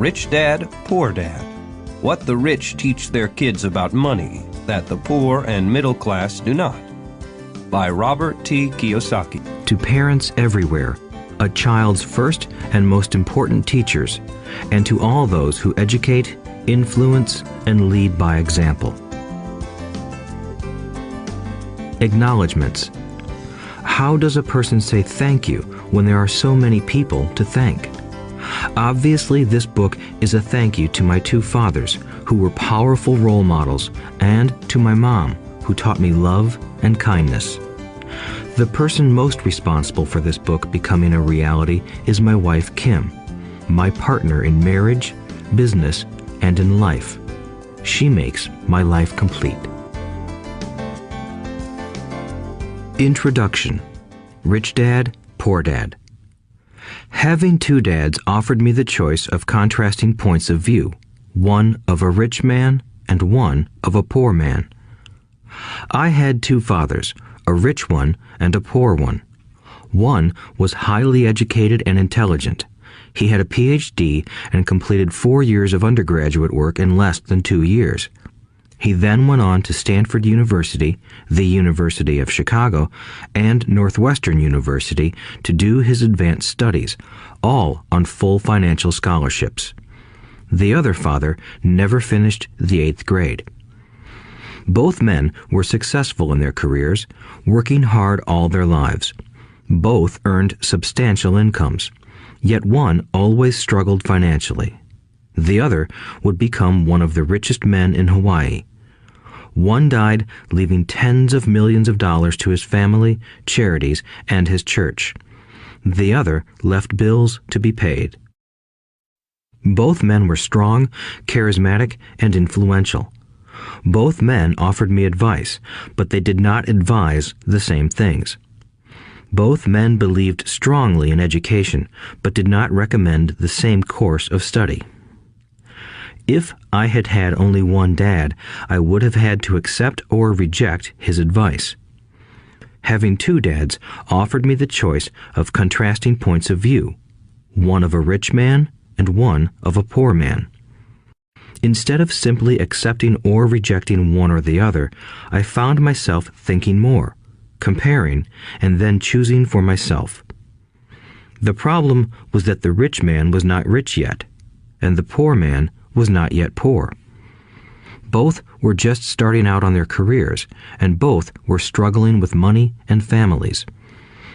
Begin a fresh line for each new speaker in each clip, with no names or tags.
Rich Dad, Poor Dad. What the rich teach their kids about money that the poor and middle class do not. By Robert T. Kiyosaki.
To parents everywhere, a child's first and most important teachers, and to all those who educate, influence, and lead by example. Acknowledgements. How does a person say thank you when there are so many people to thank? Obviously, this book is a thank you to my two fathers, who were powerful role models, and to my mom, who taught me love and kindness. The person most responsible for this book becoming a reality is my wife, Kim, my partner in marriage, business, and in life. She makes my life complete. Introduction. Rich Dad, Poor Dad. Having two dads offered me the choice of contrasting points of view, one of a rich man and one of a poor man. I had two fathers, a rich one and a poor one. One was highly educated and intelligent. He had a PhD and completed 4 years of undergraduate work in less than 2 years. He then went on to Stanford University, the University of Chicago, and Northwestern University to do his advanced studies, all on full financial scholarships. The other father never finished the 8th grade. Both men were successful in their careers, working hard all their lives. Both earned substantial incomes, yet one always struggled financially. The other would become one of the richest men in Hawaii. One died, leaving tens of millions of dollars to his family, charities, and his church. The other left bills to be paid. Both men were strong, charismatic, and influential. Both men offered me advice, but they did not advise the same things. Both men believed strongly in education, but did not recommend the same course of study. If I had had only one dad, I would have had to accept or reject his advice. Having two dads offered me the choice of contrasting points of view, one of a rich man and one of a poor man. Instead of simply accepting or rejecting one or the other, I found myself thinking more, comparing, and then choosing for myself. The problem was that the rich man was not rich yet, and the poor man was not yet poor. Both were just starting out on their careers, and both were struggling with money and families.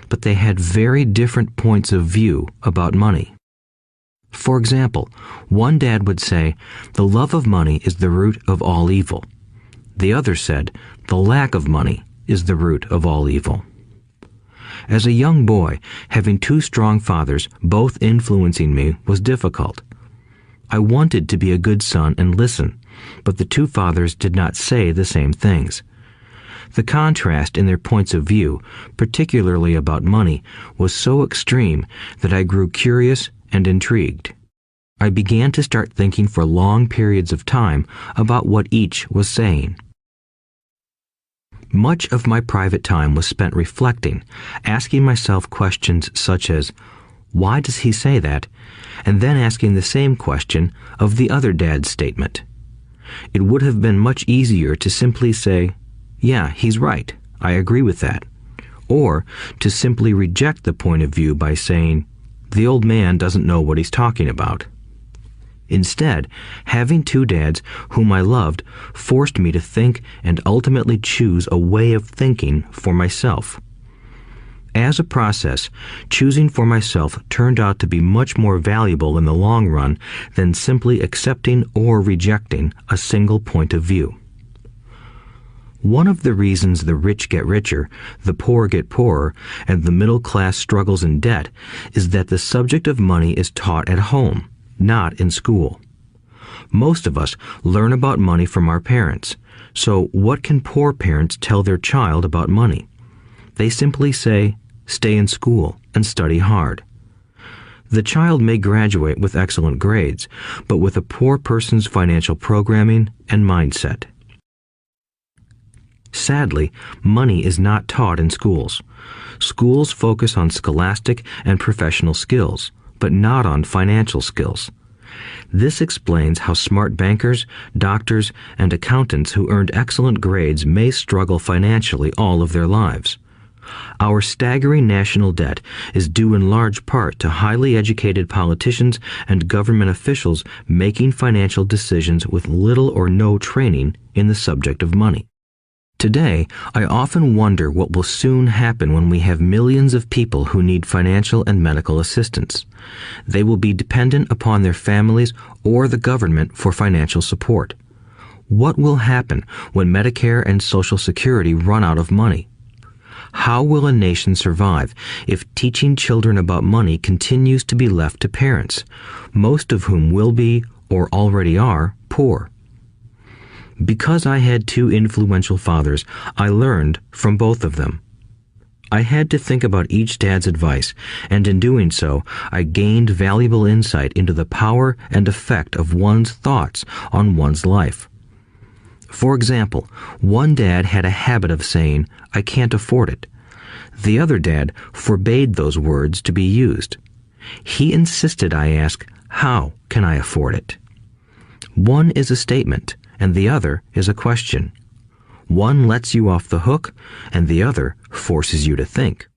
But they had very different points of view about money. For example, one dad would say, "The love of money is the root of all evil." The other said, "The lack of money is the root of all evil." As a young boy, having two strong fathers, both influencing me, was difficult. I wanted to be a good son and listen, but the two fathers did not say the same things. The contrast in their points of view, particularly about money, was so extreme that I grew curious and intrigued. I began to start thinking for long periods of time about what each was saying. Much of my private time was spent reflecting, asking myself questions such as, "Why does he say that?" and then asking the same question of the other dad's statement. It would have been much easier to simply say, "Yeah, he's right, I agree with that," or to simply reject the point of view by saying, "The old man doesn't know what he's talking about." Instead, having two dads whom I loved forced me to think and ultimately choose a way of thinking for myself. As a process, choosing for myself turned out to be much more valuable in the long run than simply accepting or rejecting a single point of view. One of the reasons the rich get richer, the poor get poorer, and the middle class struggles in debt is that the subject of money is taught at home, not in school. Most of us learn about money from our parents, so what can poor parents tell their child about money? They simply say, "Stay in school and study hard." The child may graduate with excellent grades, but with a poor person's financial programming and mindset. Sadly, money is not taught in schools. Schools focus on scholastic and professional skills, but not on financial skills. This explains how smart bankers, doctors, and accountants who earned excellent grades may struggle financially all of their lives. Our staggering national debt is due in large part to highly educated politicians and government officials making financial decisions with little or no training in the subject of money. Today, I often wonder what will soon happen when we have millions of people who need financial and medical assistance. They will be dependent upon their families or the government for financial support. What will happen when Medicare and Social Security run out of money? How will a nation survive if teaching children about money continues to be left to parents, most of whom will be, or already are, poor? Because I had two influential fathers, I learned from both of them. I had to think about each dad's advice, and in doing so, I gained valuable insight into the power and effect of one's thoughts on one's life. For example, one dad had a habit of saying, "I can't afford it." The other dad forbade those words to be used. He insisted I ask, "How can I afford it?" One is a statement, and the other is a question. One lets you off the hook, and the other forces you to think.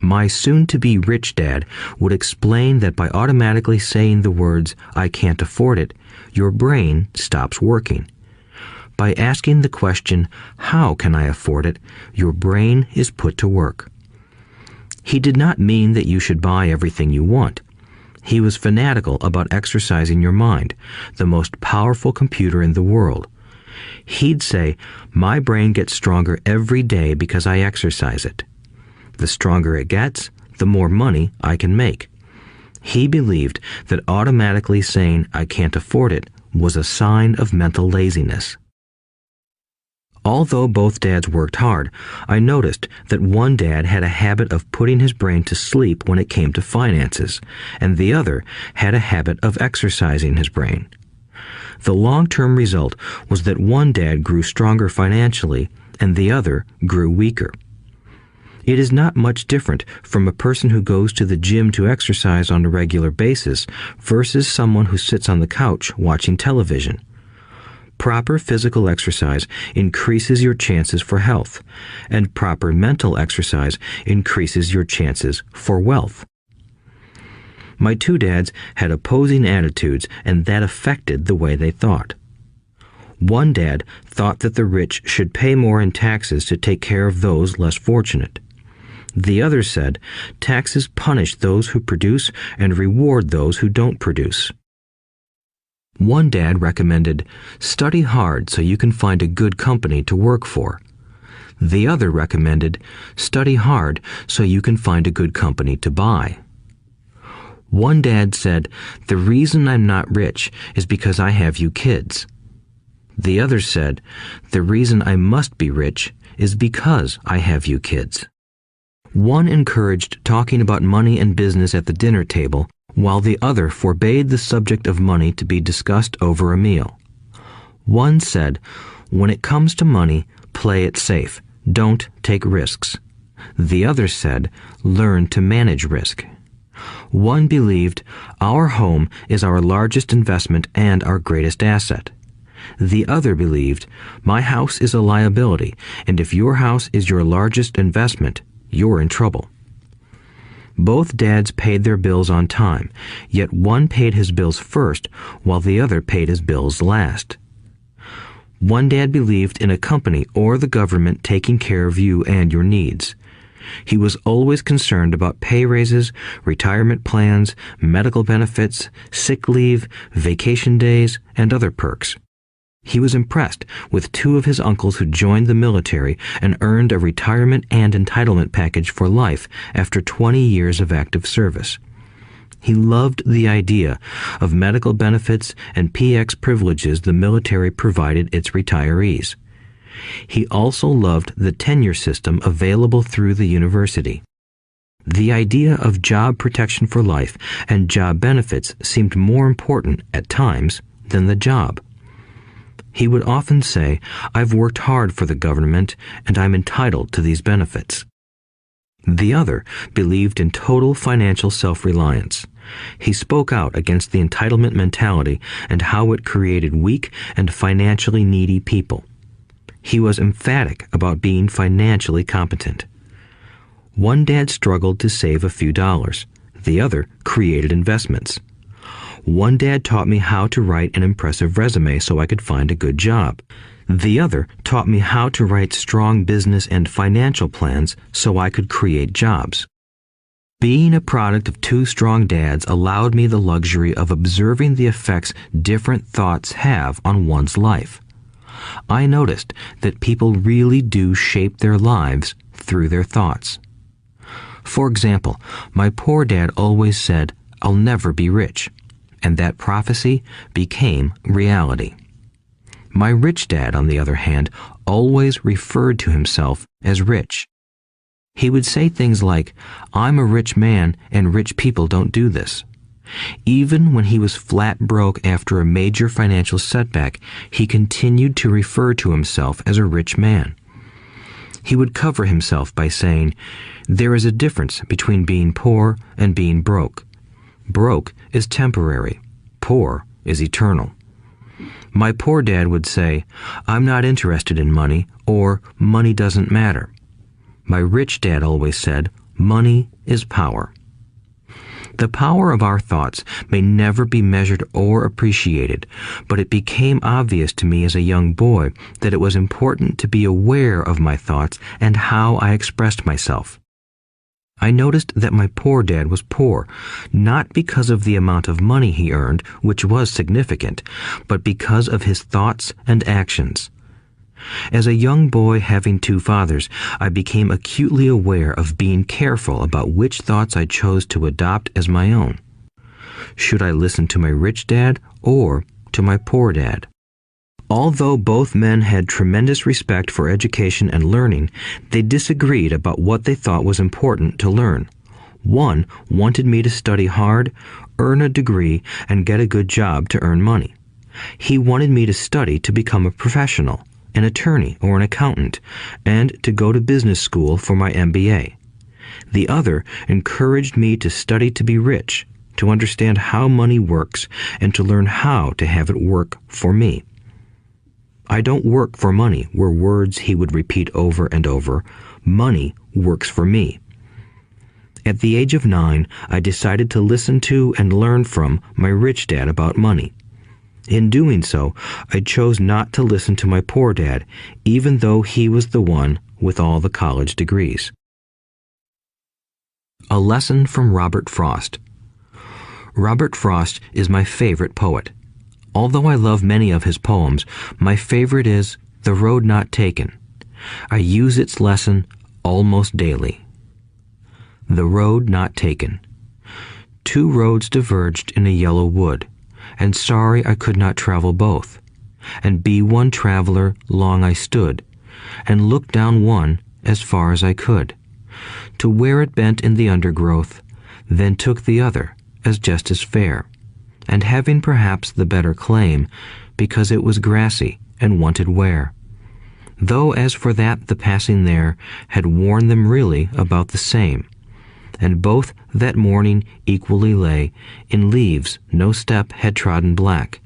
My soon-to-be rich dad would explain that by automatically saying the words, "I can't afford it," your brain stops working. By asking the question, "How can I afford it?" your brain is put to work. He did not mean that you should buy everything you want. He was fanatical about exercising your mind, the most powerful computer in the world. He'd say, "My brain gets stronger every day because I exercise it. The stronger it gets, the more money I can make." He believed that automatically saying, "I can't afford it," was a sign of mental laziness. Although both dads worked hard, I noticed that one dad had a habit of putting his brain to sleep when it came to finances, and the other had a habit of exercising his brain. The long-term result was that one dad grew stronger financially, and the other grew weaker. It is not much different from a person who goes to the gym to exercise on a regular basis versus someone who sits on the couch watching television. Proper physical exercise increases your chances for health, and proper mental exercise increases your chances for wealth. My two dads had opposing attitudes, and that affected the way they thought. One dad thought that the rich should pay more in taxes to take care of those less fortunate. The other said, taxes punish those who produce and reward those who don't produce. One dad recommended, study hard so you can find a good company to work for. The other recommended, study hard so you can find a good company to buy. One dad said, the reason I'm not rich is because I have you kids. The other said, the reason I must be rich is because I have you kids. One encouraged talking about money and business at the dinner table, while the other forbade the subject of money to be discussed over a meal. One said, when it comes to money, play it safe. Don't take risks. The other said, learn to manage risk. One believed, our home is our largest investment and our greatest asset. The other believed, my house is a liability, and if your house is your largest investment, you're in trouble. Both dads paid their bills on time, yet one paid his bills first while the other paid his bills last. One dad believed in a company or the government taking care of you and your needs. He was always concerned about pay raises, retirement plans, medical benefits, sick leave, vacation days, and other perks. He was impressed with two of his uncles who joined the military and earned a retirement and entitlement package for life after 20 years of active service. He loved the idea of medical benefits and PX privileges the military provided its retirees. He also loved the tenure system available through the university. The idea of job protection for life and job benefits seemed more important at times than the job. He would often say, I've worked hard for the government and I'm entitled to these benefits. The other believed in total financial self-reliance. He spoke out against the entitlement mentality and how it created weak and financially needy people. He was emphatic about being financially competent. One dad struggled to save a few dollars. The other created investments. One dad taught me how to write an impressive resume so I could find a good job. The other taught me how to write strong business and financial plans so I could create jobs. Being a product of two strong dads allowed me the luxury of observing the effects different thoughts have on one's life. I noticed that people really do shape their lives through their thoughts. For example, my poor dad always said, "I'll never be rich," and that prophecy became reality. My rich dad, on the other hand, always referred to himself as rich. He would say things like, "I'm a rich man and rich people don't do this." Even when he was flat broke after a major financial setback, he continued to refer to himself as a rich man. He would cover himself by saying, "There is a difference between being poor and being broke. Broke is temporary. Poor is eternal." My poor dad would say, "I'm not interested in money," or "money doesn't matter." My rich dad always said, "Money is power." The power of our thoughts may never be measured or appreciated, but it became obvious to me as a young boy that it was important to be aware of my thoughts and how I expressed myself. I noticed that my poor dad was poor, not because of the amount of money he earned, which was significant, but because of his thoughts and actions. As a young boy having two fathers, I became acutely aware of being careful about which thoughts I chose to adopt as my own. Should I listen to my rich dad or to my poor dad? Although both men had tremendous respect for education and learning, they disagreed about what they thought was important to learn. One wanted me to study hard, earn a degree, and get a good job to earn money. He wanted me to study to become a professional, an attorney or an accountant, and to go to business school for my MBA. The other encouraged me to study to be rich, to understand how money works, and to learn how to have it work for me. "I don't work for money" were words he would repeat over and over. "Money works for me." At the age of 9, I decided to listen to and learn from my rich dad about money. In doing so, I chose not to listen to my poor dad, even though he was the one with all the college degrees. A lesson from Robert Frost. Robert Frost is my favorite poet. Although I love many of his poems, my favorite is "The Road Not Taken." I use its lesson almost daily. The road not taken. Two roads diverged in a yellow wood, and sorry I could not travel both. And be one traveler long I stood, and looked down one as far as I could, to where it bent in the undergrowth, then took the other as just as fair, and having perhaps the better claim, because it was grassy and wanted wear. Though as for that the passing there had worn them really about the same, and both that morning equally lay in leaves no step had trodden black.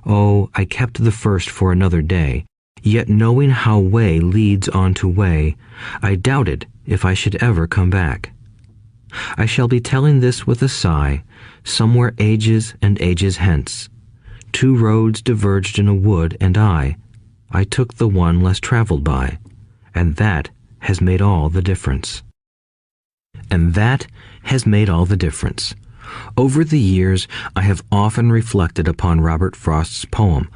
Oh, I kept the first for another day, yet knowing how way leads on to way, I doubted if I should ever come back. I shall be telling this with a sigh, somewhere ages and ages hence. Two roads diverged in a wood, and I took the one less traveled by, and that has made all the difference. And that has made all the difference. Over the years, I have often reflected upon Robert Frost's poem.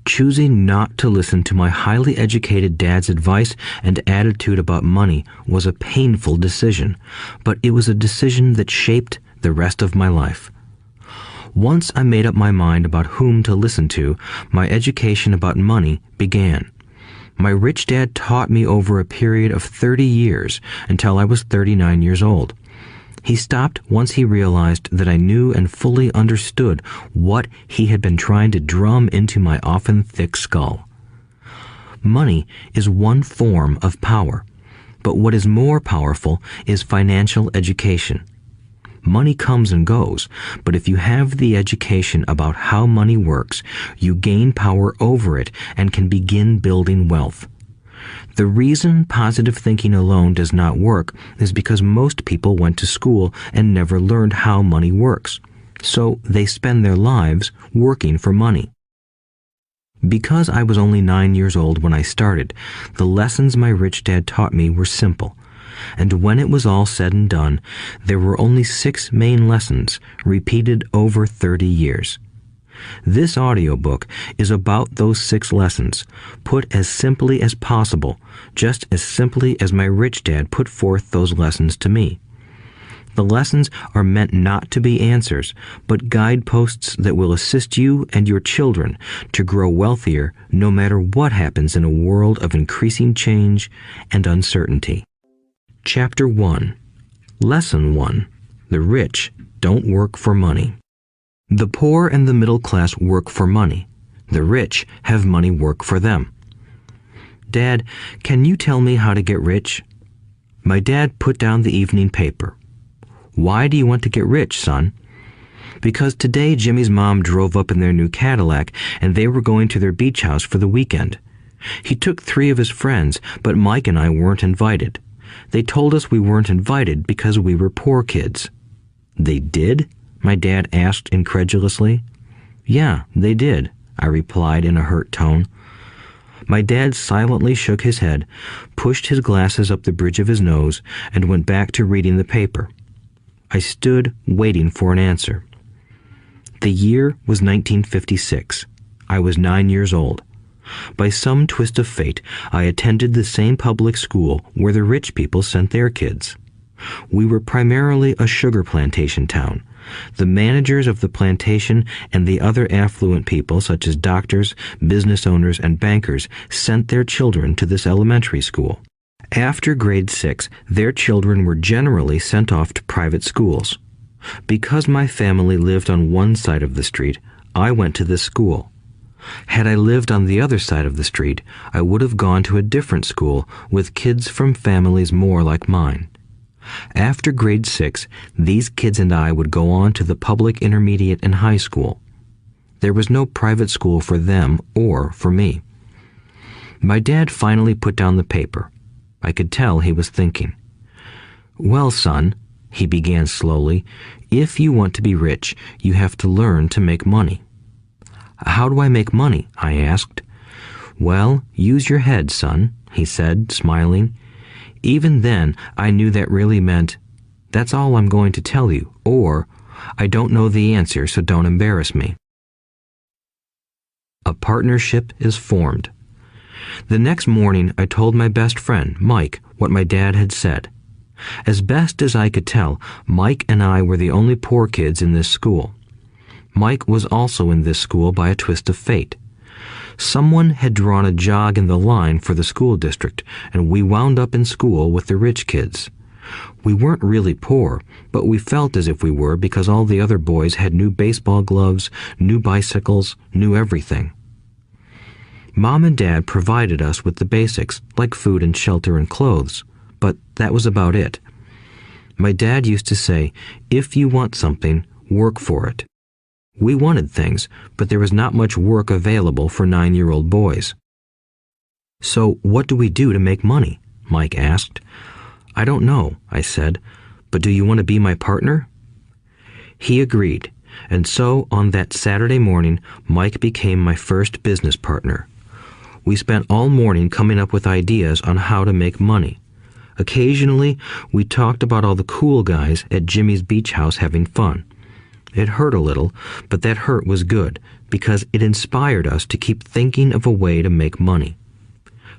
Choosing not to listen to my highly educated dad's advice and attitude about money was a painful decision, but it was a decision that shaped the rest of my life. Once I made up my mind about whom to listen to, my education about money began. My rich dad taught me over a period of 30 years until I was 39 years old. He stopped once he realized that I knew and fully understood what he had been trying to drum into my often thick skull. Money is one form of power, but what is more powerful is financial education. Money comes and goes, but if you have the education about how money works, you gain power over it and can begin building wealth. The reason positive thinking alone does not work is because most people went to school and never learned how money works, so they spend their lives working for money. Because I was only 9 years old when I started, the lessons my rich dad taught me were simple. And when it was all said and done, there were only 6 main lessons, repeated over 30 years. This audiobook is about those 6 lessons, put as simply as possible, just as simply as my rich dad put forth those lessons to me. The lessons are meant not to be answers, but guideposts that will assist you and your children to grow wealthier no matter what happens in a world of increasing change and uncertainty. Chapter 1. Lesson 1. The rich don't work for money. The poor and the middle class work for money. The rich have money work for them. Dad, can you tell me how to get rich? My dad put down the evening paper. Why do you want to get rich, son? Because today Jimmy's mom drove up in their new Cadillac and they were going to their beach house for the weekend. He took 3 of his friends, but Mike and I weren't invited. They told us we weren't invited because we were poor kids. They did? My dad asked incredulously. Yeah, they did, I replied in a hurt tone. My dad silently shook his head, pushed his glasses up the bridge of his nose, and went back to reading the paper. I stood waiting for an answer. The year was 1956. I was 9 years old. By some twist of fate, I attended the same public school where the rich people sent their kids. We were primarily a sugar plantation town. The managers of the plantation and the other affluent people, such as doctors, business owners, and bankers, sent their children to this elementary school. After grade 6, their children were generally sent off to private schools. Because my family lived on one side of the street, I went to this school. Had I lived on the other side of the street, I would have gone to a different school with kids from families more like mine. After grade 6, these kids and I would go on to the public intermediate and high school. There was no private school for them or for me. My dad finally put down the paper. I could tell he was thinking. Well, son, he began slowly, if you want to be rich, you have to learn to make money. How do I make money? I asked. Well, use your head, son, he said, smiling. Even then, I knew that really meant, that's all I'm going to tell you, or, I don't know the answer, so don't embarrass me. A partnership is formed. The next morning, I told my best friend, Mike, what my dad had said. As best as I could tell, Mike and I were the only poor kids in this school. Mike was also in this school by a twist of fate. Someone had drawn a jog in the line for the school district, and we wound up in school with the rich kids. We weren't really poor, but we felt as if we were because all the other boys had new baseball gloves, new bicycles, new everything. Mom and Dad provided us with the basics, like food and shelter and clothes, but that was about it. My dad used to say, if you want something, work for it. We wanted things, but there was not much work available for 9-year-old boys. So what do we do to make money? Mike asked. I don't know, I said, but do you want to be my partner? He agreed, and so on that Saturday morning, Mike became my first business partner. We spent all morning coming up with ideas on how to make money. Occasionally, we talked about all the cool guys at Jimmy's beach house having fun. It hurt a little, but that hurt was good because it inspired us to keep thinking of a way to make money.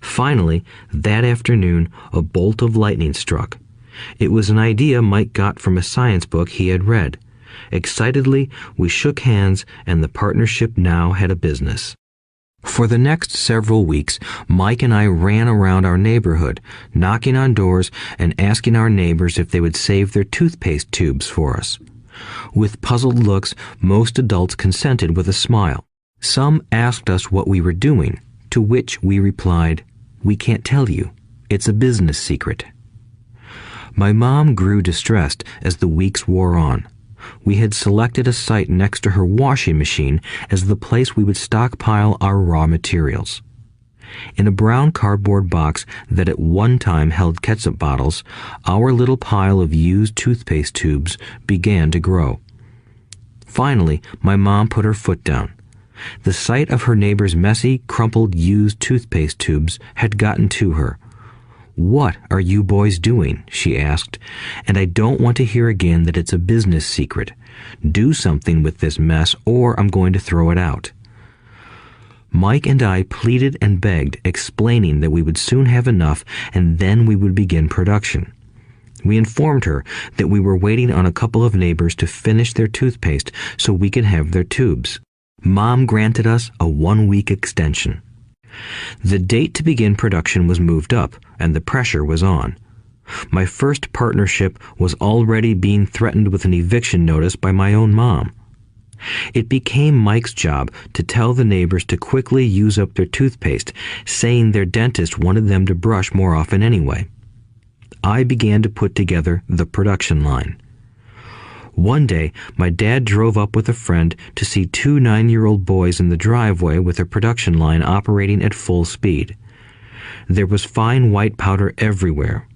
Finally, that afternoon, a bolt of lightning struck. It was an idea Mike got from a science book he had read. Excitedly, we shook hands, and the partnership now had a business. For the next several weeks, Mike and I ran around our neighborhood, knocking on doors and asking our neighbors if they would save their toothpaste tubes for us. With puzzled looks, most adults consented with a smile. Some asked us what we were doing, to which we replied, "We can't tell you. It's a business secret." My mom grew distressed as the weeks wore on. We had selected a site next to her washing machine as the place we would stockpile our raw materials. In a brown cardboard box that at one time held ketchup bottles, our little pile of used toothpaste tubes began to grow. Finally, my mom put her foot down. The sight of her neighbor's messy, crumpled used toothpaste tubes had gotten to her. "What are you boys doing?" she asked, "and I don't want to hear again that it's a business secret. Do something with this mess or I'm going to throw it out." Mike and I pleaded and begged, explaining that we would soon have enough and then we would begin production. We informed her that we were waiting on a couple of neighbors to finish their toothpaste so we could have their tubes. Mom granted us a 1-week extension. The date to begin production was moved up, and the pressure was on. My first partnership was already being threatened with an eviction notice by my own mom. It became Mike's job to tell the neighbors to quickly use up their toothpaste, saying their dentist wanted them to brush more often anyway. I began to put together the production line. One day, my dad drove up with a friend to see 2 9-year-old boys in the driveway with a production line operating at full speed. There was fine white powder everywhere.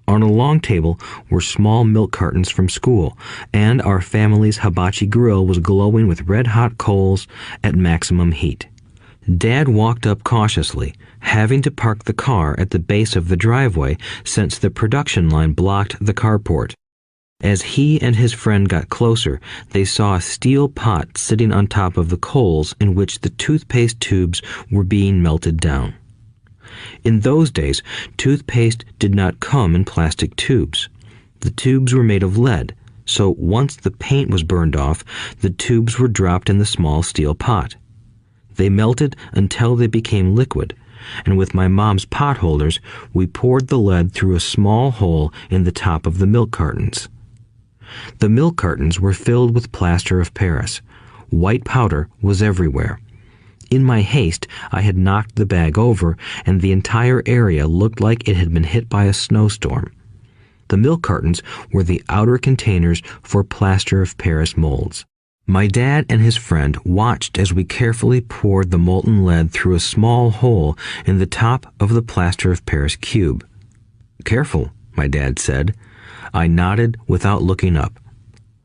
On a long table were small milk cartons from school, and our family's hibachi grill was glowing with red-hot coals at maximum heat. Dad walked up cautiously, having to park the car at the base of the driveway since the production line blocked the carport. As he and his friend got closer, they saw a steel pot sitting on top of the coals in which the toothpaste tubes were being melted down. In those days, toothpaste did not come in plastic tubes. The tubes were made of lead, so once the paint was burned off, the tubes were dropped in the small steel pot. They melted until they became liquid, and with my mom's pot holders, we poured the lead through a small hole in the top of the milk cartons. The milk cartons were filled with plaster of Paris. White powder was everywhere. In my haste, I had knocked the bag over, and the entire area looked like it had been hit by a snowstorm. The milk cartons were the outer containers for plaster of Paris molds. My dad and his friend watched as we carefully poured the molten lead through a small hole in the top of the plaster of Paris cube. "Careful," my dad said. I nodded without looking up.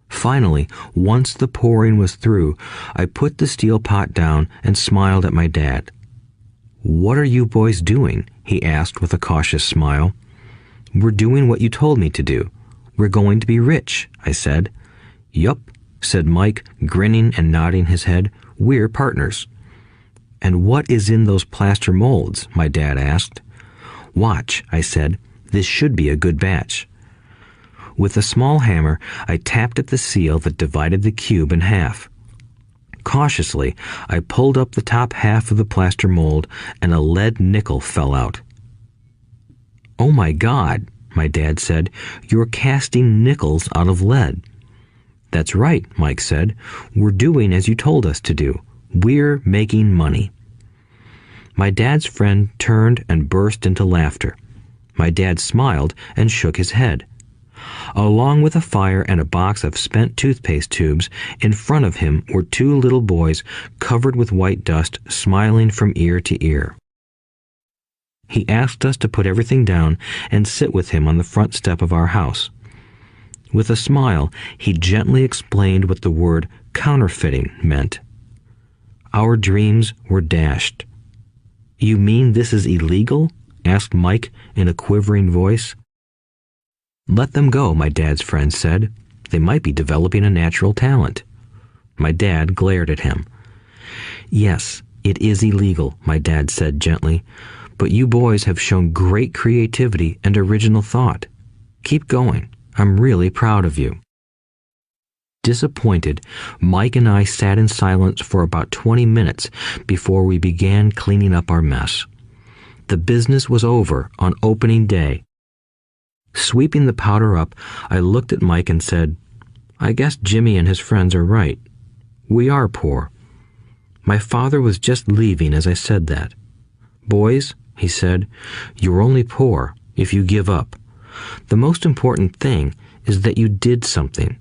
Finally, once the pouring was through, I put the steel pot down and smiled at my dad. "What are you boys doing?" he asked with a cautious smile. "We're doing what you told me to do. We're going to be rich," I said. "Yup," said Mike, grinning and nodding his head. "We're partners." "And what is in those plaster molds?" my dad asked. "Watch," I said. "This should be a good batch." With a small hammer, I tapped at the seal that divided the cube in half. Cautiously, I pulled up the top half of the plaster mold, and a lead nickel fell out. "Oh my God," my dad said, "you're casting nickels out of lead." "That's right," Mike said. "We're doing as you told us to do. We're making money." My dad's friend turned and burst into laughter. My dad smiled and shook his head. Along with a fire and a box of spent toothpaste tubes, in front of him were 2 little boys covered with white dust, smiling from ear to ear. He asked us to put everything down and sit with him on the front step of our house. With a smile, he gently explained what the word counterfeiting meant. Our dreams were dashed. "You mean this is illegal?" asked Mike in a quivering voice. "Let them go," my dad's friend said. "They might be developing a natural talent." My dad glared at him. "Yes, it is illegal," my dad said gently, "but you boys have shown great creativity and original thought. Keep going. I'm really proud of you." Disappointed, Mike and I sat in silence for about 20 minutes before we began cleaning up our mess. The business was over on opening day. Sweeping the powder up, I looked at Mike and said, "I guess Jimmy and his friends are right. We are poor." My father was just leaving as I said that. "Boys," he said, "you're only poor if you give up. The most important thing is that you did something.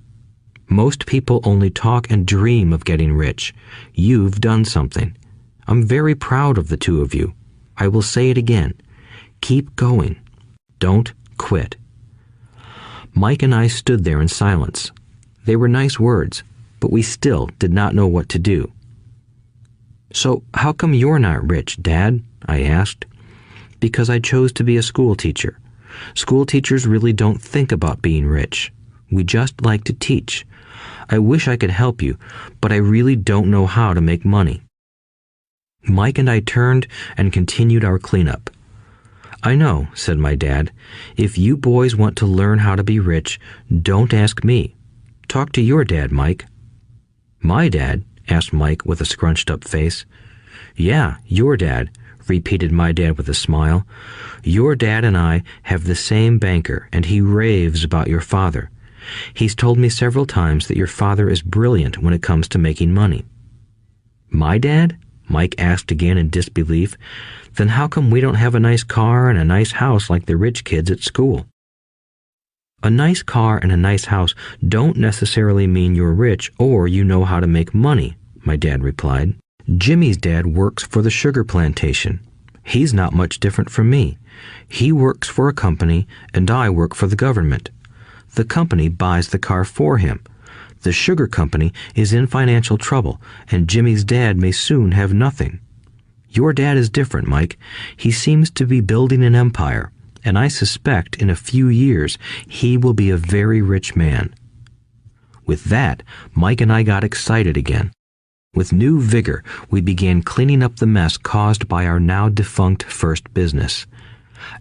Most people only talk and dream of getting rich. You've done something. I'm very proud of the two of you. I will say it again. Keep going. Don't quit." Mike and I stood there in silence. They were nice words, but we still did not know what to do. "So how come you're not rich, Dad?" I asked. "Because I chose to be a school teacher. School teachers really don't think about being rich. We just like to teach. I wish I could help you, but I really don't know how to make money." Mike and I turned and continued our cleanup. "I know," said my dad. "If you boys want to learn how to be rich, don't ask me. Talk to your dad, Mike." "My dad?" asked Mike with a scrunched-up face. "Yeah, your dad," repeated my dad with a smile. "Your dad and I have the same banker, and he raves about your father. He's told me several times that your father is brilliant when it comes to making money." "My dad?" Mike asked again in disbelief. "Then how come we don't have a nice car and a nice house like the rich kids at school?" "A nice car and a nice house don't necessarily mean you're rich or you know how to make money," my dad replied. "Jimmy's dad works for the sugar plantation. He's not much different from me. He works for a company and I work for the government. The company buys the car for him. The sugar company is in financial trouble, and Jimmy's dad may soon have nothing. Your dad is different, Mike. He seems to be building an empire, and I suspect in a few years he will be a very rich man." With that, Mike and I got excited again. With new vigor, we began cleaning up the mess caused by our now defunct first business.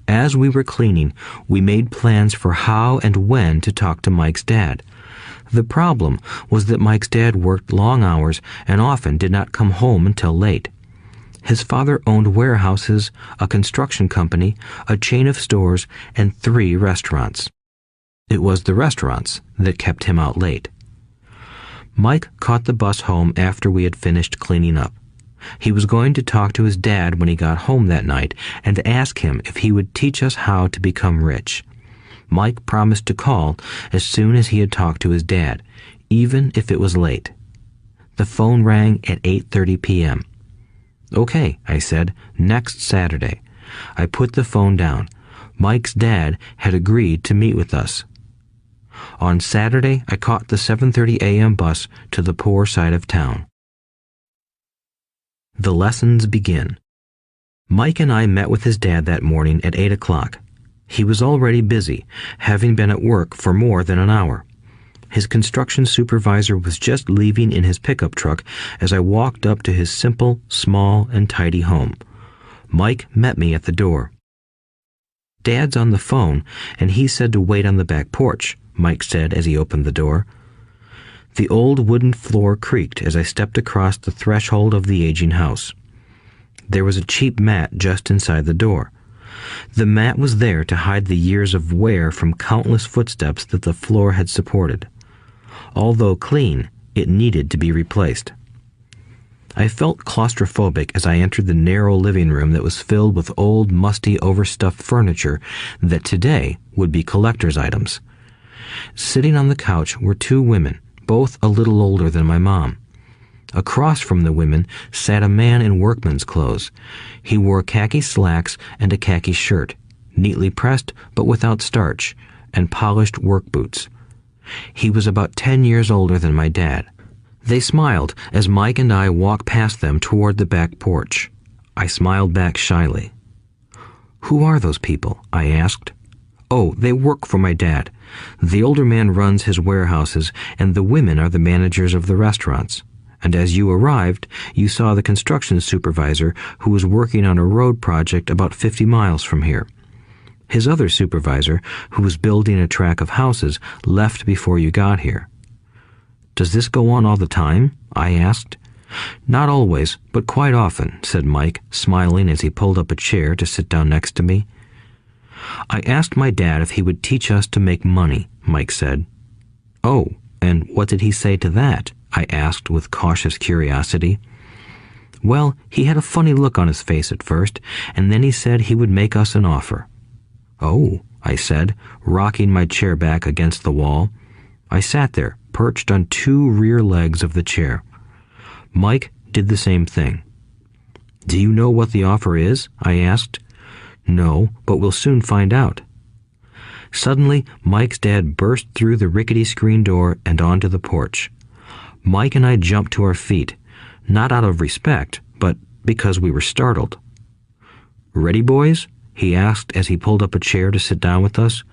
As we were cleaning, we made plans for how and when to talk to Mike's dad. The problem was that Mike's dad worked long hours and often did not come home until late. His father owned warehouses, a construction company, a chain of stores, and 3 restaurants. It was the restaurants that kept him out late. Mike caught the bus home after we had finished cleaning up. He was going to talk to his dad when he got home that night and ask him if he would teach us how to become rich. Mike promised to call as soon as he had talked to his dad, even if it was late. The phone rang at 8:30 p.m. "Okay," I said, "next Saturday." I put the phone down. Mike's dad had agreed to meet with us. On Saturday, I caught the 7:30 a.m. bus to the poor side of town. The lessons begin. Mike and I met with his dad that morning at 8 o'clock. He was already busy, having been at work for more than an hour. His construction supervisor was just leaving in his pickup truck as I walked up to his simple, small, and tidy home. Mike met me at the door. "Dad's on the phone, and he said to wait on the back porch," Mike said as he opened the door. The old wooden floor creaked as I stepped across the threshold of the aging house. There was a cheap mat just inside the door. The mat was there to hide the years of wear from countless footsteps that the floor had supported. Although clean, it needed to be replaced. I felt claustrophobic as I entered the narrow living room that was filled with old, musty, overstuffed furniture that today would be collector's items. Sitting on the couch were 2 women, both a little older than my mom. Across from the women sat a man in workman's clothes. He wore khaki slacks and a khaki shirt, neatly pressed but without starch, and polished work boots. He was about 10 years older than my dad. They smiled as Mike and I walked past them toward the back porch. I smiled back shyly. "Who are those people?" I asked. "Oh, they work for my dad. The older man runs his warehouses, and the women are the managers of the restaurants. And as you arrived, you saw the construction supervisor who was working on a road project about 50 miles from here. His other supervisor, who was building a track of houses, left before you got here." "Does this go on all the time?" I asked. "Not always, but quite often," said Mike, smiling as he pulled up a chair to sit down next to me. "I asked my dad if he would teach us to make money," Mike said. "Oh, and what did he say to that?" I asked with cautious curiosity. "Well, he had a funny look on his face at first, and then he said he would make us an offer." "Oh," I said, rocking my chair back against the wall. I sat there, perched on two rear legs of the chair. Mike did the same thing. "Do you know what the offer is?" I asked. "No, but we'll soon find out." Suddenly, Mike's dad burst through the rickety screen door and onto the porch. Mike and I jumped to our feet, not out of respect, but because we were startled. "Ready, boys?" he asked as he pulled up a chair to sit down with us.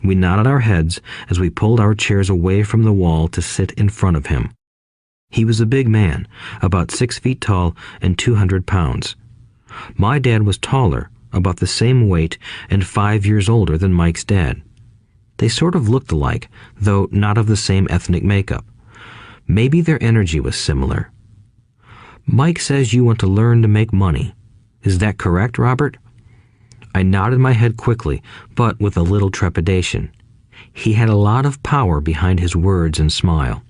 We nodded our heads as we pulled our chairs away from the wall to sit in front of him. He was a big man, about 6 feet tall and 200 pounds. My dad was taller, about the same weight, and 5 years older than Mike's dad. They sort of looked alike, though not of the same ethnic makeup. Maybe their energy was similar. "Mike says you want to learn to make money. Is that correct, Robert?" I nodded my head quickly, but with a little trepidation. He had a lot of power behind his words and smile.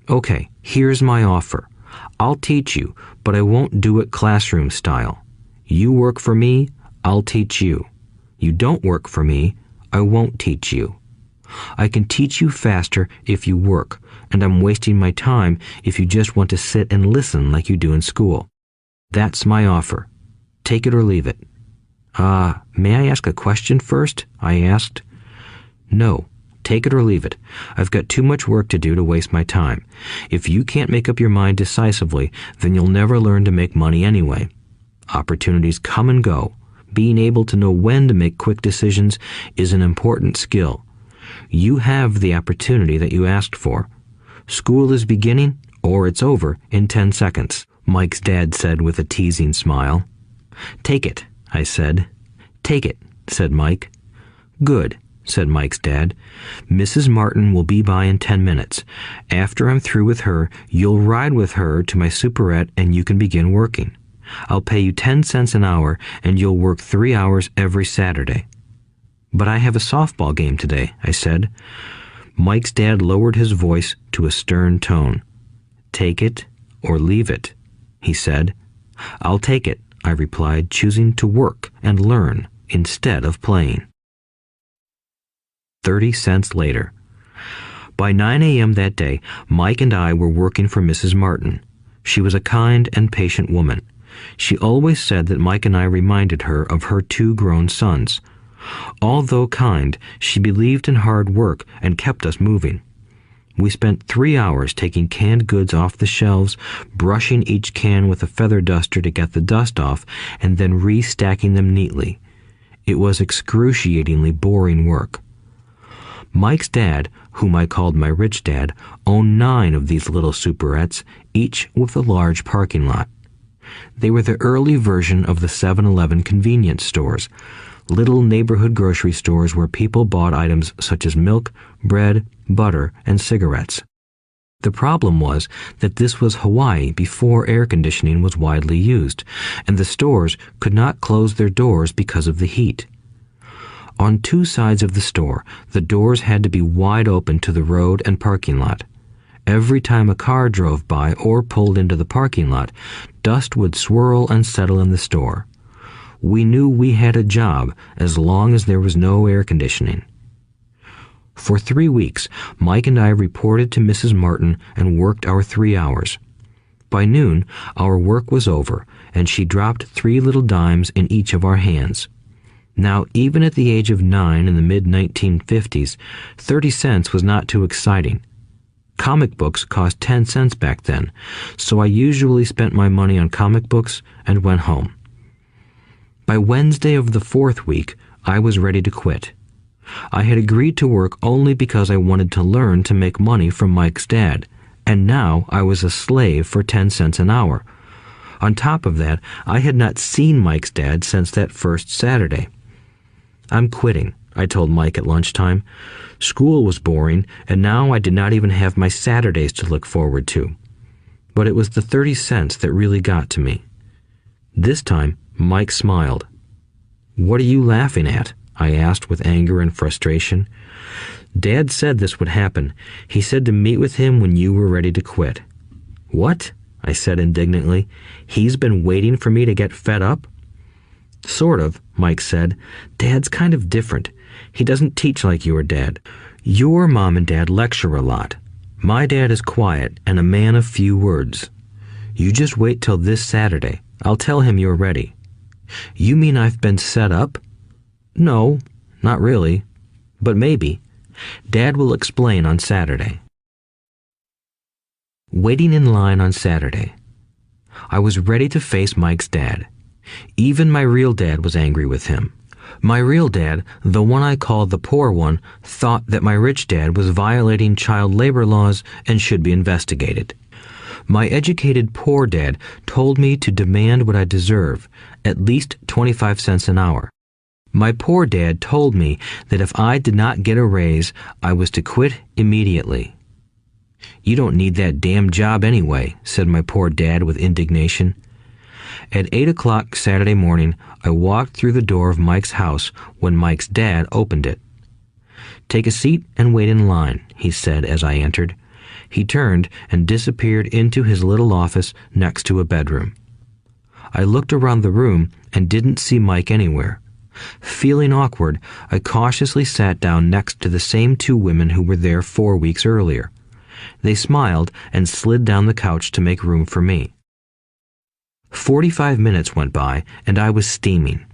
"Okay, here's my offer. I'll teach you, but I won't do it classroom style. You work for me, I'll teach you. You don't work for me, I won't teach you. I can teach you faster if you work, and I'm wasting my time if you just want to sit and listen like you do in school. That's my offer. Take it or leave it." May I ask a question first?" I asked. "No. Take it or leave it. I've got too much work to do to waste my time. If you can't make up your mind decisively, then you'll never learn to make money anyway. Opportunities come and go. Being able to know when to make quick decisions is an important skill. You have the opportunity that you asked for. School is beginning, or it's over in 10 seconds, Mike's dad said with a teasing smile. "Take it," I said. "Take it," said Mike. "Good," said Mike's dad. "Mrs. Martin will be by in 10 minutes. After I'm through with her, you'll ride with her to my superette and you can begin working. I'll pay you 10 cents an hour and you'll work 3 hours every Saturday." "But I have a softball game today," I said. Mike's dad lowered his voice to a stern tone. "Take it or leave it," he said. "I'll take it," I replied, choosing to work and learn instead of playing. 30 cents later. By 9 a.m. that day, Mike and I were working for Mrs. Martin. She was a kind and patient woman. She always said that Mike and I reminded her of her 2 grown sons. Although kind, she believed in hard work and kept us moving. We spent 3 hours taking canned goods off the shelves, brushing each can with a feather duster to get the dust off, and then restacking them neatly. It was excruciatingly boring work. Mike's dad, whom I called my rich dad, owned 9 of these little superettes, each with a large parking lot. They were the early version of the 7-Eleven convenience stores, little neighborhood grocery stores where people bought items such as milk, bread, butter, and cigarettes. The problem was that this was Hawaii before air conditioning was widely used, and the stores could not close their doors because of the heat. On 2 sides of the store, the doors had to be wide open to the road and parking lot. Every time a car drove by or pulled into the parking lot, dust would swirl and settle in the store. We knew we had a job as long as there was no air conditioning. For 3 weeks, Mike and I reported to Mrs. Martin and worked our 3 hours. By noon, our work was over, and she dropped 3 little dimes in each of our hands. Now, even at the age of 9 in the mid-1950s, 30 cents was not too exciting. Comic books cost 10 cents back then, so I usually spent my money on comic books and went home. By Wednesday of the 4th week, I was ready to quit. I had agreed to work only because I wanted to learn to make money from Mike's dad, and now I was a slave for 10 cents an hour. On top of that, I had not seen Mike's dad since that first Saturday. "I'm quitting," I told Mike at lunchtime. School was boring, and now I did not even have my Saturdays to look forward to. But it was the 30 cents that really got to me. This time, Mike smiled. "What are you laughing at?" I asked with anger and frustration. "Dad said this would happen. He said to meet with him when you were ready to quit." "What?" I said indignantly. "He's been waiting for me to get fed up?" Sort of, Mike said. Dad's kind of different. He doesn't teach like your dad. Your mom and dad lecture a lot. My dad is quiet and a man of few words. You just wait till this Saturday. I'll tell him you're ready. You mean I've been set up? No, not really. But maybe. Dad will explain on Saturday. Waiting in line on Saturday. I was ready to face Mike's dad. Even my real dad was angry with him. My real dad, the one I called the poor one, thought that my rich dad was violating child labor laws and should be investigated. My educated poor dad told me to demand what I deserve, at least 25 cents an hour. My poor dad told me that if I did not get a raise, I was to quit immediately. You don't need that damn job anyway, said my poor dad with indignation. At 8 o'clock Saturday morning, I walked through the door of Mike's house when Mike's dad opened it. Take a seat and wait in line, he said as I entered. He turned and disappeared into his little office next to a bedroom. I looked around the room and didn't see Mike anywhere. Feeling awkward, I cautiously sat down next to the same two women who were there 4 weeks earlier. They smiled and slid down the couch to make room for me. 45 minutes went by, and I was steaming.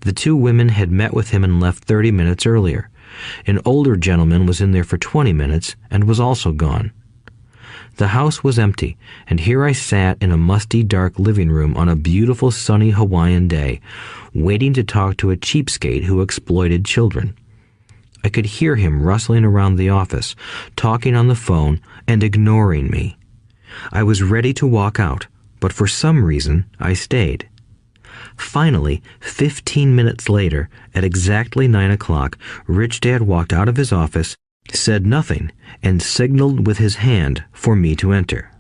The two women had met with him and left 30 minutes earlier. An older gentleman was in there for 20 minutes and was also gone. The house was empty, and here I sat in a musty, dark living room on a beautiful, sunny Hawaiian day, waiting to talk to a cheapskate who exploited children. I could hear him rustling around the office, talking on the phone, and ignoring me. I was ready to walk out, but for some reason, I stayed. Finally, 15 minutes later, at exactly 9 o'clock, Rich Dad walked out of his office, said nothing, and signaled with his hand for me to enter.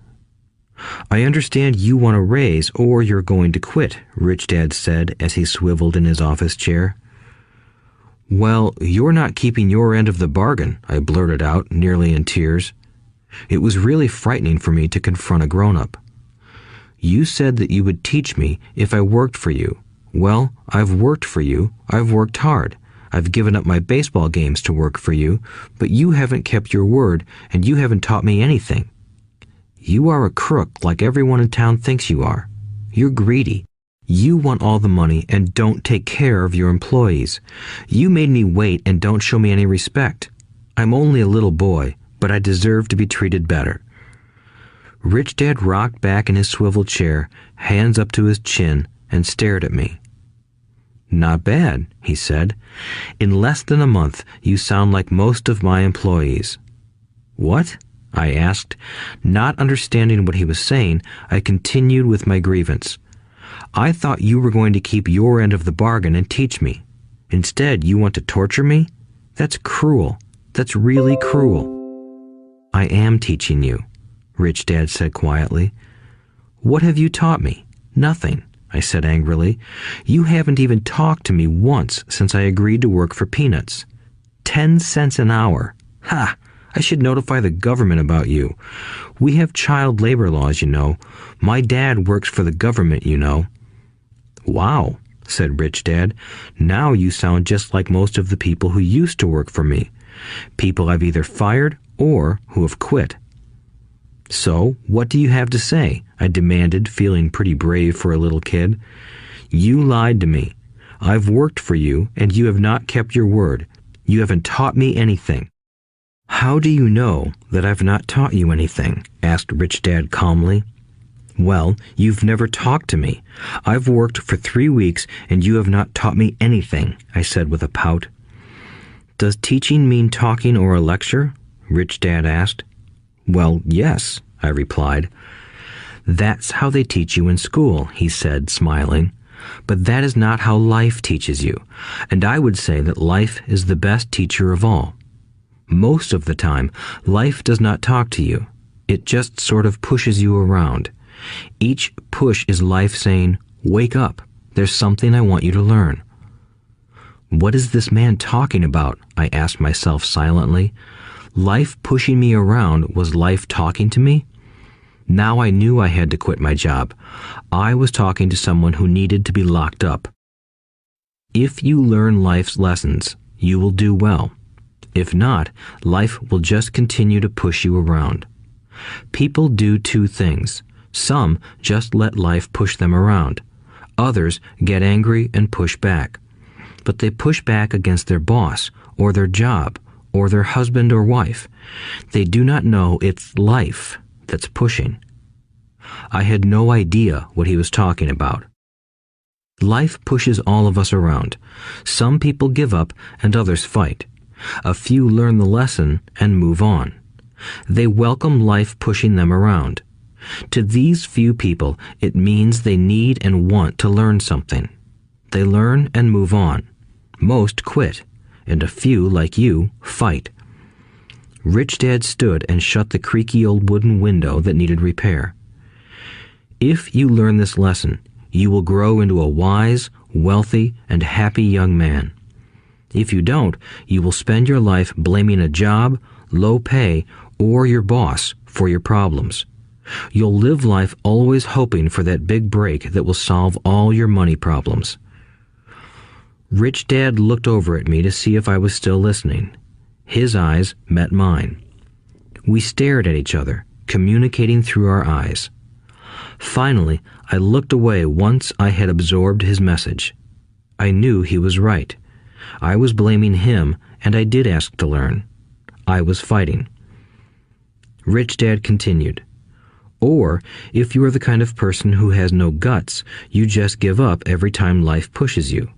I understand you want a raise or you're going to quit, Rich Dad said as he swiveled in his office chair. Well, you're not keeping your end of the bargain, I blurted out, nearly in tears. It was really frightening for me to confront a grown-up. You said that you would teach me if I worked for you. Well, I've worked for you. I've worked hard. I've given up my baseball games to work for you, but you haven't kept your word, and you haven't taught me anything. You are a crook like everyone in town thinks you are. You're greedy. You want all the money and don't take care of your employees. You made me wait and don't show me any respect. I'm only a little boy, but I deserve to be treated better. Rich Dad rocked back in his swivel chair, hands up to his chin, and stared at me. Not bad, he said. In less than a month, you sound like most of my employees. What? I asked. Not understanding what he was saying, I continued with my grievance. I thought you were going to keep your end of the bargain and teach me. Instead, you want to torture me? That's cruel. That's really cruel. I am teaching you, Rich Dad said quietly. What have you taught me? Nothing, I said angrily. You haven't even talked to me once since I agreed to work for peanuts. 10 cents an hour. Ha! I should notify the government about you. We have child labor laws, you know. My dad works for the government, you know. Wow, said Rich Dad. Now you sound just like most of the people who used to work for me. People I've either fired or who have quit. So, what do you have to say? I demanded, feeling pretty brave for a little kid. You lied to me. I've worked for you, and you have not kept your word. You haven't taught me anything. How do you know that I've not taught you anything? Asked Rich Dad calmly. Well, you've never talked to me. I've worked for 3 weeks, and you have not taught me anything, I said with a pout. Does teaching mean talking or a lecture? Rich Dad asked. Well, yes, I replied. That's how they teach you in school, he said, smiling. But that is not how life teaches you, and I would say that life is the best teacher of all. Most of the time, life does not talk to you. It just sort of pushes you around. Each push is life saying, wake up, there's something I want you to learn. What is this man talking about? I asked myself silently. Life pushing me around was life talking to me? Now I knew I had to quit my job. I was talking to someone who needed to be locked up. If you learn life's lessons, you will do well. If not, life will just continue to push you around. People do two things. Some just let life push them around. Others get angry and push back. But they push back against their boss, or their job, or their husband or wife. They do not know it's life that's pushing. I had no idea what he was talking about. Life pushes all of us around. Some people give up and others fight. A few learn the lesson and move on. They welcome life pushing them around. To these few people, it means they need and want to learn something. They learn and move on. Most quit, and a few, like you, fight. Rich Dad stood and shut the creaky old wooden window that needed repair. If you learn this lesson, you will grow into a wise, wealthy, and happy young man. If you don't, you will spend your life blaming a job, low pay, or your boss for your problems. You'll live life always hoping for that big break that will solve all your money problems. Rich Dad looked over at me to see if I was still listening. His eyes met mine. We stared at each other, communicating through our eyes. Finally, I looked away once I had absorbed his message. I knew he was right. I was blaming him, and I did ask to learn. I was fighting. Rich Dad continued, "Or, if you are the kind of person who has no guts, you just give up every time life pushes you.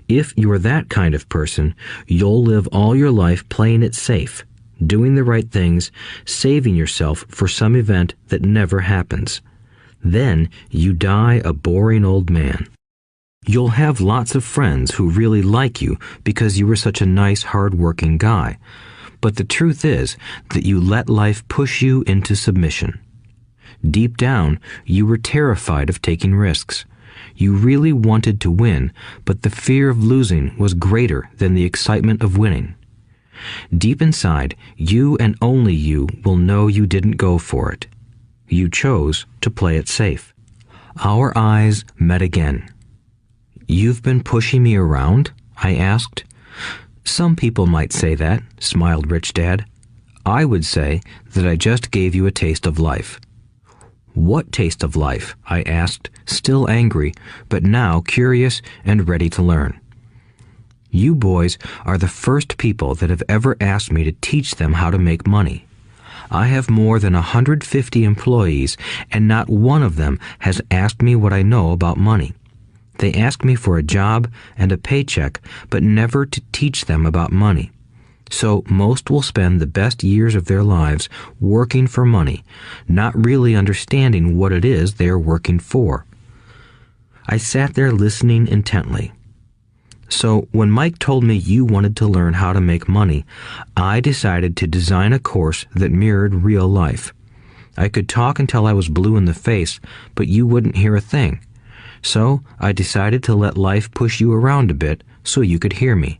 If you are that kind of person, you'll live all your life playing it safe, doing the right things, saving yourself for some event that never happens. Then you die a boring old man. You'll have lots of friends who really like you because you were such a nice, hard-working guy. But the truth is that you let life push you into submission. Deep down, you were terrified of taking risks. You really wanted to win, but the fear of losing was greater than the excitement of winning. Deep inside, you and only you will know you didn't go for it. You chose to play it safe." Our eyes met again. "You've been pushing me around?" I asked. "Some people might say that," smiled Rich Dad. "I would say that I just gave you a taste of life." "What taste of life?" I asked, still angry, but now curious and ready to learn. "You boys are the first people that have ever asked me to teach them how to make money. I have more than 150 employees, and not one of them has asked me what I know about money. They ask me for a job and a paycheck, but never to teach them about money. So most will spend the best years of their lives working for money, not really understanding what it is they are working for." I sat there listening intently. "So when Mike told me you wanted to learn how to make money, I decided to design a course that mirrored real life. I could talk until I was blue in the face, but you wouldn't hear a thing. So I decided to let life push you around a bit so you could hear me.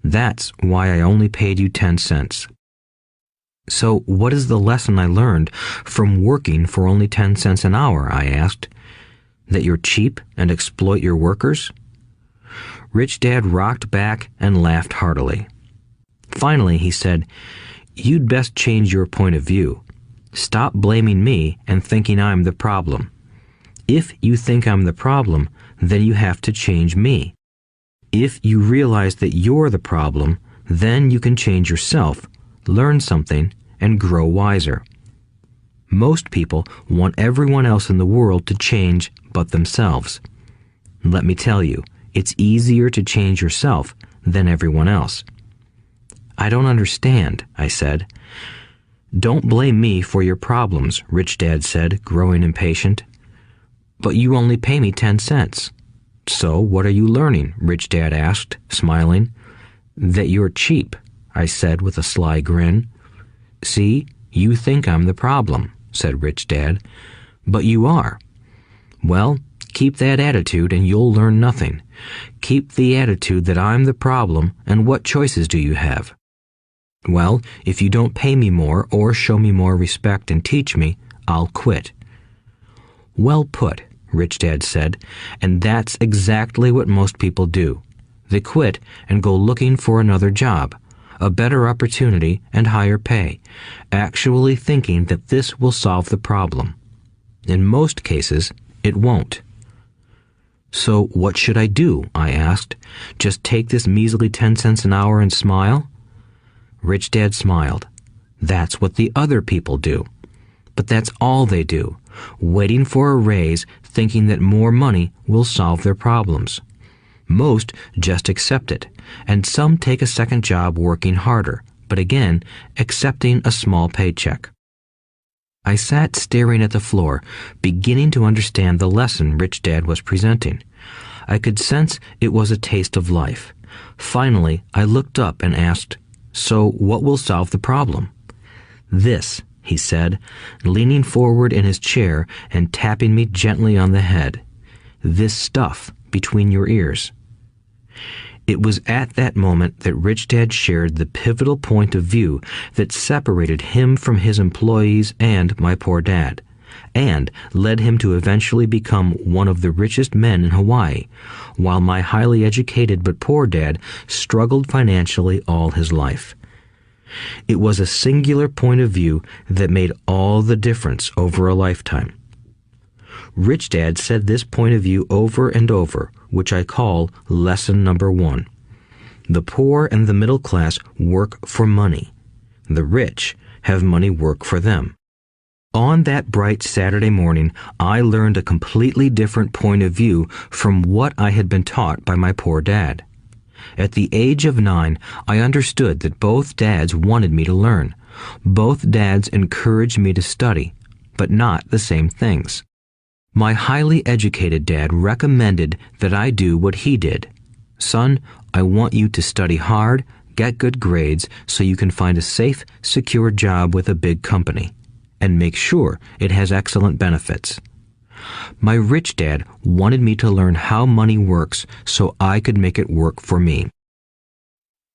That's why I only paid you 10 cents. "So what is the lesson I learned from working for only 10 cents an hour?" I asked. "That you're cheap and exploit your workers?" Rich Dad rocked back and laughed heartily. Finally, he said, "You'd best change your point of view. Stop blaming me and thinking I'm the problem. If you think I'm the problem, then you have to change me. If you realize that you're the problem, then you can change yourself, learn something, and grow wiser. Most people want everyone else in the world to change but themselves. Let me tell you, it's easier to change yourself than everyone else." "I don't understand," I said. "Don't blame me for your problems," Rich Dad said, growing impatient. "But you only pay me 10 cents. "So what are you learning?" Rich Dad asked, smiling. "That you're cheap," I said with a sly grin. "See, you think I'm the problem," said Rich Dad. "But you are. Well, keep that attitude and you'll learn nothing. Keep the attitude that I'm the problem, and what choices do you have?" "Well, if you don't pay me more or show me more respect and teach me, I'll quit." "Well put," Rich Dad said, "and that's exactly what most people do. They quit and go looking for another job, a better opportunity and higher pay, actually thinking that this will solve the problem. In most cases, it won't. So what should I do? I asked. Just take this measly 10 cents an hour and smile? Rich Dad smiled. That's what the other people do. But that's all they do, waiting for a raise, thinking that more money will solve their problems. Most just accept it, and some take a second job working harder, but again, accepting a small paycheck. I sat staring at the floor, beginning to understand the lesson Rich Dad was presenting. I could sense it was a taste of life. Finally, I looked up and asked, "So what will solve the problem?" "This," he said, leaning forward in his chair and tapping me gently on the head. "This stuff between your ears." It was at that moment that Rich Dad shared the pivotal point of view that separated him from his employees and my poor dad, and led him to eventually become one of the richest men in Hawaii, while my highly educated but poor dad struggled financially all his life. It was a singular point of view that made all the difference over a lifetime. Rich Dad said this point of view over and over, which I call lesson number 1. The poor and the middle class work for money. The rich have money work for them. On that bright Saturday morning, I learned a completely different point of view from what I had been taught by my poor dad. At the age of 9, I understood that both dads wanted me to learn. Both dads encouraged me to study, but not the same things. My highly educated dad recommended that I do what he did. "Son, I want you to study hard, get good grades so you can find a safe, secure job with a big company, and make sure it has excellent benefits." My rich dad wanted me to learn how money works so I could make it work for me.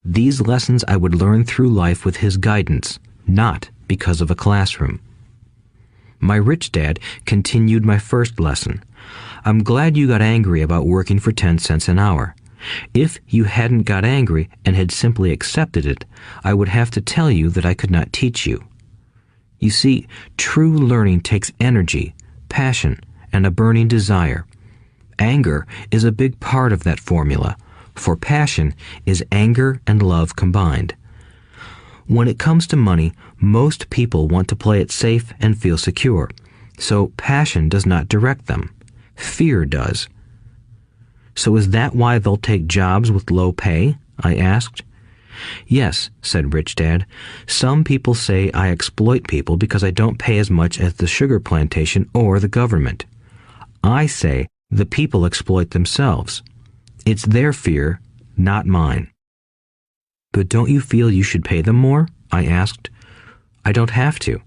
These lessons I would learn through life with his guidance, not because of a classroom. My rich dad continued my first lesson. "I'm glad you got angry about working for 10 cents an hour. If you hadn't got angry and had simply accepted it, I would have to tell you that I could not teach you. You see, true learning takes energy, passion, and a burning desire. Anger is a big part of that formula, for passion is anger and love combined. When it comes to money, most people want to play it safe and feel secure, so passion does not direct them. Fear does. So is that why they'll take jobs with low pay? I asked. Yes, said Rich Dad. Some people say I exploit people because I don't pay as much as the sugar plantation or the government. I say the people exploit themselves. It's their fear, not mine. But don't you feel you should pay them more? I asked. I don't have to.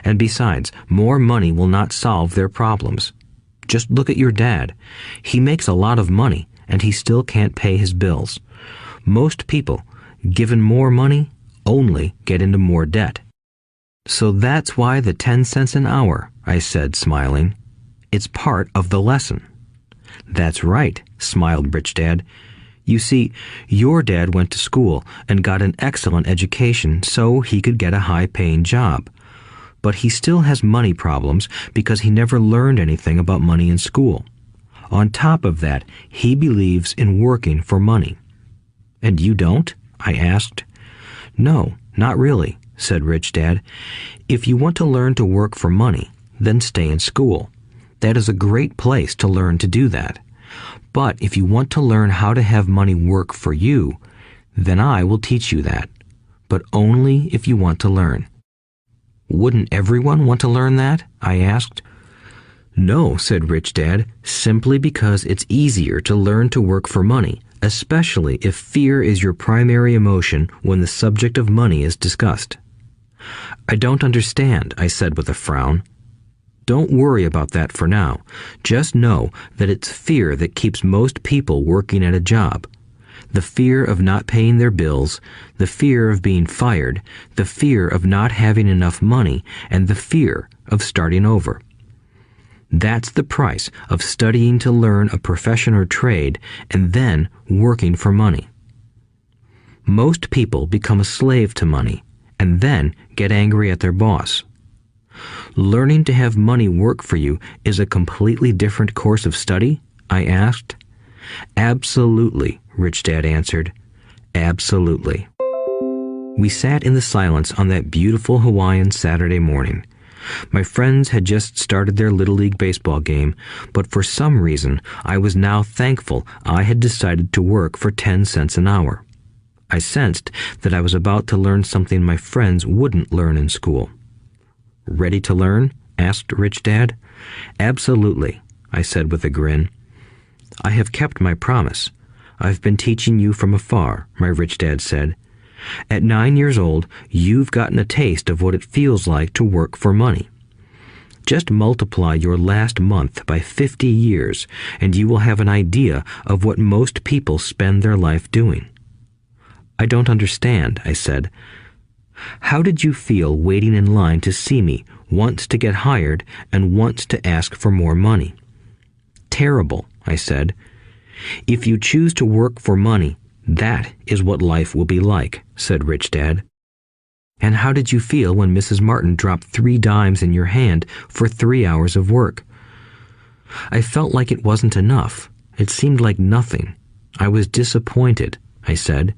And besides, more money will not solve their problems. Just look at your dad. He makes a lot of money, and he still can't pay his bills. Most people, given more money, only get into more debt. So that's why the 10 cents an hour, I said, smiling. It's part of the lesson. That's right, smiled Rich Dad. You see, your dad went to school and got an excellent education so he could get a high-paying job. But he still has money problems because he never learned anything about money in school. On top of that, he believes in working for money. And you don't? I asked. No, not really, said Rich Dad. If you want to learn to work for money, then stay in school. That is a great place to learn to do that. But if you want to learn how to have money work for you, then I will teach you that. But only if you want to learn. Wouldn't everyone want to learn that? I asked. No, said Rich Dad, simply because it's easier to learn to work for money, especially if fear is your primary emotion when the subject of money is discussed. I don't understand, I said with a frown. Don't worry about that for now. Just know that it's fear that keeps most people working at a job. The fear of not paying their bills, the fear of being fired, the fear of not having enough money, and the fear of starting over. That's the price of studying to learn a profession or trade and then working for money. Most people become a slave to money and then get angry at their boss. Learning to have money work for you is a completely different course of study? I asked. Absolutely, Rich Dad answered. Absolutely. We sat in the silence on that beautiful Hawaiian Saturday morning. My friends had just started their Little League baseball game, but for some reason I was now thankful I had decided to work for 10 cents an hour. I sensed that I was about to learn something my friends wouldn't learn in school. Ready to learn? Asked Rich Dad. Absolutely, I said with a grin. I have kept my promise. I've been teaching you from afar, my Rich Dad said. At 9 years old, you've gotten a taste of what it feels like to work for money. Just multiply your last month by 50 years, and you will have an idea of what most people spend their life doing. I don't understand, I said. How did you feel waiting in line to see me, once to get hired and once to ask for more money? Terrible, I said. If you choose to work for money, that is what life will be like, said Rich Dad. And how did you feel when Mrs. Martin dropped 3 dimes in your hand for 3 hours of work? I felt like it wasn't enough. It seemed like nothing. I was disappointed, I said.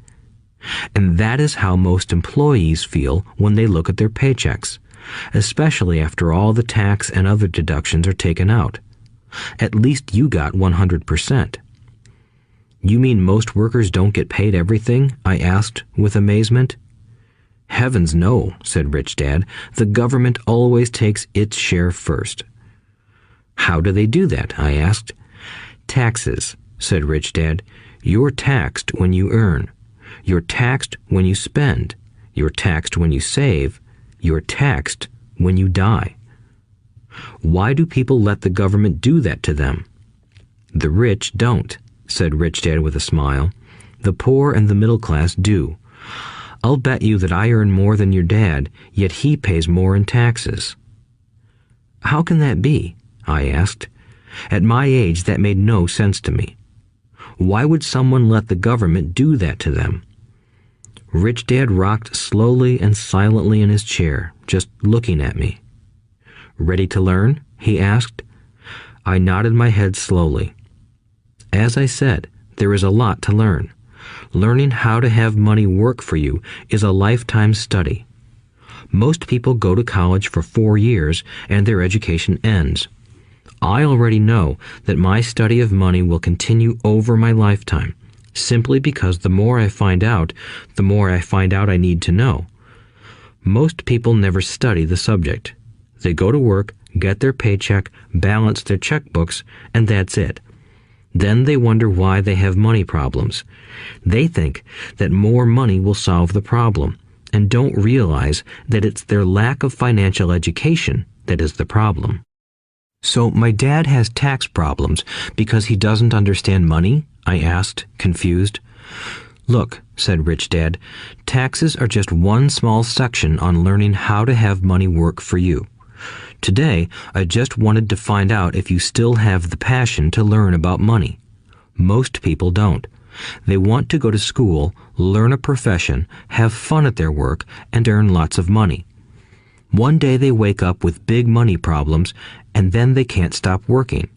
And that is how most employees feel when they look at their paychecks, especially after all the tax and other deductions are taken out. At least you got 100%. You mean most workers don't get paid everything? I asked with amazement. Heavens no, said Rich Dad. The government always takes its share first. How do they do that? I asked. Taxes, said Rich Dad. You're taxed when you earn. You're taxed when you spend. You're taxed when you save. You're taxed when you die. Why do people let the government do that to them? The rich don't, said Rich Dad with a smile. The poor and the middle class do. I'll bet you that I earn more than your dad, yet he pays more in taxes. How can that be? I asked. At my age, that made no sense to me. Why would someone let the government do that to them? Rich Dad rocked slowly and silently in his chair, just looking at me. Ready to learn? He asked. I nodded my head slowly. As I said, there is a lot to learn. Learning how to have money work for you is a lifetime study. Most people go to college for 4 years and their education ends. I already know that my study of money will continue over my lifetime, simply because the more I find out I need to know. Most people never study the subject. They go to work, get their paycheck, balance their checkbooks, and that's it. Then they wonder why they have money problems. They think that more money will solve the problem, and don't realize that it's their lack of financial education that is the problem. So my dad has tax problems because he doesn't understand money? I asked, confused. Look, said Rich Dad, taxes are just one small section on learning how to have money work for you. Today, I just wanted to find out if you still have the passion to learn about money. Most people don't. They want to go to school, learn a profession, have fun at their work, and earn lots of money. One day they wake up with big money problems, and then they can't stop working.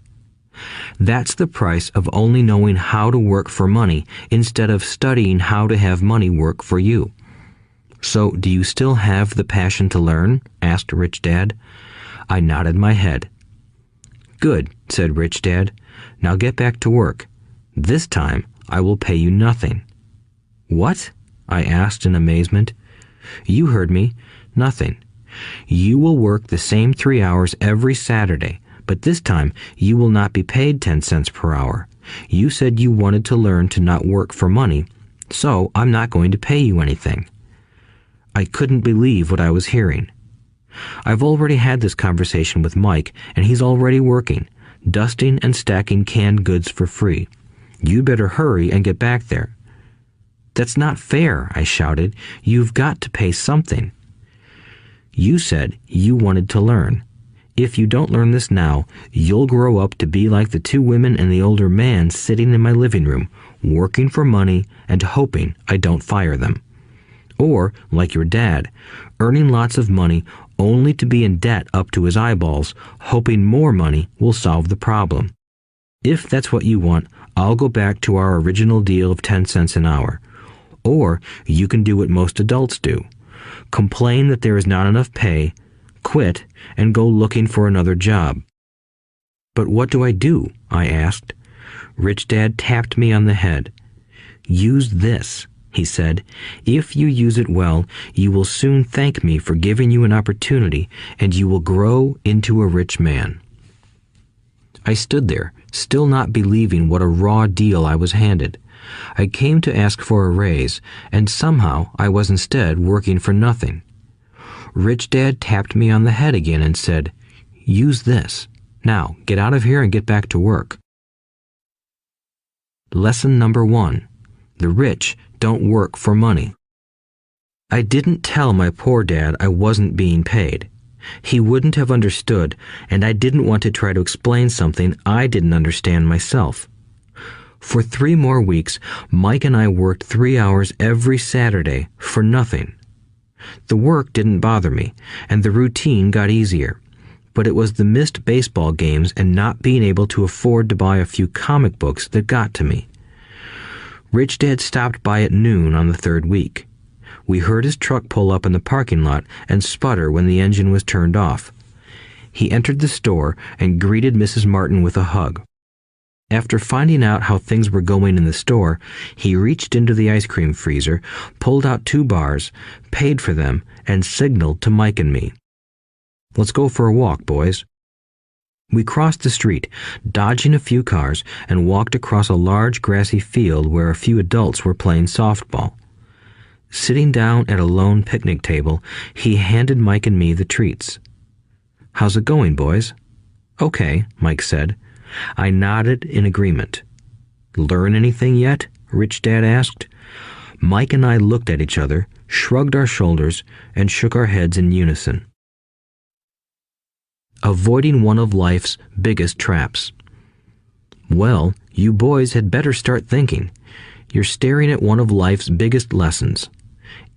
That's the price of only knowing how to work for money instead of studying how to have money work for you. So, do you still have the passion to learn? Asked Rich Dad. I nodded my head. Good, said Rich Dad. Now get back to work. This time, I will pay you nothing. What? I asked in amazement. You heard me. Nothing. You will work the same 3 hours every Saturday, but this time you will not be paid 10 cents per hour. You said you wanted to learn to not work for money, so I'm not going to pay you anything. I couldn't believe what I was hearing. I've already had this conversation with Mike, and he's already working, dusting and stacking canned goods for free. You'd better hurry and get back there. That's not fair, I shouted. You've got to pay something. You said you wanted to learn. If you don't learn this now, you'll grow up to be like the two women and the older man sitting in my living room, working for money and hoping I don't fire them. Or, like your dad, earning lots of money only to be in debt up to his eyeballs, hoping more money will solve the problem. If that's what you want, I'll go back to our original deal of 10 cents an hour. Or you can do what most adults do. Complain that there is not enough pay, quit, and go looking for another job. But what do I do? I asked. Rich Dad tapped me on the head. Use this, he said. If you use it well, you will soon thank me for giving you an opportunity, and you will grow into a rich man. I stood there, still not believing what a raw deal I was handed. I came to ask for a raise, and somehow I was instead working for nothing. Rich Dad tapped me on the head again and said, "Use this. Now, get out of here and get back to work." Lesson number 1. The rich don't work for money. I didn't tell my poor dad I wasn't being paid. He wouldn't have understood, and I didn't want to try to explain something I didn't understand myself. For 3 more weeks, Mike and I worked 3 hours every Saturday for nothing. The work didn't bother me, and the routine got easier. But it was the missed baseball games and not being able to afford to buy a few comic books that got to me. Rich Dad stopped by at noon on the 3rd week. We heard his truck pull up in the parking lot and sputter when the engine was turned off. He entered the store and greeted Mrs. Martin with a hug. After finding out how things were going in the store, he reached into the ice cream freezer, pulled out 2 bars, paid for them, and signaled to Mike and me. "Let's go for a walk, boys." We crossed the street, dodging a few cars, and walked across a large grassy field where a few adults were playing softball. Sitting down at a lone picnic table, he handed Mike and me the treats. "How's it going, boys?" "Okay," Mike said. I nodded in agreement. "Learn anything yet?" Rich Dad asked. Mike and I looked at each other, shrugged our shoulders, and shook our heads in unison. Avoiding one of life's biggest traps. Well, you boys had better start thinking. You're staring at one of life's biggest lessons.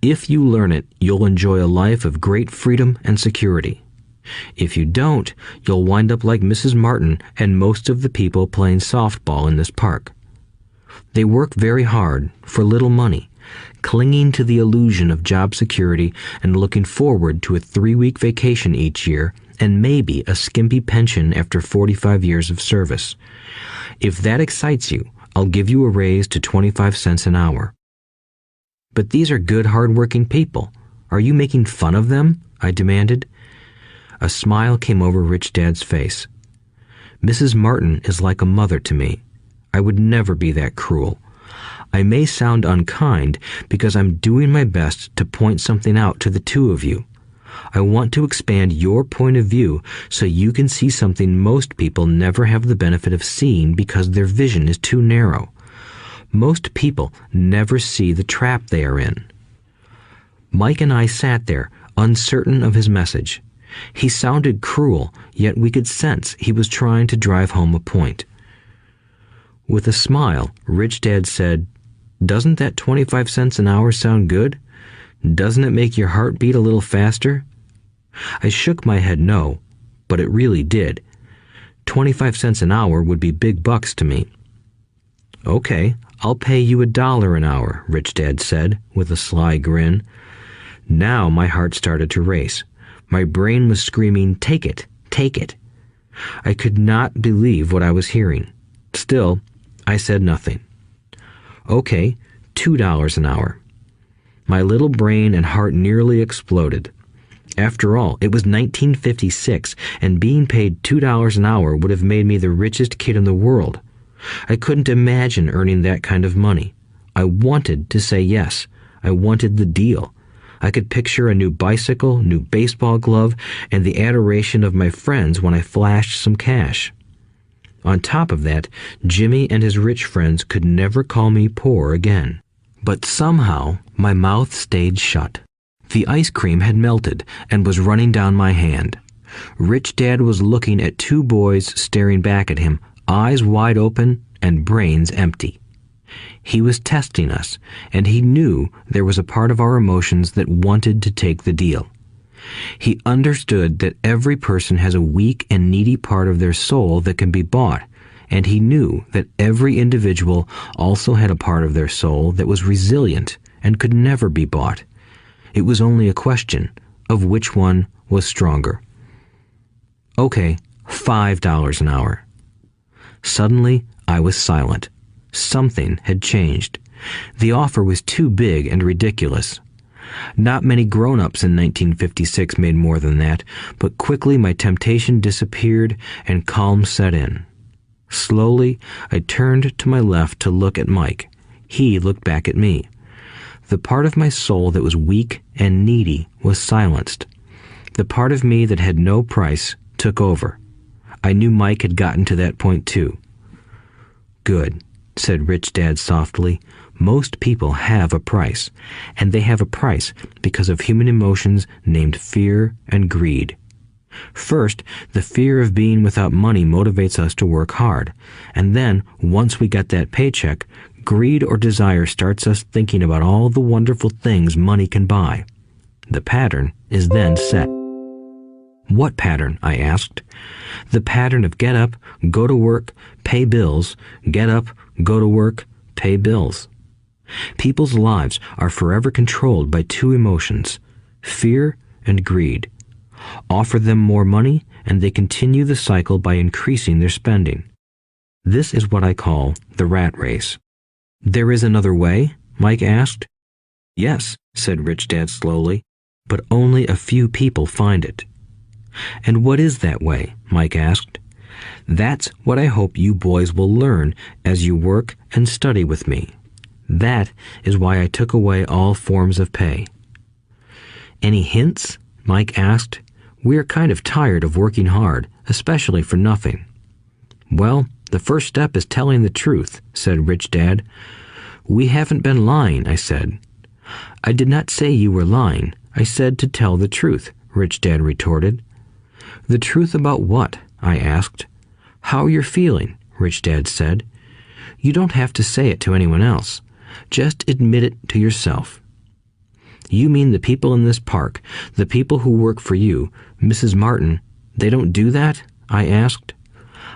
If you learn it, you'll enjoy a life of great freedom and security. If you don't, you'll wind up like Mrs. Martin and most of the people playing softball in this park. They work very hard for little money, clinging to the illusion of job security and looking forward to a 3-week vacation each year and maybe a skimpy pension after 45 years of service. If that excites you, I'll give you a raise to 25 cents an hour. But these are good, hard-working people. Are you making fun of them? I demanded. A smile came over Rich Dad's face. Mrs. Martin is like a mother to me. I would never be that cruel. I may sound unkind because I'm doing my best to point something out to the 2 of you. I want to expand your point of view so you can see something most people never have the benefit of seeing because their vision is too narrow. Most people never see the trap they are in. Mike and I sat there, uncertain of his message. He sounded cruel, yet we could sense he was trying to drive home a point. With a smile, Rich Dad said, "Doesn't that 25 cents an hour sound good? Doesn't it make your heart beat a little faster?" I shook my head no, but it really did. 25 cents an hour would be big bucks to me. "Okay, I'll pay you $1 an hour," Rich Dad said, with a sly grin. Now my heart started to race. My brain was screaming, "Take it, take it." I could not believe what I was hearing. Still, I said nothing. "Okay, $2 an hour." My little brain and heart nearly exploded. After all, it was 1956, and being paid $2 an hour would have made me the richest kid in the world. I couldn't imagine earning that kind of money. I wanted to say yes. I wanted the deal. I could picture a new bicycle, new baseball glove, and the adoration of my friends when I flashed some cash. On top of that, Jimmy and his rich friends could never call me poor again. But somehow, my mouth stayed shut. The ice cream had melted and was running down my hand. Rich Dad was looking at two boys staring back at him, eyes wide open and brains empty. He was testing us, and he knew there was a part of our emotions that wanted to take the deal. He understood that every person has a weak and needy part of their soul that can be bought, and he knew that every individual also had a part of their soul that was resilient and could never be bought. It was only a question of which one was stronger. Okay, $5 an hour. Suddenly, I was silent. Something had changed. The offer was too big and ridiculous. Not many grown-ups in 1956 made more than that, but quickly my temptation disappeared and calm set in. Slowly, I turned to my left to look at Mike. He looked back at me. The part of my soul that was weak and needy was silenced. The part of me that had no price took over. I knew Mike had gotten to that point too. "Good," said Rich Dad softly. "Most people have a price, and they have a price because of human emotions named fear and greed. First, the fear of being without money motivates us to work hard, and then, once we get that paycheck, greed or desire starts us thinking about all the wonderful things money can buy. The pattern is then set." "What pattern?" I asked. "The pattern of get up, go to work, pay bills, get up, go to work, pay bills." People's lives are forever controlled by two emotions, fear and greed. Offer them more money, and they continue the cycle by increasing their spending. This is what I call the rat race. "There is another way?" Mike asked. "Yes," said Rich Dad slowly, "but only a few people find it." "And what is that way?" Mike asked. "That's what I hope you boys will learn as you work and study with me. That is why I took away all forms of pay." "Any hints?" Mike asked. "We're kind of tired of working hard, especially for nothing." "Well, the first step is telling the truth," said Rich Dad. "We haven't been lying," I said. "I did not say you were lying. I said to tell the truth," Rich Dad retorted. "The truth about what?" I asked. "How you're feeling," Rich Dad said. "You don't have to say it to anyone else. Just admit it to yourself." "You mean the people in this park, the people who work for you, Mrs. Martin, they don't do that?" I asked.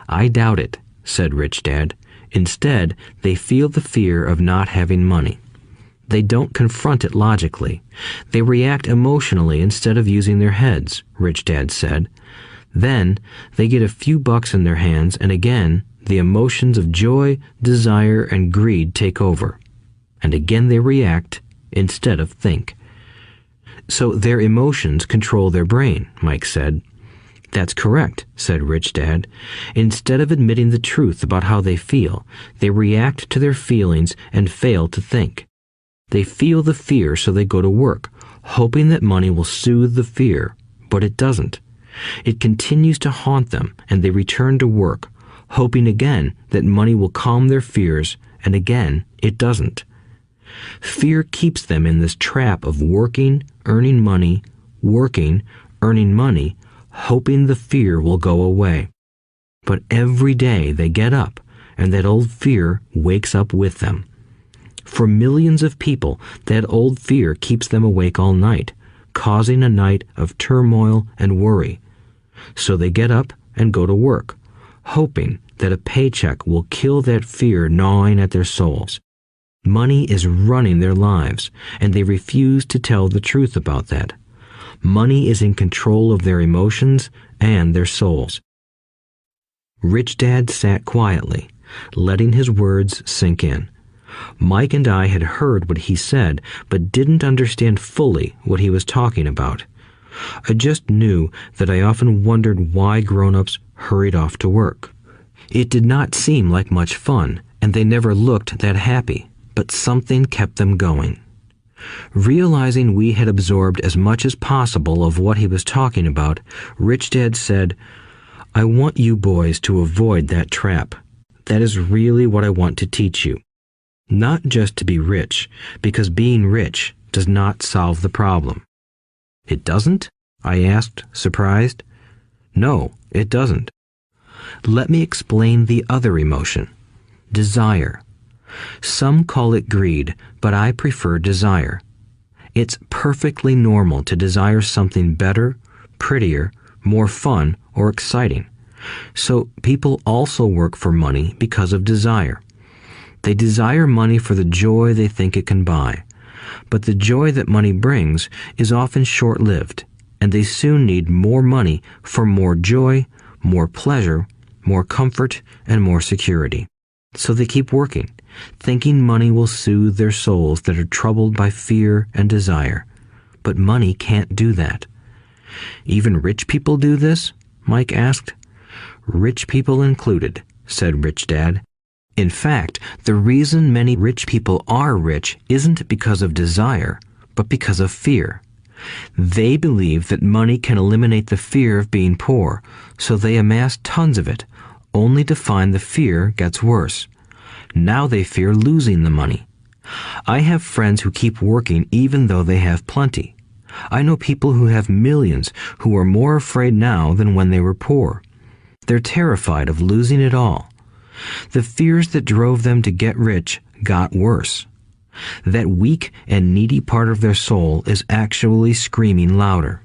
"I doubt it," said Rich Dad. "Instead, they feel the fear of not having money. They don't confront it logically. They react emotionally instead of using their heads," Rich Dad said. "Then they get a few bucks in their hands, and again, the emotions of joy, desire, and greed take over. And again they react instead of think." "So their emotions control their brain," Mike said. "That's correct," said Rich Dad. "Instead of admitting the truth about how they feel, they react to their feelings and fail to think. They feel the fear, so they go to work, hoping that money will soothe the fear, but it doesn't. It continues to haunt them, and they return to work, hoping again that money will calm their fears, and again it doesn't. Fear keeps them in this trap of working, earning money, working, earning money, hoping the fear will go away. But every day they get up, and that old fear wakes up with them. For millions of people, that old fear keeps them awake all night, causing a night of turmoil and worry. So they get up and go to work, hoping that a paycheck will kill that fear gnawing at their souls. Money is running their lives, and they refuse to tell the truth about that. Money is in control of their emotions and their souls." Rich Dad sat quietly, letting his words sink in. Mike and I had heard what he said, but didn't understand fully what he was talking about. I just knew that I often wondered why grown-ups hurried off to work. It did not seem like much fun, and they never looked that happy, but something kept them going. Realizing we had absorbed as much as possible of what he was talking about, Rich Dad said, "I want you boys to avoid that trap. That is really what I want to teach you. Not just to be rich, because being rich does not solve the problem." "It doesn't?" I asked, surprised. No, it doesn't. Let me explain the other emotion, desire. Some call it greed, but I prefer desire. It's perfectly normal to desire something better, prettier, more fun, or exciting. So people also work for money because of desire. They desire money for the joy they think it can buy. But the joy that money brings is often short-lived, and they soon need more money for more joy, more pleasure, more comfort, and more security. So they keep working, thinking money will soothe their souls that are troubled by fear and desire. But money can't do that. Even rich people do this? Mike asked. Rich people included, said Rich Dad. In fact, the reason many rich people are rich isn't because of desire, but because of fear. They believe that money can eliminate the fear of being poor, so they amass tons of it, only to find the fear gets worse. Now they fear losing the money. I have friends who keep working even though they have plenty. I know people who have millions who are more afraid now than when they were poor. They're terrified of losing it all. The fears that drove them to get rich got worse. That weak and needy part of their soul is actually screaming louder.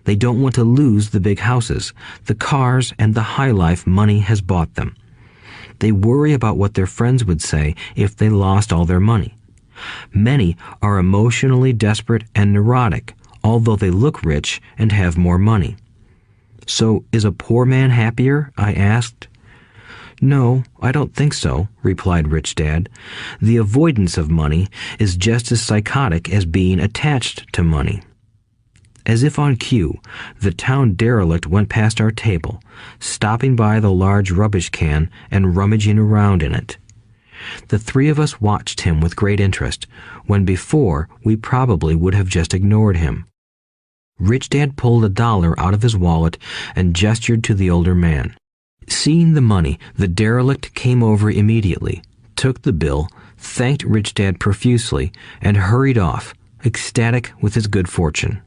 They don't want to lose the big houses, the cars, and the high life money has bought them. They worry about what their friends would say if they lost all their money. Many are emotionally desperate and neurotic, although they look rich and have more money. So, is a poor man happier? I asked. No, I don't think so, replied Rich Dad. The avoidance of money is just as psychotic as being attached to money. As if on cue, the town derelict went past our table, stopping by the large rubbish can and rummaging around in it. The three of us watched him with great interest, when before we probably would have just ignored him. Rich Dad pulled $1 out of his wallet and gestured to the older man. Seeing the money, the derelict came over immediately, took the bill, thanked Rich Dad profusely, and hurried off, ecstatic with his good fortune.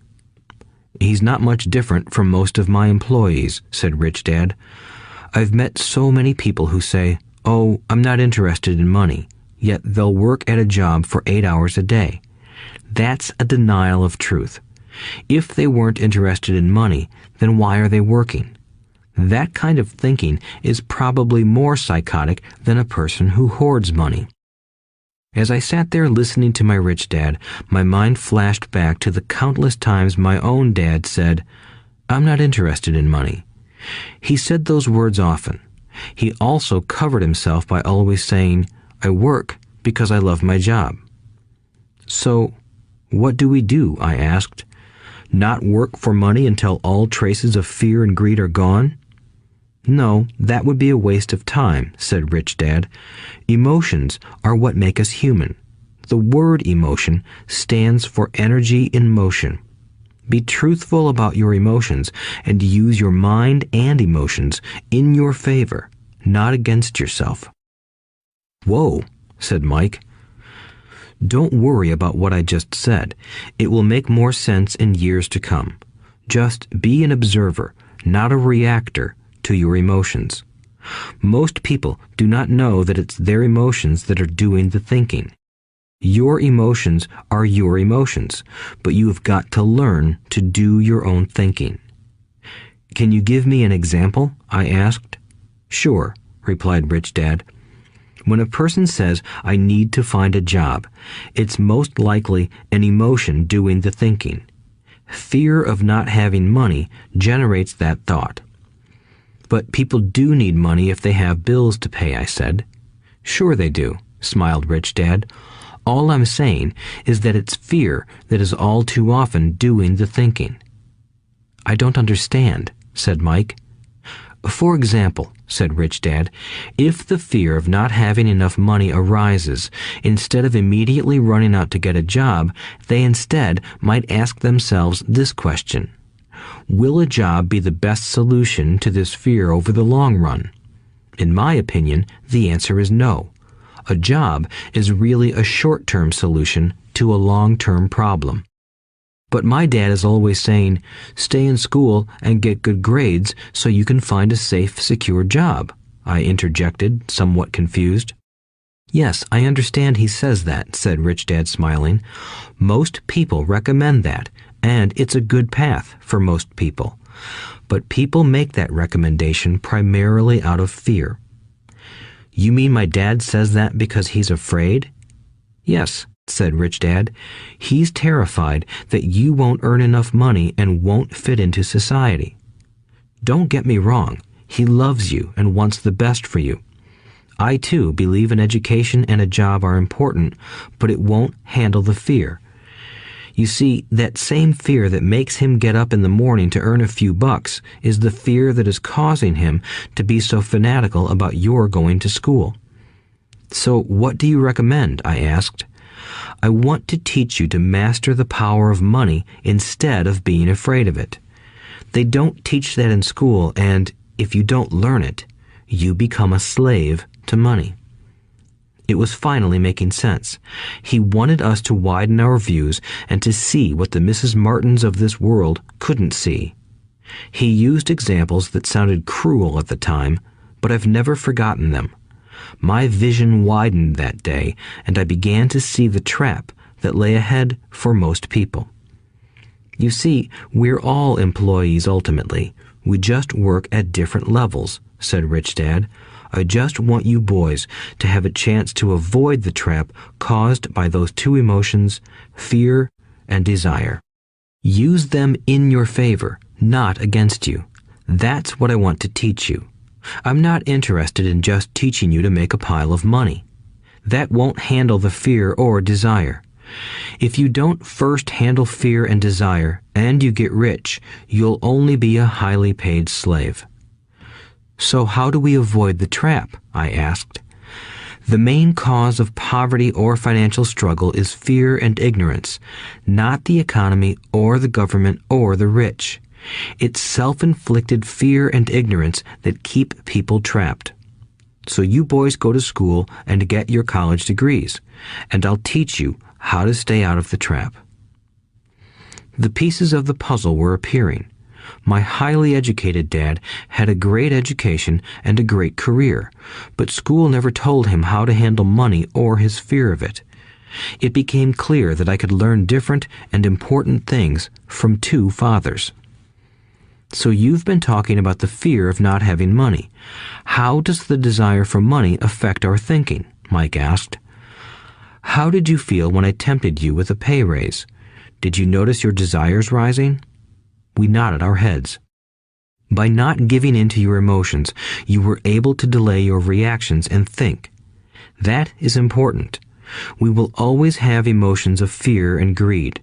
He's not much different from most of my employees, said Rich Dad. I've met so many people who say, "Oh, I'm not interested in money," yet they'll work at a job for 8 hours a day. That's a denial of truth. If they weren't interested in money, then why are they working? That kind of thinking is probably more psychotic than a person who hoards money. As I sat there listening to my Rich Dad, my mind flashed back to the countless times my own dad said, "I'm not interested in money." He said those words often. He also covered himself by always saying, "I work because I love my job." So, what do we do? I asked. Not work for money until all traces of fear and greed are gone? No, that would be a waste of time, said Rich Dad. Emotions are what make us human. The word emotion stands for energy in motion. Be truthful about your emotions and use your mind and emotions in your favor, not against yourself. Whoa, said Mike. Don't worry about what I just said. It will make more sense in years to come. Just be an observer, not a reactor to your emotions. Most people do not know that it's their emotions that are doing the thinking. Your emotions are your emotions, but you have got to learn to do your own thinking. Can you give me an example? I asked. Sure, replied Rich Dad. When a person says, "I need to find a job," it's most likely an emotion doing the thinking. Fear of not having money generates that thought. But people do need money if they have bills to pay, I said. Sure they do, smiled Rich Dad. All I'm saying is that it's fear that is all too often doing the thinking. I don't understand, said Mike. For example, said Rich Dad, if the fear of not having enough money arises, instead of immediately running out to get a job, they instead might ask themselves this question. Will a job be the best solution to this fear over the long run? In my opinion, the answer is no. A job is really a short-term solution to a long-term problem. But my dad is always saying, stay in school and get good grades so you can find a safe, secure job, I interjected, somewhat confused. Yes, I understand he says that, said Rich Dad, smiling. Most people recommend that, and it's a good path for most people. But people make that recommendation primarily out of fear. You mean my dad says that because he's afraid? Yes, said Rich Dad. He's terrified that you won't earn enough money and won't fit into society. Don't get me wrong. He loves you and wants the best for you. I, too, believe an education and a job are important, but it won't handle the fear. You see, that same fear that makes him get up in the morning to earn a few bucks is the fear that is causing him to be so fanatical about your going to school. So what do you recommend? I asked. I want to teach you to master the power of money instead of being afraid of it. They don't teach that in school, and if you don't learn it, you become a slave to money. It was finally making sense. He wanted us to widen our views and to see what the Mrs. Martins of this world couldn't see. He used examples that sounded cruel at the time, but I've never forgotten them. My vision widened that day, and I began to see the trap that lay ahead for most people. You see, we're all employees ultimately. We just work at different levels, said Rich Dad. I just want you boys to have a chance to avoid the trap caused by those two emotions, fear and desire. Use them in your favor, not against you. That's what I want to teach you. I'm not interested in just teaching you to make a pile of money. That won't handle the fear or desire. If you don't first handle fear and desire, and you get rich, you'll only be a highly paid slave. So how do we avoid the trap? I asked. The main cause of poverty or financial struggle is fear and ignorance, not the economy or the government or the rich. It's self-inflicted fear and ignorance that keep people trapped. So you boys go to school and get your college degrees, and I'll teach you how to stay out of the trap. The pieces of the puzzle were appearing. My highly educated dad had a great education and a great career, but school never told him how to handle money or his fear of it. It became clear that I could learn different and important things from two fathers. So you've been talking about the fear of not having money. How does the desire for money affect our thinking? Mike asked. How did you feel when I tempted you with a pay raise? Did you notice your desires rising? We nodded our heads. By not giving in to your emotions, you were able to delay your reactions and think. That is important. We will always have emotions of fear and greed.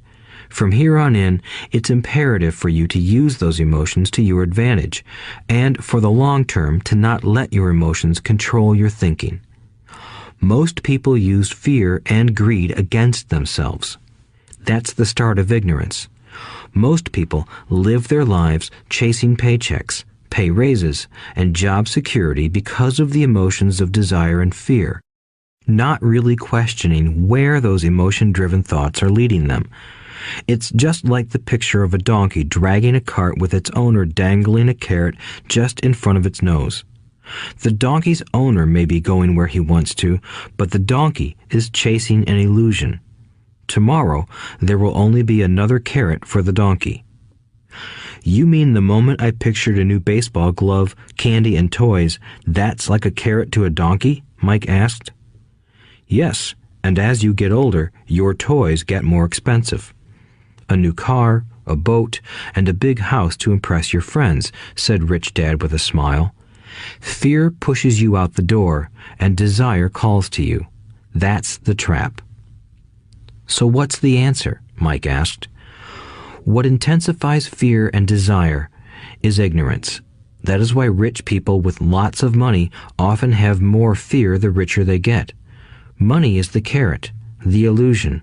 From here on in, it's imperative for you to use those emotions to your advantage, and for the long term to not let your emotions control your thinking. Most people use fear and greed against themselves. That's the start of ignorance. Most people live their lives chasing paychecks, pay raises, and job security because of the emotions of desire and fear, not really questioning where those emotion-driven thoughts are leading them. It's just like the picture of a donkey dragging a cart with its owner dangling a carrot just in front of its nose. The donkey's owner may be going where he wants to, but the donkey is chasing an illusion. Tomorrow, there will only be another carrot for the donkey. You mean the moment I pictured a new baseball glove, candy, and toys, that's like a carrot to a donkey? Mike asked. Yes, and as you get older, your toys get more expensive. A new car, a boat, and a big house to impress your friends, said Rich Dad with a smile. Fear pushes you out the door, and desire calls to you. That's the trap. So what's the answer? Mike asked. What intensifies fear and desire is ignorance. That is why rich people with lots of money often have more fear the richer they get. Money is the carrot, the illusion.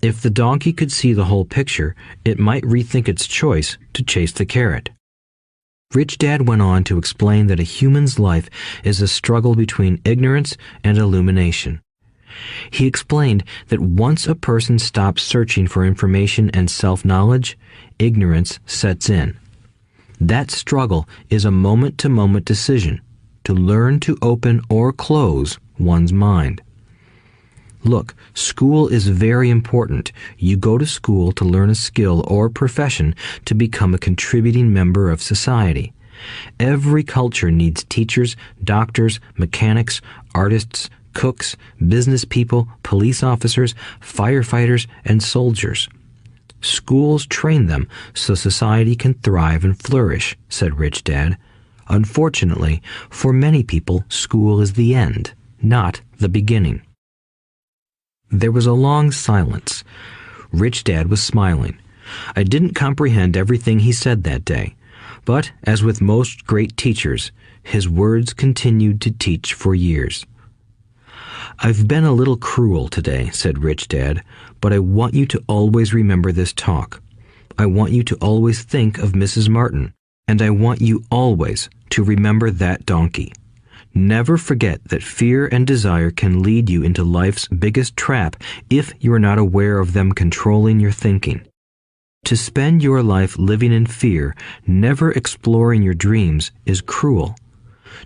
If the donkey could see the whole picture, it might rethink its choice to chase the carrot. Rich Dad went on to explain that a human's life is a struggle between ignorance and illumination. He explained that once a person stops searching for information and self-knowledge, ignorance sets in. That struggle is a moment-to-moment decision to learn to open or close one's mind. Look, school is very important. You go to school to learn a skill or profession to become a contributing member of society. Every culture needs teachers, doctors, mechanics, artists, cooks, business people, police officers, firefighters, and soldiers. Schools train them so society can thrive and flourish, said Rich Dad. Unfortunately, for many people, school is the end, not the beginning. There was a long silence. Rich Dad was smiling. I didn't comprehend everything he said that day, but as with most great teachers, his words continued to teach for years. I've been a little cruel today, said Rich Dad, but I want you to always remember this talk. I want you to always think of Mrs. Martin, and I want you always to remember that donkey. Never forget that fear and desire can lead you into life's biggest trap if you are not aware of them controlling your thinking. To spend your life living in fear, never exploring your dreams, is cruel.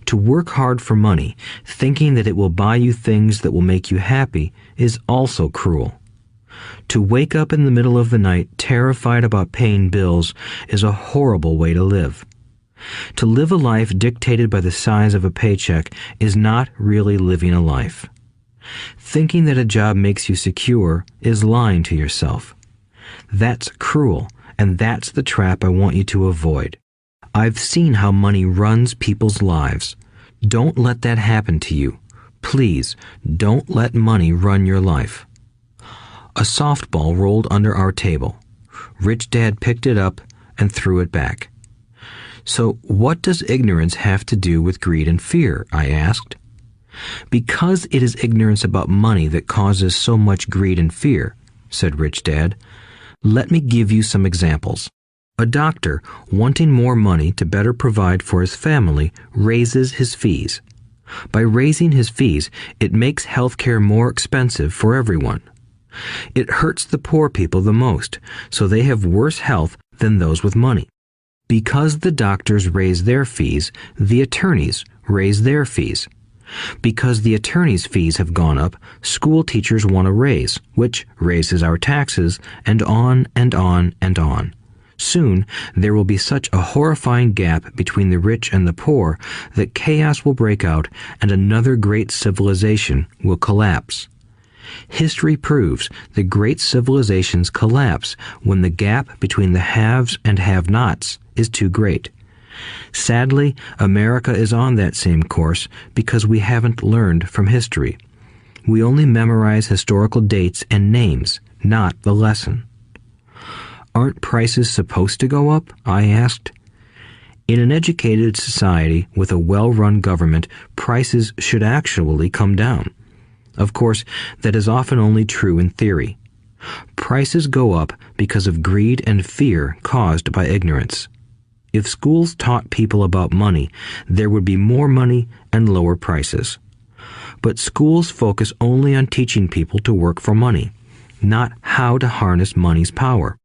To work hard for money, thinking that it will buy you things that will make you happy, is also cruel. To wake up in the middle of the night terrified about paying bills is a horrible way to live. To live a life dictated by the size of a paycheck is not really living a life. Thinking that a job makes you secure is lying to yourself. That's cruel, and that's the trap I want you to avoid. I've seen how money runs people's lives. Don't let that happen to you. Please, don't let money run your life. A softball rolled under our table. Rich Dad picked it up and threw it back. So what does ignorance have to do with greed and fear? I asked. Because it is ignorance about money that causes so much greed and fear, said Rich Dad. Let me give you some examples. A doctor, wanting more money to better provide for his family, raises his fees. By raising his fees, it makes healthcare more expensive for everyone. It hurts the poor people the most, so they have worse health than those with money. Because the doctors raise their fees, the attorneys raise their fees. Because the attorneys' fees have gone up, school teachers want a raise, which raises our taxes, and on and on and on. Soon, there will be such a horrifying gap between the rich and the poor that chaos will break out and another great civilization will collapse. History proves that great civilizations collapse when the gap between the haves and have-nots is too great. Sadly, America is on that same course because we haven't learned from history. We only memorize historical dates and names, not the lesson. Aren't prices supposed to go up? I asked. In an educated society with a well-run government, prices should actually come down. Of course, that is often only true in theory. Prices go up because of greed and fear caused by ignorance. If schools taught people about money, there would be more money and lower prices. But schools focus only on teaching people to work for money, not how to harness money's power.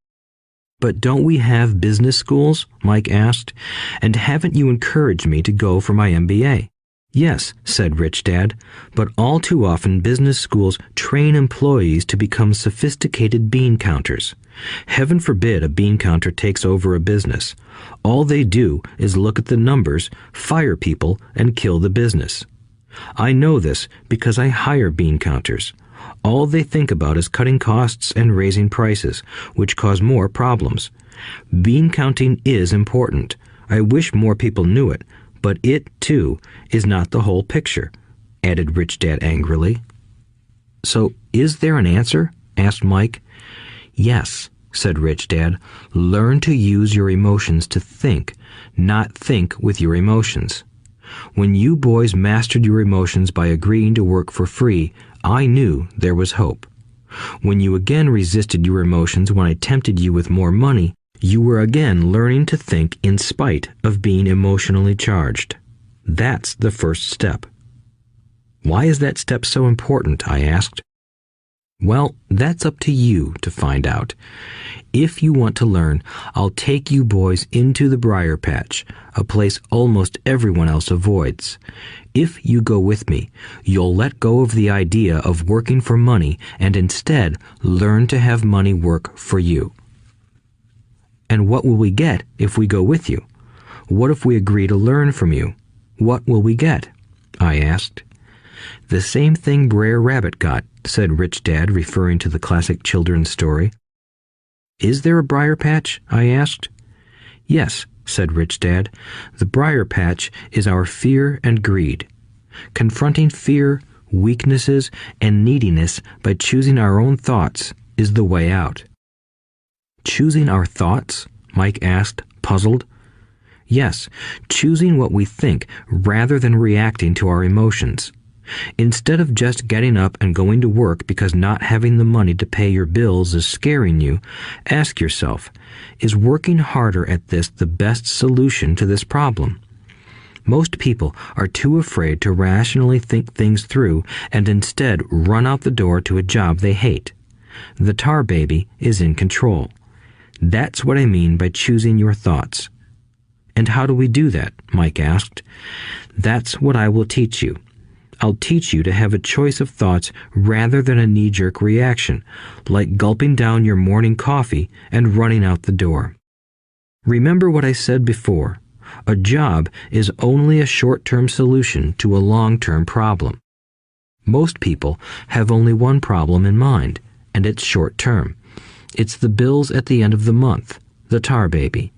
But don't we have business schools? Mike asked. And haven't you encouraged me to go for my MBA? Yes, said Rich Dad, but all too often business schools train employees to become sophisticated bean counters. Heaven forbid a bean counter takes over a business. All they do is look at the numbers, fire people, and kill the business. I know this because I hire bean counters. All they think about is cutting costs and raising prices, which cause more problems. Bean counting is important. I wish more people knew it, but it, too, is not the whole picture, added Rich Dad angrily. So, is there an answer? Asked Mike. Yes, said Rich Dad. Learn to use your emotions to think, not think with your emotions. When you boys mastered your emotions by agreeing to work for free, I knew there was hope. When you again resisted your emotions when I tempted you with more money, you were again learning to think in spite of being emotionally charged. That's the first step. Why is that step so important? I asked. Well, that's up to you to find out. If you want to learn, I'll take you boys into the briar patch, a place almost everyone else avoids. If you go with me, you'll let go of the idea of working for money and instead learn to have money work for you. And what will we get if we go with you? What if we agree to learn from you? What will we get? I asked. The same thing Brer Rabbit got, said Rich Dad, referring to the classic children's story. Is there a briar patch? I asked. Yes, said Rich Dad. The briar patch is our fear and greed. Confronting fear, weaknesses, and neediness by choosing our own thoughts is the way out. Choosing our thoughts? Mike asked, puzzled. Yes, choosing what we think rather than reacting to our emotions. Instead of just getting up and going to work because not having the money to pay your bills is scaring you, ask yourself, is working harder at this the best solution to this problem? Most people are too afraid to rationally think things through and instead run out the door to a job they hate. The tar baby is in control. That's what I mean by choosing your thoughts. And how do we do that? Mike asked. That's what I will teach you. I'll teach you to have a choice of thoughts rather than a knee-jerk reaction, like gulping down your morning coffee and running out the door. Remember what I said before. A job is only a short-term solution to a long-term problem. Most people have only one problem in mind, and it's short-term. It's the bills at the end of the month, the tar baby.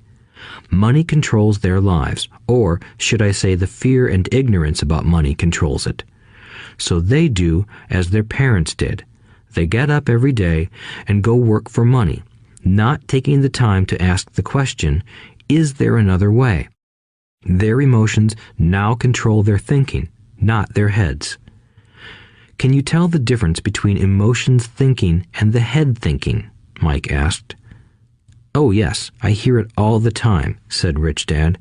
Money controls their lives, or should I say the fear and ignorance about money controls it. So they do as their parents did. They get up every day and go work for money, not taking the time to ask the question, is there another way? Their emotions now control their thinking, not their heads. Can you tell the difference between emotions thinking and the head thinking? Mike asked. Oh yes, I hear it all the time, said Rich Dad.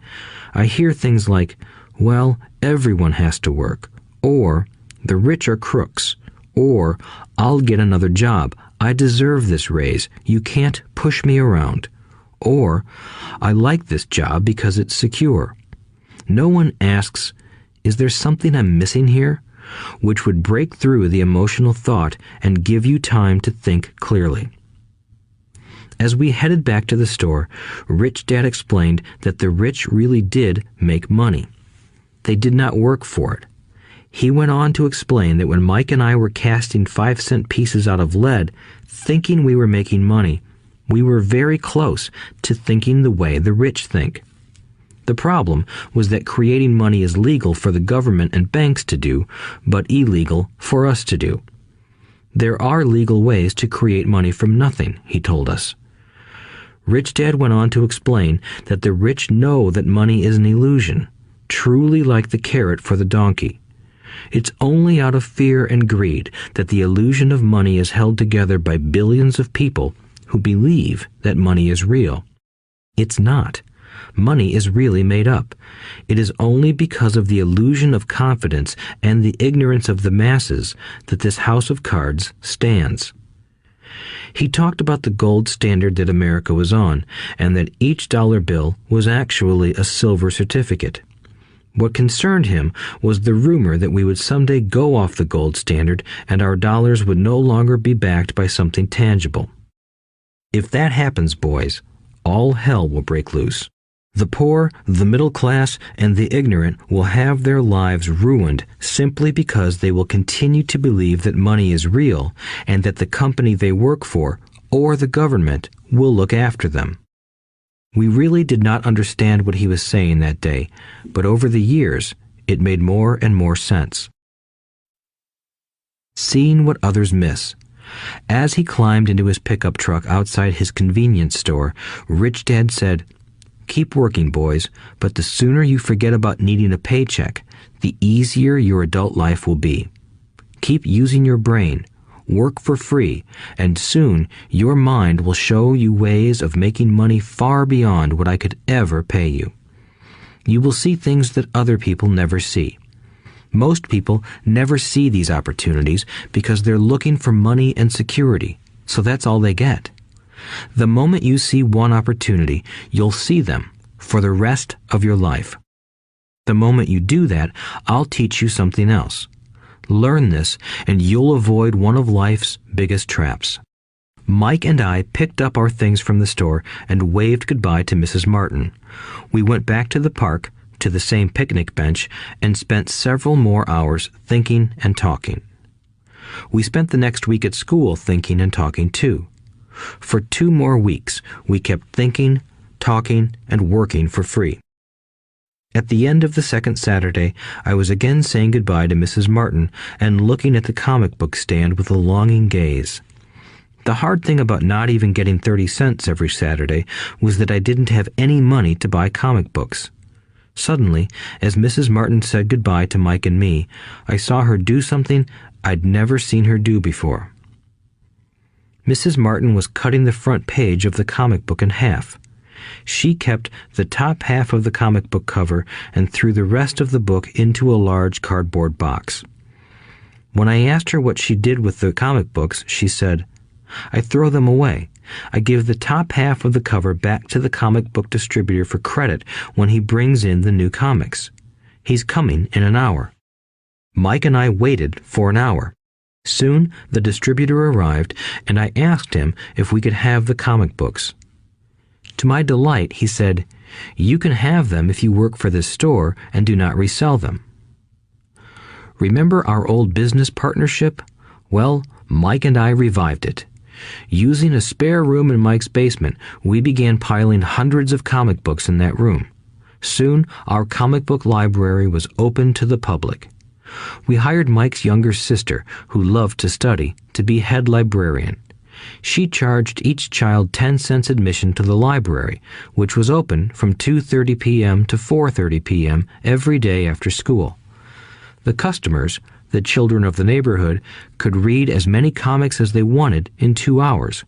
I hear things like, well, everyone has to work, or the rich are crooks, or I'll get another job, I deserve this raise, you can't push me around, or I like this job because it's secure. No one asks, is there something I'm missing here? Which would break through the emotional thought and give you time to think clearly. As we headed back to the store, Rich Dad explained that the rich really did make money. They did not work for it. He went on to explain that when Mike and I were casting 5-cent pieces out of lead, thinking we were making money, we were very close to thinking the way the rich think. The problem was that creating money is legal for the government and banks to do, but illegal for us to do. There are legal ways to create money from nothing, he told us. Rich Dad went on to explain that the rich know that money is an illusion, truly like the carrot for the donkey. It's only out of fear and greed that the illusion of money is held together by billions of people who believe that money is real. It's not. Money is really made up. It is only because of the illusion of confidence and the ignorance of the masses that this house of cards stands. He talked about the gold standard that America was on, and that each dollar bill was actually a silver certificate. What concerned him was the rumor that we would someday go off the gold standard and our dollars would no longer be backed by something tangible. If that happens, boys, all hell will break loose. The poor, the middle class, and the ignorant will have their lives ruined simply because they will continue to believe that money is real and that the company they work for, or the government, will look after them. We really did not understand what he was saying that day, but over the years, it made more and more sense. Seeing what others miss. As he climbed into his pickup truck outside his convenience store, Rich Dad said, "Keep working, boys, but the sooner you forget about needing a paycheck, the easier your adult life will be. Keep using your brain, work for free, and soon your mind will show you ways of making money far beyond what I could ever pay you. You will see things that other people never see. Most people never see these opportunities because they're looking for money and security, so that's all they get. The moment you see one opportunity, you'll see them for the rest of your life. The moment you do that, I'll teach you something else. Learn this, and you'll avoid one of life's biggest traps. Mike and I picked up our things from the store and waved goodbye to Mrs. Martin. We went back to the park, to the same picnic bench, and spent several more hours thinking and talking. We spent the next week at school thinking and talking too. For 2 more weeks, we kept thinking, talking, and working for free. At the end of the second Saturday, I was again saying goodbye to Mrs. Martin and looking at the comic book stand with a longing gaze. The hard thing about not even getting 30 cents every Saturday was that I didn't have any money to buy comic books. Suddenly, as Mrs. Martin said goodbye to Mike and me, I saw her do something I'd never seen her do before. Mrs. Martin was cutting the front page of the comic book in half. She kept the top half of the comic book cover and threw the rest of the book into a large cardboard box. When I asked her what she did with the comic books, she said, "I throw them away. I give the top half of the cover back to the comic book distributor for credit when he brings in the new comics. He's coming in an hour." Mike and I waited for an hour. Soon the distributor arrived, and I asked him if we could have the comic books. To my delight, he said, "You can have them if you work for this store and do not resell them." Remember our old business partnership? Well, Mike and I revived it. Using a spare room in Mike's basement, we began piling hundreds of comic books in that room. Soon, our comic book library was open to the public. We hired Mike's younger sister, who loved to study, to be head librarian. She charged each child 10 cents admission to the library, which was open from 2:30 p.m. to 4:30 p.m. every day after school. The customers, the children of the neighborhood, could read as many comics as they wanted in 2 hours.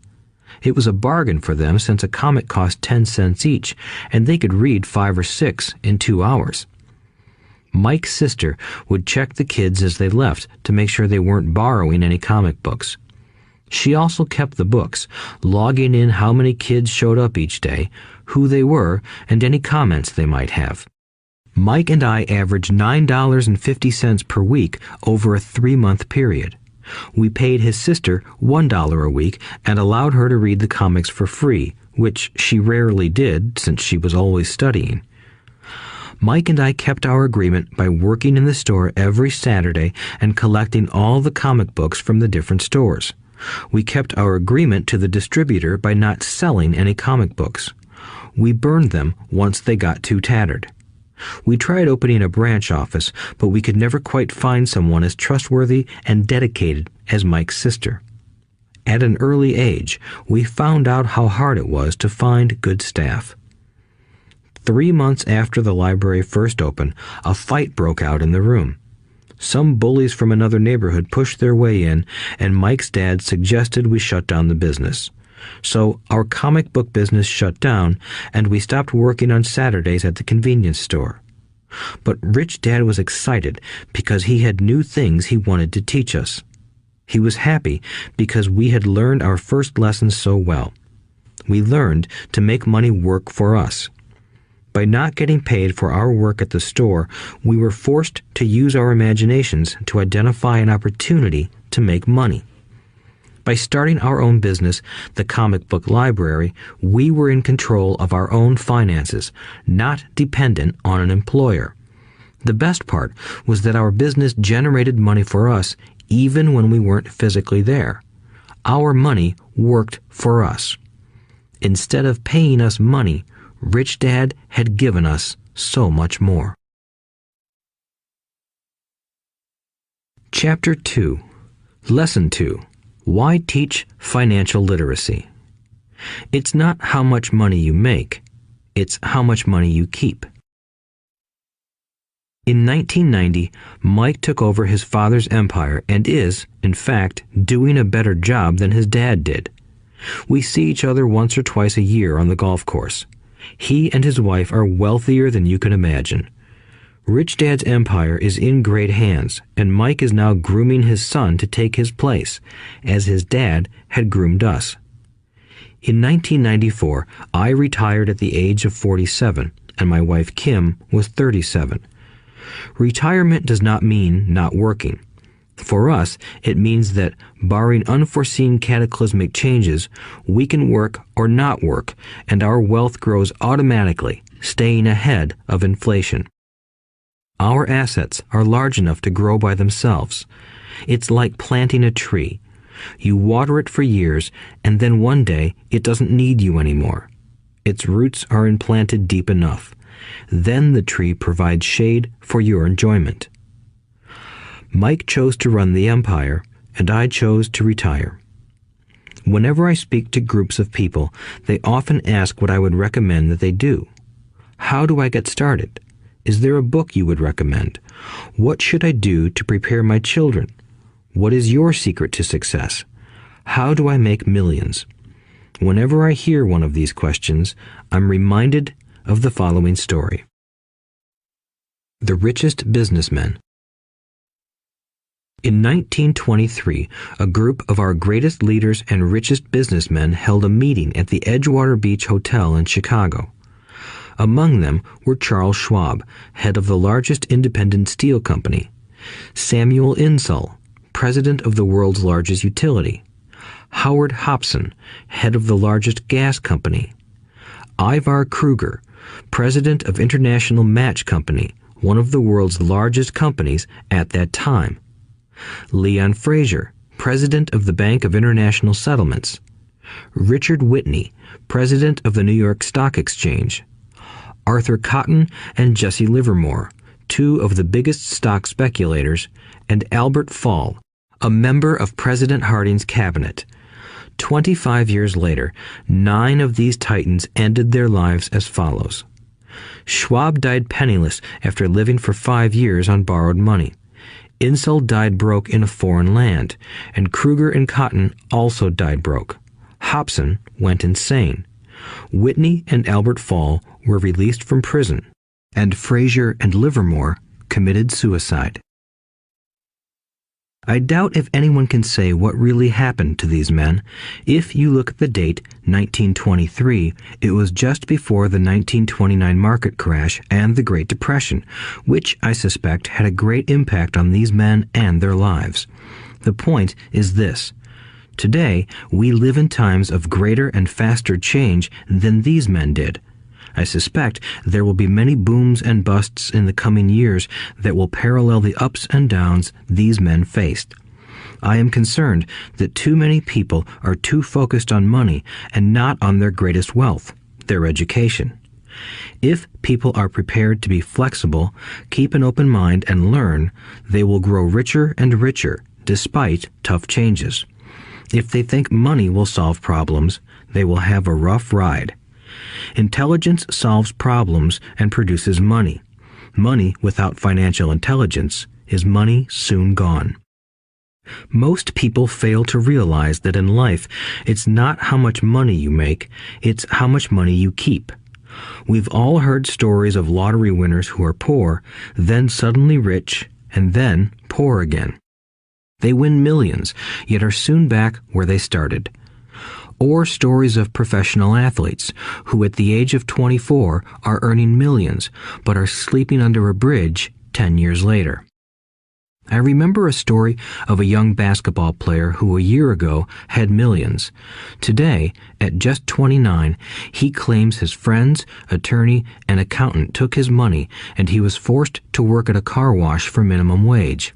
It was a bargain for them since a comic cost 10 cents each, and they could read 5 or 6 in 2 hours. Mike's sister would check the kids as they left to make sure they weren't borrowing any comic books. She also kept the books, logging in how many kids showed up each day, who they were, and any comments they might have. Mike and I averaged $9.50 per week over a 3-month period. We paid his sister $1 a week and allowed her to read the comics for free, which she rarely did since she was always studying. Mike and I kept our agreement by working in the store every Saturday and collecting all the comic books from the different stores. We kept our agreement to the distributor by not selling any comic books. We burned them once they got too tattered. We tried opening a branch office, but we could never quite find someone as trustworthy and dedicated as Mike's sister. At an early age, we found out how hard it was to find good staff. 3 months after the library first opened, a fight broke out in the room. Some bullies from another neighborhood pushed their way in, and Mike's dad suggested we shut down the business. So our comic book business shut down, and we stopped working on Saturdays at the convenience store. But Rich Dad was excited because he had new things he wanted to teach us. He was happy because we had learned our first lessons so well. We learned to make money work for us. By not getting paid for our work at the store, we were forced to use our imaginations to identify an opportunity to make money. By starting our own business, the comic book library, we were in control of our own finances, not dependent on an employer. The best part was that our business generated money for us even when we weren't physically there. Our money worked for us. Instead of paying us money, Rich Dad had given us so much more. Chapter 2. Lesson 2. Why teach financial literacy? It's not how much money you make, it's how much money you keep. In 1990, Mike took over his father's empire and is, in fact, doing a better job than his dad did. We see each other once or twice a year on the golf course. He and his wife are wealthier than you can imagine. Rich Dad's empire is in great hands, and Mike is now grooming his son to take his place, as his dad had groomed us. In 1994, I retired at the age of 47, and my wife Kim was 37. Retirement does not mean not working. For us, it means that, barring unforeseen cataclysmic changes, we can work or not work, and our wealth grows automatically, staying ahead of inflation. Our assets are large enough to grow by themselves. It's like planting a tree. You water it for years, and then one day it doesn't need you anymore. Its roots are implanted deep enough. Then the tree provides shade for your enjoyment. Mike chose to run the empire, and I chose to retire. Whenever I speak to groups of people, they often ask what I would recommend that they do. How do I get started? Is there a book you would recommend? What should I do to prepare my children? What is your secret to success? How do I make millions? Whenever I hear one of these questions, I'm reminded of the following story. The Richest Businessmen. In 1923, a group of our greatest leaders and richest businessmen held a meeting at the Edgewater Beach Hotel in Chicago. Among them were Charles Schwab, head of the largest independent steel company; Samuel Insull, president of the world's largest utility; Howard Hobson, head of the largest gas company; Ivar Kruger, president of International Match Company, one of the world's largest companies at that time; Leon Fraser, president of the Bank of International Settlements; Richard Whitney, president of the New York Stock Exchange; Arthur Cotton and Jesse Livermore, two of the biggest stock speculators; and Albert Fall, a member of President Harding's cabinet. 25 years later, 9 of these titans ended their lives as follows. Schwab died penniless after living for 5 years on borrowed money. Insull died broke in a foreign land, and Kruger and Cotton also died broke. Hobson went insane. Whitney and Albert Fall were released from prison, and Fraser and Livermore committed suicide. I doubt if anyone can say what really happened to these men. If you look at the date, 1923, it was just before the 1929 market crash and the Great Depression, which I suspect had a great impact on these men and their lives. The point is this. Today, we live in times of greater and faster change than these men did. I suspect there will be many booms and busts in the coming years that will parallel the ups and downs these men faced. I am concerned that too many people are too focused on money and not on their greatest wealth, their education. If people are prepared to be flexible, keep an open mind, and learn, they will grow richer and richer despite tough changes. If they think money will solve problems, they will have a rough ride. Intelligence solves problems and produces money. Money without financial intelligence is money soon gone. Most people fail to realize that in life, it's not how much money you make, it's how much money you keep. We've all heard stories of lottery winners who are poor, then suddenly rich, and then poor again. They win millions, yet are soon back where they started. Or stories of professional athletes who at the age of 24 are earning millions, but are sleeping under a bridge 10 years later. I remember a story of a young basketball player who a year ago had millions. Today, at just 29, he claims his friends, attorney, and accountant took his money and he was forced to work at a car wash for minimum wage.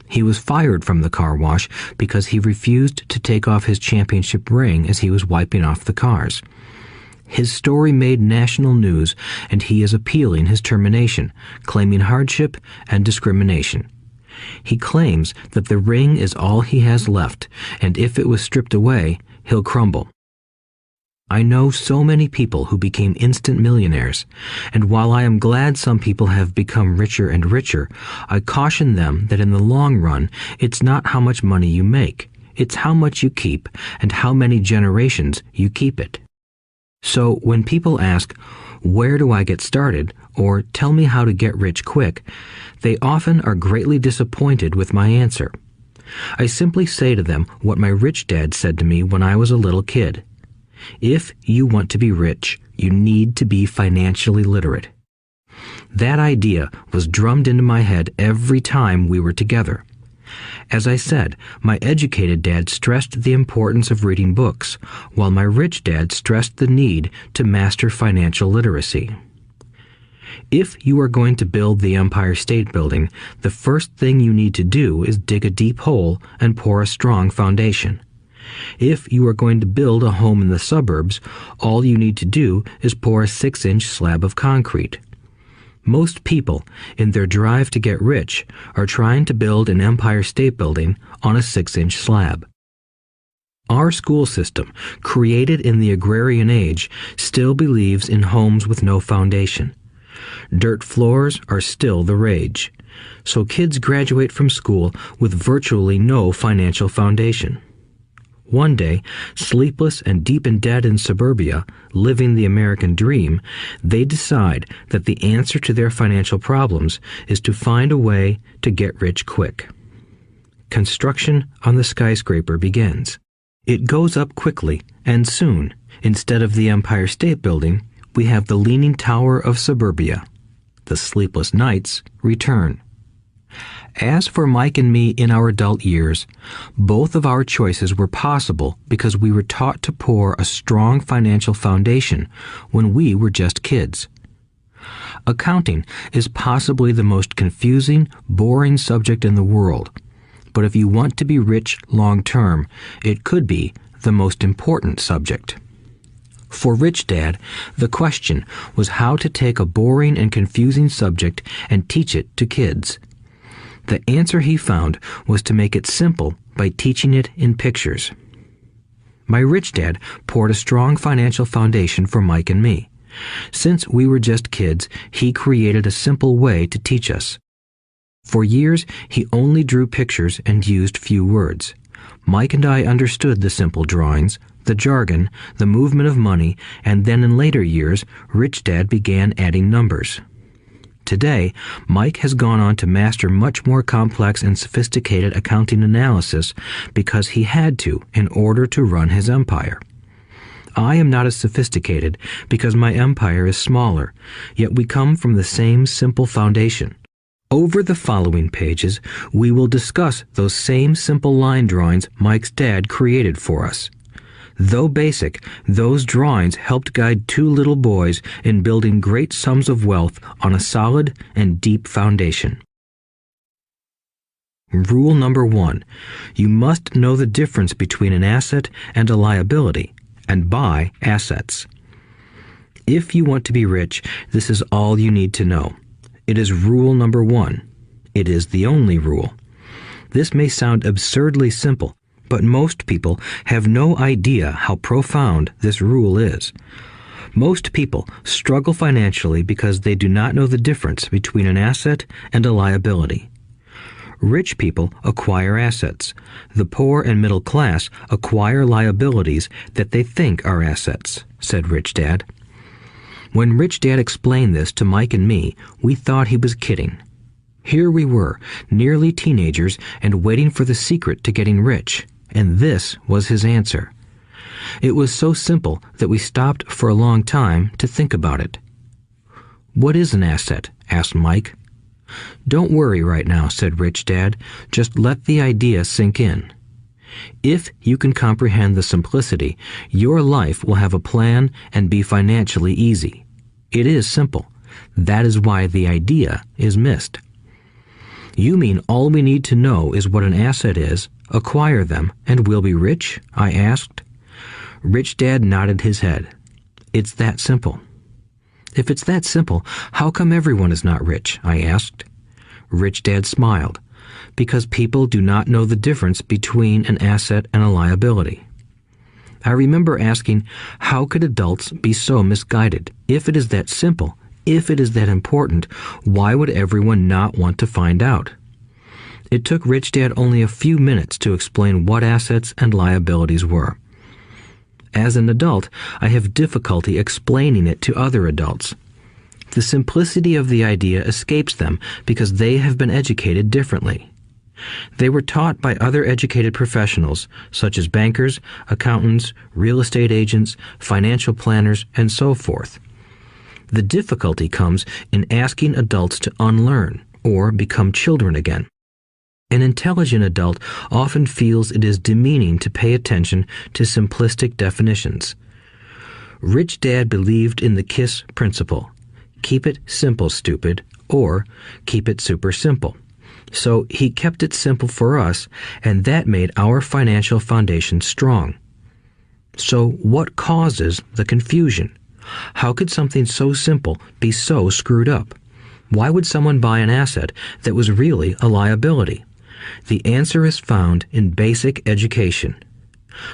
He was fired from the car wash because he refused to take off his championship ring as he was wiping off the cars. His story made national news, and he is appealing his termination, claiming hardship and discrimination. He claims that the ring is all he has left, and if it was stripped away, he'll crumble. I know so many people who became instant millionaires, and while I am glad some people have become richer and richer, I caution them that in the long run, it's not how much money you make, it's how much you keep and how many generations you keep it. So when people ask, "Where do I get started?" or "Tell me how to get rich quick," they often are greatly disappointed with my answer. I simply say to them what my rich dad said to me when I was a little kid. If you want to be rich, you need to be financially literate. That idea was drummed into my head every time we were together. As I said, my educated dad stressed the importance of reading books, while my rich dad stressed the need to master financial literacy. If you are going to build the Empire State Building, the first thing you need to do is dig a deep hole and pour a strong foundation. If you are going to build a home in the suburbs, all you need to do is pour a 6-inch slab of concrete. Most people, in their drive to get rich, are trying to build an Empire State Building on a 6-inch slab. Our school system, created in the agrarian age, still believes in homes with no foundation. Dirt floors are still the rage, so kids graduate from school with virtually no financial foundation. One day, sleepless and deep in debt in suburbia, living the American dream, they decide that the answer to their financial problems is to find a way to get rich quick. Construction on the skyscraper begins. It goes up quickly, and soon, instead of the Empire State Building, we have the Leaning Tower of suburbia. The sleepless nights return. As for Mike and me in our adult years, both of our choices were possible because we were taught to pour a strong financial foundation when we were just kids. Accounting is possibly the most confusing, boring subject in the world, but if you want to be rich long term, it could be the most important subject. For Rich Dad, the question was how to take a boring and confusing subject and teach it to kids. The answer he found was to make it simple by teaching it in pictures. My rich dad poured a strong financial foundation for Mike and me. Since we were just kids, he created a simple way to teach us. For years, he only drew pictures and used few words. Mike and I understood the simple drawings, the jargon, the movement of money, and then in later years, Rich Dad began adding numbers. Today, Mike has gone on to master much more complex and sophisticated accounting analysis because he had to in order to run his empire. I am not as sophisticated because my empire is smaller, yet we come from the same simple foundation. Over the following pages, we will discuss those same simple line drawings Mike's dad created for us. Though basic, those drawings helped guide two little boys in building great sums of wealth on a solid and deep foundation. Rule number 1. You must know the difference between an asset and a liability, and buy assets. If you want to be rich, this is all you need to know. It is rule number 1. It is the only rule. This may sound absurdly simple, but most people have no idea how profound this rule is. Most people struggle financially because they do not know the difference between an asset and a liability. Rich people acquire assets. The poor and middle class acquire liabilities that they think are assets, said Rich Dad. When Rich Dad explained this to Mike and me, we thought he was kidding. Here we were, nearly teenagers, and waiting for the secret to getting rich. And this was his answer. It was so simple that we stopped for a long time to think about it. "What is an asset?" asked Mike. "Don't worry right now," said Rich Dad. "Just let the idea sink in. If you can comprehend the simplicity, your life will have a plan and be financially easy. It is simple. That is why the idea is missed." "You mean all we need to know is what an asset is, acquire them, and we'll be rich?" I asked. Rich Dad nodded his head. "It's that simple." "If it's that simple, how come everyone is not rich?" I asked. Rich Dad smiled. "Because people do not know the difference between an asset and a liability." I remember asking, how could adults be so misguided? If it is that simple, if it is that important, why would everyone not want to find out? It took Rich Dad only a few minutes to explain what assets and liabilities were. As an adult, I have difficulty explaining it to other adults. The simplicity of the idea escapes them because they have been educated differently. They were taught by other educated professionals, such as bankers, accountants, real estate agents, financial planners, and so forth. The difficulty comes in asking adults to unlearn or become children again. An intelligent adult often feels it is demeaning to pay attention to simplistic definitions. Rich Dad believed in the KISS principle. Keep it simple, stupid, or keep it super simple. So he kept it simple for us, and that made our financial foundation strong. So what causes the confusion? How could something so simple be so screwed up? Why would someone buy an asset that was really a liability? The answer is found in basic education.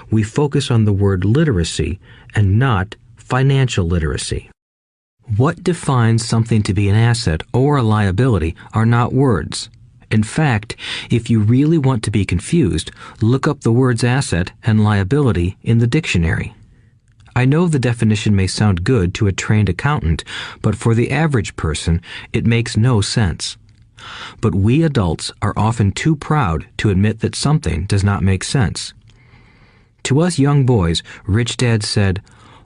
We focus on the word literacy and not financial literacy. What defines something to be an asset or a liability are not words. In fact, if you really want to be confused, look up the words asset and liability in the dictionary. I know the definition may sound good to a trained accountant, but for the average person, it makes no sense. But we adults are often too proud to admit that something does not make sense. To us young boys, Rich Dad said,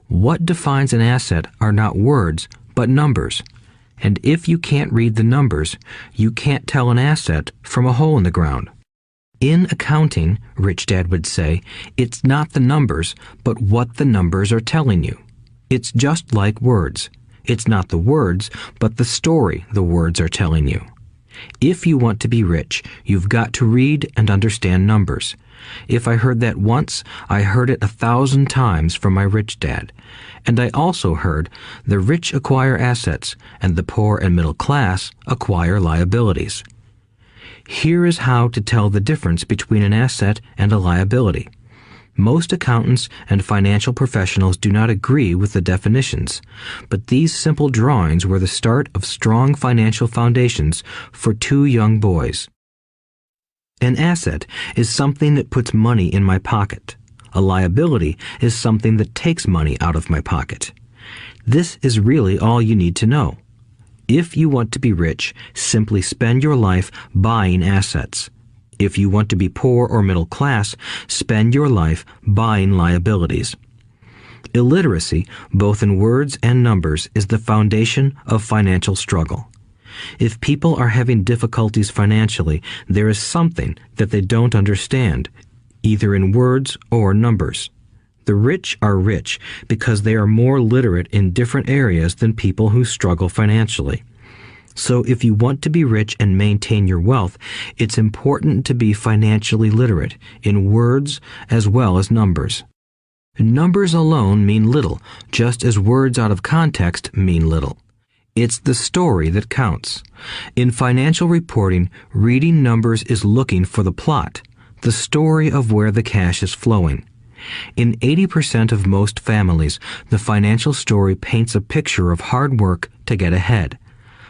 "What defines an asset are not words, but numbers. And if you can't read the numbers, you can't tell an asset from a hole in the ground." In accounting, Rich Dad would say, it's not the numbers, but what the numbers are telling you. It's just like words. It's not the words, but the story the words are telling you. If you want to be rich, you've got to read and understand numbers. If I heard that once, I heard it 1,000 times from my rich dad. And I also heard the rich acquire assets and the poor and middle class acquire liabilities. Here is how to tell the difference between an asset and a liability. Most accountants and financial professionals do not agree with the definitions, but these simple drawings were the start of strong financial foundations for two young boys. An asset is something that puts money in my pocket. A liability is something that takes money out of my pocket. This is really all you need to know. If you want to be rich, simply spend your life buying assets. If you want to be poor or middle class, spend your life buying liabilities. Illiteracy, both in words and numbers, is the foundation of financial struggle. If people are having difficulties financially, there is something that they don't understand, either in words or numbers. The rich are rich because they are more literate in different areas than people who struggle financially. So if you want to be rich and maintain your wealth, it's important to be financially literate in words as well as numbers. Numbers alone mean little, just as words out of context mean little. It's the story that counts. In financial reporting, reading numbers is looking for the plot, the story of where the cash is flowing. In 80% of most families, the financial story paints a picture of hard work to get ahead.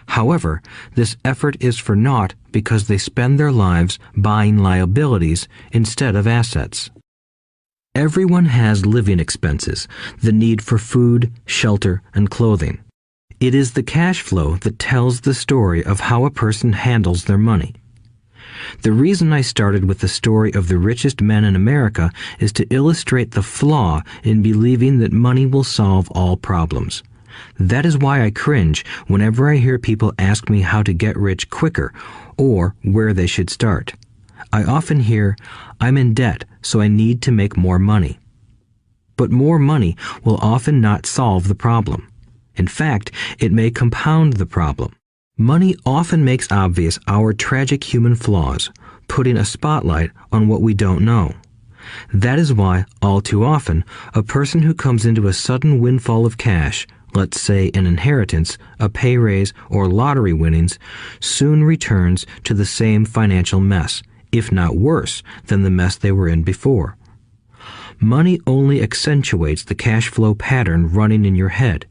However, this effort is for naught because they spend their lives buying liabilities instead of assets. Everyone has living expenses, the need for food, shelter, and clothing. It is the cash flow that tells the story of how a person handles their money. The reason I started with the story of the richest men in America is to illustrate the flaw in believing that money will solve all problems. That is why I cringe whenever I hear people ask me how to get rich quicker or where they should start. I often hear, "I'm in debt, so I need to make more money." But more money will often not solve the problem. In fact, it may compound the problem. Money often makes obvious our tragic human flaws, putting a spotlight on what we don't know. That is why, all too often, a person who comes into a sudden windfall of cash, let's say an inheritance, a pay raise, or lottery winnings, soon returns to the same financial mess, if not worse than the mess they were in before. Money only accentuates the cash flow pattern running in your head.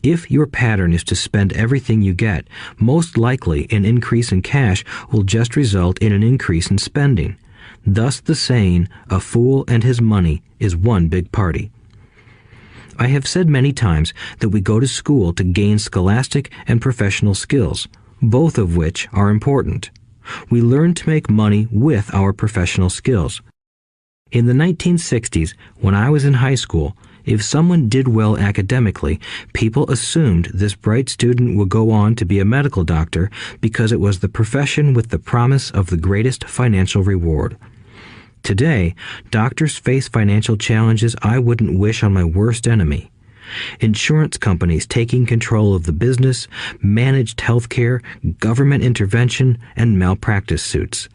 If your pattern is to spend everything you get, most likely an increase in cash will just result in an increase in spending. Thus the saying, "A fool and his money is one big party." I have said many times that we go to school to gain scholastic and professional skills, both of which are important. We learn to make money with our professional skills. In the 1960s, when I was in high school, if someone did well academically, people assumed this bright student would go on to be a medical doctor because it was the profession with the promise of the greatest financial reward. Today, doctors face financial challenges I wouldn't wish on my worst enemy. Insurance companies taking control of the business, managed healthcare, government intervention, and malpractice suits.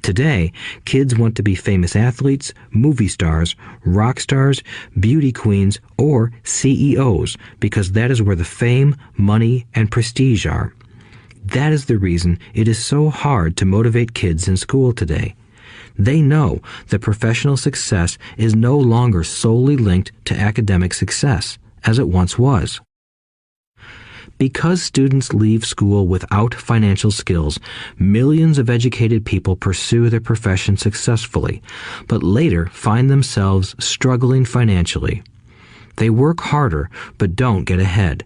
Today, kids want to be famous athletes, movie stars, rock stars, beauty queens, or CEOs because that is where the fame, money, and prestige are. That is the reason it is so hard to motivate kids in school today. They know that professional success is no longer solely linked to academic success, as it once was. Because students leave school without financial skills, millions of educated people pursue their profession successfully, but later find themselves struggling financially. They work harder, but don't get ahead.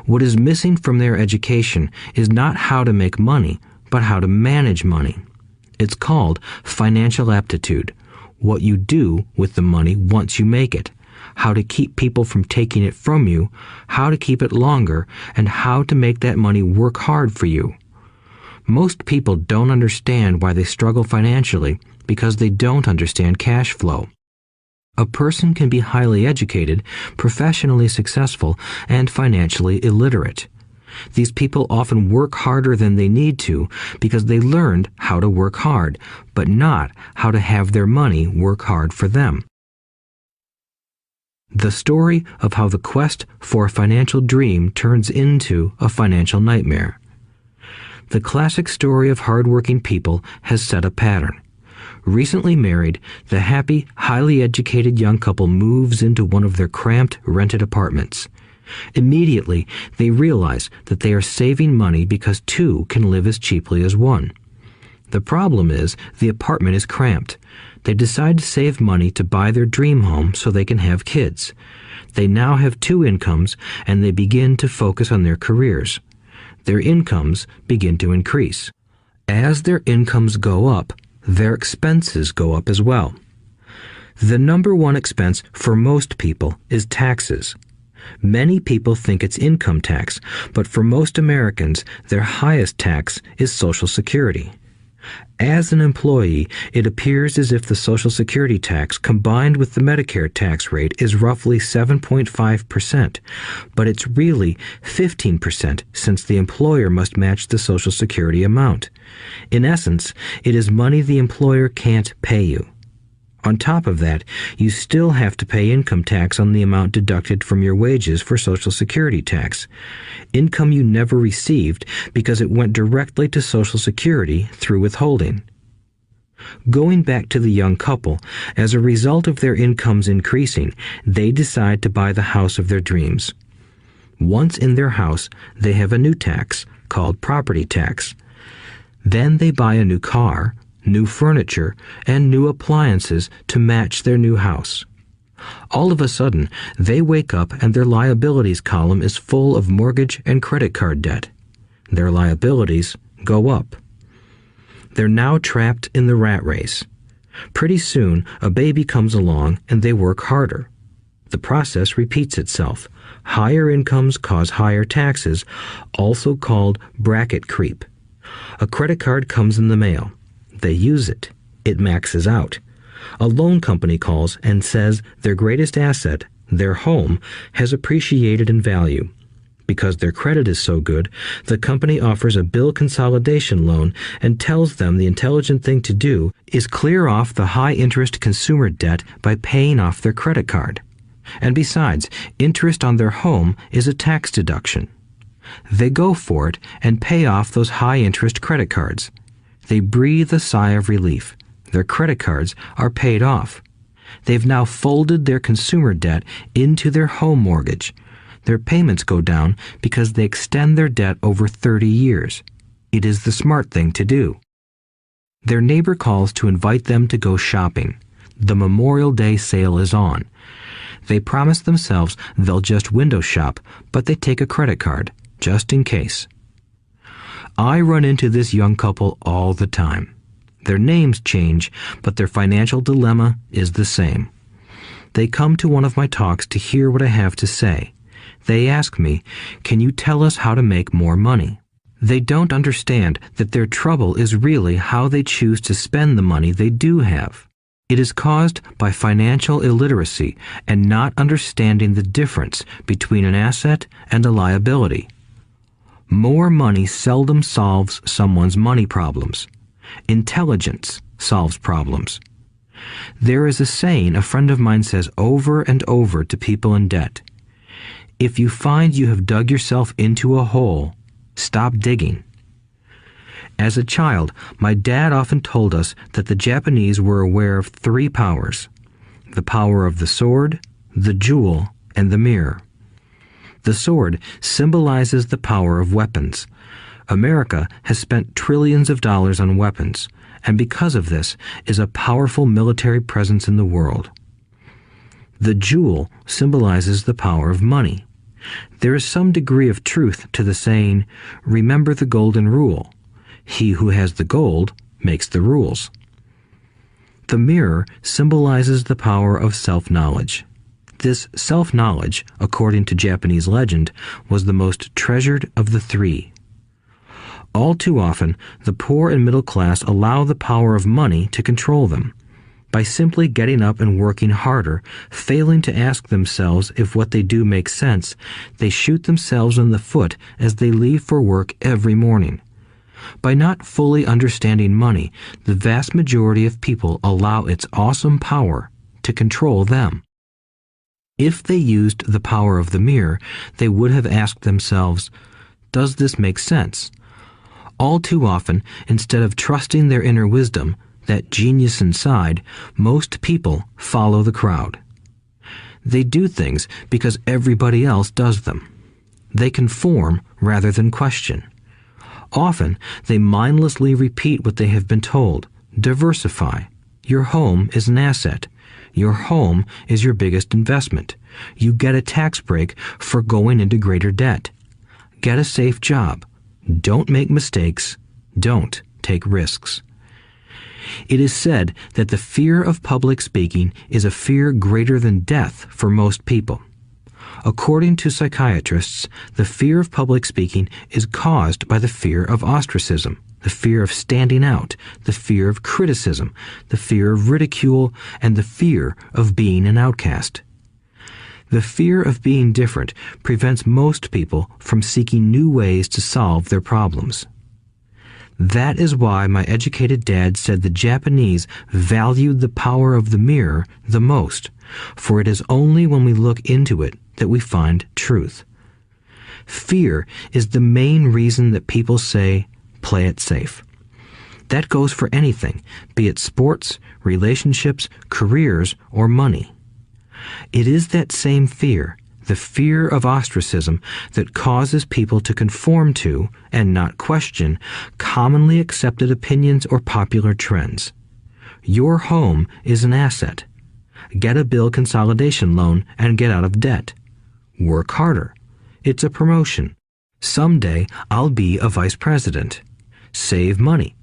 What is missing from their education is not how to make money, but how to manage money. It's called financial aptitude, what you do with the money once you make it, how to keep people from taking it from you, how to keep it longer, and how to make that money work hard for you. Most people don't understand why they struggle financially because they don't understand cash flow. A person can be highly educated, professionally successful, and financially illiterate. These people often work harder than they need to because they learned how to work hard, but not how to have their money work hard for them. The story of how the quest for a financial dream turns into a financial nightmare. The classic story of hardworking people has set a pattern. Recently married, the happy, highly educated young couple moves into one of their cramped, rented apartments. Immediately, they realize that they are saving money because two can live as cheaply as one. The problem is the apartment is cramped. They decide to save money to buy their dream home so they can have kids. They now have two incomes and they begin to focus on their careers. Their incomes begin to increase. As their incomes go up, their expenses go up as well. The number one expense for most people is taxes. Many people think it's income tax, but for most Americans, their highest tax is Social Security. As an employee, it appears as if the Social Security tax combined with the Medicare tax rate is roughly 7.5%, but it's really 15% since the employer must match the Social Security amount. In essence, it is money the employer can't pay you. On top of that, you still have to pay income tax on the amount deducted from your wages for Social Security tax. Income you never received because it went directly to Social Security through withholding. Going back to the young couple, as a result of their incomes increasing, they decide to buy the house of their dreams. Once in their house, they have a new tax called property tax. Then they buy a new car, new furniture, and new appliances to match their new house. All of a sudden, they wake up and their liabilities column is full of mortgage and credit card debt. Their liabilities go up. They're now trapped in the rat race. Pretty soon, a baby comes along and they work harder. The process repeats itself. Higher incomes cause higher taxes, also called bracket creep. A credit card comes in the mail. They use it. It maxes out. A loan company calls and says their greatest asset, their home, has appreciated in value. Because their credit is so good, the company offers a bill consolidation loan and tells them the intelligent thing to do is clear off the high-interest consumer debt by paying off their credit card. And besides, interest on their home is a tax deduction. They go for it and pay off those high-interest credit cards. They breathe a sigh of relief. Their credit cards are paid off. They've now folded their consumer debt into their home mortgage. Their payments go down because they extend their debt over 30 years. It is the smart thing to do. Their neighbor calls to invite them to go shopping. The Memorial Day sale is on. They promise themselves they'll just window shop, but they take a credit card, just in case. I run into this young couple all the time. Their names change, but their financial dilemma is the same. They come to one of my talks to hear what I have to say. They ask me, "Can you tell us how to make more money?" They don't understand that their trouble is really how they choose to spend the money they do have. It is caused by financial illiteracy and not understanding the difference between an asset and a liability. More money seldom solves someone's money problems. Intelligence solves problems. There is a saying a friend of mine says over and over to people in debt. If you find you have dug yourself into a hole, stop digging. As a child, my dad often told us that the Japanese were aware of 3 powers: the power of the sword, the jewel, and the mirror. The sword symbolizes the power of weapons. America has spent trillions of dollars on weapons, and because of this is a powerful military presence in the world. The jewel symbolizes the power of money. There is some degree of truth to the saying, "Remember the golden rule. He who has the gold makes the rules." The mirror symbolizes the power of self-knowledge. This self-knowledge, according to Japanese legend, was the most treasured of the 3. All too often, the poor and middle class allow the power of money to control them. By simply getting up and working harder, failing to ask themselves if what they do makes sense, they shoot themselves in the foot as they leave for work every morning. By not fully understanding money, the vast majority of people allow its awesome power to control them. If they used the power of the mirror, they would have asked themselves, "Does this make sense?" All too often, instead of trusting their inner wisdom, that genius inside, most people follow the crowd. They do things because everybody else does them. They conform rather than question. Often, they mindlessly repeat what they have been told. Diversify. Your home is an asset. Your home is your biggest investment. You get a tax break for going into greater debt. Get a safe job. Don't make mistakes. Don't take risks. It is said that the fear of public speaking is a fear greater than death for most people. According to psychiatrists, the fear of public speaking is caused by the fear of ostracism, the fear of standing out, the fear of criticism, the fear of ridicule, and the fear of being an outcast. The fear of being different prevents most people from seeking new ways to solve their problems. That is why my educated dad said the Japanese valued the power of the mirror the most, for it is only when we look into it that we find truth. Fear is the main reason that people say, "Play it safe." That goes for anything, be it sports, relationships, careers, or money. It is that same fear, the fear of ostracism, that causes people to conform to, and not question, commonly accepted opinions or popular trends. Your home is an asset. Get a bill consolidation loan and get out of debt. Work harder. It's a promotion. Someday I'll be a vice president. Save money.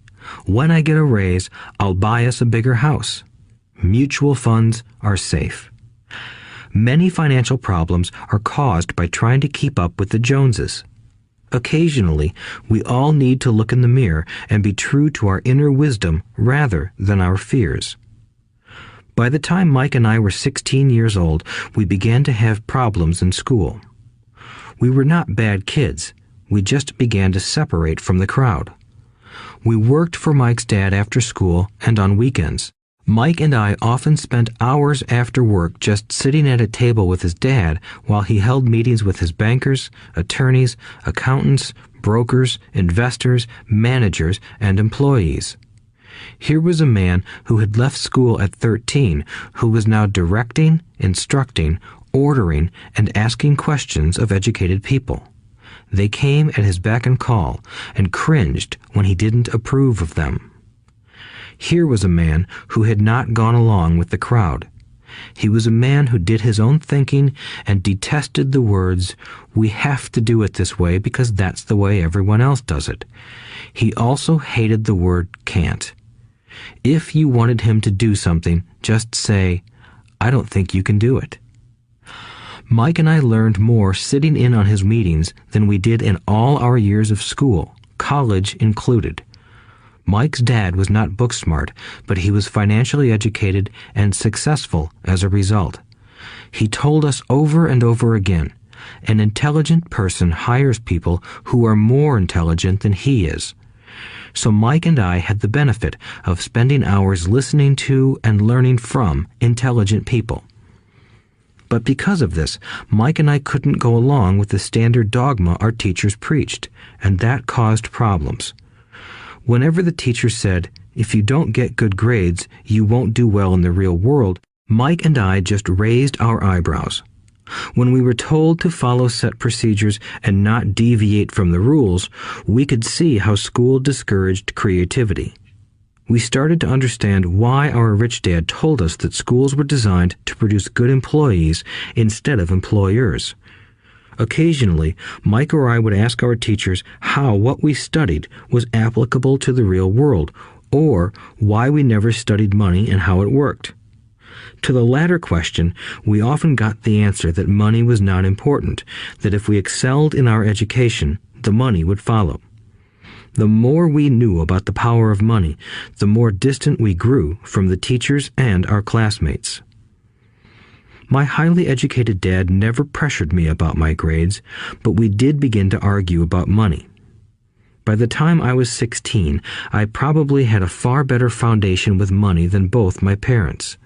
When I get a raise, I'll buy us a bigger house. Mutual funds are safe. Many financial problems are caused by trying to keep up with the Joneses. Occasionally, we all need to look in the mirror and be true to our inner wisdom rather than our fears. By the time Mike and I were 16 years old, we began to have problems in school. We were not bad kids. We just began to separate from the crowd. We worked for Mike's dad after school and on weekends. Mike and I often spent hours after work just sitting at a table with his dad while he held meetings with his bankers, attorneys, accountants, brokers, investors, managers, and employees. Here was a man who had left school at 13, who was now directing, instructing, ordering, and asking questions of educated people. They came at his beck and call and cringed when he didn't approve of them. Here was a man who had not gone along with the crowd. He was a man who did his own thinking and detested the words, "We have to do it this way because that's the way everyone else does it." He also hated the word can't. If you wanted him to do something, just say, "I don't think you can do it." Mike and I learned more sitting in on his meetings than we did in all our years of school, college included. Mike's dad was not book smart, but he was financially educated and successful as a result. He told us over and over again, an intelligent person hires people who are more intelligent than he is. So Mike and I had the benefit of spending hours listening to and learning from intelligent people. But because of this, Mike and I couldn't go along with the standard dogma our teachers preached, and that caused problems. Whenever the teacher said, "If you don't get good grades, you won't do well in the real world," Mike and I just raised our eyebrows. When we were told to follow set procedures and not deviate from the rules, we could see how school discouraged creativity. We started to understand why our rich dad told us that schools were designed to produce good employees instead of employers. Occasionally, Mike or I would ask our teachers how what we studied was applicable to the real world, or why we never studied money and how it worked. To the latter question, we often got the answer that money was not important, that if we excelled in our education, the money would follow. The more we knew about the power of money, the more distant we grew from the teachers and our classmates. My highly educated dad never pressured me about my grades, but we did begin to argue about money. By the time I was 16, I probably had a far better foundation with money than both my parents.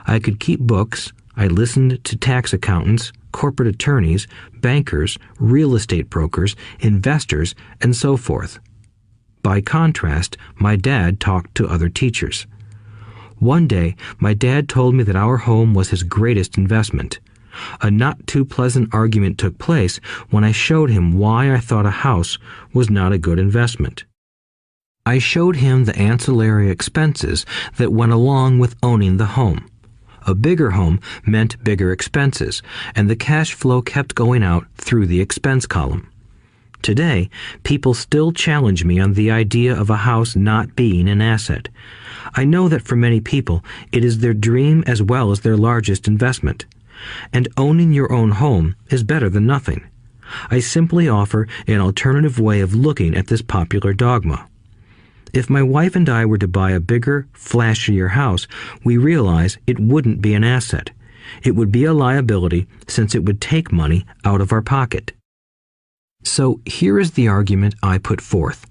I could keep books, I listened to tax accountants, corporate attorneys, bankers, real estate brokers, investors, and so forth. By contrast, my dad talked to other teachers. One day, my dad told me that our home was his greatest investment. A not-too-pleasant argument took place when I showed him why I thought a house was not a good investment. I showed him the ancillary expenses that went along with owning the home. A bigger home meant bigger expenses, and the cash flow kept going out through the expense column. Today, people still challenge me on the idea of a house not being an asset. I know that for many people, it is their dream as well as their largest investment. And owning your own home is better than nothing. I simply offer an alternative way of looking at this popular dogma. If my wife and I were to buy a bigger, flashier house, we realize it wouldn't be an asset. It would be a liability since it would take money out of our pocket. So here is the argument I put forth.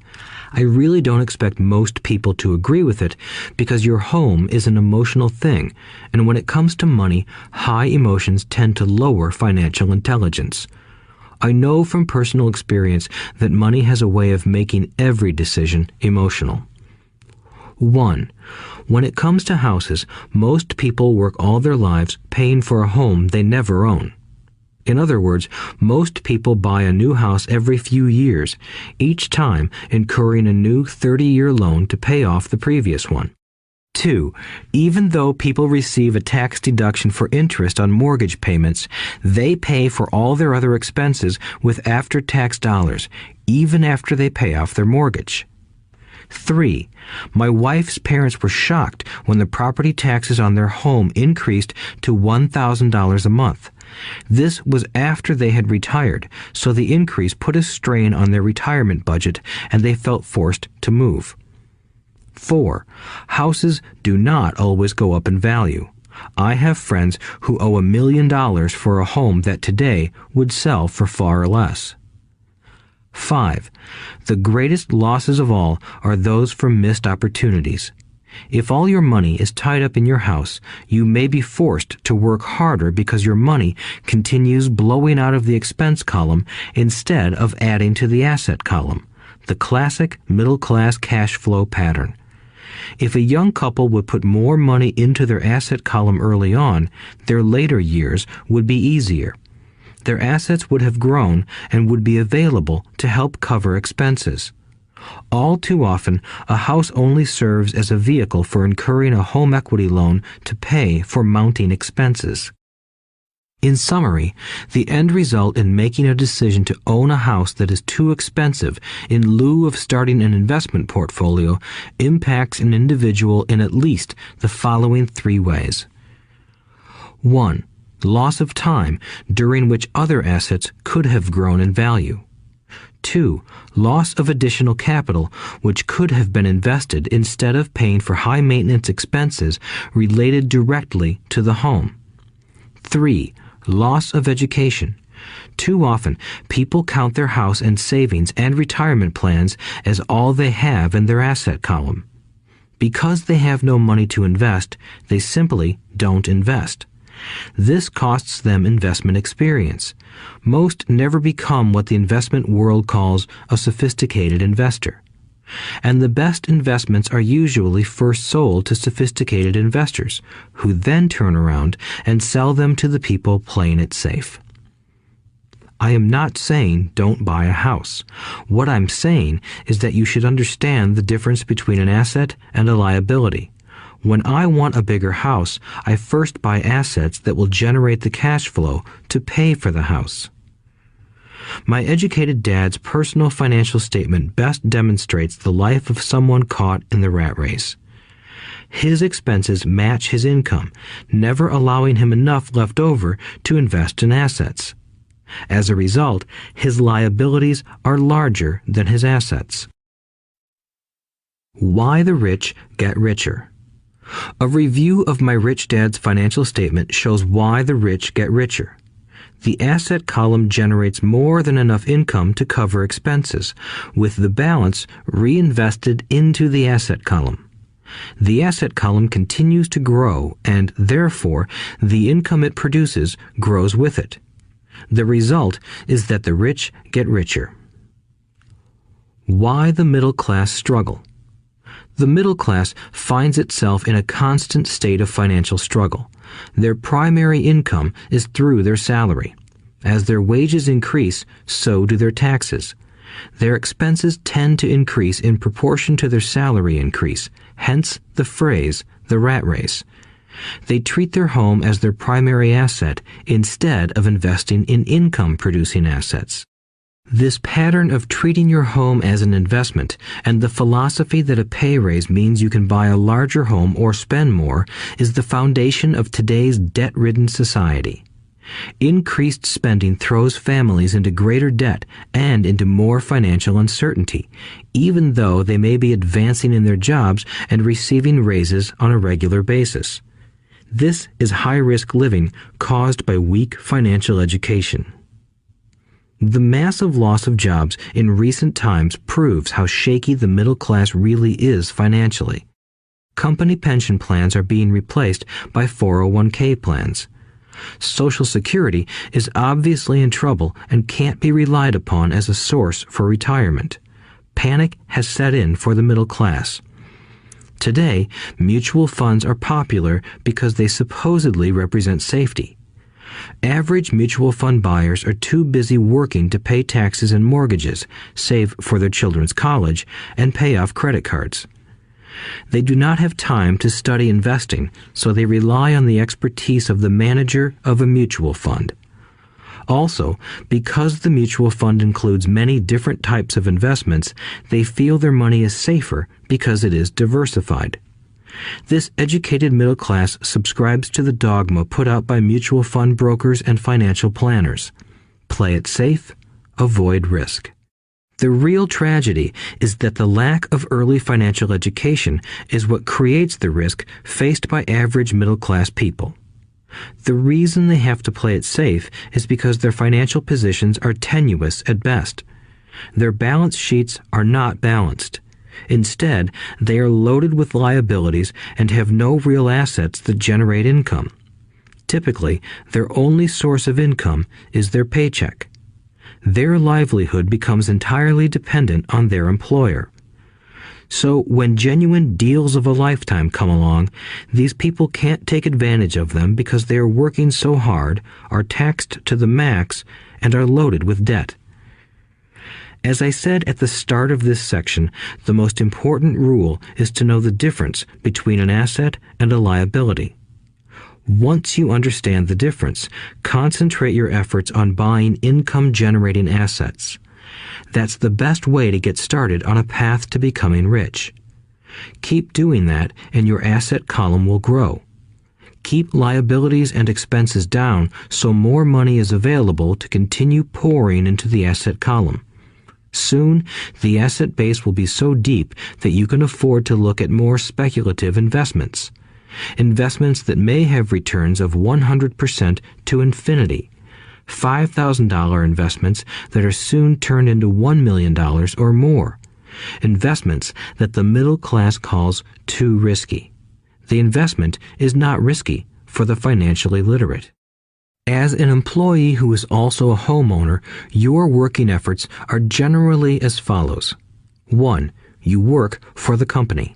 I really don't expect most people to agree with it because your home is an emotional thing, and when it comes to money, high emotions tend to lower financial intelligence. I know from personal experience that money has a way of making every decision emotional. 1. When it comes to houses, most people work all their lives paying for a home they never own. In other words, most people buy a new house every few years, each time incurring a new 30-year loan to pay off the previous one. 2. Even though people receive a tax deduction for interest on mortgage payments, they pay for all their other expenses with after-tax dollars, even after they pay off their mortgage. 3. My wife's parents were shocked when the property taxes on their home increased to $1,000 a month. This was after they had retired, so the increase put a strain on their retirement budget and they felt forced to move. 4. Houses do not always go up in value. I have friends who owe $1 million for a home that today would sell for far less. 5. The greatest losses of all are those from missed opportunities. If all your money is tied up in your house, you may be forced to work harder because your money continues blowing out of the expense column instead of adding to the asset column, the classic middle-class cash flow pattern. If a young couple would put more money into their asset column early on, their later years would be easier. Their assets would have grown and would be available to help cover expenses. All too often, a house only serves as a vehicle for incurring a home equity loan to pay for mounting expenses. In summary, the end result in making a decision to own a house that is too expensive in lieu of starting an investment portfolio impacts an individual in at least the following 3 ways. 1. Loss of time during which other assets could have grown in value. 2. Loss of additional capital which could have been invested instead of paying for high maintenance expenses related directly to the home. 3. Loss of education. Too often, people count their house and savings and retirement plans as all they have in their asset column. Because they have no money to invest, they simply don't invest. This costs them investment experience. Most never become what the investment world calls a sophisticated investor. And the best investments are usually first sold to sophisticated investors, who then turn around and sell them to the people playing it safe. I am not saying don't buy a house. What I'm saying is that you should understand the difference between an asset and a liability. When I want a bigger house, I first buy assets that will generate the cash flow to pay for the house. My educated dad's personal financial statement best demonstrates the life of someone caught in the rat race. His expenses match his income, never allowing him enough left over to invest in assets. As a result, his liabilities are larger than his assets. Why the rich get richer. A review of my rich dad's financial statement shows why the rich get richer. The asset column generates more than enough income to cover expenses, with the balance reinvested into the asset column. The asset column continues to grow, and therefore the income it produces grows with it. The result is that the rich get richer. Why the middle class struggle. The middle class finds itself in a constant state of financial struggle. Their primary income is through their salary. As their wages increase, so do their taxes. Their expenses tend to increase in proportion to their salary increase, hence the phrase, the rat race. They treat their home as their primary asset instead of investing in income-producing assets. This pattern of treating your home as an investment and the philosophy that a pay raise means you can buy a larger home or spend more is the foundation of today's debt-ridden society. Increased spending throws families into greater debt and into more financial uncertainty, even though they may be advancing in their jobs and receiving raises on a regular basis. This is high-risk living caused by weak financial education. The massive loss of jobs in recent times proves how shaky the middle class really is financially. Company pension plans are being replaced by 401k plans. Social Security is obviously in trouble and can't be relied upon as a source for retirement. Panic has set in for the middle class. Today, mutual funds are popular because they supposedly represent safety. Average mutual fund buyers are too busy working to pay taxes and mortgages, save for their children's college, and pay off credit cards. They do not have time to study investing, so they rely on the expertise of the manager of a mutual fund. Also, because the mutual fund includes many different types of investments, they feel their money is safer because it is diversified. This educated middle class subscribes to the dogma put out by mutual fund brokers and financial planners. Play it safe, avoid risk. The real tragedy is that the lack of early financial education is what creates the risk faced by average middle class people. The reason they have to play it safe is because their financial positions are tenuous at best. Their balance sheets are not balanced. Instead, they are loaded with liabilities and have no real assets that generate income. Typically, their only source of income is their paycheck. Their livelihood becomes entirely dependent on their employer. So when genuine deals of a lifetime come along, these people can't take advantage of them because they are working so hard, are taxed to the max, and are loaded with debt. As I said at the start of this section, the most important rule is to know the difference between an asset and a liability. Once you understand the difference, concentrate your efforts on buying income-generating assets. That's the best way to get started on a path to becoming rich. Keep doing that and your asset column will grow. Keep liabilities and expenses down so more money is available to continue pouring into the asset column. Soon, the asset base will be so deep that you can afford to look at more speculative investments. Investments that may have returns of 100% to infinity. $5,000 investments that are soon turned into $1 million or more. Investments that the middle class calls too risky. The investment is not risky for the financially literate. As an employee who is also a homeowner, your working efforts are generally as follows. 1. You work for the company.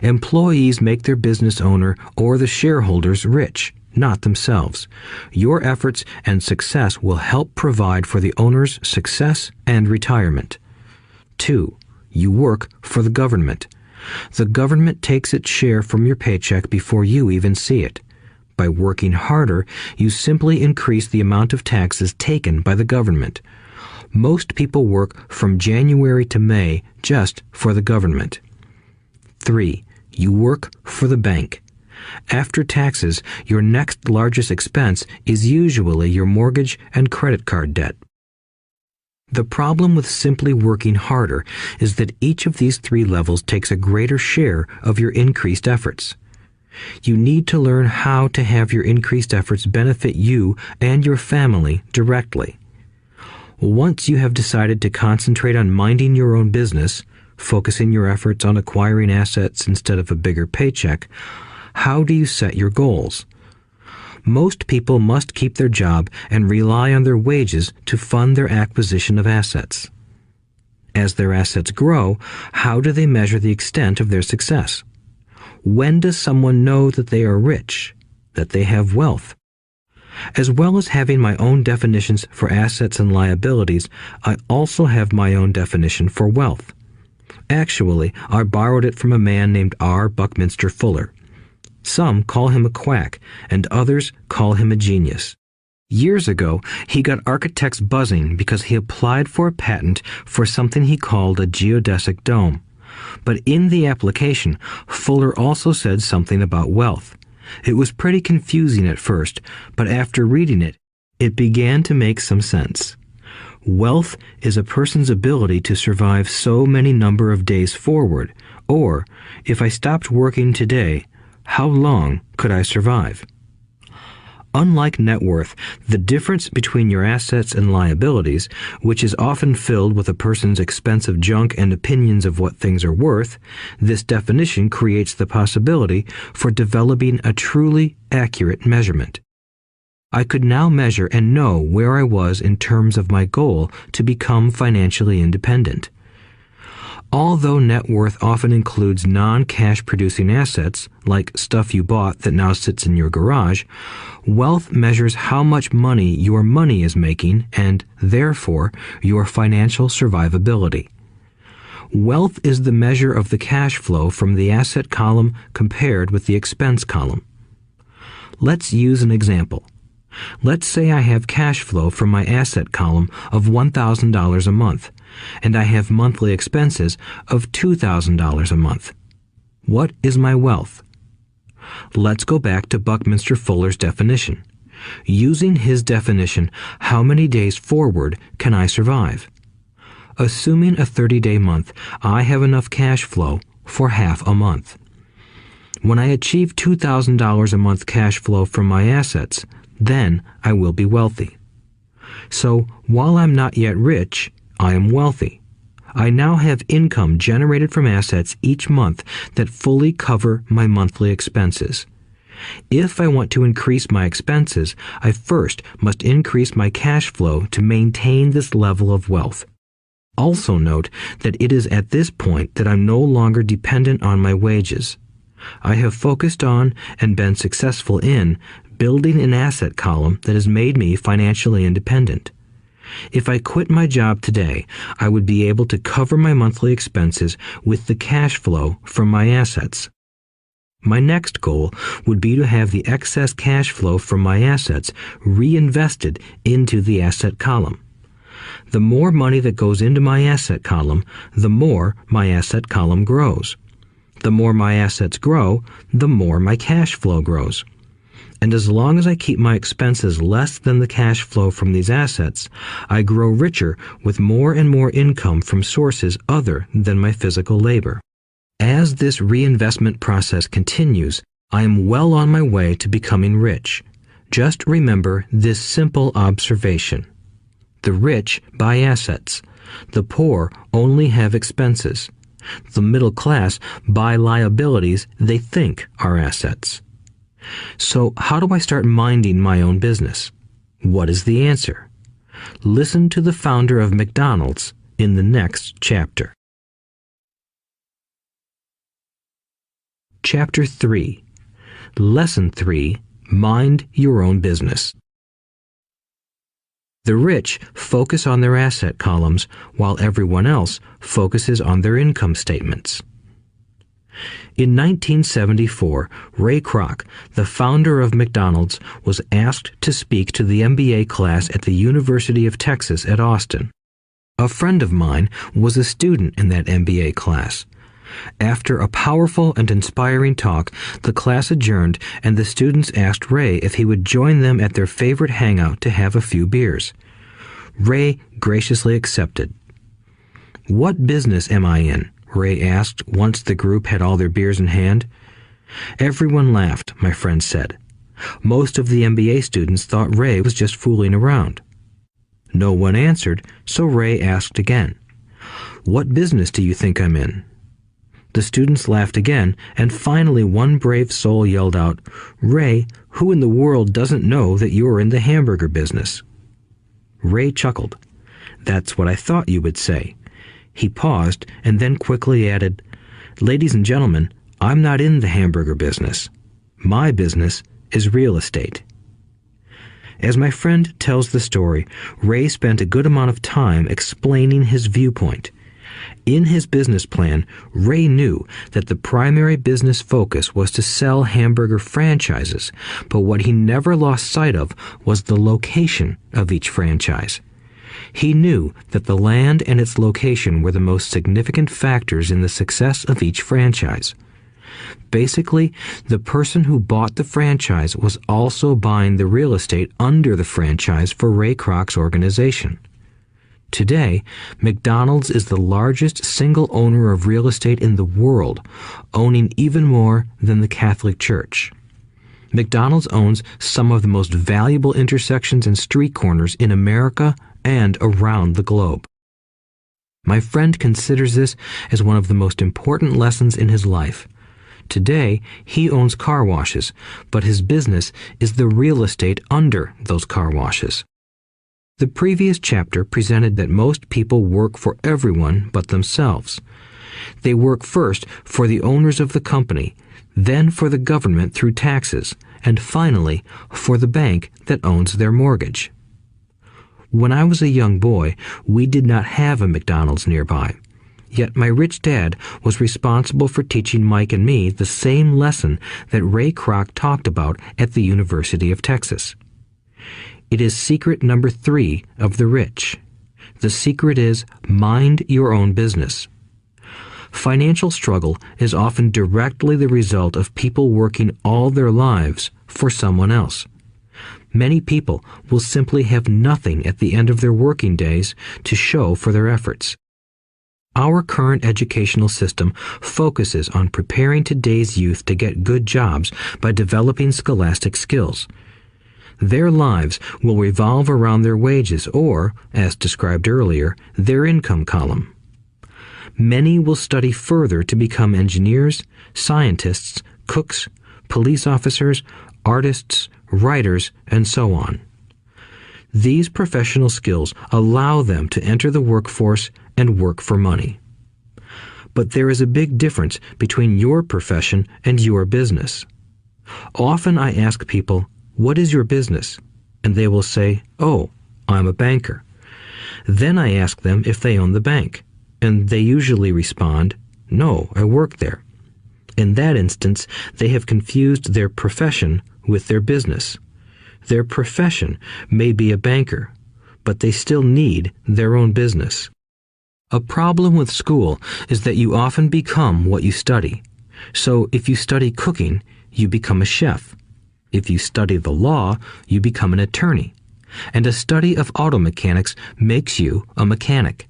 Employees make their business owner or the shareholders rich, not themselves. Your efforts and success will help provide for the owner's success and retirement. 2. You work for the government. The government takes its share from your paycheck before you even see it. By working harder, you simply increase the amount of taxes taken by the government. Most people work from January to May just for the government. 3. You work for the bank. After taxes, your next largest expense is usually your mortgage and credit card debt. The problem with simply working harder is that each of these 3 levels takes a greater share of your increased efforts. You need to learn how to have your increased efforts benefit you and your family directly. Once you have decided to concentrate on minding your own business, focusing your efforts on acquiring assets instead of a bigger paycheck, how do you set your goals? Most people must keep their job and rely on their wages to fund their acquisition of assets. As their assets grow, how do they measure the extent of their success? When does someone know that they are rich, that they have wealth? As well as having my own definitions for assets and liabilities, I also have my own definition for wealth. Actually, I borrowed it from a man named R. Buckminster Fuller. Some call him a quack, and others call him a genius. Years ago, he got architects buzzing because he applied for a patent for something he called a geodesic dome. But in the application, Fuller also said something about wealth. It was pretty confusing at first, but after reading it, it began to make some sense. Wealth is a person's ability to survive so many number of days forward, or, if I stopped working today, how long could I survive? Unlike net worth, the difference between your assets and liabilities, which is often filled with a person's expensive junk and opinions of what things are worth, this definition creates the possibility for developing a truly accurate measurement. I could now measure and know where I was in terms of my goal to become financially independent. Although net worth often includes non-cash producing assets, like stuff you bought that now sits in your garage, wealth measures how much money your money is making and, therefore, your financial survivability. Wealth is the measure of the cash flow from the asset column compared with the expense column. Let's use an example. Let's say I have cash flow from my asset column of $1,000 a month, and I have monthly expenses of $2,000 a month. What is my wealth? Let's go back to Buckminster Fuller's definition. Using his definition, how many days forward can I survive? Assuming a 30-day month, I have enough cash flow for half a month. When I achieve $2,000 a month cash flow from my assets, then I will be wealthy. So, while I'm not yet rich, I am wealthy. I now have income generated from assets each month that fully cover my monthly expenses. If I want to increase my expenses, I first must increase my cash flow to maintain this level of wealth. Also note that it is at this point that I'm no longer dependent on my wages. I have focused on and been successful in building an asset column that has made me financially independent. If I quit my job today, I would be able to cover my monthly expenses with the cash flow from my assets. My next goal would be to have the excess cash flow from my assets reinvested into the asset column. The more money that goes into my asset column, the more my asset column grows. The more my assets grow, the more my cash flow grows. And as long as I keep my expenses less than the cash flow from these assets, I grow richer with more and more income from sources other than my physical labor. As this reinvestment process continues, I am well on my way to becoming rich. Just remember this simple observation. The rich buy assets. The poor only have expenses. The middle class buy liabilities they think are assets. So how do I start minding my own business? What is the answer? Listen to the founder of McDonald's in the next chapter. Chapter 3. Lesson 3. Mind your own business. The rich focus on their asset columns while everyone else focuses on their income statements. In 1974, Ray Kroc, the founder of McDonald's, was asked to speak to the MBA class at the University of Texas at Austin. A friend of mine was a student in that MBA class. After a powerful and inspiring talk, the class adjourned and the students asked Ray if he would join them at their favorite hangout to have a few beers. Ray graciously accepted. "What business am I in?" Ray asked once the group had all their beers in hand. Everyone laughed, my friend said. Most of the MBA students thought Ray was just fooling around. No one answered, so Ray asked again. "What business do you think I'm in?" The students laughed again, and finally one brave soul yelled out, "Ray, who in the world doesn't know that you're in the hamburger business?" Ray chuckled. "That's what I thought you would say." He paused and then quickly added, "Ladies and gentlemen, I'm not in the hamburger business. My business is real estate." As my friend tells the story, Ray spent a good amount of time explaining his viewpoint. In his business plan, Ray knew that the primary business focus was to sell hamburger franchises, but what he never lost sight of was the location of each franchise. He knew that the land and its location were the most significant factors in the success of each franchise. Basically, the person who bought the franchise was also buying the real estate under the franchise for Ray Kroc's organization. Today, McDonald's is the largest single owner of real estate in the world, owning even more than the Catholic Church. McDonald's owns some of the most valuable intersections and street corners in America and around the globe. My friend considers this as one of the most important lessons in his life. Today, he owns car washes, but his business is the real estate under those car washes. The previous chapter presented that most people work for everyone but themselves. They work first for the owners of the company, then for the government through taxes, and finally for the bank that owns their mortgage. When I was a young boy, we did not have a McDonald's nearby. Yet my rich dad was responsible for teaching Mike and me the same lesson that Ray Kroc talked about at the University of Texas. It is secret number 3 of the rich. The secret is mind your own business. Financial struggle is often directly the result of people working all their lives for someone else. Many people will simply have nothing at the end of their working days to show for their efforts. Our current educational system focuses on preparing today's youth to get good jobs by developing scholastic skills. Their lives will revolve around their wages or, as described earlier, their income column. Many will study further to become engineers, scientists, cooks, police officers, artists, writers, and so on. These professional skills allow them to enter the workforce and work for money. But there is a big difference between your profession and your business. Often I ask people, "What is your business?" And they will say, "Oh, I'm a banker." Then I ask them if they own the bank, and they usually respond, "No, I work there." In that instance, they have confused their profession with their business. Their profession may be a banker, but they still need their own business. A problem with school is that you often become what you study. So if you study cooking, you become a chef. If you study the law, you become an attorney. And a study of auto mechanics makes you a mechanic.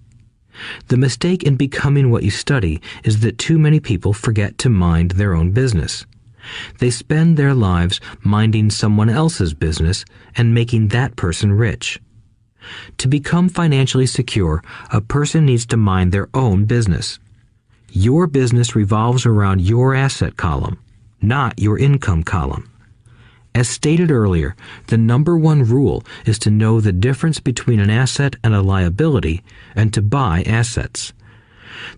The mistake in becoming what you study is that too many people forget to mind their own business. They spend their lives minding someone else's business and making that person rich. To become financially secure, a person needs to mind their own business. Your business revolves around your asset column, not your income column. As stated earlier, the number one rule is to know the difference between an asset and a liability and to buy assets.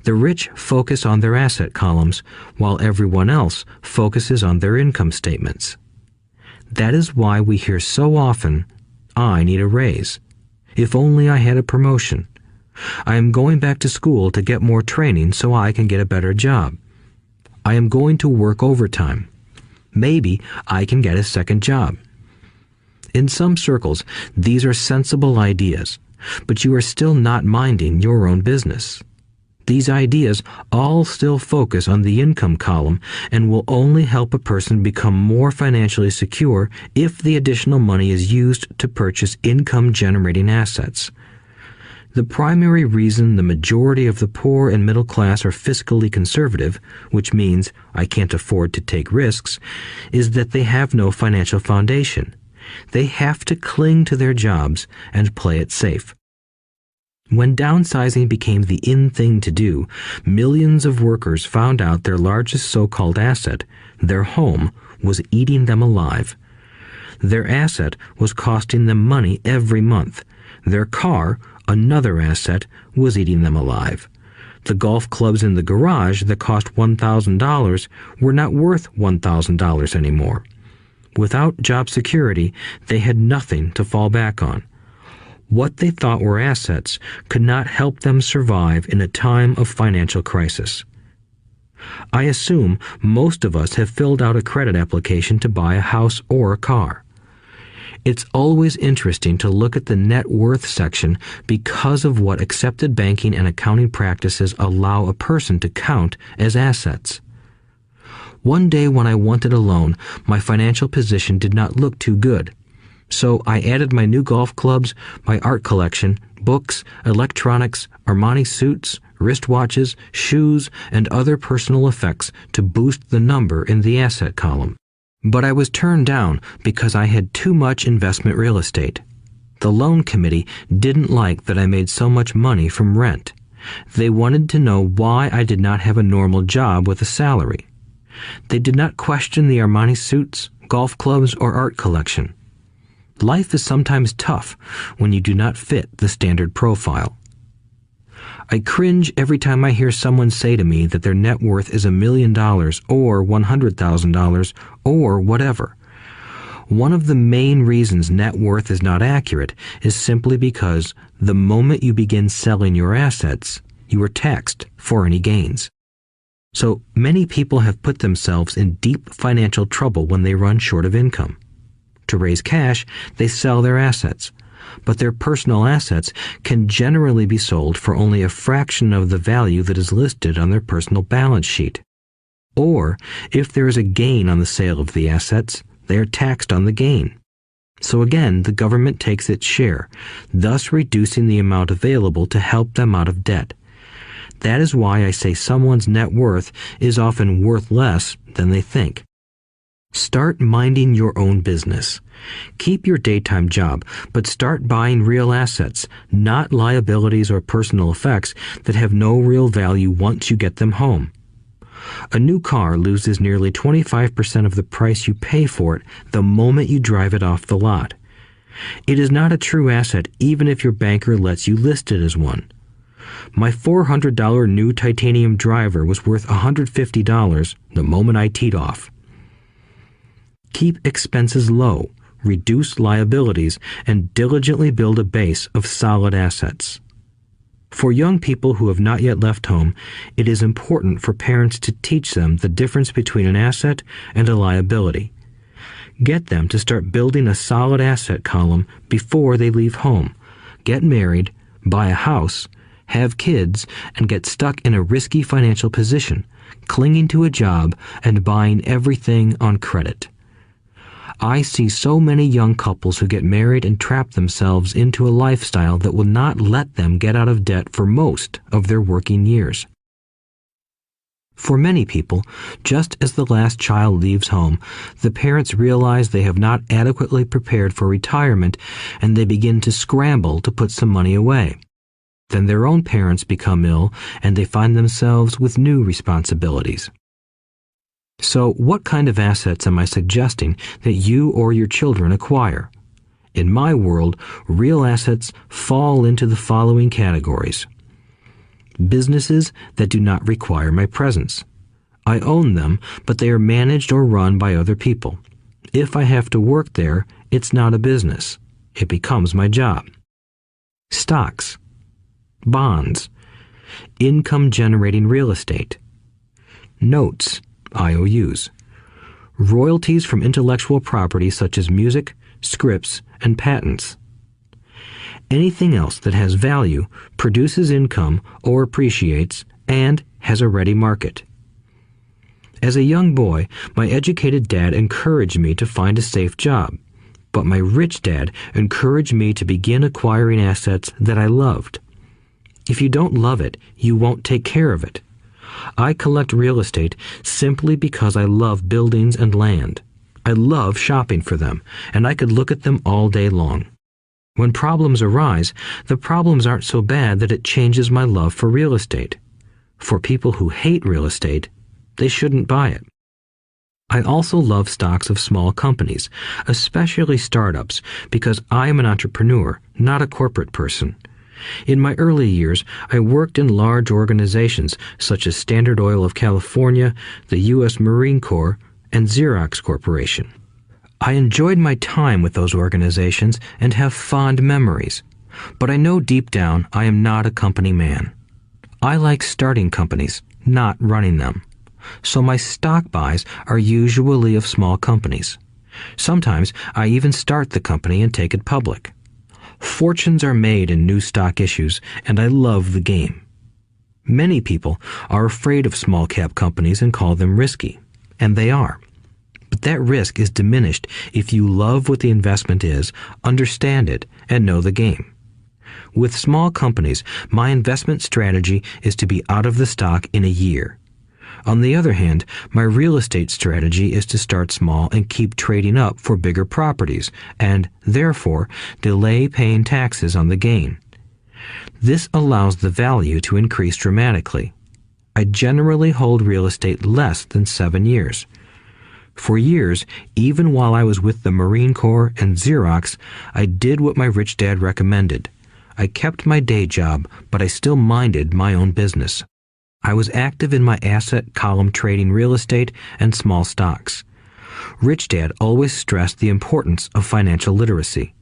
The rich focus on their asset columns, while everyone else focuses on their income statements. That is why we hear so often, "I need a raise. If only I had a promotion. I am going back to school to get more training so I can get a better job. I am going to work overtime. Maybe I can get a second job." In some circles, these are sensible ideas, but you are still not minding your own business. These ideas all still focus on the income column and will only help a person become more financially secure if the additional money is used to purchase income-generating assets. The primary reason the majority of the poor and middle class are fiscally conservative, which means I can't afford to take risks, is that they have no financial foundation. They have to cling to their jobs and play it safe. When downsizing became the in thing to do, millions of workers found out their largest so-called asset, their home, was eating them alive. Their asset was costing them money every month. Their car, another asset, was eating them alive. The golf clubs in the garage that cost $1,000 were not worth $1,000 anymore. Without job security, they had nothing to fall back on. What they thought were assets could not help them survive in a time of financial crisis. I assume most of us have filled out a credit application to buy a house or a car. It's always interesting to look at the net worth section because of what accepted banking and accounting practices allow a person to count as assets. One day when I wanted a loan, my financial position did not look too good. So I added my new golf clubs, my art collection, books, electronics, Armani suits, wristwatches, shoes, and other personal effects to boost the number in the asset column. But I was turned down because I had too much investment real estate. The loan committee didn't like that I made so much money from rent. They wanted to know why I did not have a normal job with a salary. They did not question the Armani suits, golf clubs, or art collection. Life is sometimes tough when you do not fit the standard profile. I cringe every time I hear someone say to me that their net worth is $1 million or $100,000 or whatever. One of the main reasons net worth is not accurate is simply because the moment you begin selling your assets, you are taxed for any gains. So many people have put themselves in deep financial trouble when they run short of income. To raise cash, they sell their assets. But their personal assets can generally be sold for only a fraction of the value that is listed on their personal balance sheet. Or, if there is a gain on the sale of the assets, they are taxed on the gain. So again, the government takes its share, thus reducing the amount available to help them out of debt. That is why I say someone's net worth is often worth less than they think. Start minding your own business. Keep your daytime job, but start buying real assets, not liabilities or personal effects that have no real value once you get them home. A new car loses nearly 25% of the price you pay for it the moment you drive it off the lot. It is not a true asset even if your banker lets you list it as one. My $400 new titanium driver was worth $150 the moment I teed off. Keep expenses low, reduce liabilities, and diligently build a base of solid assets. For young people who have not yet left home, it is important for parents to teach them the difference between an asset and a liability. Get them to start building a solid asset column before they leave home, get married, buy a house, have kids, and get stuck in a risky financial position, clinging to a job and buying everything on credit. I see so many young couples who get married and trap themselves into a lifestyle that will not let them get out of debt for most of their working years. For many people, just as the last child leaves home, the parents realize they have not adequately prepared for retirement and they begin to scramble to put some money away. Then their own parents become ill and they find themselves with new responsibilities. So, what kind of assets am I suggesting that you or your children acquire? In my world, real assets fall into the following categories. Businesses that do not require my presence. I own them, but they are managed or run by other people. If I have to work there, it's not a business. It becomes my job. Stocks, bonds, income-generating real estate, notes, IOUs, royalties from intellectual property such as music, scripts, and patents. Anything else that has value, produces income, or appreciates, and has a ready market. As a young boy, my educated dad encouraged me to find a safe job, but my rich dad encouraged me to begin acquiring assets that I loved. If you don't love it, you won't take care of it. I collect real estate simply because I love buildings and land. I love shopping for them, and I could look at them all day long. When problems arise, the problems aren't so bad that it changes my love for real estate. For people who hate real estate, they shouldn't buy it. I also love stocks of small companies, especially startups, because I am an entrepreneur, not a corporate person. In my early years, I worked in large organizations such as Standard Oil of California, the U.S. Marine Corps, and Xerox Corporation. I enjoyed my time with those organizations and have fond memories, but I know deep down I am not a company man. I like starting companies, not running them. So my stock buys are usually of small companies. Sometimes I even start the company and take it public. Fortunes are made in new stock issues, and I love the game. Many people are afraid of small cap companies and call them risky, and they are. But that risk is diminished if you love what the investment is, understand it, and know the game. With small companies, my investment strategy is to be out of the stock in a year. On the other hand, my real estate strategy is to start small and keep trading up for bigger properties, and, therefore, delay paying taxes on the gain. This allows the value to increase dramatically. I generally hold real estate less than 7 years. For years, even while I was with the Marine Corps and Xerox, I did what my rich dad recommended. I kept my day job, but I still minded my own business. I was active in my asset column trading real estate and small stocks. Rich Dad always stressed the importance of financial literacy.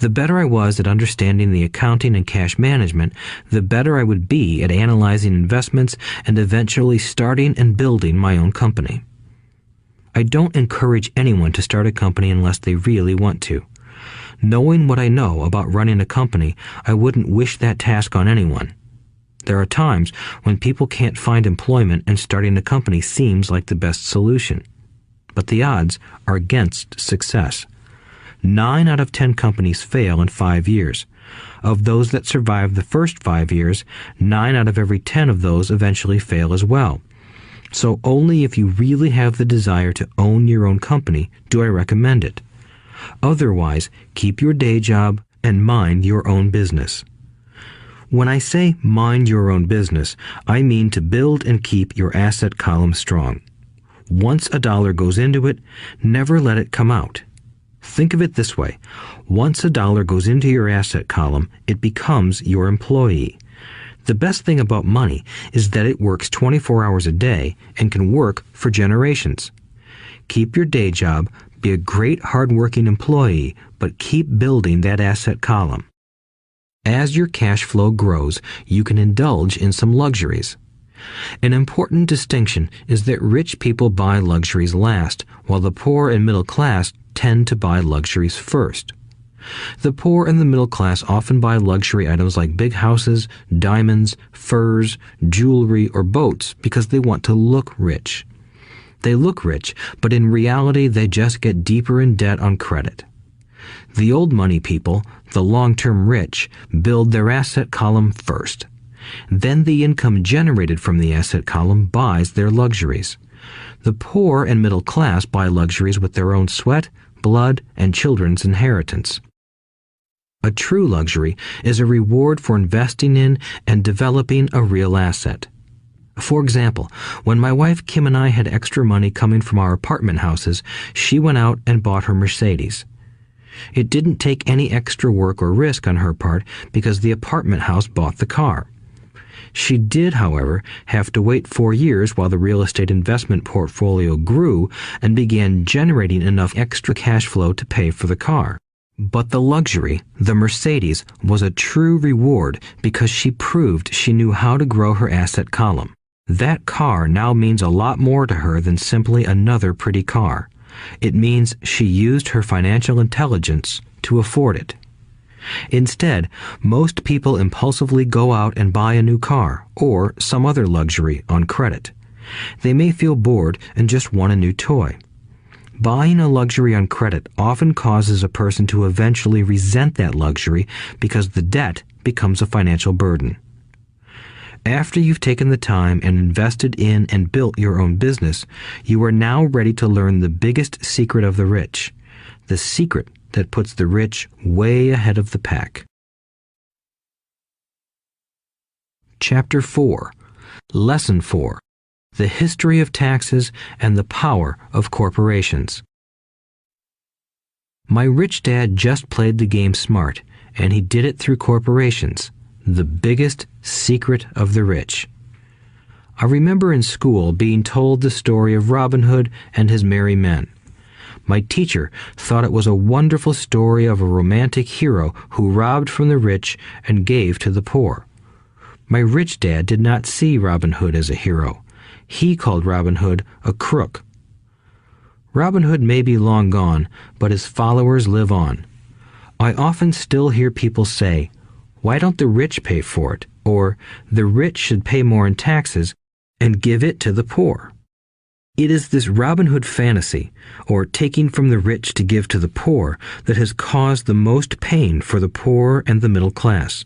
The better I was at understanding the accounting and cash management, the better I would be at analyzing investments and eventually starting and building my own company. I don't encourage anyone to start a company unless they really want to. Knowing what I know about running a company, I wouldn't wish that task on anyone. There are times when people can't find employment and starting a company seems like the best solution. But the odds are against success. 9 out of 10 companies fail in 5 years. Of those that survive the first 5 years, 9 out of every 10 of those eventually fail as well. So only if you really have the desire to own your own company do I recommend it. Otherwise, keep your day job and mind your own business. When I say mind your own business, I mean to build and keep your asset column strong. Once a dollar goes into it, never let it come out. Think of it this way. Once a dollar goes into your asset column, it becomes your employee. The best thing about money is that it works 24 hours a day and can work for generations. Keep your day job, be a great hard-working employee, but keep building that asset column. As your cash flow grows, you can indulge in some luxuries. An important distinction is that rich people buy luxuries last, while the poor and middle class tend to buy luxuries first. The poor and the middle class often buy luxury items like big houses, diamonds, furs, jewelry, or boats because they want to look rich. They look rich, but in reality they just get deeper in debt on credit. The old money people, the long-term rich, build their asset column first. Then the income generated from the asset column buys their luxuries. The poor and middle class buy luxuries with their own sweat, blood, and children's inheritance. A true luxury is a reward for investing in and developing a real asset. For example, when my wife Kim and I had extra money coming from our apartment houses, she went out and bought her Mercedes. It didn't take any extra work or risk on her part because the apartment house bought the car. She did, however, have to wait 4 years while the real estate investment portfolio grew and began generating enough extra cash flow to pay for the car. But the luxury, the Mercedes, was a true reward because she proved she knew how to grow her asset column. That car now means a lot more to her than simply another pretty car. It means she used her financial intelligence to afford it. Instead, most people impulsively go out and buy a new car or some other luxury on credit. They may feel bored and just want a new toy. Buying a luxury on credit often causes a person to eventually resent that luxury because the debt becomes a financial burden. After you've taken the time and invested in and built your own business, you are now ready to learn the biggest secret of the rich, the secret that puts the rich way ahead of the pack. Chapter 4. Lesson 4. The History of Taxes and the Power of Corporations. My rich dad just played the game smart, and he did it through corporations, the biggest secret of the rich. I remember in school being told the story of Robin Hood and his merry men. My teacher thought it was a wonderful story of a romantic hero who robbed from the rich and gave to the poor. My rich dad did not see Robin Hood as a hero. He called Robin Hood a crook. Robin Hood may be long gone, but his followers live on. I often still hear people say, "Why don't the rich pay for it?" Or, "The rich should pay more in taxes and give it to the poor." It is this Robin Hood fantasy, or taking from the rich to give to the poor, that has caused the most pain for the poor and the middle class.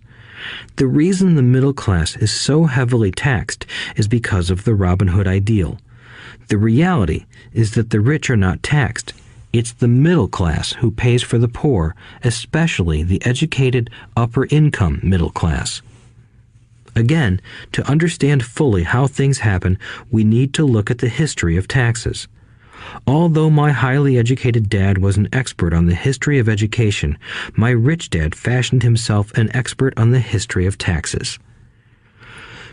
The reason the middle class is so heavily taxed is because of the Robin Hood ideal. The reality is that the rich are not taxed. It's the middle class who pays for the poor, especially the educated, upper-income middle class. Again, to understand fully how things happen, we need to look at the history of taxes. Although my highly educated dad was an expert on the history of education, my rich dad fashioned himself an expert on the history of taxes.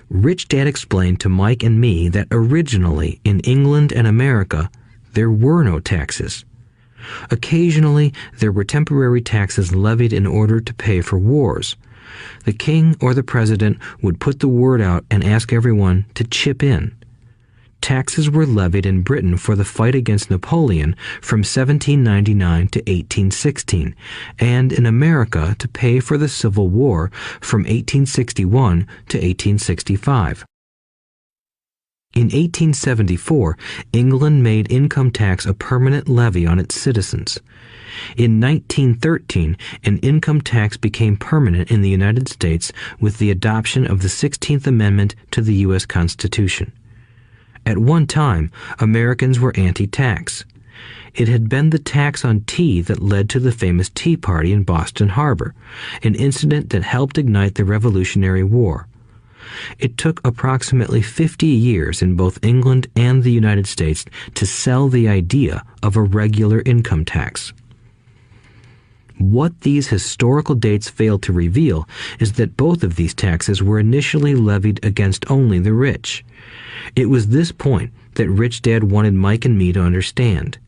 Rich Dad explained to Mike and me that originally in England and America, there were no taxes. Occasionally, there were temporary taxes levied in order to pay for wars. The king or the president would put the word out and ask everyone to chip in. Taxes were levied in Britain for the fight against Napoleon from 1799 to 1816, and in America to pay for the Civil War from 1861 to 1865. In 1874, England made income tax a permanent levy on its citizens. In 1913, an income tax became permanent in the United States with the adoption of the 16th Amendment to the U.S. Constitution. At one time, Americans were anti-tax. It had been the tax on tea that led to the famous Tea Party in Boston Harbor, an incident that helped ignite the Revolutionary War. It took approximately 50 years in both England and the United States to sell the idea of a regular income tax. What these historical dates fail to reveal is that both of these taxes were initially levied against only the rich. It was this point that Rich Dad wanted Mike and me to understand.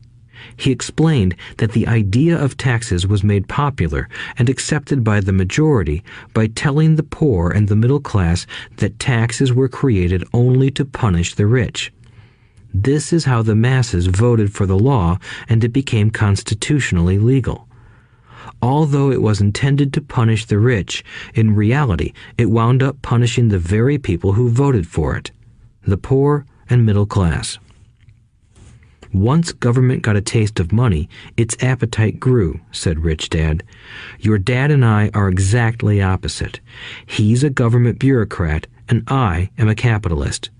He explained that the idea of taxes was made popular and accepted by the majority by telling the poor and the middle class that taxes were created only to punish the rich. This is how the masses voted for the law, and it became constitutionally legal. Although it was intended to punish the rich, in reality it wound up punishing the very people who voted for it, the poor and middle class. Once government got a taste of money, its appetite grew, said Rich Dad. Your dad and I are exactly opposite. He's a government bureaucrat, and I am a capitalist.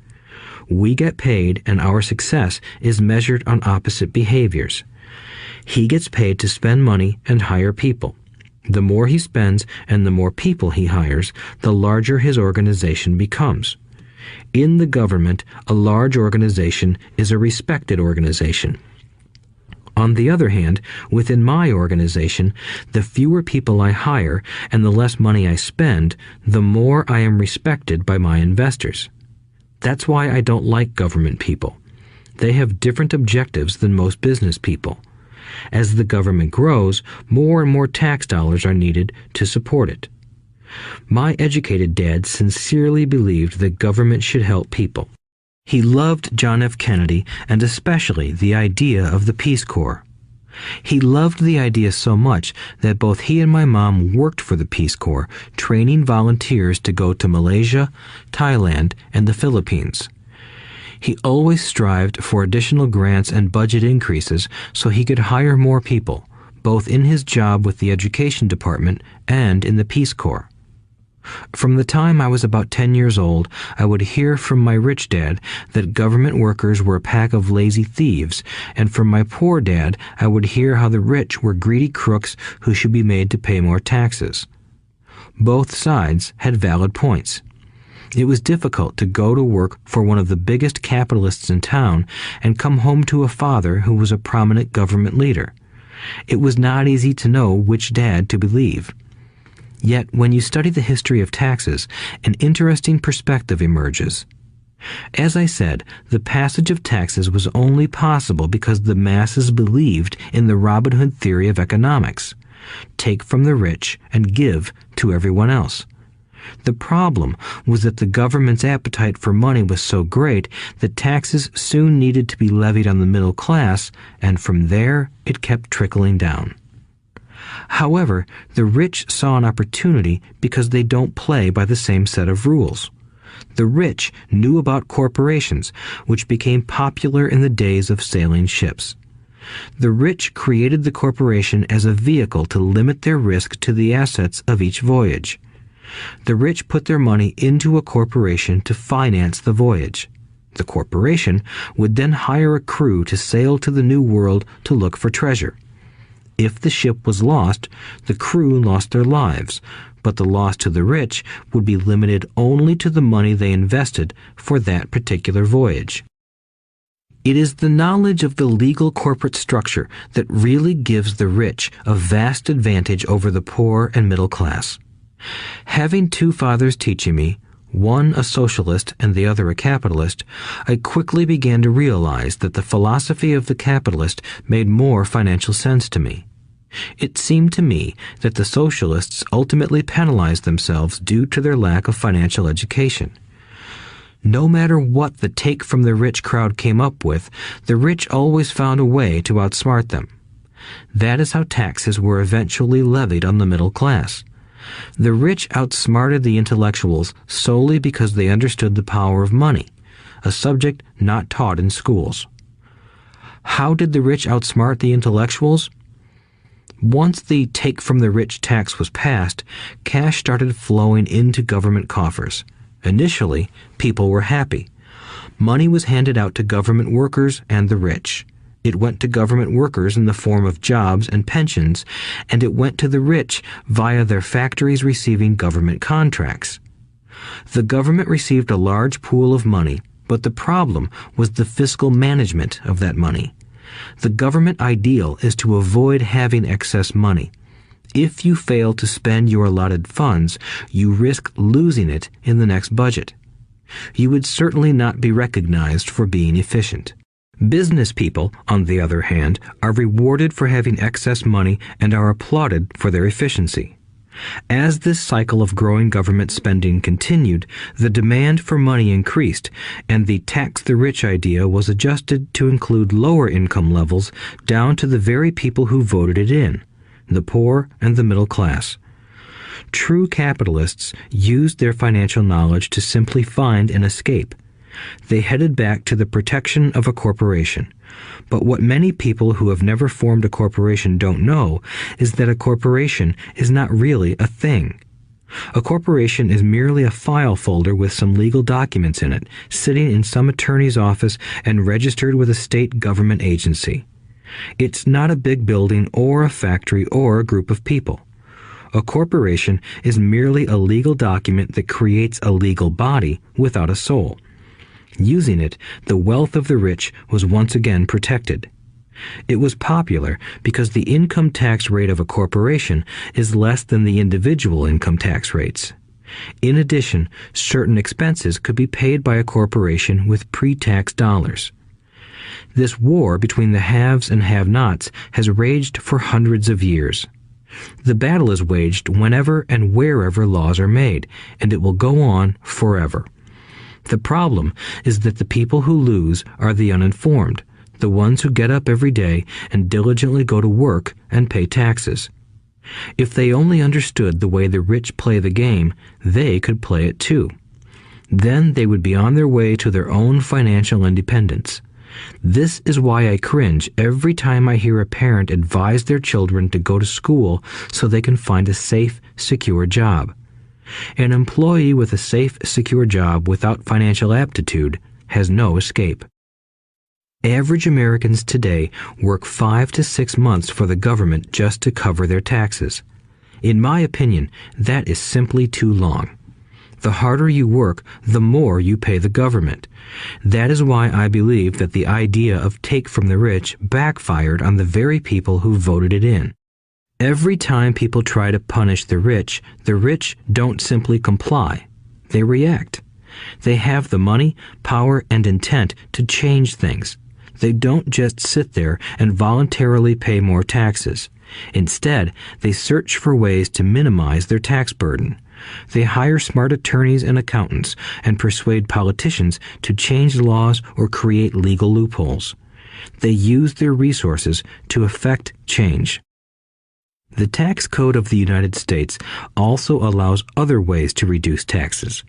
We get paid, and our success is measured on opposite behaviors. He gets paid to spend money and hire people. The more he spends and the more people he hires, the larger his organization becomes. In the government, a large organization is a respected organization. On the other hand, within my organization, the fewer people I hire and the less money I spend, the more I am respected by my investors. That's why I don't like government people. They have different objectives than most business people. As the government grows, more and more tax dollars are needed to support it. My educated dad sincerely believed that government should help people. He loved John F. Kennedy and especially the idea of the Peace Corps. He loved the idea so much that both he and my mom worked for the Peace Corps, training volunteers to go to Malaysia, Thailand, and the Philippines. He always strived for additional grants and budget increases so he could hire more people, both in his job with the Education Department and in the Peace Corps. From the time I was about 10 years old, I would hear from my rich dad that government workers were a pack of lazy thieves, and from my poor dad, I would hear how the rich were greedy crooks who should be made to pay more taxes. Both sides had valid points. It was difficult to go to work for one of the biggest capitalists in town and come home to a father who was a prominent government leader. It was not easy to know which dad to believe. Yet, when you study the history of taxes, an interesting perspective emerges. As I said, the passage of taxes was only possible because the masses believed in the Robin Hood theory of economics. Take from the rich and give to everyone else. The problem was that the government's appetite for money was so great that taxes soon needed to be levied on the middle class, and from there it kept trickling down. However, the rich saw an opportunity because they don't play by the same set of rules. The rich knew about corporations, which became popular in the days of sailing ships. The rich created the corporation as a vehicle to limit their risk to the assets of each voyage. The rich put their money into a corporation to finance the voyage. The corporation would then hire a crew to sail to the New World to look for treasure. If the ship was lost, the crew lost their lives, but the loss to the rich would be limited only to the money they invested for that particular voyage. It is the knowledge of the legal corporate structure that really gives the rich a vast advantage over the poor and middle class. Having two fathers teaching me, one a socialist and the other a capitalist, I quickly began to realize that the philosophy of the capitalist made more financial sense to me. It seemed to me that the socialists ultimately penalized themselves due to their lack of financial education. No matter what the take from the rich crowd came up with, the rich always found a way to outsmart them. That is how taxes were eventually levied on the middle class. The rich outsmarted the intellectuals solely because they understood the power of money, a subject not taught in schools. How did the rich outsmart the intellectuals? Once the take from the rich tax was passed, cash started flowing into government coffers. Initially, people were happy. Money was handed out to government workers and the rich. It went to government workers in the form of jobs and pensions, and it went to the rich via their factories receiving government contracts. The government received a large pool of money, but the problem was the fiscal management of that money. The government ideal is to avoid having excess money. If you fail to spend your allotted funds, you risk losing it in the next budget. You would certainly not be recognized for being efficient. Business people, on the other hand, are rewarded for having excess money and are applauded for their efficiency. As this cycle of growing government spending continued, the demand for money increased, and the tax the rich idea was adjusted to include lower income levels down to the very people who voted it in, the poor and the middle class. True capitalists used their financial knowledge to simply find an escape. They headed back to the protection of a corporation. But what many people who have never formed a corporation don't know is that a corporation is not really a thing. A corporation is merely a file folder with some legal documents in it, sitting in some attorney's office and registered with a state government agency. It's not a big building or a factory or a group of people. A corporation is merely a legal document that creates a legal body without a soul. Using it, the wealth of the rich was once again protected. It was popular because the income tax rate of a corporation is less than the individual income tax rates. In addition, certain expenses could be paid by a corporation with pre-tax dollars. This war between the haves and have-nots has raged for hundreds of years. The battle is waged whenever and wherever laws are made, and it will go on forever. The problem is that the people who lose are the uninformed, the ones who get up every day and diligently go to work and pay taxes. If they only understood the way the rich play the game, they could play it too. Then they would be on their way to their own financial independence. This is why I cringe every time I hear a parent advise their children to go to school so they can find a safe, secure job. An employee with a safe, secure job without financial aptitude has no escape. Average Americans today work 5 to 6 months for the government just to cover their taxes. In my opinion, that is simply too long. The harder you work, the more you pay the government. That is why I believe that the idea of take from the rich backfired on the very people who voted it in. Every time people try to punish the rich don't simply comply. They react. They have the money, power, and intent to change things. They don't just sit there and voluntarily pay more taxes. Instead, they search for ways to minimize their tax burden. They hire smart attorneys and accountants and persuade politicians to change laws or create legal loopholes. They use their resources to effect change. The tax code of the United States also allows other ways to reduce taxes.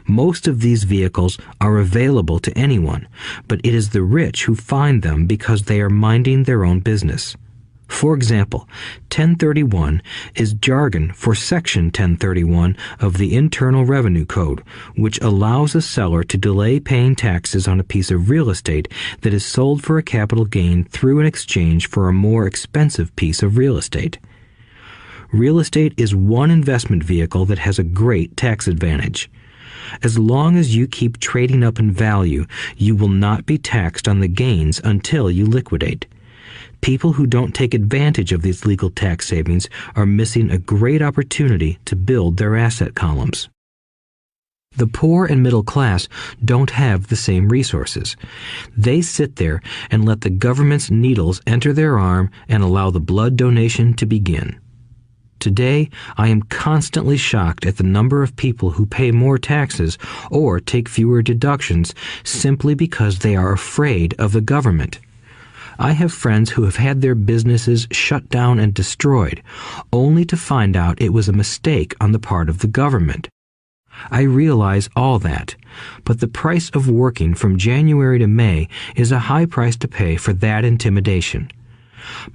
Most of these vehicles are available to anyone, but it is the rich who find them because they are minding their own business. For example, 1031 is jargon for Section 1031 of the Internal Revenue Code, which allows a seller to delay paying taxes on a piece of real estate that is sold for a capital gain through an exchange for a more expensive piece of real estate. Real estate is one investment vehicle that has a great tax advantage. As long as you keep trading up in value, you will not be taxed on the gains until you liquidate. People who don't take advantage of these legal tax savings are missing a great opportunity to build their asset columns. The poor and middle class don't have the same resources. They sit there and let the government's needles enter their arm and allow the blood donation to begin. Today, I am constantly shocked at the number of people who pay more taxes or take fewer deductions simply because they are afraid of the government. I have friends who have had their businesses shut down and destroyed, only to find out it was a mistake on the part of the government. I realize all that, but the price of working from January to May is a high price to pay for that intimidation.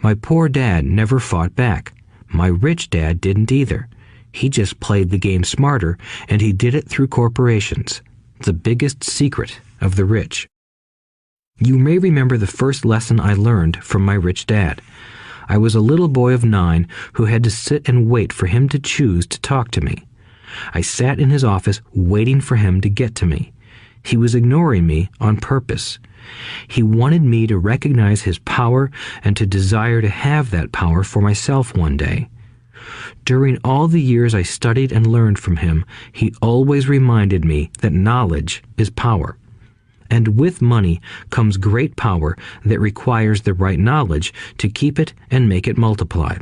My poor dad never fought back. My rich dad didn't either. He just played the game smarter, and he did it through corporations, the biggest secret of the rich. You may remember the first lesson I learned from my rich dad. I was a little boy of 9 who had to sit and wait for him to choose to talk to me. I sat in his office waiting for him to get to me. He was ignoring me on purpose. He wanted me to recognize his power and to desire to have that power for myself one day. During all the years I studied and learned from him, he always reminded me that knowledge is power. And with money comes great power that requires the right knowledge to keep it and make it multiply.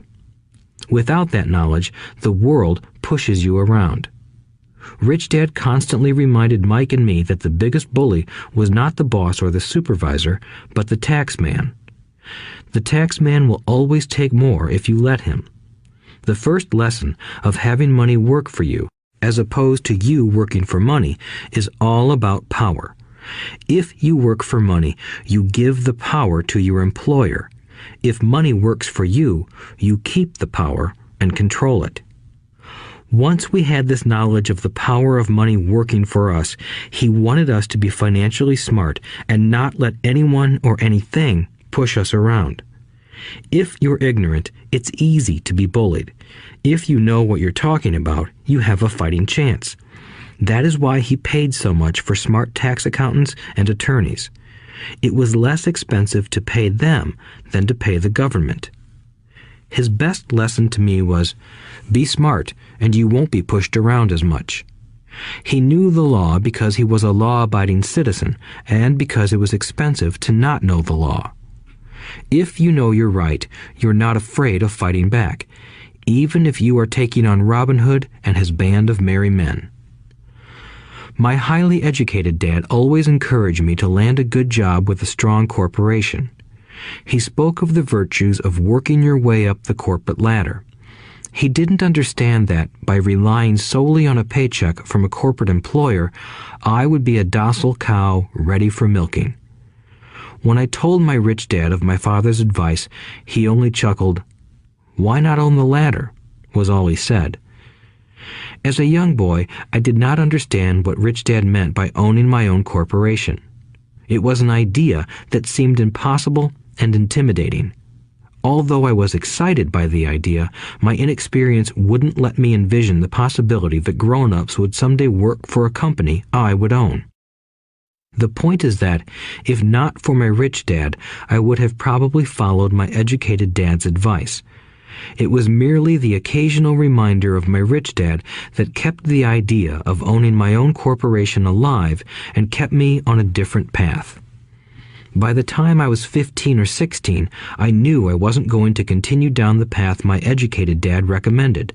Without that knowledge, the world pushes you around. Rich Dad constantly reminded Mike and me that the biggest bully was not the boss or the supervisor, but the tax man. The tax man will always take more if you let him. The first lesson of having money work for you, as opposed to you working for money, is all about power. If you work for money, you give the power to your employer. If money works for you, you keep the power and control it. Once we had this knowledge of the power of money working for us, he wanted us to be financially smart and not let anyone or anything push us around. If you're ignorant, it's easy to be bullied. If you know what you're talking about, you have a fighting chance. That is why he paid so much for smart tax accountants and attorneys. It was less expensive to pay them than to pay the government. His best lesson to me was, be smart and you won't be pushed around as much. He knew the law because he was a law-abiding citizen and because it was expensive to not know the law. If you know you're right, you're not afraid of fighting back, even if you are taking on Robin Hood and his band of merry men. My highly educated dad always encouraged me to land a good job with a strong corporation. He spoke of the virtues of working your way up the corporate ladder. He didn't understand that, by relying solely on a paycheck from a corporate employer, I would be a docile cow ready for milking. When I told my rich dad of my father's advice, he only chuckled. "Why not own the ladder?" was all he said. As a young boy, I did not understand what Rich Dad meant by owning my own corporation. It was an idea that seemed impossible and intimidating. Although I was excited by the idea, my inexperience wouldn't let me envision the possibility that grown-ups would someday work for a company I would own. The point is that, if not for my rich dad, I would have probably followed my educated dad's advice. It was merely the occasional reminder of my rich dad that kept the idea of owning my own corporation alive and kept me on a different path. By the time I was 15 or 16, I knew I wasn't going to continue down the path my educated dad recommended.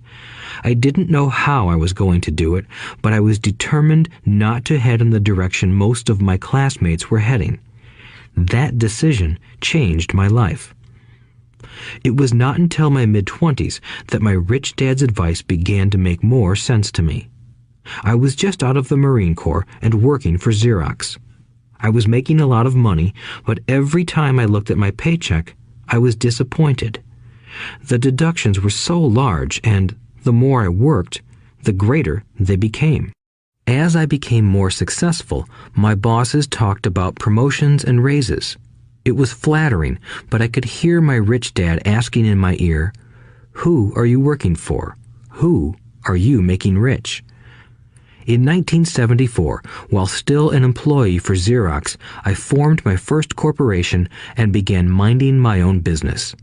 I didn't know how I was going to do it, but I was determined not to head in the direction most of my classmates were heading. That decision changed my life. It was not until my mid-20s that my rich dad's advice began to make more sense to me. I was just out of the Marine Corps and working for Xerox. I was making a lot of money, but every time I looked at my paycheck, I was disappointed. The deductions were so large, and the more I worked, the greater they became. As I became more successful, my bosses talked about promotions and raises. It was flattering, but I could hear my rich dad asking in my ear, "Who are you working for? Who are you making rich?" In 1974, while still an employee for Xerox, I formed my first corporation and began minding my own business.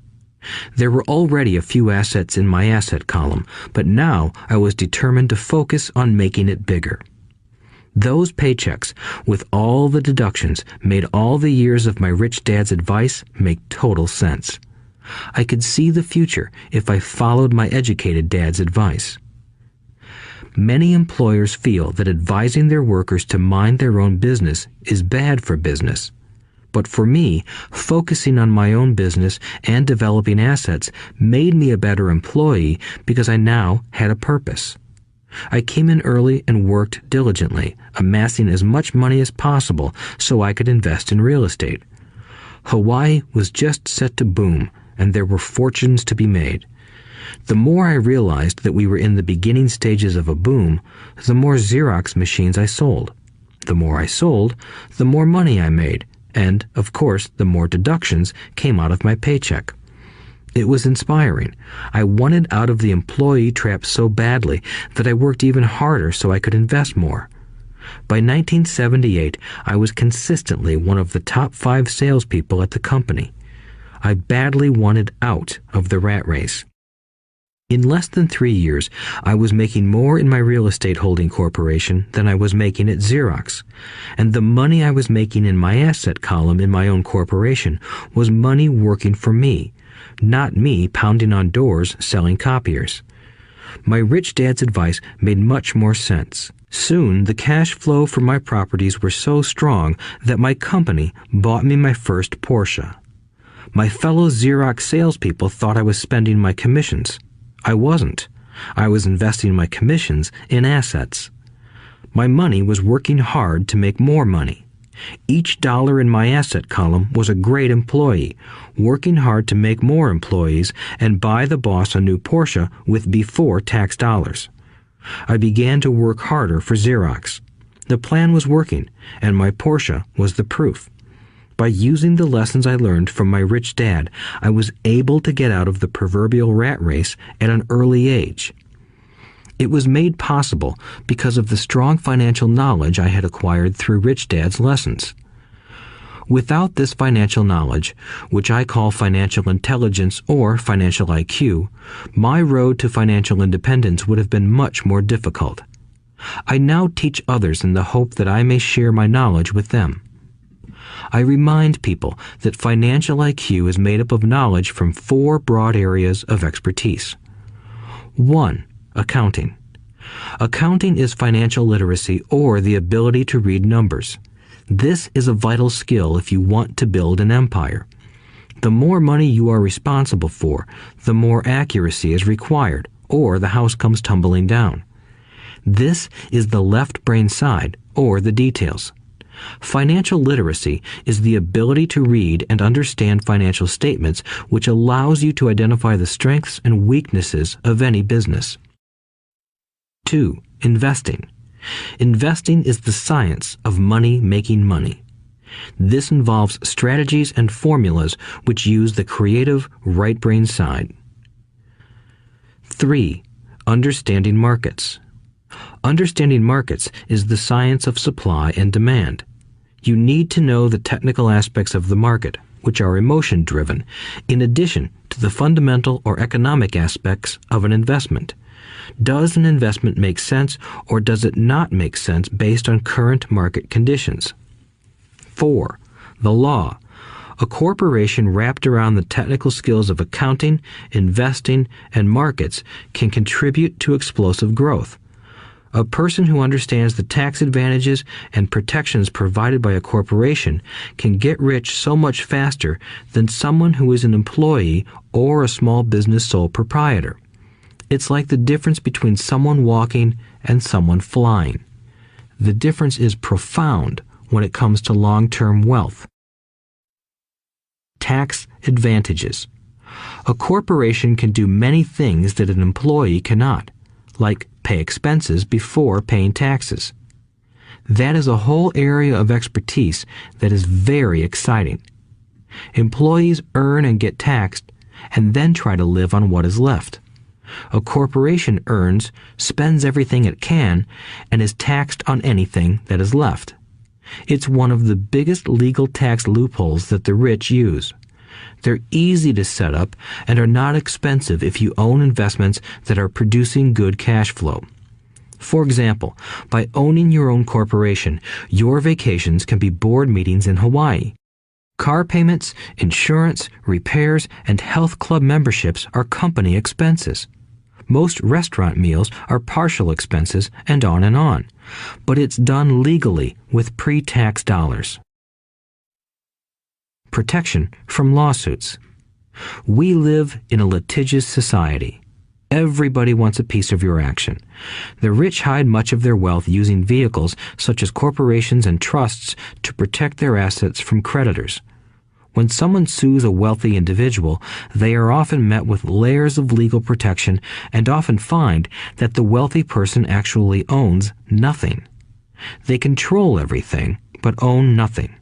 There were already a few assets in my asset column, but now I was determined to focus on making it bigger. Those paychecks, with all the deductions, made all the years of my rich dad's advice make total sense. I could see the future if I followed my educated dad's advice. Many employers feel that advising their workers to mind their own business is bad for business. But for me, focusing on my own business and developing assets made me a better employee because I now had a purpose. I came in early and worked diligently, amassing as much money as possible so I could invest in real estate. Hawaii was just set to boom, and there were fortunes to be made. The more I realized that we were in the beginning stages of a boom, the more Xerox machines I sold. The more I sold, the more money I made, and, of course, the more deductions came out of my paycheck. It was inspiring. I wanted out of the employee trap so badly that I worked even harder so I could invest more. By 1978, I was consistently one of the top 5 salespeople at the company. I badly wanted out of the rat race. In less than 3 years, I was making more in my real estate holding corporation than I was making at Xerox, and the money I was making in my asset column in my own corporation was money working for me, not me pounding on doors selling copiers. My rich dad's advice made much more sense. Soon, the cash flow from my properties were so strong that my company bought me my first Porsche. My fellow Xerox salespeople thought I was spending my commissions. I wasn't. I was investing my commissions in assets. My money was working hard to make more money. Each dollar in my asset column was a great employee, working hard to make more employees and buy the boss a new Porsche with before-tax dollars. I began to work harder for Xerox. The plan was working, and my Porsche was the proof. By using the lessons I learned from my rich dad, I was able to get out of the proverbial rat race at an early age. It was made possible because of the strong financial knowledge I had acquired through Rich Dad's lessons. Without this financial knowledge, which I call financial intelligence or financial IQ, my road to financial independence would have been much more difficult. I now teach others in the hope that I may share my knowledge with them. I remind people that financial IQ is made up of knowledge from 4 broad areas of expertise. 1. Accounting. Accounting is financial literacy or the ability to read numbers. This is a vital skill if you want to build an empire. The more money you are responsible for, the more accuracy is required, or the house comes tumbling down. This is the left brain side, or the details. Financial literacy is the ability to read and understand financial statements, which allows you to identify the strengths and weaknesses of any business. 2. Investing. Investing is the science of money making money. This involves strategies and formulas which use the creative right brain side. 3. Understanding markets. Understanding markets is the science of supply and demand. You need to know the technical aspects of the market, which are emotion-driven, in addition to the fundamental or economic aspects of an investment. Does an investment make sense or does it not make sense based on current market conditions? 4. The law. A corporation wrapped around the technical skills of accounting, investing, and markets can contribute to explosive growth. A person who understands the tax advantages and protections provided by a corporation can get rich so much faster than someone who is an employee or a small business sole proprietor. It's like the difference between someone walking and someone flying. The difference is profound when it comes to long-term wealth. Tax advantages. A corporation can do many things that an employee cannot, like pay expenses before paying taxes. That is a whole area of expertise that is very exciting. Employees earn and get taxed and then try to live on what is left. A corporation earns, spends everything it can, and is taxed on anything that is left. It's one of the biggest legal tax loopholes that the rich use. They're easy to set up and are not expensive if you own investments that are producing good cash flow. For example, by owning your own corporation, your vacations can be board meetings in Hawaii. Car payments, insurance, repairs, and health club memberships are company expenses. Most restaurant meals are partial expenses and on. But it's done legally with pre-tax dollars. Protection from lawsuits. We live in a litigious society. Everybody wants a piece of your action. The rich hide much of their wealth using vehicles such as corporations and trusts to protect their assets from creditors. When someone sues a wealthy individual, they are often met with layers of legal protection and often find that the wealthy person actually owns nothing. They control everything, but own nothing.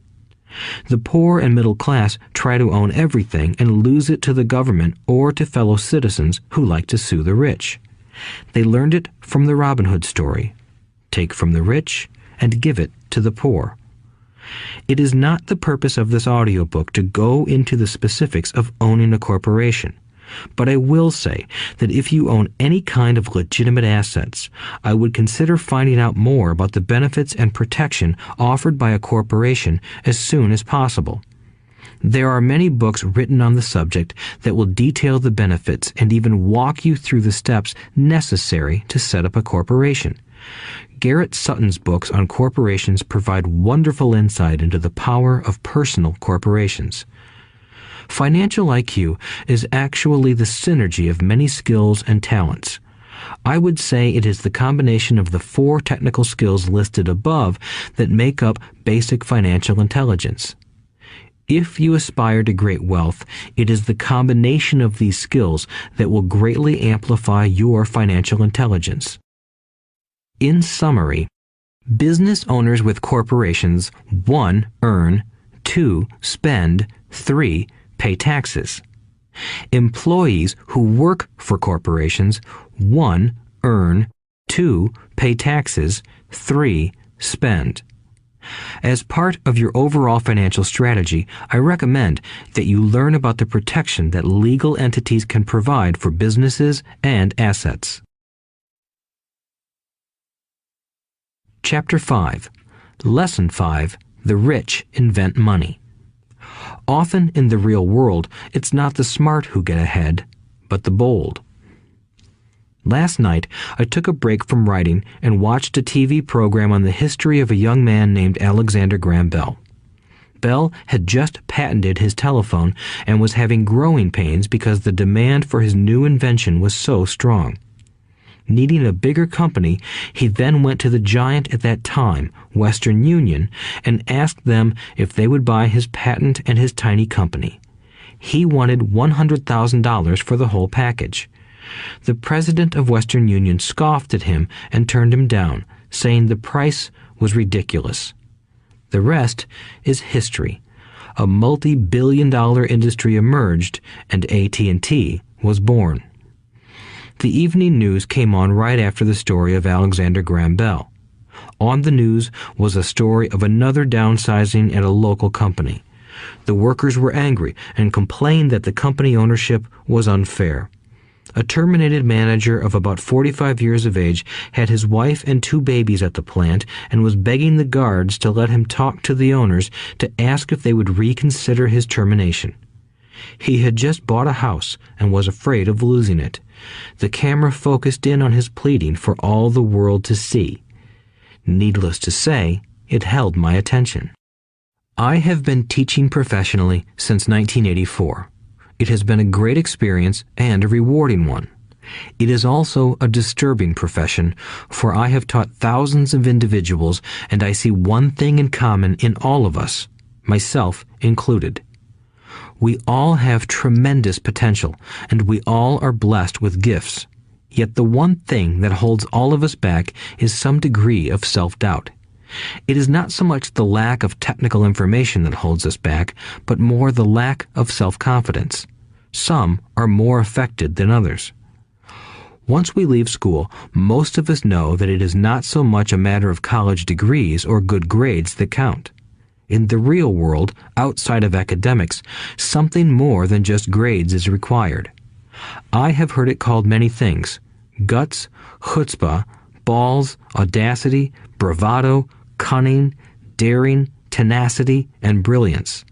The poor and middle class try to own everything and lose it to the government or to fellow citizens who like to sue the rich. They learned it from the Robin Hood story. Take from the rich and give it to the poor. It is not the purpose of this audiobook to go into the specifics of owning a corporation. But I will say that if you own any kind of legitimate assets, I would consider finding out more about the benefits and protection offered by a corporation as soon as possible. There are many books written on the subject that will detail the benefits and even walk you through the steps necessary to set up a corporation. Garrett Sutton's books on corporations provide wonderful insight into the power of personal corporations. Financial IQ is actually the synergy of many skills and talents. I would say it is the combination of the 4 technical skills listed above that make up basic financial intelligence. If you aspire to great wealth, it is the combination of these skills that will greatly amplify your financial intelligence. In summary, business owners with corporations 1. Earn, 2. Spend, 3. Pay taxes. Employees who work for corporations 1. Earn, 2. Pay taxes, 3. Spend. As part of your overall financial strategy, I recommend that you learn about the protection that legal entities can provide for businesses and assets. Chapter 5. Lesson 5. The rich invent money. Often in the real world, it's not the smart who get ahead, but the bold. Last night, I took a break from writing and watched a TV program on the history of a young man named Alexander Graham Bell. Bell had just patented his telephone and was having growing pains because the demand for his new invention was so strong. Needing a bigger company, he then went to the giant at that time, Western Union, and asked them if they would buy his patent and his tiny company. He wanted $100,000 for the whole package. The president of Western Union scoffed at him and turned him down, saying the price was ridiculous. The rest is history. A multi-billion-dollar industry emerged, and AT&T was born. The evening news came on right after the story of Alexander Graham Bell. On the news was a story of another downsizing at a local company. The workers were angry and complained that the company ownership was unfair. A terminated manager of about 45 years of age had his wife and 2 babies at the plant and was begging the guards to let him talk to the owners to ask if they would reconsider his termination. He had just bought a house and was afraid of losing it. The camera focused in on his pleading for all the world to see. Needless to say, it held my attention. I have been teaching professionally since 1984. It has been a great experience and a rewarding one. It is also a disturbing profession, for I have taught thousands of individuals, and I see one thing in common in all of us, myself included. We all have tremendous potential, and we all are blessed with gifts. Yet the one thing that holds all of us back is some degree of self-doubt. It is not so much the lack of technical information that holds us back, but more the lack of self-confidence. Some are more affected than others. Once we leave school, most of us know that it is not so much a matter of college degrees or good grades that count. In the real world, outside of academics, something more than just grades is required. I have heard it called many things: guts, chutzpah, balls, audacity, bravado, cunning, daring, tenacity, and brilliance.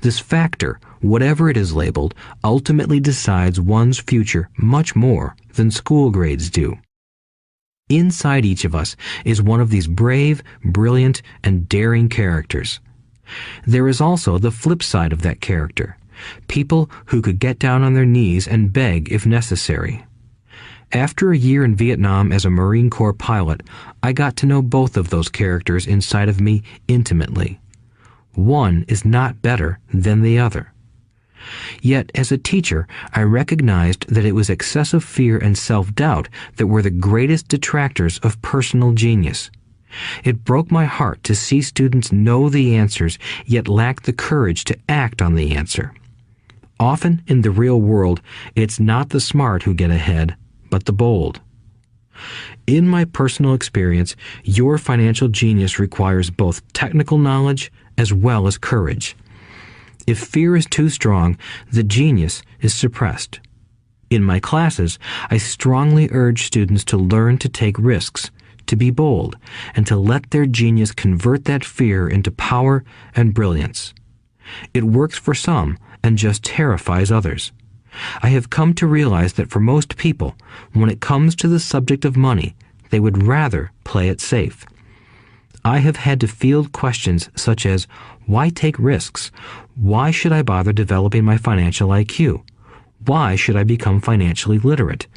This factor, whatever it is labeled, ultimately decides one's future much more than school grades do. Inside each of us is one of these brave, brilliant, and daring characters. There is also the flip side of that character, people who could get down on their knees and beg if necessary. After a year in Vietnam as a Marine Corps pilot, I got to know both of those characters inside of me intimately. One is not better than the other. Yet, as a teacher, I recognized that it was excessive fear and self-doubt that were the greatest detractors of personal genius. It broke my heart to see students know the answers, yet lack the courage to act on the answer. Often in the real world, it's not the smart who get ahead, but the bold. In my personal experience, your financial genius requires both technical knowledge as well as courage. If fear is too strong, the genius is suppressed. In my classes, I strongly urge students to learn to take risks, to be bold, and to let their genius convert that fear into power and brilliance. It works for some and just terrifies others. I have come to realize that for most people, when it comes to the subject of money, they would rather play it safe. I have had to field questions such as, why take risks? Why should I bother developing my financial IQ? Why should I become financially literate?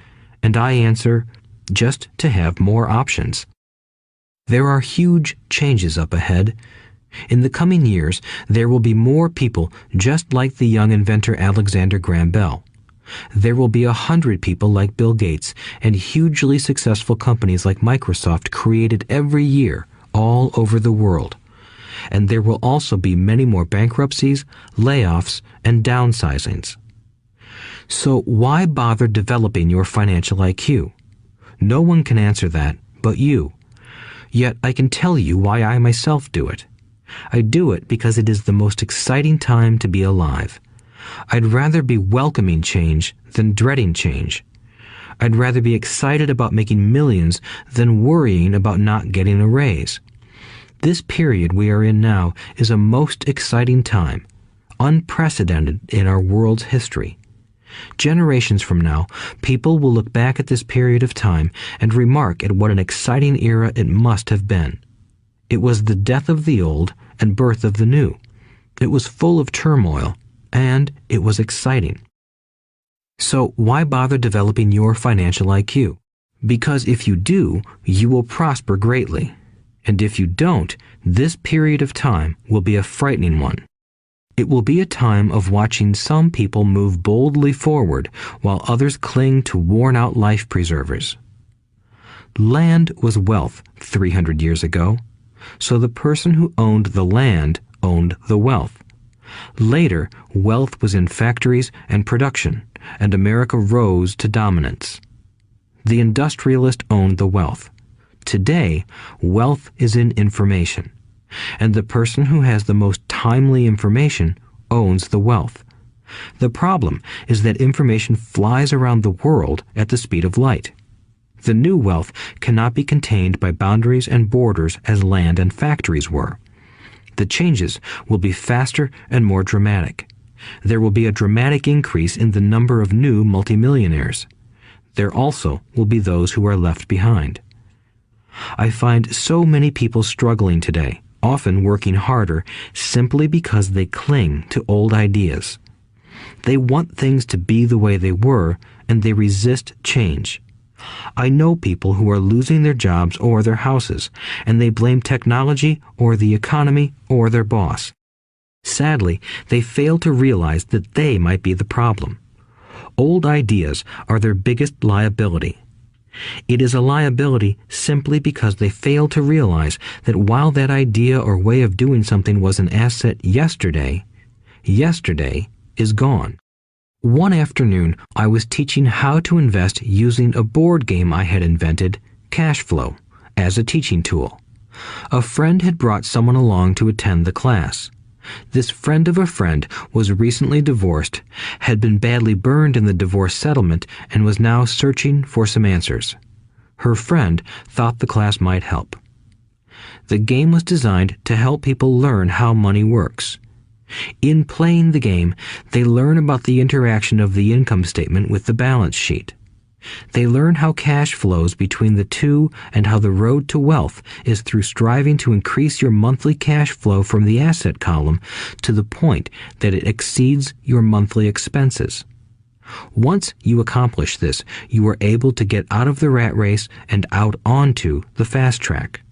And I answer, just to have more options. There are huge changes up ahead. In the coming years, there will be more people just like the young inventor Alexander Graham Bell. There will be 100 people like Bill Gates and hugely successful companies like Microsoft created every year all over the world. And there will also be many more bankruptcies, layoffs, and downsizings. So why bother developing your financial IQ? No one can answer that but you. Yet I can tell you why I myself do it. I do it because it is the most exciting time to be alive. I'd rather be welcoming change than dreading change. I'd rather be excited about making millions than worrying about not getting a raise. This period we are in now is a most exciting time, unprecedented in our world's history. Generations from now, people will look back at this period of time and remark at what an exciting era it must have been. It was the death of the old and birth of the new. It was full of turmoil, and it was exciting. So why bother developing your financial IQ? Because if you do, you will prosper greatly. And if you don't, this period of time will be a frightening one. It will be a time of watching some people move boldly forward while others cling to worn-out life preservers. Land was wealth 300 years ago, so the person who owned the land owned the wealth. Later, wealth was in factories and production, and America rose to dominance. The industrialist owned the wealth. Today, wealth is in information, and the person who has the most timely information owns the wealth. The problem is that information flies around the world at the speed of light. The new wealth cannot be contained by boundaries and borders as land and factories were. The changes will be faster and more dramatic. There will be a dramatic increase in the number of new multimillionaires. There also will be those who are left behind. I find so many people struggling today, often working harder, simply because they cling to old ideas. They want things to be the way they were, and they resist change. I know people who are losing their jobs or their houses, and they blame technology or the economy or their boss. Sadly, they fail to realize that they might be the problem. Old ideas are their biggest liability. It is a liability simply because they fail to realize that while that idea or way of doing something was an asset yesterday, yesterday is gone. One afternoon, I was teaching how to invest using a board game I had invented, Cash Flow, as a teaching tool. A friend had brought someone along to attend the class. This friend of a friend was recently divorced, had been badly burned in the divorce settlement, and was now searching for some answers. Her friend thought the class might help. The game was designed to help people learn how money works. In playing the game, they learn about the interaction of the income statement with the balance sheet. They learn how cash flows between the two and how the road to wealth is through striving to increase your monthly cash flow from the asset column to the point that it exceeds your monthly expenses. Once you accomplish this, you are able to get out of the rat race and out onto the fast track.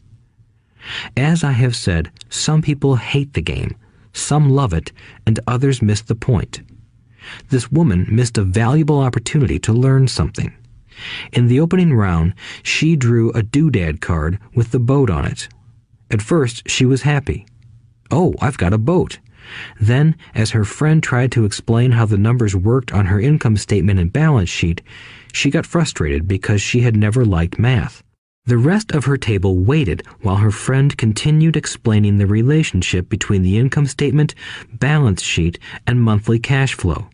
As I have said, some people hate the game, some love it, and others miss the point. This woman missed a valuable opportunity to learn something. In the opening round, she drew a doodad card with the boat on it. At first, she was happy. "Oh, I've got a boat." Then, as her friend tried to explain how the numbers worked on her income statement and balance sheet, she got frustrated because she had never liked math. The rest of her table waited while her friend continued explaining the relationship between the income statement, balance sheet, and monthly cash flow.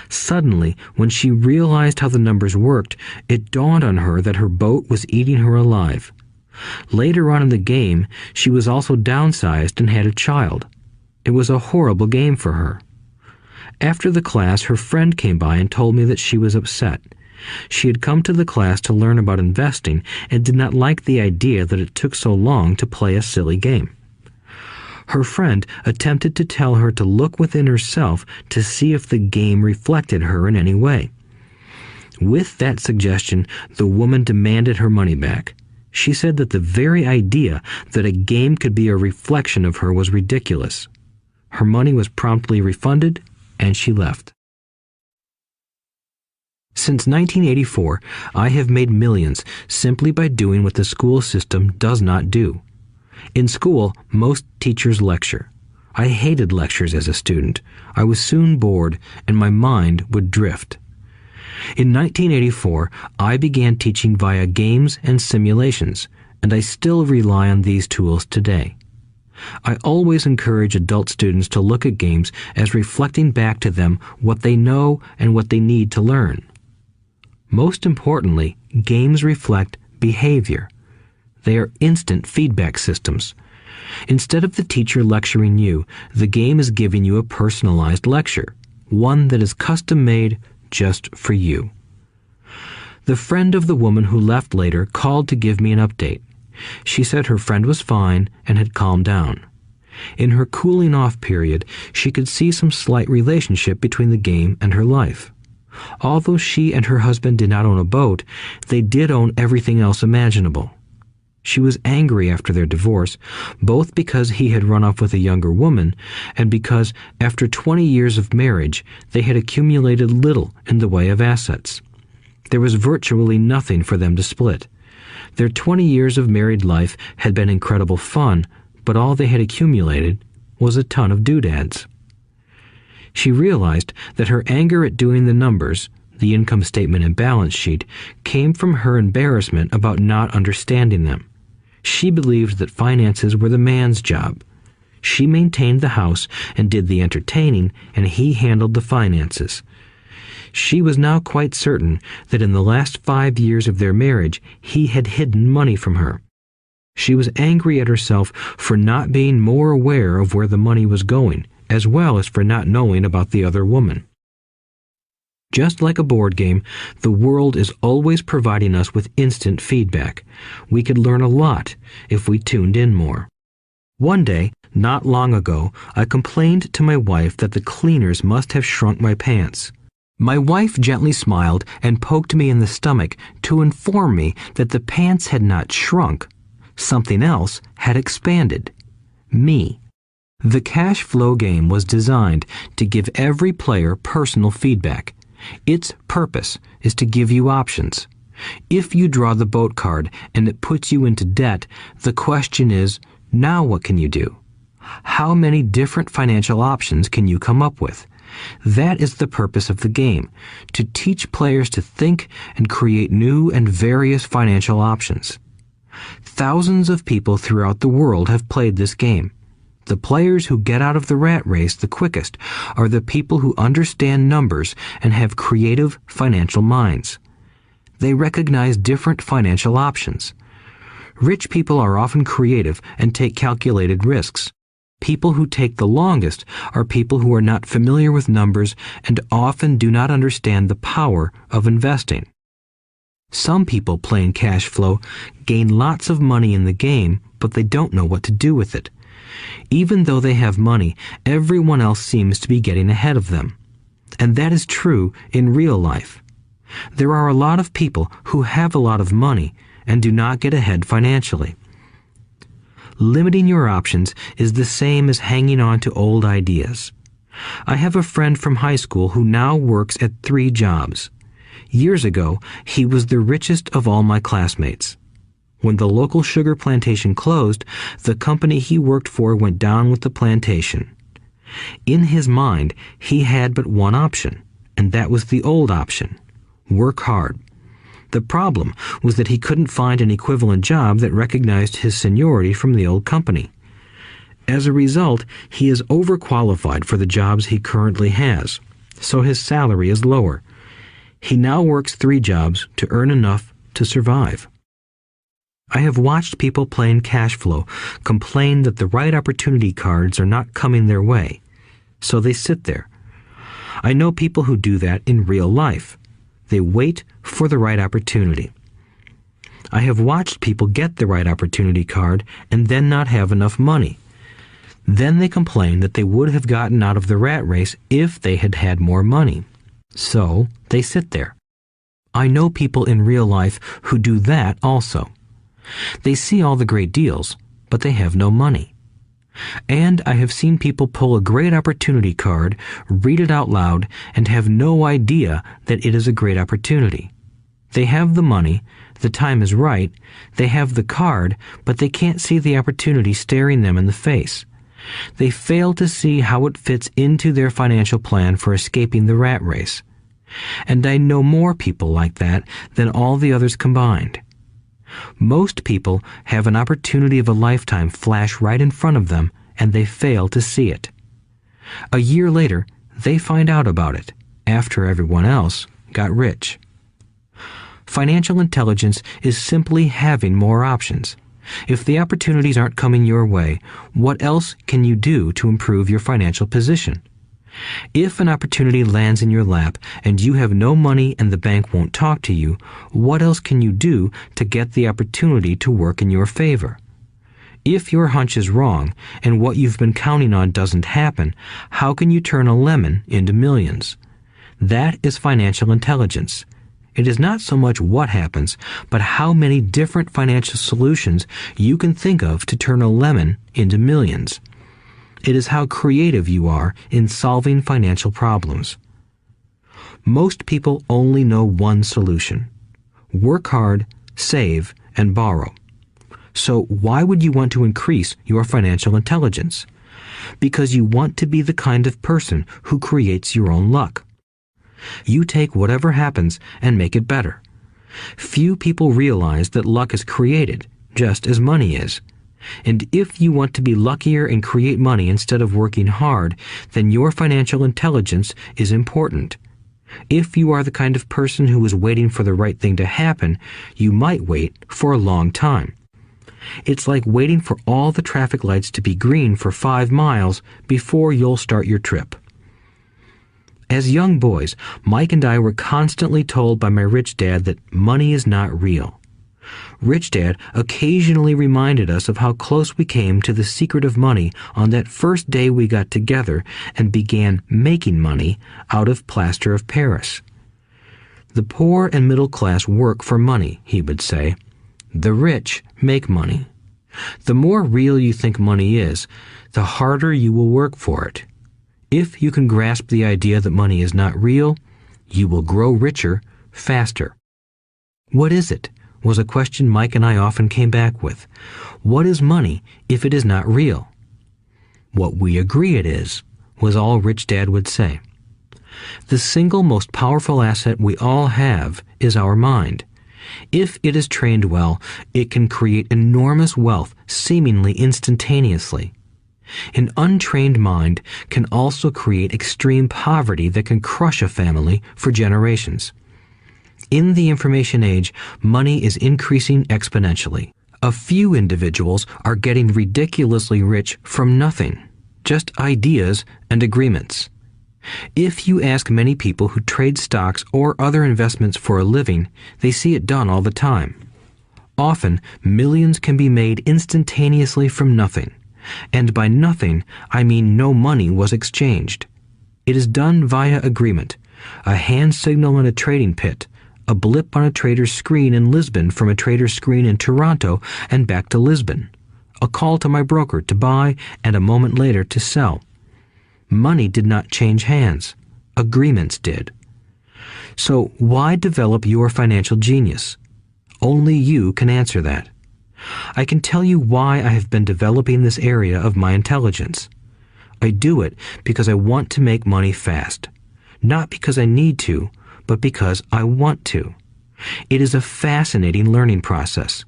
Suddenly, when she realized how the numbers worked, it dawned on her that her boat was eating her alive. Later on in the game, she was also downsized and had a child. It was a horrible game for her. After the class, her friend came by and told me that she was upset. She had come to the class to learn about investing and did not like the idea that it took so long to play a silly game. Her friend attempted to tell her to look within herself to see if the game reflected her in any way. With that suggestion, the woman demanded her money back. She said that the very idea that a game could be a reflection of her was ridiculous. Her money was promptly refunded, and she left. Since 1984, I have made millions simply by doing what the school system does not do. In school, most teachers lecture. I hated lectures as a student. I was soon bored, and my mind would drift. In 1984, I began teaching via games and simulations, and I still rely on these tools today. I always encourage adult students to look at games as reflecting back to them what they know and what they need to learn. Most importantly, games reflect behavior. They are instant feedback systems. Instead of the teacher lecturing you, the game is giving you a personalized lecture, one that is custom-made just for you. The friend of the woman who left later called to give me an update. She said her friend was fine and had calmed down. In her cooling-off period, she could see some slight relationship between the game and her life. Although she and her husband did not own a boat, they did own everything else imaginable. She was angry after their divorce, both because he had run off with a younger woman and because, after 20 years of marriage, they had accumulated little in the way of assets. There was virtually nothing for them to split. Their 20 years of married life had been incredible fun, but all they had accumulated was a ton of doodads. She realized that her anger at doing the numbers, the income statement and balance sheet, came from her embarrassment about not understanding them. She believed that finances were the man's job. She maintained the house and did the entertaining, and he handled the finances. She was now quite certain that in the last 5 years of their marriage, he had hidden money from her. She was angry at herself for not being more aware of where the money was going, as well as for not knowing about the other woman. Just like a board game, the world is always providing us with instant feedback. We could learn a lot if we tuned in more. One day, not long ago, I complained to my wife that the cleaners must have shrunk my pants. My wife gently smiled and poked me in the stomach to inform me that the pants had not shrunk. Something else had expanded. Me. The cash flow game was designed to give every player personal feedback. Its purpose is to give you options. If you draw the boat card and it puts you into debt, the question is, now what can you do? How many different financial options can you come up with? That is the purpose of the game, to teach players to think and create new and various financial options. Thousands of people throughout the world have played this game. The players who get out of the rat race the quickest are the people who understand numbers and have creative financial minds. They recognize different financial options. Rich people are often creative and take calculated risks. People who take the longest are people who are not familiar with numbers and often do not understand the power of investing. Some people playing cash flow gain lots of money in the game, but they don't know what to do with it. Even though they have money, everyone else seems to be getting ahead of them. And that is true in real life. There are a lot of people who have a lot of money and do not get ahead financially. Limiting your options is the same as hanging on to old ideas. I have a friend from high school who now works at 3 jobs. Years ago, he was the richest of all my classmates. When the local sugar plantation closed, the company he worked for went down with the plantation. In his mind, he had but one option, and that was the old option: work hard. The problem was that he couldn't find an equivalent job that recognized his seniority from the old company. As a result, he is overqualified for the jobs he currently has. so his salary is lower. He now works 3 jobs to earn enough to survive. I have watched people playing cash flow complain that the right opportunity cards are not coming their way, so they sit there. I know people who do that in real life. They wait for the right opportunity. I have watched people get the right opportunity card and then not have enough money. Then they complain that they would have gotten out of the rat race if they had had more money. So they sit there. I know people in real life who do that also. They see all the great deals, but they have no money. And I have seen people pull a great opportunity card, read it out loud, and have no idea that it is a great opportunity. They have the money, the time is right, they have the card, but they can't see the opportunity staring them in the face. They fail to see how it fits into their financial plan for escaping the rat race. And I know more people like that than all the others combined. Most people have an opportunity of a lifetime flash right in front of them, and they fail to see it. A year later, they find out about it, after everyone else got rich. Financial intelligence is simply having more options. If the opportunities aren't coming your way, what else can you do to improve your financial position? If an opportunity lands in your lap and you have no money and the bank won't talk to you, what else can you do to get the opportunity to work in your favor? If your hunch is wrong and what you've been counting on doesn't happen, how can you turn a lemon into millions? That is financial intelligence. It is not so much what happens, but how many different financial solutions you can think of to turn a lemon into millions. It is how creative you are in solving financial problems. Most people only know one solution: work hard, save, and borrow. So why would you want to increase your financial intelligence? Because you want to be the kind of person who creates your own luck. You take whatever happens and make it better. Few people realize that luck is created, just as money is. And if you want to be luckier and create money instead of working hard, then your financial intelligence is important. If you are the kind of person who is waiting for the right thing to happen, you might wait for a long time. It's like waiting for all the traffic lights to be green for 5 miles before you'll start your trip. As young boys, Mike and I were constantly told by my rich dad that money is not real. Rich Dad occasionally reminded us of how close we came to the secret of money on that first day we got together and began making money out of plaster of Paris. The poor and middle class work for money, he would say. The rich make money. The more real you think money is, the harder you will work for it. If you can grasp the idea that money is not real, you will grow richer faster. What is it? Was a question Mike and I often came back with. What is money if it is not real? What we agree it is, was all Rich Dad would say. The single most powerful asset we all have is our mind. If it is trained well, it can create enormous wealth seemingly instantaneously. An untrained mind can also create extreme poverty that can crush a family for generations. In the information age, money is increasing exponentially. A few individuals are getting ridiculously rich from nothing, just ideas and agreements. If you ask many people who trade stocks or other investments for a living, they see it done all the time. Often, millions can be made instantaneously from nothing. And by nothing, I mean no money was exchanged. It is done via agreement, a hand signal in a trading pit, a blip on a trader's screen in Lisbon from a trader's screen in Toronto and back to Lisbon, a call to my broker to buy and a moment later to sell. Money did not change hands. Agreements did. So why develop your financial genius? Only you can answer that. I can tell you why I have been developing this area of my intelligence. I do it because I want to make money fast. Not because I need to, but because I want to. It is a fascinating learning process.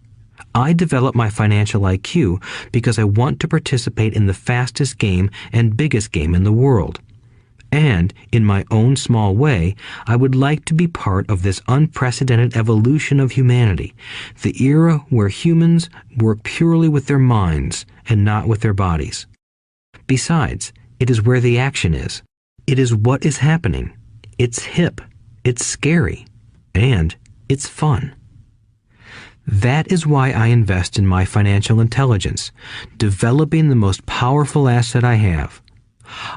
I develop my financial IQ because I want to participate in the fastest game and biggest game in the world. And, in my own small way, I would like to be part of this unprecedented evolution of humanity, the era where humans work purely with their minds and not with their bodies. Besides, it is where the action is. It is what is happening. It's hip, it's scary, and it's fun. That is why I invest in my financial intelligence, developing the most powerful asset I have.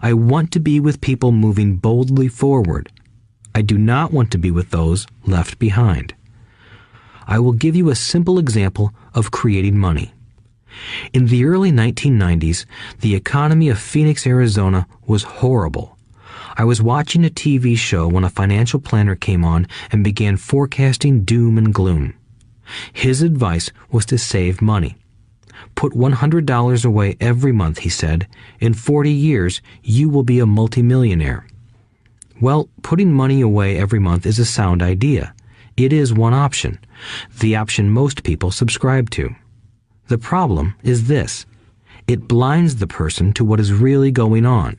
I want to be with people moving boldly forward. I do not want to be with those left behind. I will give you a simple example of creating money. In the early 1990s, the economy of Phoenix, Arizona was horrible. I was watching a TV show when a financial planner came on and began forecasting doom and gloom. His advice was to save money. Put $100 away every month, he said. In 40 years, you will be a multimillionaire. Well, putting money away every month is a sound idea. It is one option, the option most people subscribe to. The problem is this. It blinds the person to what is really going on.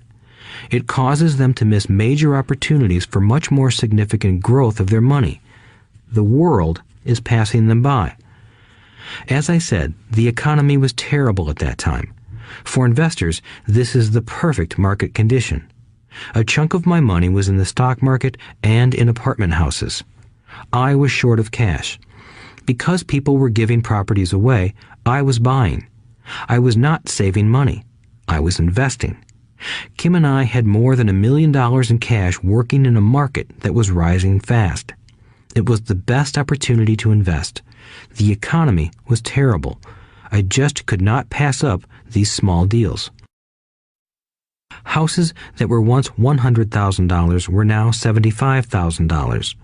It causes them to miss major opportunities for much more significant growth of their money. The world is passing them by. As I said, the economy was terrible at that time. For investors, this is the perfect market condition. A chunk of my money was in the stock market and in apartment houses. I was short of cash. Because people were giving properties away, I was buying. I was not saving money. I was investing. Kim and I had more than $1 million in cash working in a market that was rising fast. It was the best opportunity to invest. The economy was terrible. I just could not pass up these small deals. Houses that were once $100,000 were now $75,000.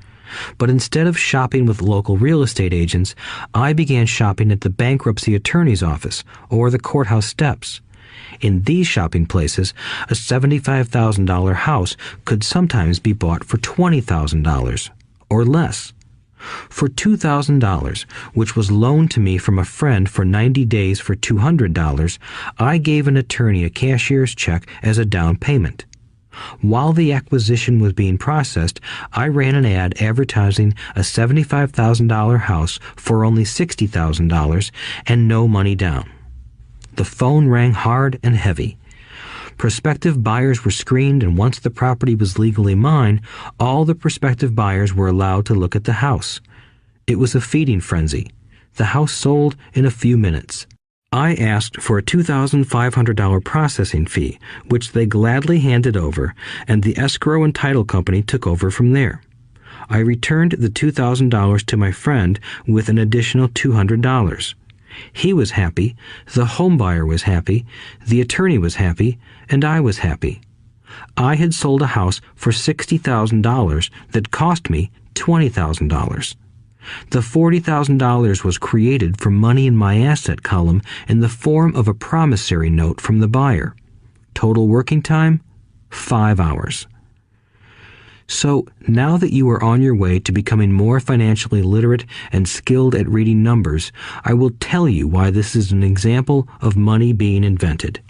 But instead of shopping with local real estate agents, I began shopping at the bankruptcy attorney's office or the courthouse steps. In these shopping places, a $75,000 house could sometimes be bought for $20,000 or less. For $2,000, which was loaned to me from a friend for 90 days for $200, I gave an attorney a cashier's check as a down payment. While the acquisition was being processed, I ran an ad advertising a $75,000 house for only $60,000 and no money down. The phone rang hard and heavy. Prospective buyers were screened, and once the property was legally mine, all the prospective buyers were allowed to look at the house. It was a feeding frenzy. The house sold in a few minutes. I asked for a $2,500 processing fee, which they gladly handed over, and the escrow and title company took over from there. I returned the $2,000 to my friend with an additional $200. He was happy, the homebuyer was happy, the attorney was happy, and I was happy. I had sold a house for $60,000 that cost me $20,000. The $40,000 was created from money in my asset column in the form of a promissory note from the buyer. Total working time, 5 hours. So, now that you are on your way to becoming more financially literate and skilled at reading numbers, I will tell you why this is an example of money being invented.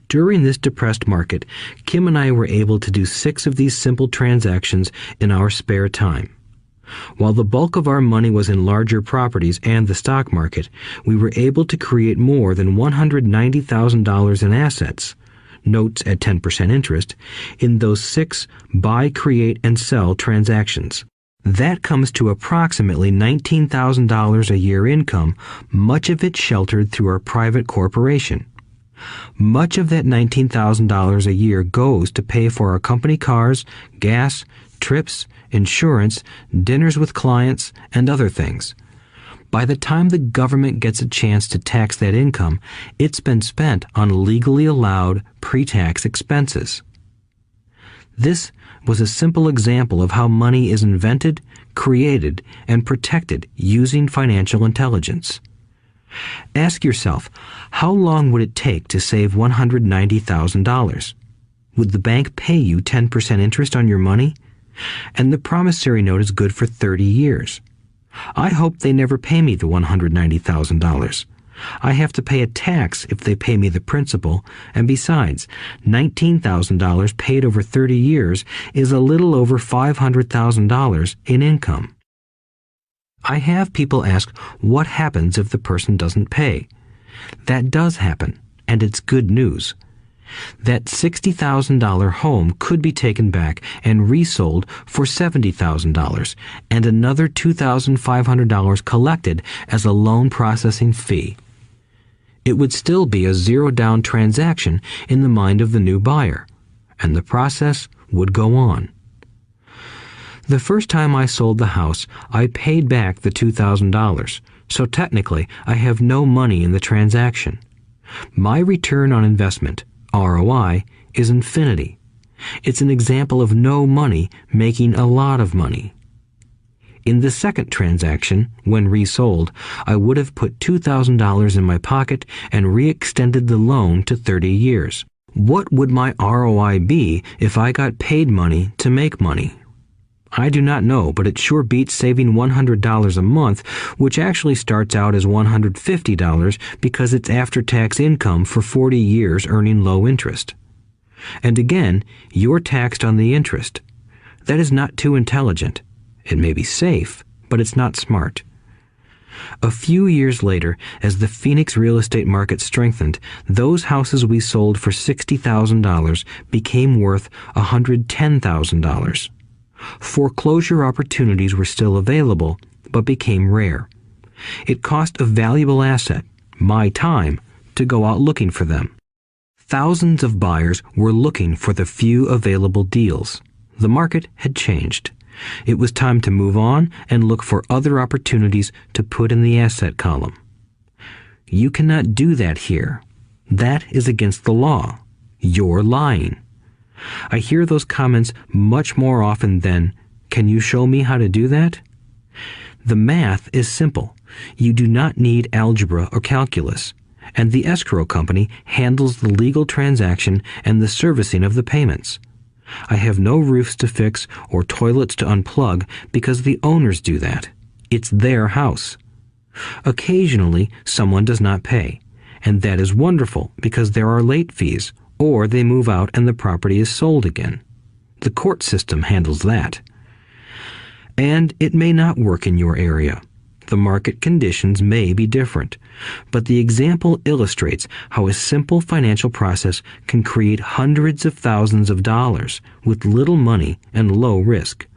During this depressed market, Kim and I were able to do 6 of these simple transactions in our spare time. While the bulk of our money was in larger properties and the stock market, we were able to create more than $190,000 in assets, notes at 10% interest, in those 6 buy, create, and sell transactions. That comes to approximately $19,000 a year income, much of it sheltered through our private corporation. Much of that $19,000 a year goes to pay for our company cars, gas, trips, insurance, dinners with clients, and other things. By the time the government gets a chance to tax that income, it's been spent on legally allowed pre-tax expenses. This was a simple example of how money is invented, created, and protected using financial intelligence. Ask yourself, how long would it take to save $190,000? Would the bank pay you 10% interest on your money? And the promissory note is good for 30 years. I hope they never pay me the $190,000. I have to pay a tax if they pay me the principal, and besides, $19,000 paid over 30 years is a little over $500,000 in income. I have people ask what happens if the person doesn't pay. That does happen, and it's good news. That $60,000 home could be taken back and resold for $70,000 and another $2,500 collected as a loan processing fee. It would still be a zero-down transaction in the mind of the new buyer, and the process would go on. The first time I sold the house, I paid back the $2,000, so technically I have no money in the transaction. My return on investment, ROI, is infinity. It's an example of no money making a lot of money. In the second transaction, when resold, I would have put $2,000 in my pocket and re-extended the loan to 30 years. What would my ROI be if I got paid money to make money? I do not know, but it sure beats saving $100 a month, which actually starts out as $150 because it's after-tax income for 40 years earning low interest. And again, you're taxed on the interest. That is not too intelligent. It may be safe, but it's not smart. A few years later, as the Phoenix real estate market strengthened, those houses we sold for $60,000 became worth $110,000. Foreclosure opportunities were still available, but became rare. It cost a valuable asset, my time, to go out looking for them. Thousands of buyers were looking for the few available deals. The market had changed. It was time to move on and look for other opportunities to put in the asset column. You cannot do that here. That is against the law. You're lying. I hear those comments much more often than, "Can you show me how to do that?" The math is simple. You do not need algebra or calculus, and the escrow company handles the legal transaction and the servicing of the payments. I have no roofs to fix or toilets to unplug because the owners do that. It's their house. Occasionally, someone does not pay, and that is wonderful because there are late fees, or they move out and the property is sold again. The court system handles that. And it may not work in your area. The market conditions may be different, but the example illustrates how a simple financial process can create hundreds of thousands of dollars with little money and low risk.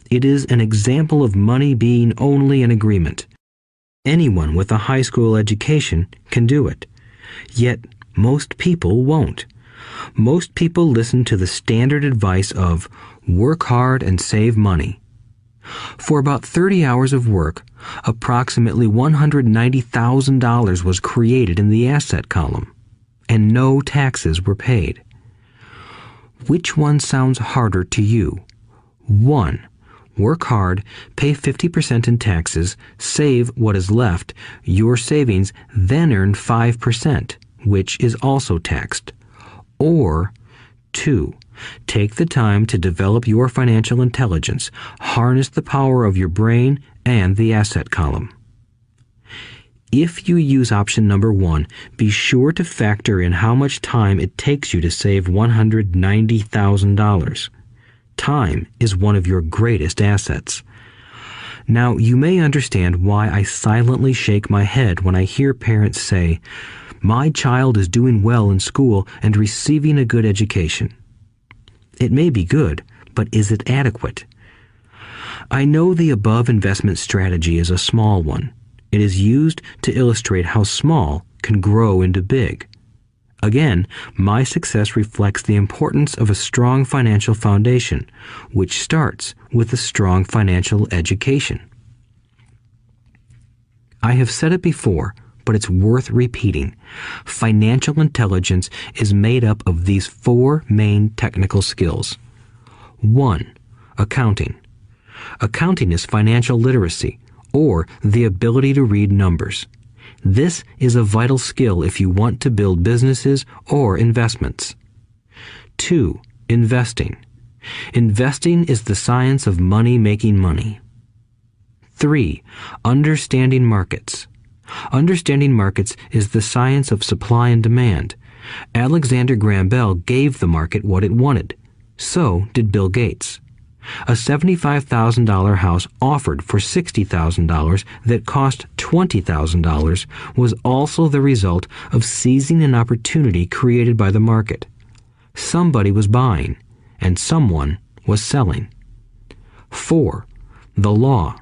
It is an example of money being only an agreement. Anyone with a high school education can do it. Yet most people won't. Most people listen to the standard advice of work hard and save money. For about 30 hours of work, approximately $190,000 was created in the asset column, and no taxes were paid. Which one sounds harder to you? 1. Work hard, pay 50% in taxes, save what is left, your savings, then earn 5%, which is also taxed. Or 2. Take the time to develop your financial intelligence, harness the power of your brain and the asset column. If you use option number 1, be sure to factor in how much time it takes you to save $190,000. Time is one of your greatest assets. Now, you may understand why I silently shake my head when I hear parents say, "My child is doing well in school and receiving a good education." It may be good, but is it adequate? I know the above investment strategy is a small one. It is used to illustrate how small can grow into big. Again, my success reflects the importance of a strong financial foundation, which starts with a strong financial education. I have said it before, but it's worth repeating. Financial intelligence is made up of these 4 main technical skills. 1. Accounting. Accounting is financial literacy, or the ability to read numbers. This is a vital skill if you want to build businesses or investments. 2. Investing. Investing is the science of money making money. 3. Understanding markets. Understanding markets is the science of supply and demand. Alexander Graham Bell gave the market what it wanted. So did Bill Gates. A $75,000 house offered for $60,000 that cost $20,000 was also the result of seizing an opportunity created by the market. Somebody was buying, and someone was selling. 4. The law.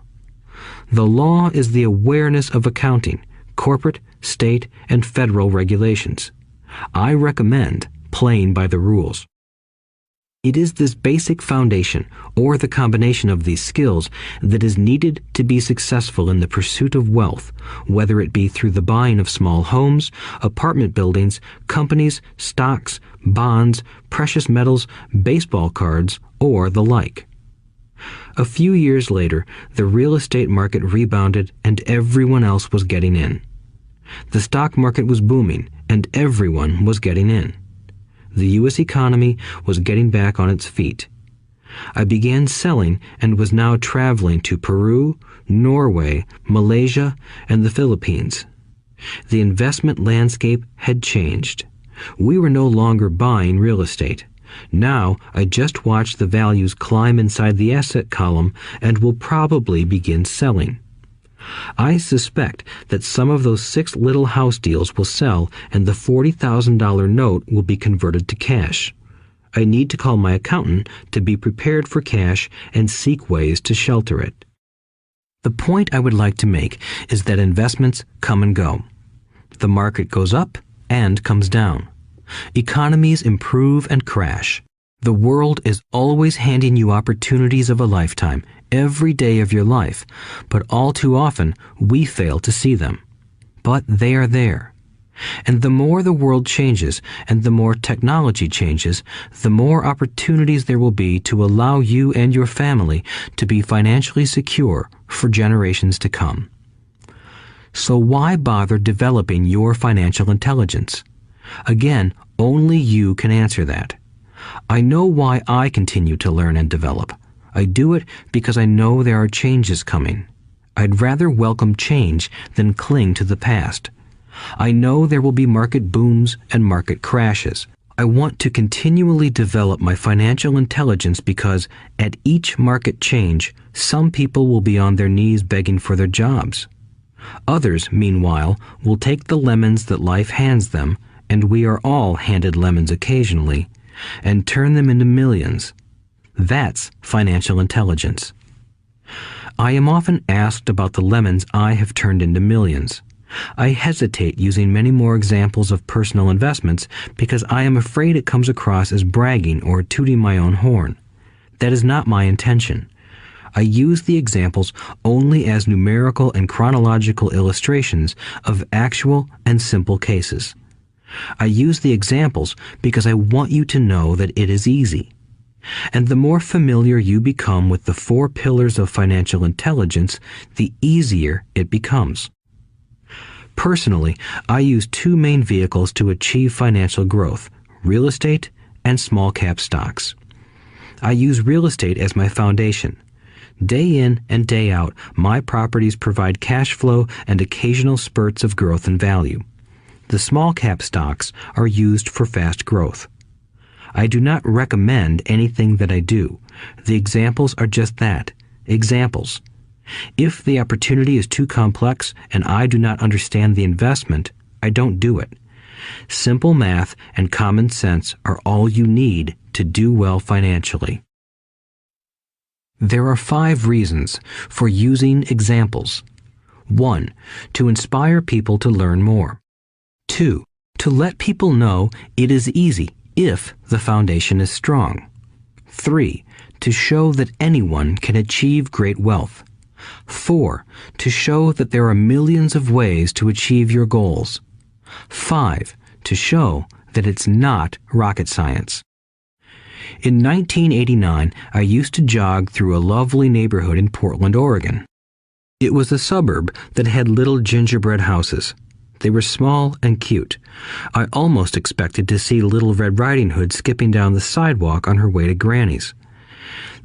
The law is the awareness of accounting, corporate, state, and federal regulations. I recommend playing by the rules. It is this basic foundation, or the combination of these skills, that is needed to be successful in the pursuit of wealth, whether it be through the buying of small homes, apartment buildings, companies, stocks, bonds, precious metals, baseball cards, or the like. A few years later, the real estate market rebounded and everyone else was getting in. The stock market was booming and everyone was getting in. The U.S. economy was getting back on its feet. I began selling and was now traveling to Peru, Norway, Malaysia, and the Philippines. The investment landscape had changed. We were no longer buying real estate. Now I just watch the values climb inside the asset column and will probably begin selling. I suspect that some of those 6 little house deals will sell and the $40,000 note will be converted to cash. I need to call my accountant to be prepared for cash and seek ways to shelter it. The point I would like to make is that investments come and go. The market goes up and comes down. Economies improve and crash. The world is always handing you opportunities of a lifetime, every day of your life, but all too often we fail to see them. But they are there. And the more the world changes and the more technology changes, the more opportunities there will be to allow you and your family to be financially secure for generations to come. So why bother developing your financial intelligence? Again, only you can answer that. I know why I continue to learn and develop. I do it because I know there are changes coming. I'd rather welcome change than cling to the past. I know there will be market booms and market crashes. I want to continually develop my financial intelligence because at each market change, some people will be on their knees begging for their jobs. Others, meanwhile, will take the lemons that life hands them, and we are all handed lemons occasionally, and turn them into millions. That's financial intelligence. I am often asked about the lemons I have turned into millions. I hesitate using many more examples of personal investments because I am afraid it comes across as bragging or tooting my own horn. That is not my intention. I use the examples only as numerical and chronological illustrations of actual and simple cases. I use the examples because I want you to know that it is easy. And the more familiar you become with the 4 pillars of financial intelligence, the easier it becomes. Personally, I use 2 main vehicles to achieve financial growth: real estate and small cap stocks. I use real estate as my foundation. Day in and day out, my properties provide cash flow and occasional spurts of growth and value. The small cap stocks are used for fast growth. I do not recommend anything that I do. The examples are just that, examples. If the opportunity is too complex and I do not understand the investment, I don't do it. Simple math and common sense are all you need to do well financially. There are 5 reasons for using examples. 1. To inspire people to learn more. 2. To let people know it is easy if the foundation is strong. 3. To show that anyone can achieve great wealth. 4. To show that there are millions of ways to achieve your goals. 5. To show that it's not rocket science. In 1989, I used to jog through a lovely neighborhood in Portland, Oregon. It was a suburb that had little gingerbread houses. They were small and cute. I almost expected to see Little Red Riding Hood skipping down the sidewalk on her way to Granny's.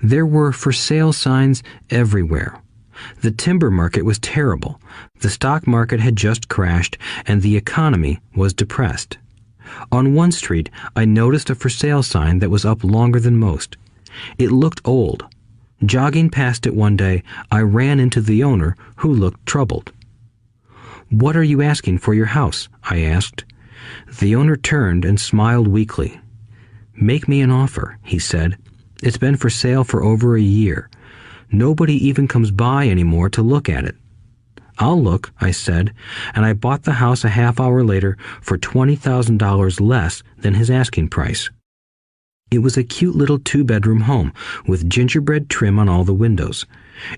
There were for sale signs everywhere. The timber market was terrible. The stock market had just crashed, and the economy was depressed. On one street, I noticed a for sale sign that was up longer than most. It looked old. Jogging past it one day, I ran into the owner, who looked troubled. "What are you asking for your house?" I asked. The owner turned and smiled weakly. "Make me an offer," he said. "It's been for sale for over a year. Nobody even comes by anymore to look at it." "I'll look," I said, and I bought the house a half hour later for $20,000 less than his asking price. It was a cute little 2-bedroom home with gingerbread trim on all the windows.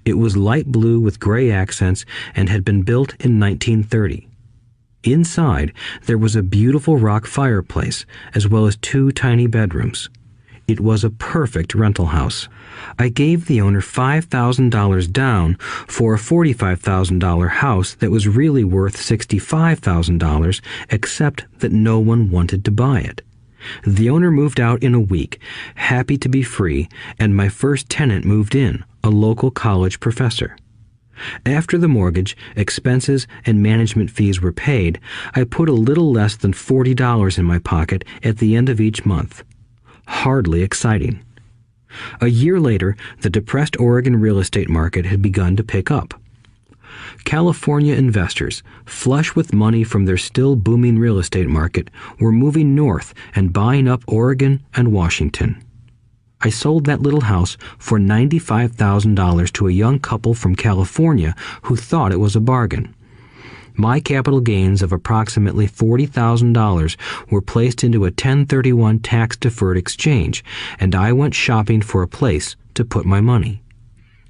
It was light blue with gray accents and had been built in 1930. Inside, there was a beautiful rock fireplace, as well as 2 tiny bedrooms. It was a perfect rental house. I gave the owner $5,000 down for a $45,000 house that was really worth $65,000, except that no one wanted to buy it. The owner moved out in a week, happy to be free, and my first tenant moved in, a local college professor. After the mortgage, expenses, and management fees were paid, I put a little less than $40 in my pocket at the end of each month. Hardly exciting. A year later, the depressed Oregon real estate market had begun to pick up. California investors, flush with money from their still booming real estate market, were moving north and buying up Oregon and Washington. I sold that little house for $95,000 to a young couple from California who thought it was a bargain. My capital gains of approximately $40,000 were placed into a 1031 tax-deferred exchange, and I went shopping for a place to put my money.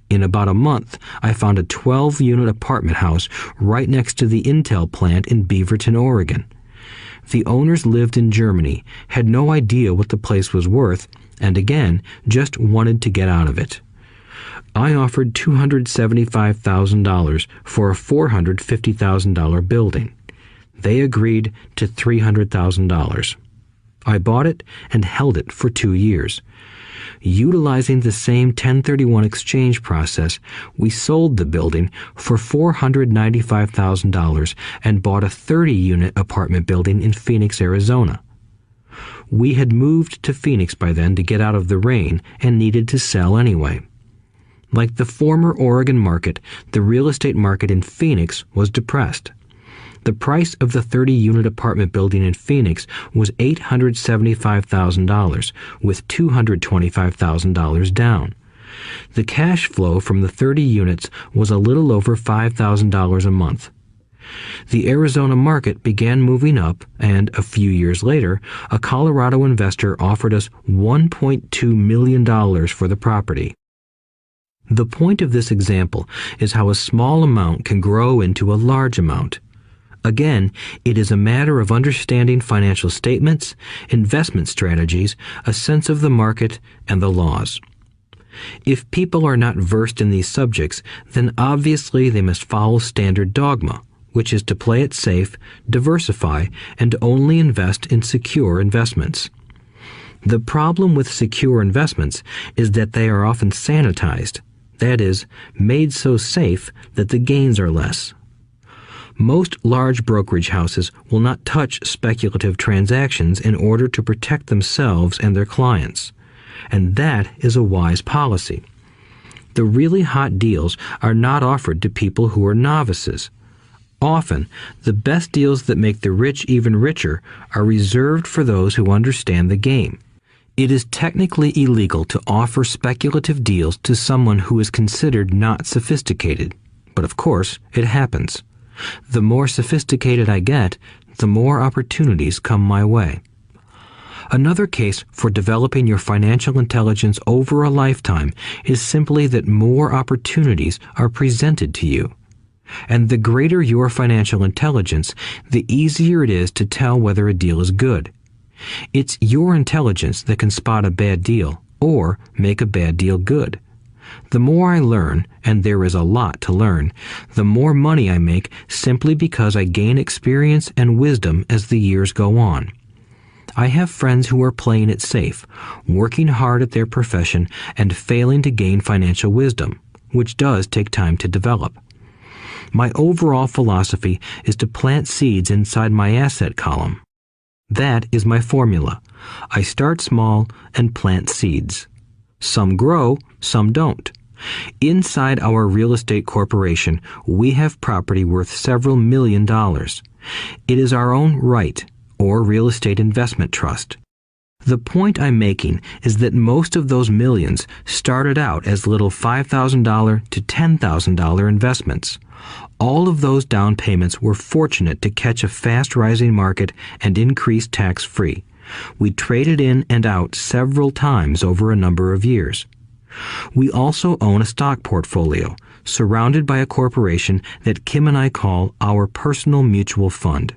In about a month, I found a 12-unit apartment house right next to the Intel plant in Beaverton, Oregon. The owners lived in Germany, had no idea what the place was worth, and again, just wanted to get out of it. I offered $275,000 for a $450,000 building. They agreed to $300,000. I bought it and held it for 2 years. Utilizing the same 1031 exchange process, we sold the building for $495,000 and bought a 30-unit apartment building in Phoenix, Arizona. We had moved to Phoenix by then to get out of the rain and needed to sell anyway. Like the former Oregon market, the real estate market in Phoenix was depressed. The price of the 30-unit apartment building in Phoenix was $875,000, with $225,000 down. The cash flow from the 30 units was a little over $5,000 a month. The Arizona market began moving up, and a few years later, a Colorado investor offered us $1.2 million for the property. The point of this example is how a small amount can grow into a large amount. Again, it is a matter of understanding financial statements, investment strategies, a sense of the market, and the laws. If people are not versed in these subjects, then obviously they must follow standard dogma, which is to play it safe, diversify, and only invest in secure investments. The problem with secure investments is that they are often sanitized, that is, made so safe that the gains are less. Most large brokerage houses will not touch speculative transactions in order to protect themselves and their clients, and that is a wise policy. The really hot deals are not offered to people who are novices. Often, the best deals that make the rich even richer are reserved for those who understand the game. It is technically illegal to offer speculative deals to someone who is considered not sophisticated, but of course, it happens. The more sophisticated I get, the more opportunities come my way. Another case for developing your financial intelligence over a lifetime is simply that more opportunities are presented to you. And the greater your financial intelligence, the easier it is to tell whether a deal is good. It's your intelligence that can spot a bad deal or make a bad deal good. The more I learn, and there is a lot to learn, the more money I make simply because I gain experience and wisdom as the years go on. I have friends who are playing it safe, working hard at their profession and failing to gain financial wisdom, which does take time to develop. My overall philosophy is to plant seeds inside my asset column. That is my formula. I start small and plant seeds. Some grow, some don't. Inside our real estate corporation, we have property worth several $million. It is our own right, or real estate investment trust. The point I'm making is that most of those millions started out as little $5,000 to $10,000 investments. All of those down payments were fortunate to catch a fast-rising market and increase tax-free. We traded in and out several times over a number of years. We also own a stock portfolio, surrounded by a corporation that Kim and I call our personal mutual fund.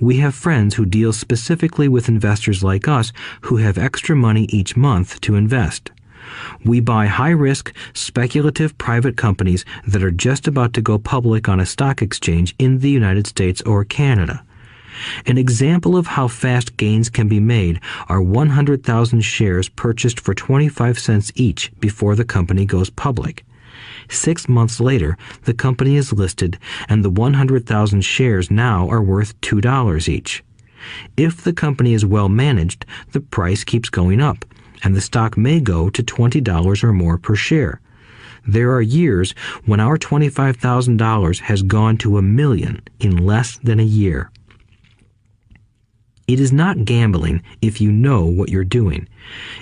We have friends who deal specifically with investors like us who have extra money each month to invest. We buy high-risk, speculative private companies that are just about to go public on a stock exchange in the United States or Canada. An example of how fast gains can be made are 100,000 shares purchased for 25 cents each before the company goes public. 6 months later, the company is listed, and the 100,000 shares now are worth $2 each. If the company is well managed, the price keeps going up, and the stock may go to $20 or more per share. There are years when our $25,000 has gone to $1 million in less than a year. It is not gambling if you know what you're doing.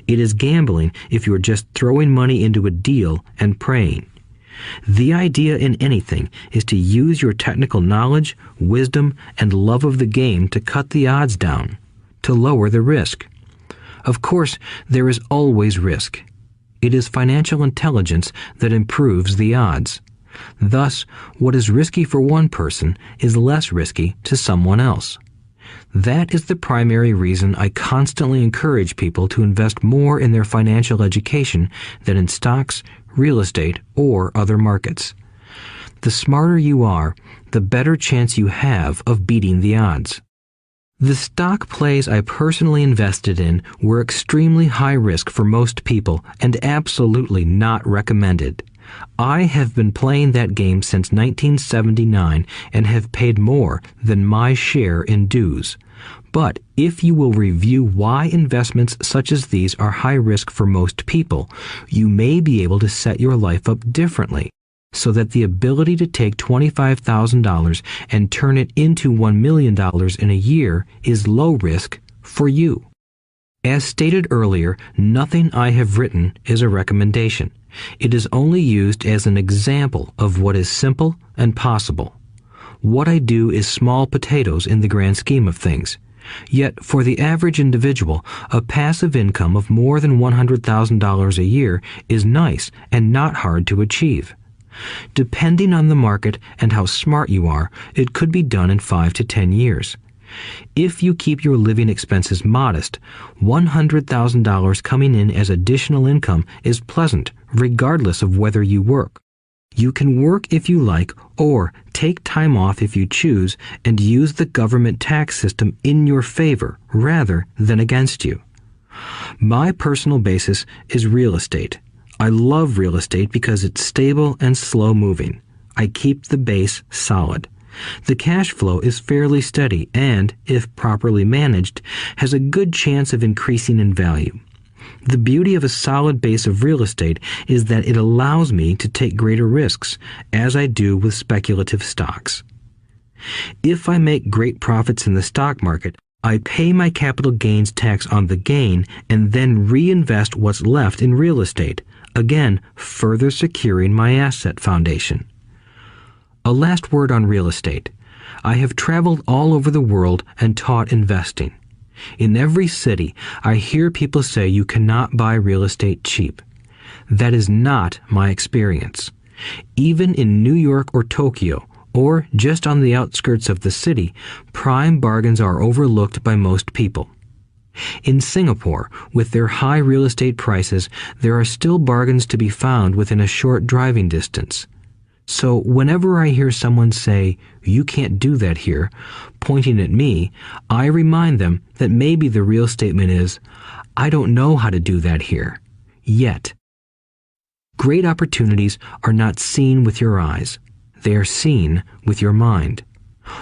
It is gambling if you're just throwing money into a deal and praying. The idea in anything is to use your technical knowledge, wisdom, and love of the game to cut the odds down, to lower the risk. Of course, there is always risk. It is financial intelligence that improves the odds. Thus, what is risky for one person is less risky to someone else. That is the primary reason I constantly encourage people to invest more in their financial education than in stocks, real estate, or other markets. The smarter you are, the better chance you have of beating the odds. The stock plays I personally invested in were extremely high risk for most people and absolutely not recommended. I have been playing that game since 1979 and have paid more than my share in dues. But if you will review why investments such as these are high risk for most people, you may be able to set your life up differently, so that the ability to take $25,000 and turn it into $1 million in a year is low risk for you. As stated earlier, nothing I have written is a recommendation. It is only used as an example of what is simple and possible. What I do is small potatoes in the grand scheme of things. Yet, for the average individual, a passive income of more than $100,000 a year is nice and not hard to achieve. Depending on the market and how smart you are, it could be done in 5 to 10 years. If you keep your living expenses modest, $100,000 coming in as additional income is pleasant, regardless of whether you work. You can work if you like, or take time off if you choose, and use the government tax system in your favor rather than against you. My personal basis is real estate. I love real estate because it's stable and slow-moving. I keep the base solid. The cash flow is fairly steady and, if properly managed, has a good chance of increasing in value. The beauty of a solid base of real estate is that it allows me to take greater risks, as I do with speculative stocks. If I make great profits in the stock market, I pay my capital gains tax on the gain and then reinvest what's left in real estate, again further securing my asset foundation. A last word on real estate. I have traveled all over the world and taught investing. In every city, I hear people say you cannot buy real estate cheap. That is not my experience. Even in New York or Tokyo, or just on the outskirts of the city, prime bargains are overlooked by most people. In Singapore, with their high real estate prices, there are still bargains to be found within a short driving distance. So whenever I hear someone say, "You can't do that here," pointing at me, I remind them that maybe the real statement is, "I don't know how to do that here. Yet." Great opportunities are not seen with your eyes. They are seen with your mind.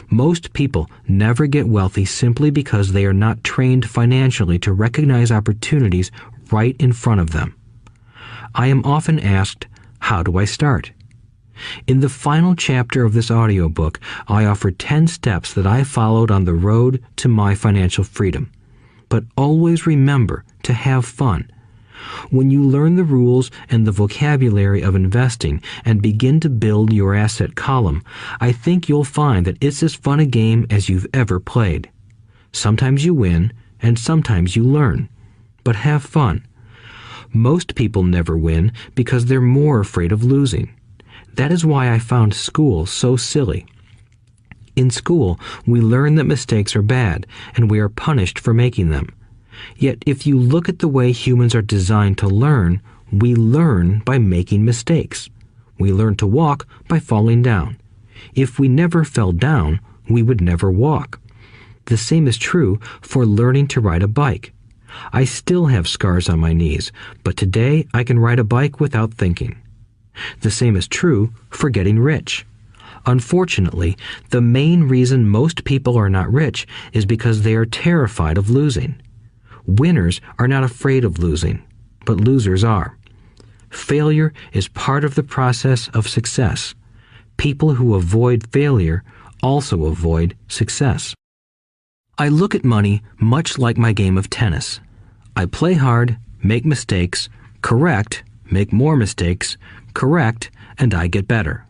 Most people never get wealthy simply because they are not trained financially to recognize opportunities right in front of them. I am often asked, how do I start? In the final chapter of this audiobook, I offer 10 steps that I followed on the road to my financial freedom. But always remember to have fun. When you learn the rules and the vocabulary of investing and begin to build your asset column, I think you'll find that it's as fun a game as you've ever played. Sometimes you win, and sometimes you learn. But have fun. Most people never win because they're more afraid of losing. That is why I found school so silly. In school, we learn that mistakes are bad, and we are punished for making them. Yet if you look at the way humans are designed to learn, we learn by making mistakes. We learn to walk by falling down. If we never fell down, we would never walk. The same is true for learning to ride a bike. I still have scars on my knees, but today I can ride a bike without thinking. The same is true for getting rich. Unfortunately, the main reason most people are not rich is because they are terrified of losing. Winners are not afraid of losing, but losers are. Failure is part of the process of success. People who avoid failure also avoid success. I look at money much like my game of tennis. I play hard, make mistakes, correct, make more mistakes, correct, and I get better.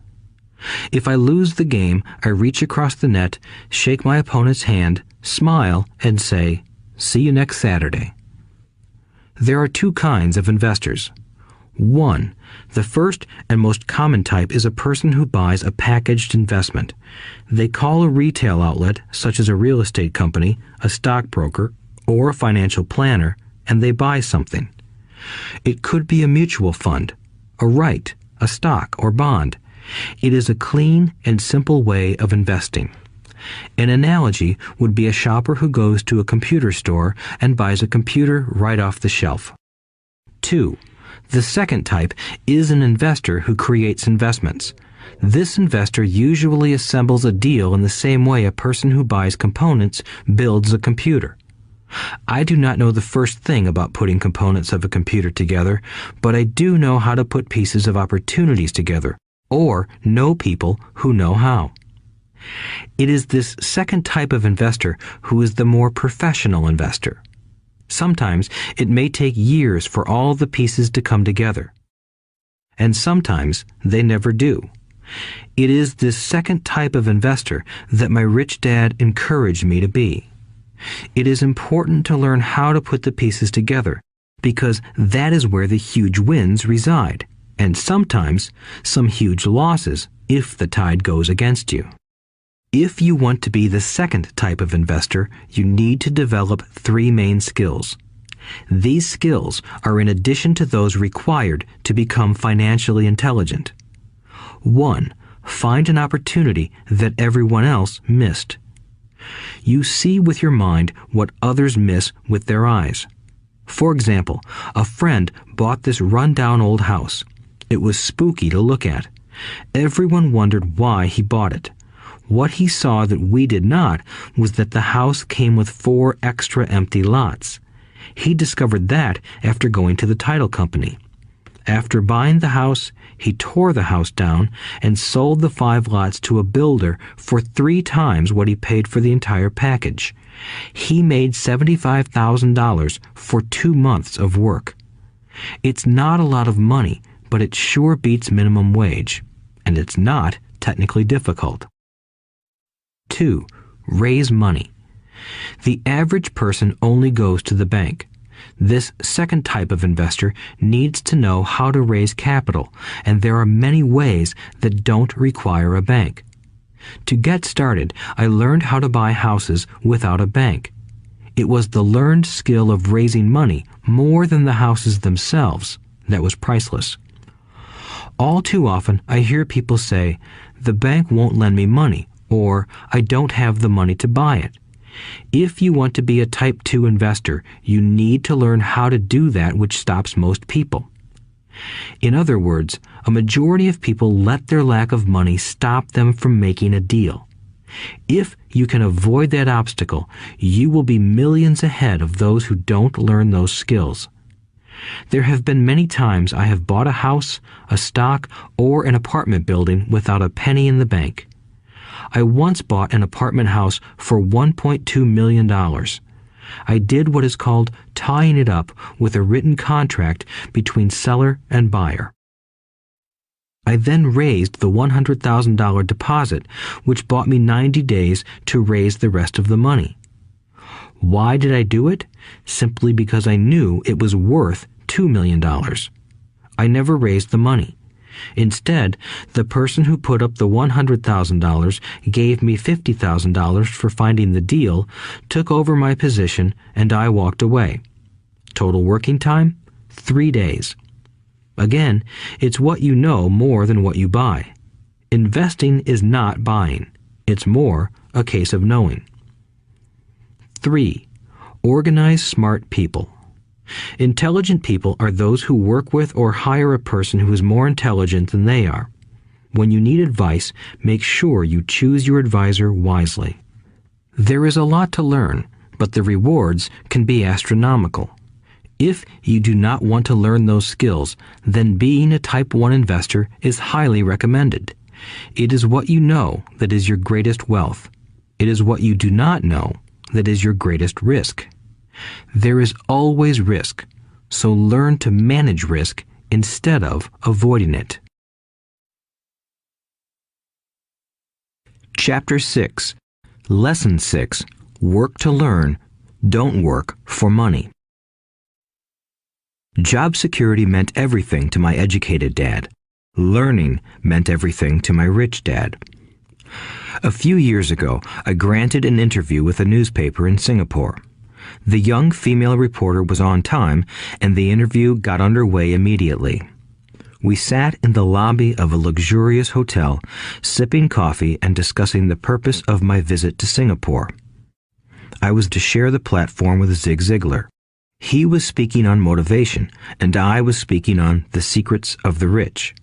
If I lose the game, I reach across the net, shake my opponent's hand, smile, and say, "See you next Saturday." There are two kinds of investors. One, the first and most common type is a person who buys a packaged investment. They call a retail outlet, such as a real estate company, a stockbroker, or a financial planner, and they buy something. It could be a mutual fund, a right, a stock, or bond. It is a clean and simple way of investing. An analogy would be a shopper who goes to a computer store and buys a computer right off the shelf. 2. The second type is an investor who creates investments. This investor usually assembles a deal in the same way a person who buys components builds a computer. I do not know the first thing about putting components of a computer together, but I do know how to put pieces of opportunities together, or know people who know how. It is this second type of investor who is the more professional investor. Sometimes it may take years for all the pieces to come together. And sometimes they never do. It is this second type of investor that my rich dad encouraged me to be. It is important to learn how to put the pieces together, because that is where the huge wins reside, and sometimes some huge losses if the tide goes against you. If you want to be the second type of investor, you need to develop 3 main skills. These skills are in addition to those required to become financially intelligent. 1. Find an opportunity that everyone else missed. You see with your mind what others miss with their eyes. For example, a friend bought this run-down old house. It was spooky to look at. Everyone wondered why he bought it. What he saw that we did not was that the house came with 4 extra empty lots. He discovered that after going to the title company. After buying the house, he tore the house down and sold the 5 lots to a builder for 3 times what he paid for the entire package. He made $75,000 for 2 months of work. It's not a lot of money, but it sure beats minimum wage, and it's not technically difficult. 2. Raise money. The average person only goes to the bank. This second type of investor needs to know how to raise capital, and there are many ways that don't require a bank. To get started, I learned how to buy houses without a bank. It was the learned skill of raising money more than the houses themselves that was priceless. All too often, I hear people say, "The bank won't lend me money," or "I don't have the money to buy it." If you want to be a Type 2 investor, you need to learn how to do that which stops most people. In other words, a majority of people let their lack of money stop them from making a deal. If you can avoid that obstacle, you will be millions ahead of those who don't learn those skills. There have been many times I have bought a house, a stock, or an apartment building without a penny in the bank. I once bought an apartment house for $1.2 million. I did what is called tying it up with a written contract between seller and buyer. I then raised the $100,000 deposit, which bought me 90 days to raise the rest of the money. Why did I do it? Simply because I knew it was worth $2 million. I never raised the money. Instead, the person who put up the $100,000 gave me $50,000 for finding the deal, took over my position, and I walked away. Total working time? 3 days. Again, it's what you know more than what you buy. Investing is not buying. It's more a case of knowing. 3. Organize smart people. Intelligent people are those who work with or hire a person who is more intelligent than they are. When you need advice, make sure you choose your advisor wisely. There is a lot to learn, but the rewards can be astronomical. If you do not want to learn those skills, then being a Type 1 investor is highly recommended. It is what you know that is your greatest wealth. It is what you do not know that is your greatest risk. There is always risk, so learn to manage risk instead of avoiding it. Chapter 6. Lesson 6. Work to learn, don't work for money. Job security meant everything to my educated dad. Learning meant everything to my rich dad. A few years ago, I granted an interview with a newspaper in Singapore. The young female reporter was on time, and the interview got underway immediately. We sat in the lobby of a luxurious hotel, sipping coffee and discussing the purpose of my visit to Singapore. I was to share the platform with Zig Ziglar. He was speaking on motivation, and I was speaking on the secrets of the rich.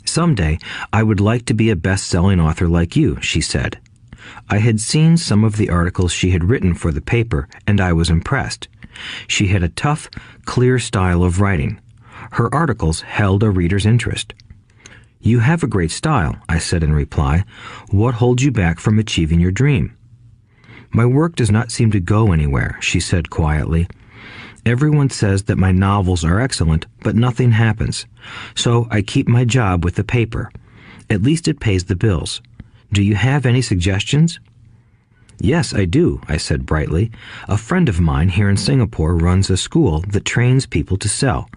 Someday, I would like to be a best-selling author like you, she said. I had seen some of the articles she had written for the paper, and I was impressed. She had a tough, clear style of writing. Her articles held a reader's interest. You have a great style, I said in reply. What holds you back from achieving your dream? My work does not seem to go anywhere, she said quietly. Everyone says that my novels are excellent, but nothing happens. So I keep my job with the paper. At least it pays the bills. Do you have any suggestions? Yes, I do, I said brightly. A friend of mine here in Singapore runs a school that trains people to sell.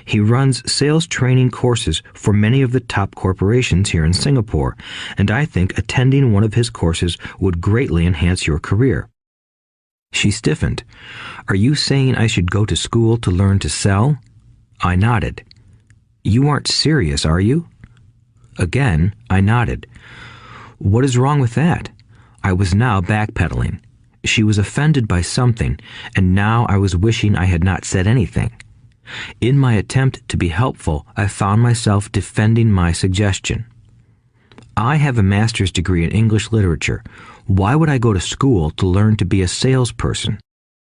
He runs sales training courses for many of the top corporations here in Singapore, and I think attending one of his courses would greatly enhance your career. She stiffened. Are you saying I should go to school to learn to sell? I nodded. You aren't serious, are you? Again, I nodded. What is wrong with that? I was now backpedaling. She was offended by something, and now I was wishing I had not said anything. In my attempt to be helpful, I found myself defending my suggestion. I have a master's degree in English literature. Why would I go to school to learn to be a salesperson?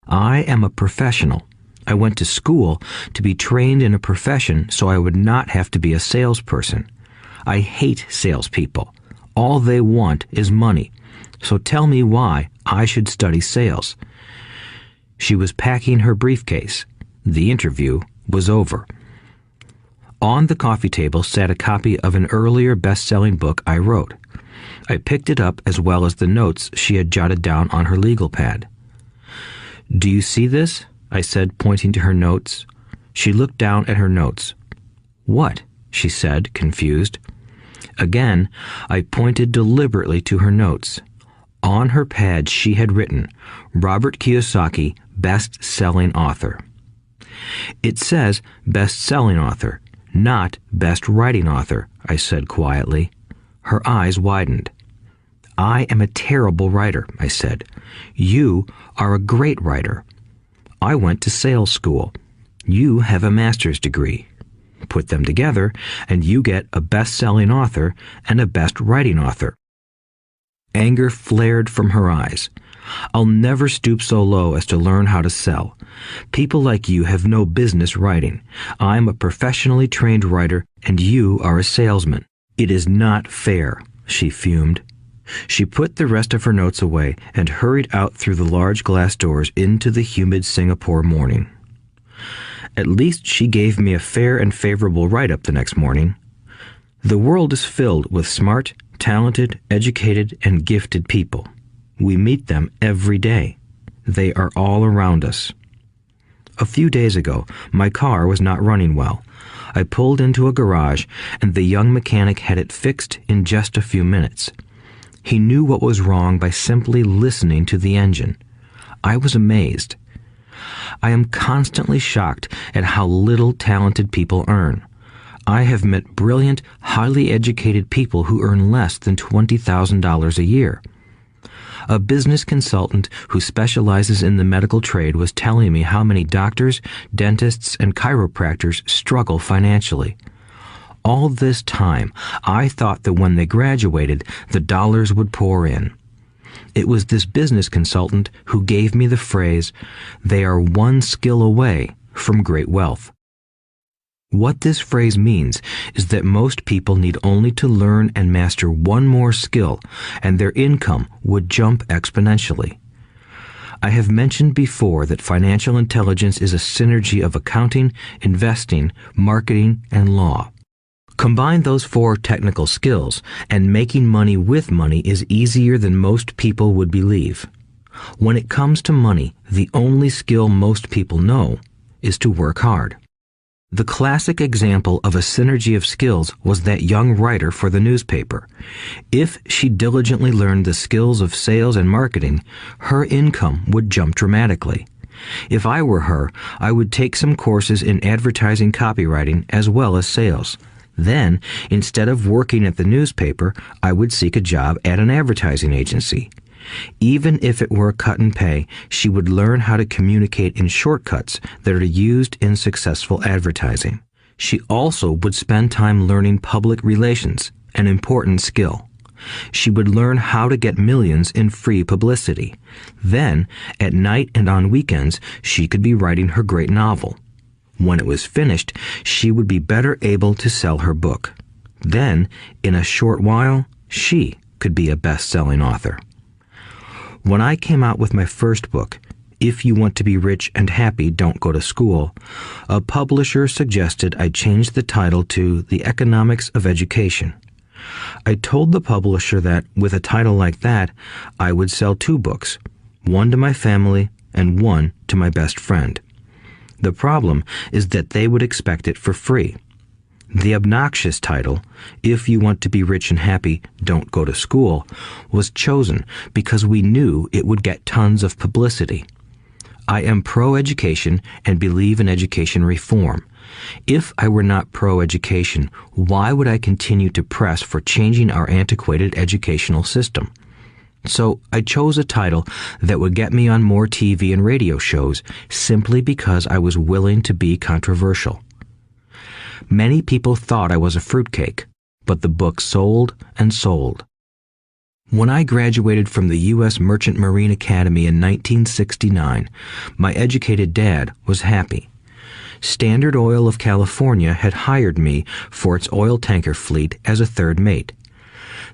I am a professional. I went to school to be trained in a profession so I would not have to be a salesperson. I hate salespeople. All they want is money. So tell me why I should study sales. She was packing her briefcase. The interview was over. On the coffee table sat a copy of an earlier best-selling book I wrote. I picked it up as well as the notes she had jotted down on her legal pad. Do you see this? I said, pointing to her notes. She looked down at her notes. What? She said, confused. Again, I pointed deliberately to her notes. On her pad she had written, Robert Kiyosaki, best-selling author. It says best-selling author, not best writing author, I said quietly. Her eyes widened. I am a terrible writer, I said. You are a great writer. I went to sales school. You have a master's degree. Put them together, and you get a best-selling author and a best-writing author. Anger flared from her eyes. I'll never stoop so low as to learn how to sell. People like you have no business writing. I'm a professionally trained writer, and you are a salesman. It is not fair, she fumed. She put the rest of her notes away and hurried out through the large glass doors into the humid Singapore morning. At least she gave me a fair and favorable write-up the next morning. The world is filled with smart, talented, educated, and gifted people. We meet them every day. They are all around us. A few days ago, my car was not running well. I pulled into a garage, and the young mechanic had it fixed in just a few minutes. He knew what was wrong by simply listening to the engine. I was amazed. I am constantly shocked at how little talented people earn. I have met brilliant, highly educated people who earn less than $20,000 a year. A business consultant who specializes in the medical trade was telling me how many doctors, dentists, and chiropractors struggle financially. All this time, I thought that when they graduated, the dollars would pour in. It was this business consultant who gave me the phrase, "They are one skill away from great wealth." What this phrase means is that most people need only to learn and master one more skill, and their income would jump exponentially. I have mentioned before that financial intelligence is a synergy of accounting, investing, marketing, and law. Combine those 4 technical skills, and making money with money is easier than most people would believe. When it comes to money, the only skill most people know is to work hard. The classic example of a synergy of skills was that young writer for the newspaper. If she diligently learned the skills of sales and marketing, her income would jump dramatically. If I were her, I would take some courses in advertising copywriting as well as sales. Then, instead of working at the newspaper, I would seek a job at an advertising agency. Even if it were a cut in pay, she would learn how to communicate in shortcuts that are used in successful advertising. She also would spend time learning public relations, an important skill. She would learn how to get millions in free publicity. Then, at night and on weekends, she could be writing her great novel. When it was finished, she would be better able to sell her book. Then, in a short while, she could be a best-selling author. When I came out with my first book, If You Want to Be Rich and Happy, Don't Go to School, a publisher suggested I change the title to The Economics of Education. I told the publisher that, with a title like that, I would sell 2 books, one to my family and one to my best friend. The problem is that they would expect it for free. The obnoxious title, If You Want to Be Rich and Happy, Don't Go to School, was chosen because we knew it would get tons of publicity. I am pro-education and believe in education reform. If I were not pro-education, why would I continue to press for changing our antiquated educational system? So I chose a title that would get me on more TV and radio shows simply because I was willing to be controversial. Many people thought I was a fruitcake, but the book sold and sold. When I graduated from the U.S. Merchant Marine Academy in 1969, my educated dad was happy. Standard Oil of California had hired me for its oil tanker fleet as a third mate.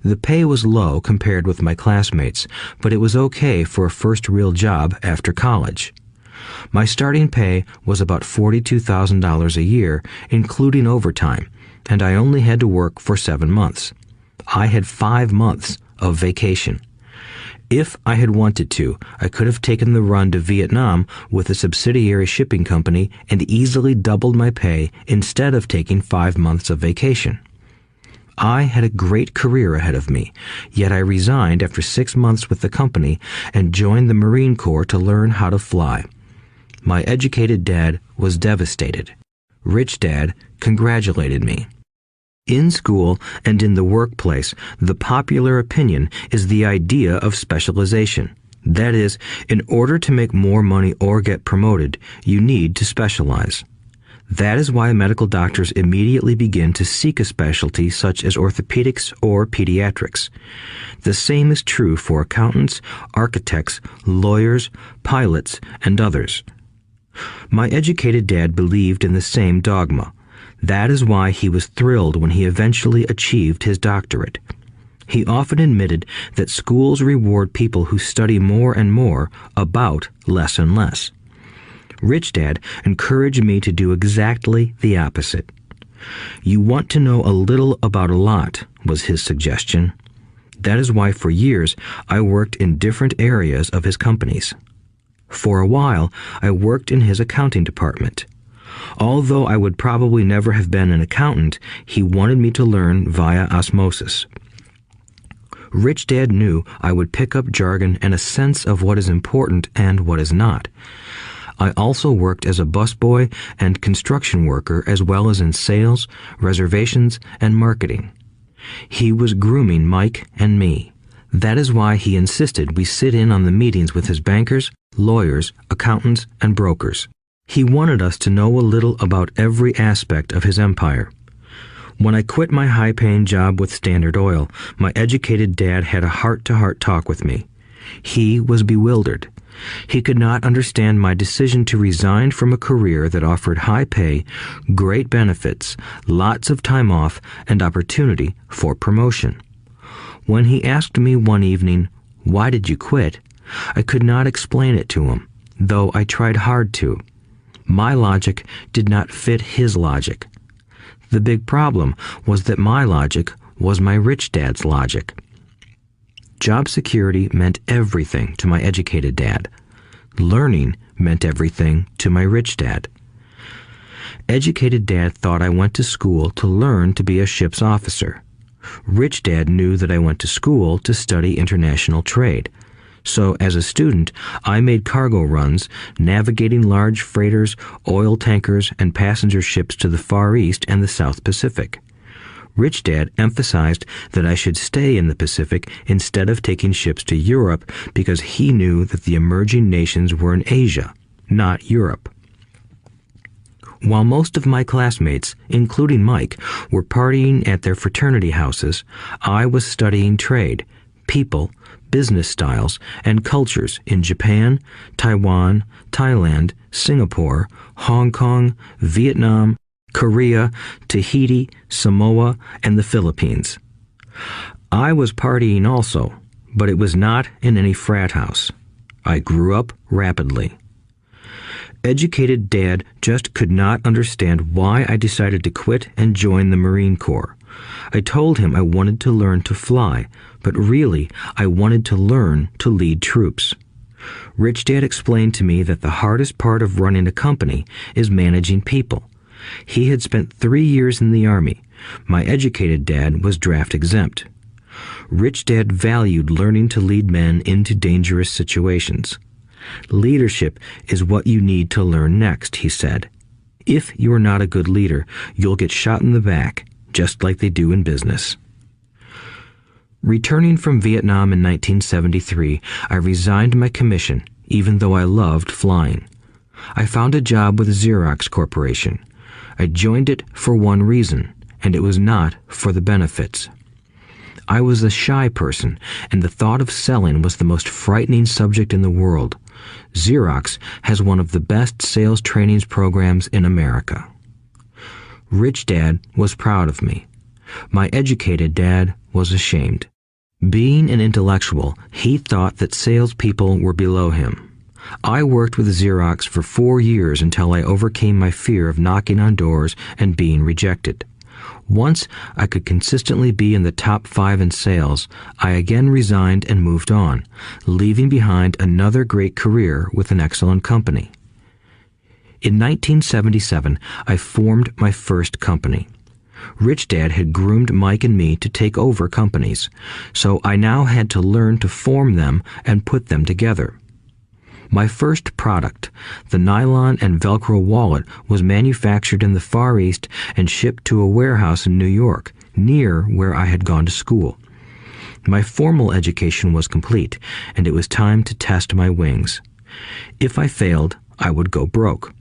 The pay was low compared with my classmates, but it was okay for a first real job after college. My starting pay was about $42,000 a year, including overtime, and I only had to work for 7 months. I had 5 months of vacation. If I had wanted to, I could have taken the run to Vietnam with a subsidiary shipping company and easily doubled my pay instead of taking 5 months of vacation. I had a great career ahead of me, yet I resigned after 6 months with the company and joined the Marine Corps to learn how to fly. My educated dad was devastated. Rich Dad congratulated me. In school and in the workplace, the popular opinion is the idea of specialization. That is, in order to make more money or get promoted, you need to specialize. That is why medical doctors immediately begin to seek a specialty such as orthopedics or pediatrics. The same is true for accountants, architects, lawyers, pilots, and others. My educated dad believed in the same dogma. That is why he was thrilled when he eventually achieved his doctorate. He often admitted that schools reward people who study more and more about less and less. Rich Dad encouraged me to do exactly the opposite. You want to know a little about a lot, was his suggestion. That is why for years I worked in different areas of his companies. For a while, I worked in his accounting department. Although I would probably never have been an accountant, he wanted me to learn via osmosis. Rich Dad knew I would pick up jargon and a sense of what is important and what is not. I also worked as a busboy and construction worker as well as in sales, reservations, and marketing. He was grooming Mike and me. That is why he insisted we sit in on the meetings with his bankers, lawyers, accountants, and brokers. He wanted us to know a little about every aspect of his empire. When I quit my high-paying job with Standard Oil, my educated dad had a heart-to-heart talk with me. He was bewildered. He could not understand my decision to resign from a career that offered high pay, great benefits, lots of time off, and opportunity for promotion. When he asked me one evening, "Why did you quit?" I could not explain it to him, though I tried hard to. My logic did not fit his logic. The big problem was that my logic was my rich dad's logic. Job security meant everything to my educated dad. Learning meant everything to my rich dad. Educated dad thought I went to school to learn to be a ship's officer. Rich dad knew that I went to school to study international trade. So as a student, I made cargo runs, navigating large freighters, oil tankers, and passenger ships to the Far East and the South Pacific. Rich Dad emphasized that I should stay in the Pacific instead of taking ships to Europe because he knew that the emerging nations were in Asia, not Europe. While most of my classmates, including Mike, were partying at their fraternity houses, I was studying trade, people, business styles, and cultures in Japan, Taiwan, Thailand, Singapore, Hong Kong, Vietnam, Korea, Tahiti, Samoa, and the Philippines. I was partying also, but it was not in any frat house. I grew up rapidly. Educated Dad just could not understand why I decided to quit and join the Marine Corps. I told him I wanted to learn to fly, but really I wanted to learn to lead troops. Rich Dad explained to me that the hardest part of running a company is managing people. He had spent 3 years in the Army. My educated dad was draft exempt. Rich Dad valued learning to lead men into dangerous situations. Leadership is what you need to learn next, he said. If you are not a good leader, you'll get shot in the back, just like they do in business. Returning from Vietnam in 1973, I resigned my commission, even though I loved flying. I found a job with Xerox Corporation. I joined it for one reason, and it was not for the benefits. I was a shy person, and the thought of selling was the most frightening subject in the world. Xerox has one of the best sales trainings programs in America. Rich Dad was proud of me. My educated dad was ashamed. Being an intellectual, he thought that salespeople were below him. I worked with Xerox for 4 years until I overcame my fear of knocking on doors and being rejected. Once I could consistently be in the top 5 in sales, I again resigned and moved on, leaving behind another great career with an excellent company. In 1977, I formed my first company. Rich Dad had groomed Mike and me to take over companies, so I now had to learn to form them and put them together. My first product, the nylon and Velcro wallet, was manufactured in the Far East and shipped to a warehouse in New York, near where I had gone to school. My formal education was complete, and it was time to test my wings. If I failed, I would go broke.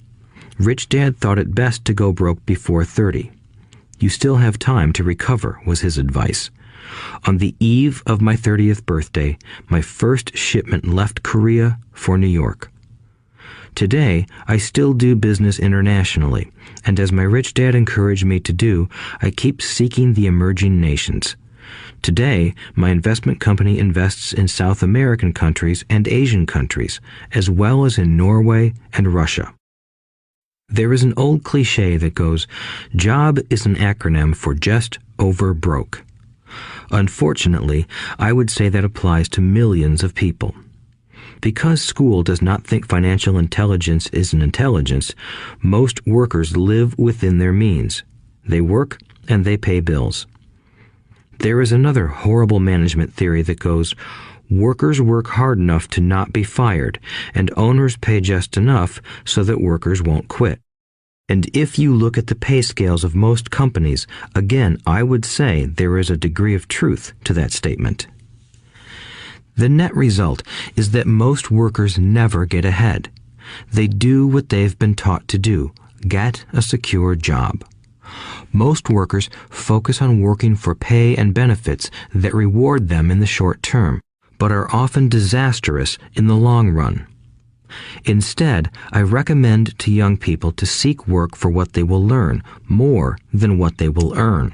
Rich Dad thought it best to go broke before 30. You still have time to recover, was his advice. On the eve of my 30th birthday, my first shipment left Korea for New York. Today, I still do business internationally, and as my rich dad encouraged me to do, I keep seeking the emerging nations. Today, my investment company invests in South American countries and Asian countries, as well as in Norway and Russia. There is an old cliche that goes, "Job is an acronym for just over broke." Unfortunately, I would say that applies to millions of people. Because school does not think financial intelligence is an intelligence, most workers live within their means. They work and they pay bills. There is another horrible management theory that goes, workers work hard enough to not be fired, and owners pay just enough so that workers won't quit. And if you look at the pay scales of most companies, again, I would say there is a degree of truth to that statement. The net result is that most workers never get ahead. They do what they've been taught to do, get a secure job. Most workers focus on working for pay and benefits that reward them in the short term, but are often disastrous in the long run. Instead, I recommend to young people to seek work for what they will learn more than what they will earn.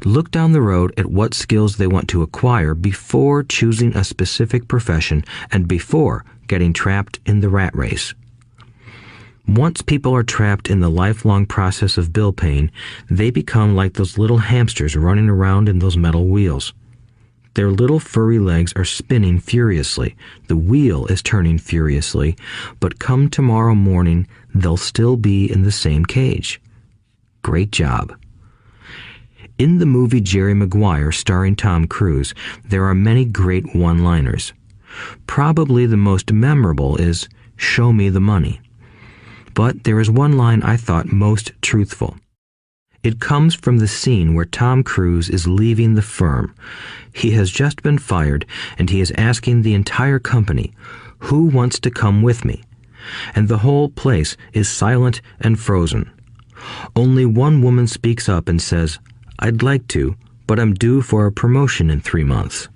Look down the road at what skills they want to acquire before choosing a specific profession and before getting trapped in the rat race. Once people are trapped in the lifelong process of bill paying, they become like those little hamsters running around in those metal wheels. Their little furry legs are spinning furiously. The wheel is turning furiously, but come tomorrow morning, they'll still be in the same cage. Great job. In the movie Jerry Maguire, starring Tom Cruise, there are many great one-liners. Probably the most memorable is, "Show me the money." But there is one line I thought most truthful. It comes from the scene where Tom Cruise is leaving the firm. He has just been fired, and he is asking the entire company, "Who wants to come with me?" And the whole place is silent and frozen. Only one woman speaks up and says, "I'd like to, but I'm due for a promotion in 3 months."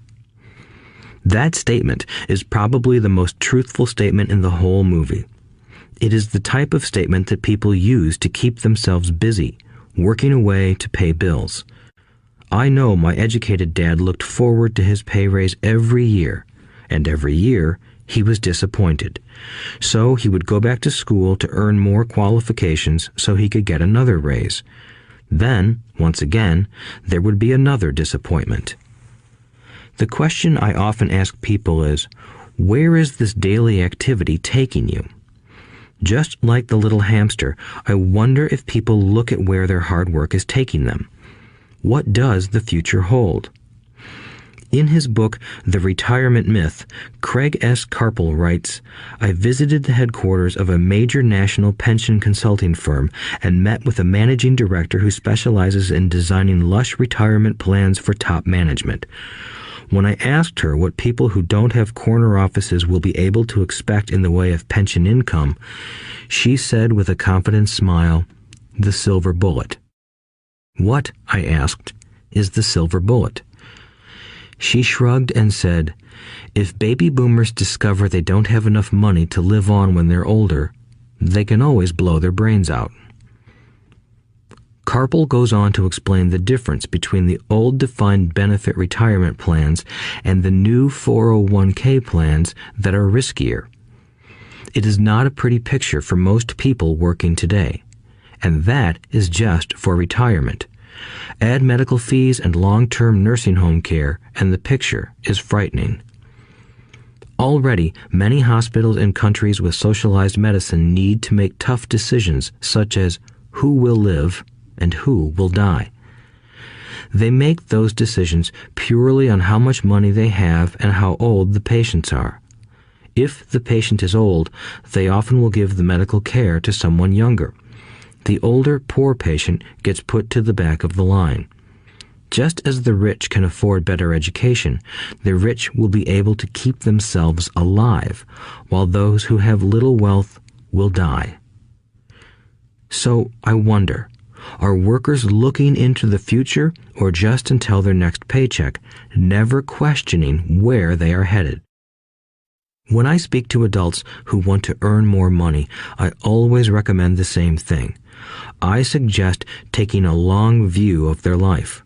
That statement is probably the most truthful statement in the whole movie. It is the type of statement that people use to keep themselves busy, working away to pay bills. I know my educated dad looked forward to his pay raise every year, and every year he was disappointed. So he would go back to school to earn more qualifications so he could get another raise. Then, once again, there would be another disappointment. The question I often ask people is, where is this daily activity taking you? Just like the little hamster, I wonder if people look at where their hard work is taking them. What does the future hold? In his book, The Retirement Myth, Craig S. Carpel writes, "I visited the headquarters of a major national pension consulting firm and met with a managing director who specializes in designing lush retirement plans for top management. When I asked her what people who don't have corner offices will be able to expect in the way of pension income, she said with a confident smile, 'The silver bullet.'" "What," I asked, "is the silver bullet?" She shrugged and said, "If baby boomers discover they don't have enough money to live on when they're older, they can always blow their brains out." Carpel goes on to explain the difference between the old defined benefit retirement plans and the new 401k plans that are riskier. It is not a pretty picture for most people working today, and that is just for retirement. Add medical fees and long-term nursing home care, and the picture is frightening. Already, many hospitals in countries with socialized medicine need to make tough decisions such as who will live and who will die. They make those decisions purely on how much money they have and how old the patients are. If the patient is old, they often will give the medical care to someone younger. The older, poor patient gets put to the back of the line. Just as the rich can afford better education, the rich will be able to keep themselves alive, while those who have little wealth will die. So I wonder, are workers looking into the future or just until their next paycheck, never questioning where they are headed? When I speak to adults who want to earn more money, I always recommend the same thing. I suggest taking a long view of their life.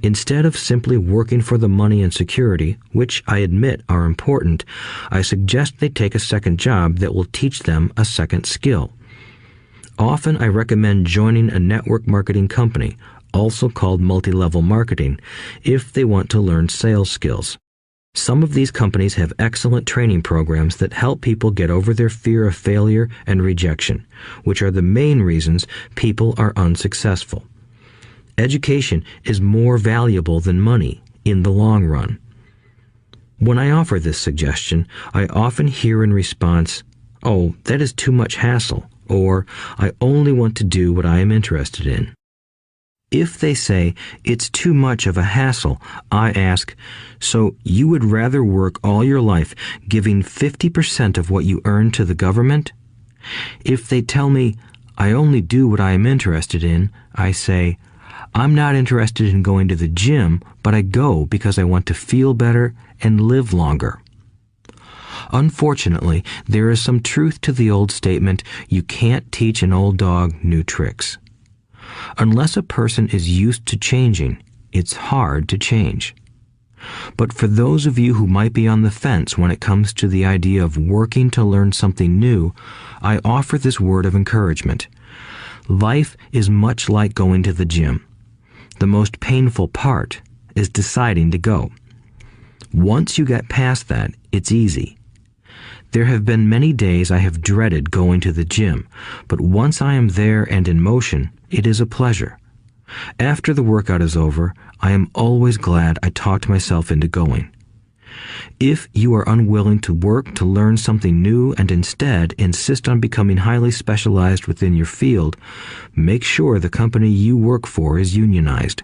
Instead of simply working for the money and security, which I admit are important, I suggest they take a second job that will teach them a second skill. Often I recommend joining a network marketing company, also called multi-level marketing, if they want to learn sales skills. Some of these companies have excellent training programs that help people get over their fear of failure and rejection, which are the main reasons people are unsuccessful. Education is more valuable than money in the long run. When I offer this suggestion, I often hear in response, "Oh, that is too much hassle," or "I only want to do what I am interested in." If they say it's too much of a hassle, I ask, so you would rather work all your life giving 50% of what you earn to the government? If they tell me, I only do what I am interested in, I say, I'm not interested in going to the gym, but I go because I want to feel better and live longer. Unfortunately, there is some truth to the old statement, you can't teach an old dog new tricks. Unless a person is used to changing, it's hard to change. But for those of you who might be on the fence when it comes to the idea of working to learn something new, I offer this word of encouragement. Life is much like going to the gym. The most painful part is deciding to go. Once you get past that, it's easy. There have been many days I have dreaded going to the gym, but once I am there and in motion, it is a pleasure. After the workout is over, I am always glad I talked myself into going. If you are unwilling to work to learn something new and instead insist on becoming highly specialized within your field, make sure the company you work for is unionized.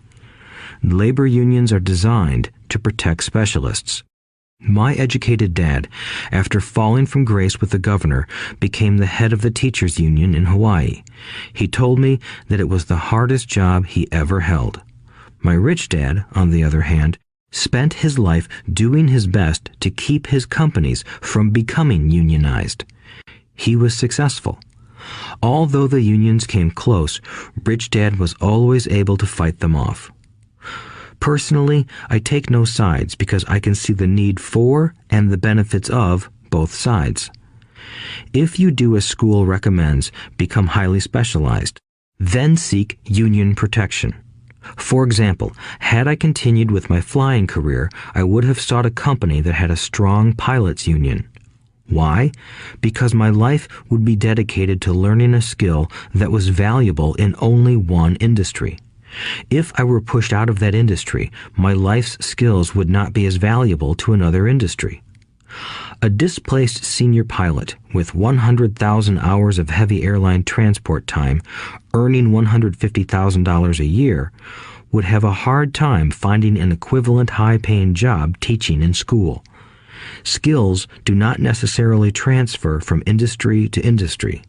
Labor unions are designed to protect specialists. My educated dad, after falling from grace with the governor, became the head of the teachers' union in Hawaii. He told me that it was the hardest job he ever held. My rich dad, on the other hand, spent his life doing his best to keep his companies from becoming unionized. He was successful. Although the unions came close, Rich Dad was always able to fight them off. Personally, I take no sides because I can see the need for and the benefits of both sides. If you do as school recommends, become highly specialized, then seek union protection. For example, had I continued with my flying career, I would have sought a company that had a strong pilots union. Why? Because my life would be dedicated to learning a skill that was valuable in only one industry. If I were pushed out of that industry, my life's skills would not be as valuable to another industry. A displaced senior pilot with 100,000 hours of heavy airline transport time, earning $150,000 a year, would have a hard time finding an equivalent high-paying job teaching in school. Skills do not necessarily transfer from industry to industry.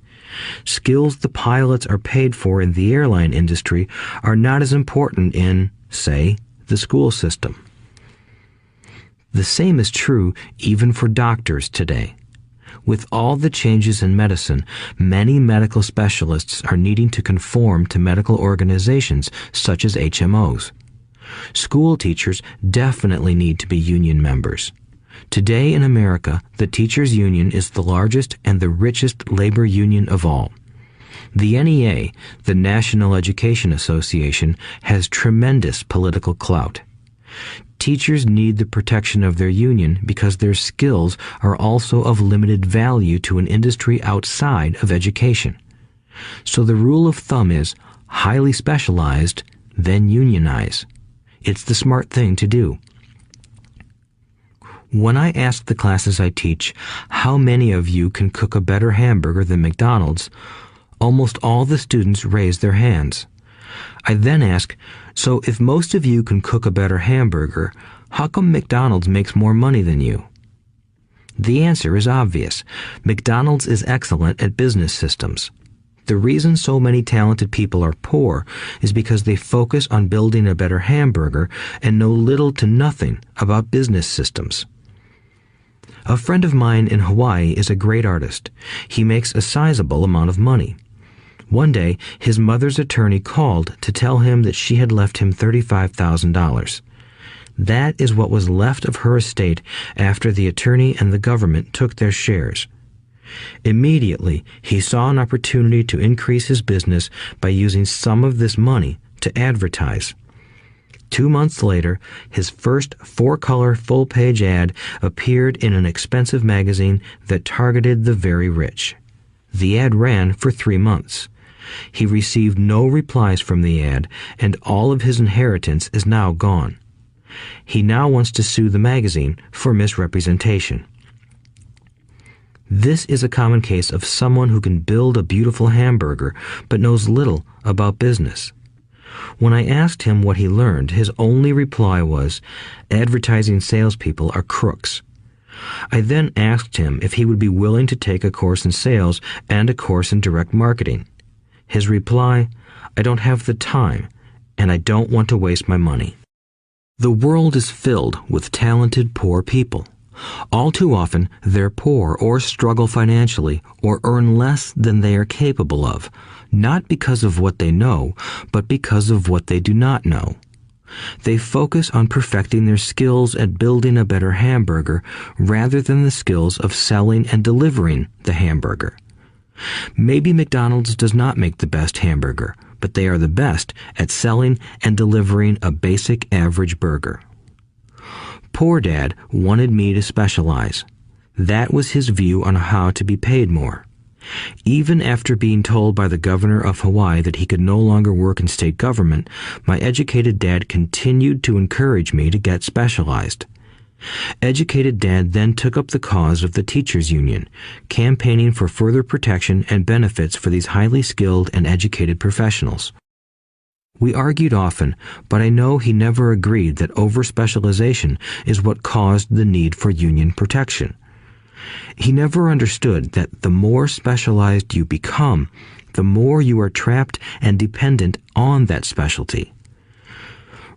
Skills the pilots are paid for in the airline industry are not as important in, say, the school system. The same is true even for doctors today. With all the changes in medicine, many medical specialists are needing to conform to medical organizations such as HMOs. School teachers definitely need to be union members. Today in America, the teachers' union is the largest and the richest labor union of all. The NEA, the National Education Association, has tremendous political clout. Teachers need the protection of their union because their skills are also of limited value to an industry outside of education. So the rule of thumb is highly specialized, then unionize. It's the smart thing to do. When I ask the classes I teach, how many of you can cook a better hamburger than McDonald's, almost all the students raise their hands. I then ask, so if most of you can cook a better hamburger, how come McDonald's makes more money than you? The answer is obvious. McDonald's is excellent at business systems. The reason so many talented people are poor is because they focus on building a better hamburger and know little to nothing about business systems. A friend of mine in Hawaii is a great artist. He makes a sizable amount of money. One day, his mother's attorney called to tell him that she had left him $35,000. That is what was left of her estate after the attorney and the government took their shares. Immediately, he saw an opportunity to increase his business by using some of this money to advertise. 2 months later, his first 4-color full-page ad appeared in an expensive magazine that targeted the very rich. The ad ran for 3 months. He received no replies from the ad, and all of his inheritance is now gone. He now wants to sue the magazine for misrepresentation. This is a common case of someone who can build a beautiful hamburger but knows little about business. When I asked him what he learned, his only reply was, "Advertising salespeople are crooks." I then asked him if he would be willing to take a course in sales and a course in direct marketing. His reply, "I don't have the time, and I don't want to waste my money." The world is filled with talented poor people. All too often, they're poor or struggle financially or earn less than they are capable of, not because of what they know, but because of what they do not know. They focus on perfecting their skills at building a better hamburger rather than the skills of selling and delivering the hamburger. Maybe McDonald's does not make the best hamburger, but they are the best at selling and delivering a basic average burger. Poor Dad wanted me to specialize. That was his view on how to be paid more. Even after being told by the governor of Hawaii that he could no longer work in state government, my educated dad continued to encourage me to get specialized. Educated Dad then took up the cause of the teachers' union, campaigning for further protection and benefits for these highly skilled and educated professionals. We argued often, but I know he never agreed that over-specialization is what caused the need for union protection. He never understood that the more specialized you become, the more you are trapped and dependent on that specialty.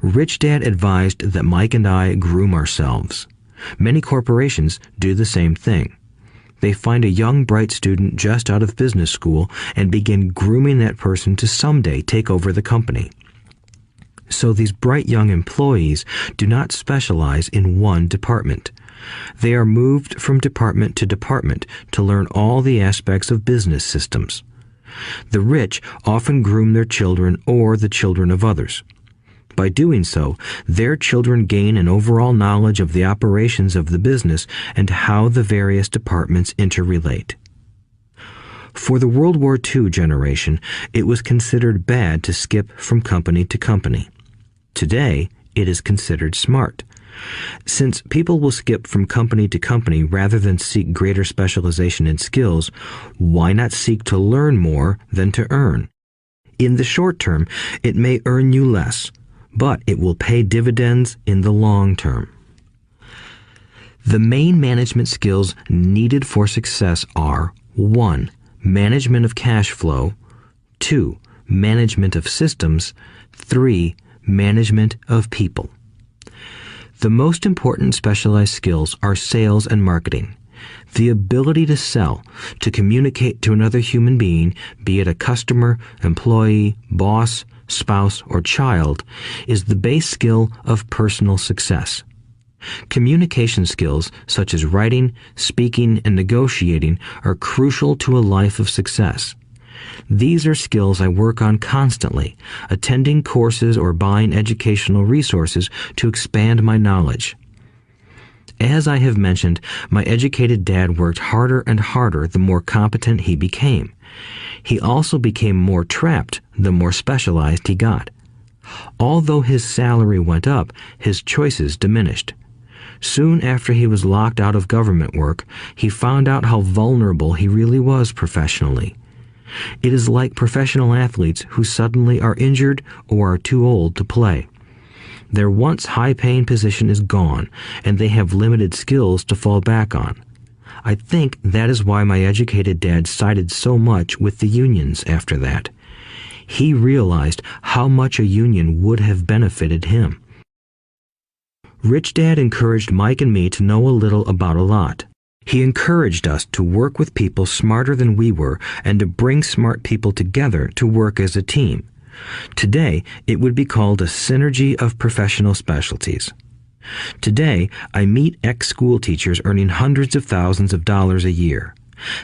Rich Dad advised that Mike and I groom ourselves. Many corporations do the same thing. They find a young, bright student just out of business school and begin grooming that person to someday take over the company. So these bright young employees do not specialize in one department. They are moved from department to department to learn all the aspects of business systems. The rich often groom their children or the children of others. By doing so, their children gain an overall knowledge of the operations of the business and how the various departments interrelate. For the World War II generation, it was considered bad to skip from company to company. Today, it is considered smart. Since people will skip from company to company rather than seek greater specialization in skills, why not seek to learn more than to earn? In the short term, it may earn you less, but it will pay dividends in the long term. The main management skills needed for success are 1. Management of cash flow, 2. Management of systems, 3. Management of people. The most important specialized skills are sales and marketing. The ability to sell, to communicate to another human being, be it a customer, employee, boss, spouse, or child, is the base skill of personal success. Communication skills such as writing, speaking, and negotiating are crucial to a life of success. These are skills I work on constantly, attending courses or buying educational resources to expand my knowledge. As I have mentioned, my educated dad worked harder and harder the more competent he became. He also became more trapped the more specialized he got. Although his salary went up, his choices diminished. Soon after he was locked out of government work, he found out how vulnerable he really was professionally. It is like professional athletes who suddenly are injured or are too old to play. Their once high-paying position is gone, and they have limited skills to fall back on. I think that is why my educated dad sided so much with the unions after that. He realized how much a union would have benefited him. Rich Dad encouraged Mike and me to know a little about a lot. He encouraged us to work with people smarter than we were and to bring smart people together to work as a team. Today, it would be called a synergy of professional specialties. Today, I meet ex-school teachers earning hundreds of thousands of dollars a year.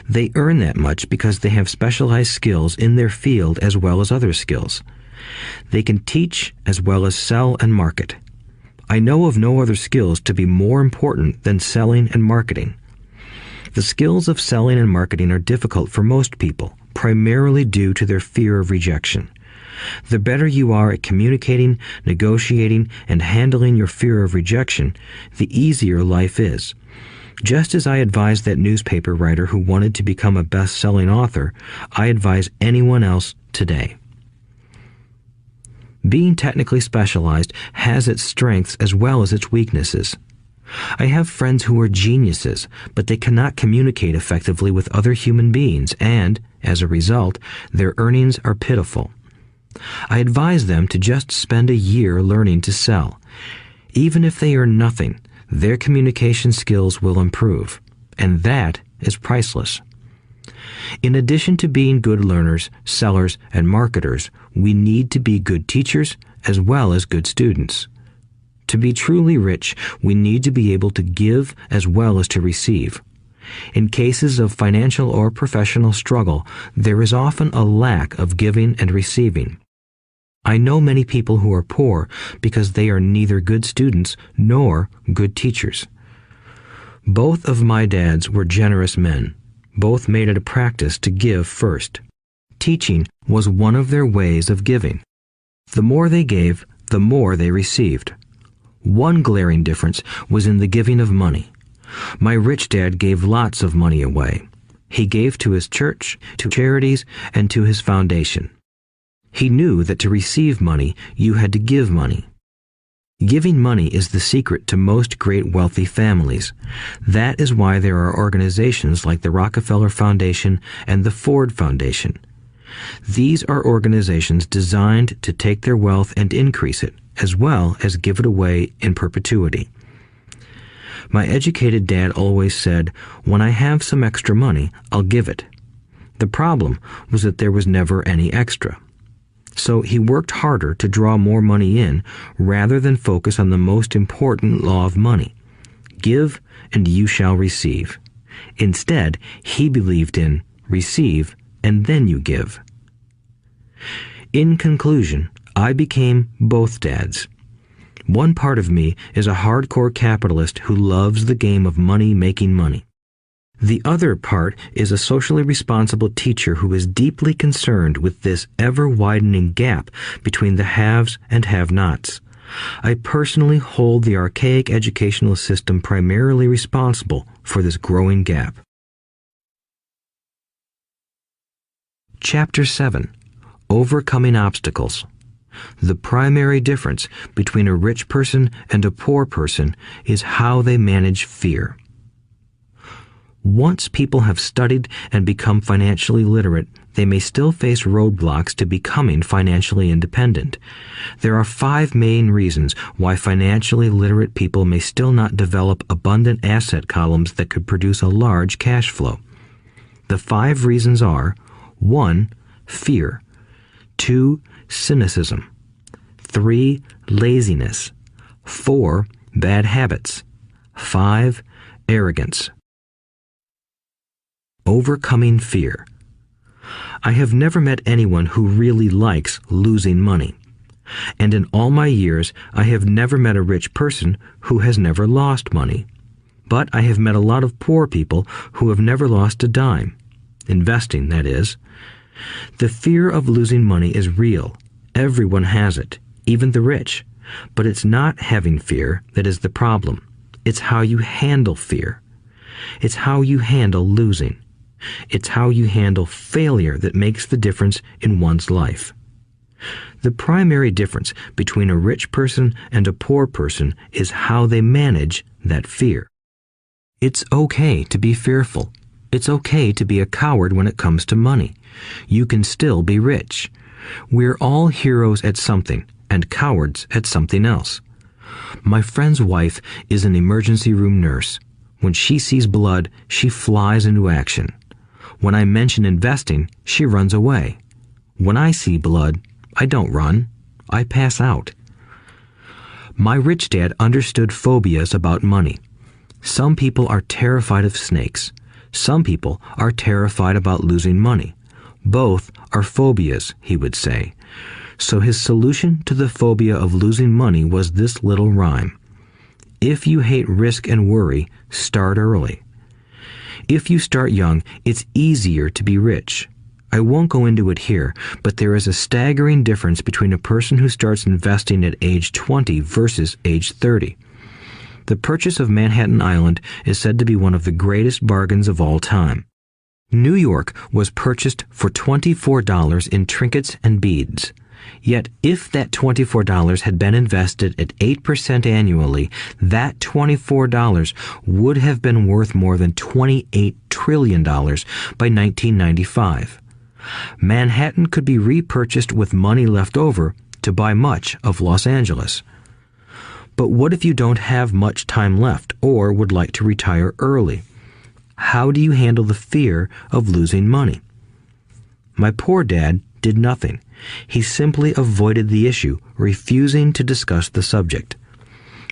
They earn that much because they have specialized skills in their field as well as other skills. They can teach as well as sell and market. I know of no other skills to be more important than selling and marketing. The skills of selling and marketing are difficult for most people, primarily due to their fear of rejection. The better you are at communicating, negotiating, and handling your fear of rejection, the easier life is. Just as I advise that newspaper writer who wanted to become a best-selling author, I advise anyone else today. Being technically specialized has its strengths as well as its weaknesses. I have friends who are geniuses, but they cannot communicate effectively with other human beings, and, as a result, their earnings are pitiful. I advise them to just spend a year learning to sell. Even if they earn nothing, their communication skills will improve, and that is priceless. In addition to being good learners, sellers, and marketers, we need to be good teachers as well as good students. To be truly rich, we need to be able to give as well as to receive. In cases of financial or professional struggle, there is often a lack of giving and receiving. I know many people who are poor because they are neither good students nor good teachers. Both of my dads were generous men. Both made it a practice to give first. Teaching was one of their ways of giving. The more they gave, the more they received. One glaring difference was in the giving of money. My rich dad gave lots of money away. He gave to his church, to charities, and to his foundation. He knew that to receive money, you had to give money. Giving money is the secret to most great wealthy families. That is why there are organizations like the Rockefeller Foundation and the Ford Foundation. These are organizations designed to take their wealth and increase it, as well as give it away in perpetuity. My educated dad always said, "When I have some extra money, I'll give it." The problem was that there was never any extra. So he worked harder to draw more money in rather than focus on the most important law of money. Give and you shall receive. Instead, he believed in receive and then you give. In conclusion, I became both dads. One part of me is a hardcore capitalist who loves the game of money making money. The other part is a socially responsible teacher who is deeply concerned with this ever-widening gap between the haves and have-nots. I personally hold the archaic educational system primarily responsible for this growing gap. Chapter 7. Overcoming Obstacles. The primary difference between a rich person and a poor person is how they manage fear. Once people have studied and become financially literate, they may still face roadblocks to becoming financially independent. There are 5 main reasons why financially literate people may still not develop abundant asset columns that could produce a large cash flow. The 5 reasons are: 1. Fear. 2. Cynicism. 3. Laziness. 4. Bad habits. 5. Arrogance. Overcoming fear. I have never met anyone who really likes losing money. And in all my years, I have never met a rich person who has never lost money. But I have met a lot of poor people who have never lost a dime. Investing, that is. The fear of losing money is real. Everyone has it, even the rich. But it's not having fear that is the problem. It's how you handle fear. It's how you handle losing. It's how you handle failure that makes the difference in one's life. The primary difference between a rich person and a poor person is how they manage that fear. It's okay to be fearful. It's okay to be a coward when it comes to money. You can still be rich. We're all heroes at something and cowards at something else. My friend's wife is an emergency room nurse. When she sees blood, she flies into action. When I mention investing, she runs away. When I see blood, I don't run. I pass out. My rich dad understood phobias about money. Some people are terrified of snakes. Some people are terrified about losing money. Both are phobias, he would say. So his solution to the phobia of losing money was this little rhyme. If you hate risk and worry, start early. If you start young, it's easier to be rich. I won't go into it here, but there is a staggering difference between a person who starts investing at age 20 versus age 30. The purchase of Manhattan Island is said to be one of the greatest bargains of all time. New York was purchased for $24 in trinkets and beads. Yet if that $24 had been invested at 8% annually, that $24 would have been worth more than $28 trillion by 1995. Manhattan could be repurchased with money left over to buy much of Los Angeles. But what if you don't have much time left or would like to retire early? How do you handle the fear of losing money? My poor dad did nothing. He simply avoided the issue, refusing to discuss the subject.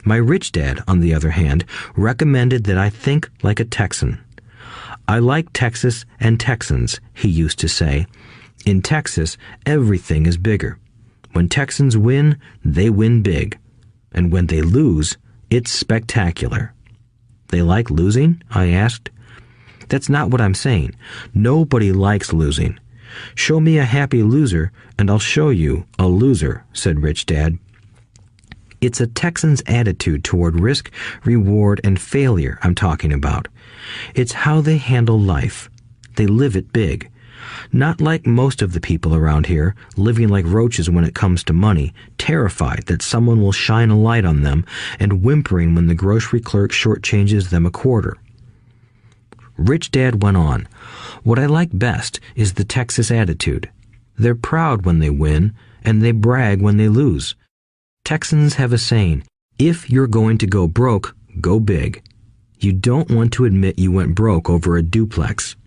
My rich dad, on the other hand, recommended that I think like a Texan. I like Texas and Texans, he used to say. In Texas, everything is bigger. When Texans win, they win big. And when they lose, it's spectacular. They like losing? I asked. That's not what I'm saying. Nobody likes losing. Show me a happy loser, and I'll show you a loser, said Rich Dad. It's a Texan's attitude toward risk, reward, and failure I'm talking about. It's how they handle life. They live it big. Not like most of the people around here, living like roaches when it comes to money, terrified that someone will shine a light on them and whimpering when the grocery clerk shortchanges them a quarter. Rich Dad went on, "What I like best is the Texas attitude. They're proud when they win, and they brag when they lose. Texans have a saying, if you're going to go broke, go big. You don't want to admit you went broke over a duplex."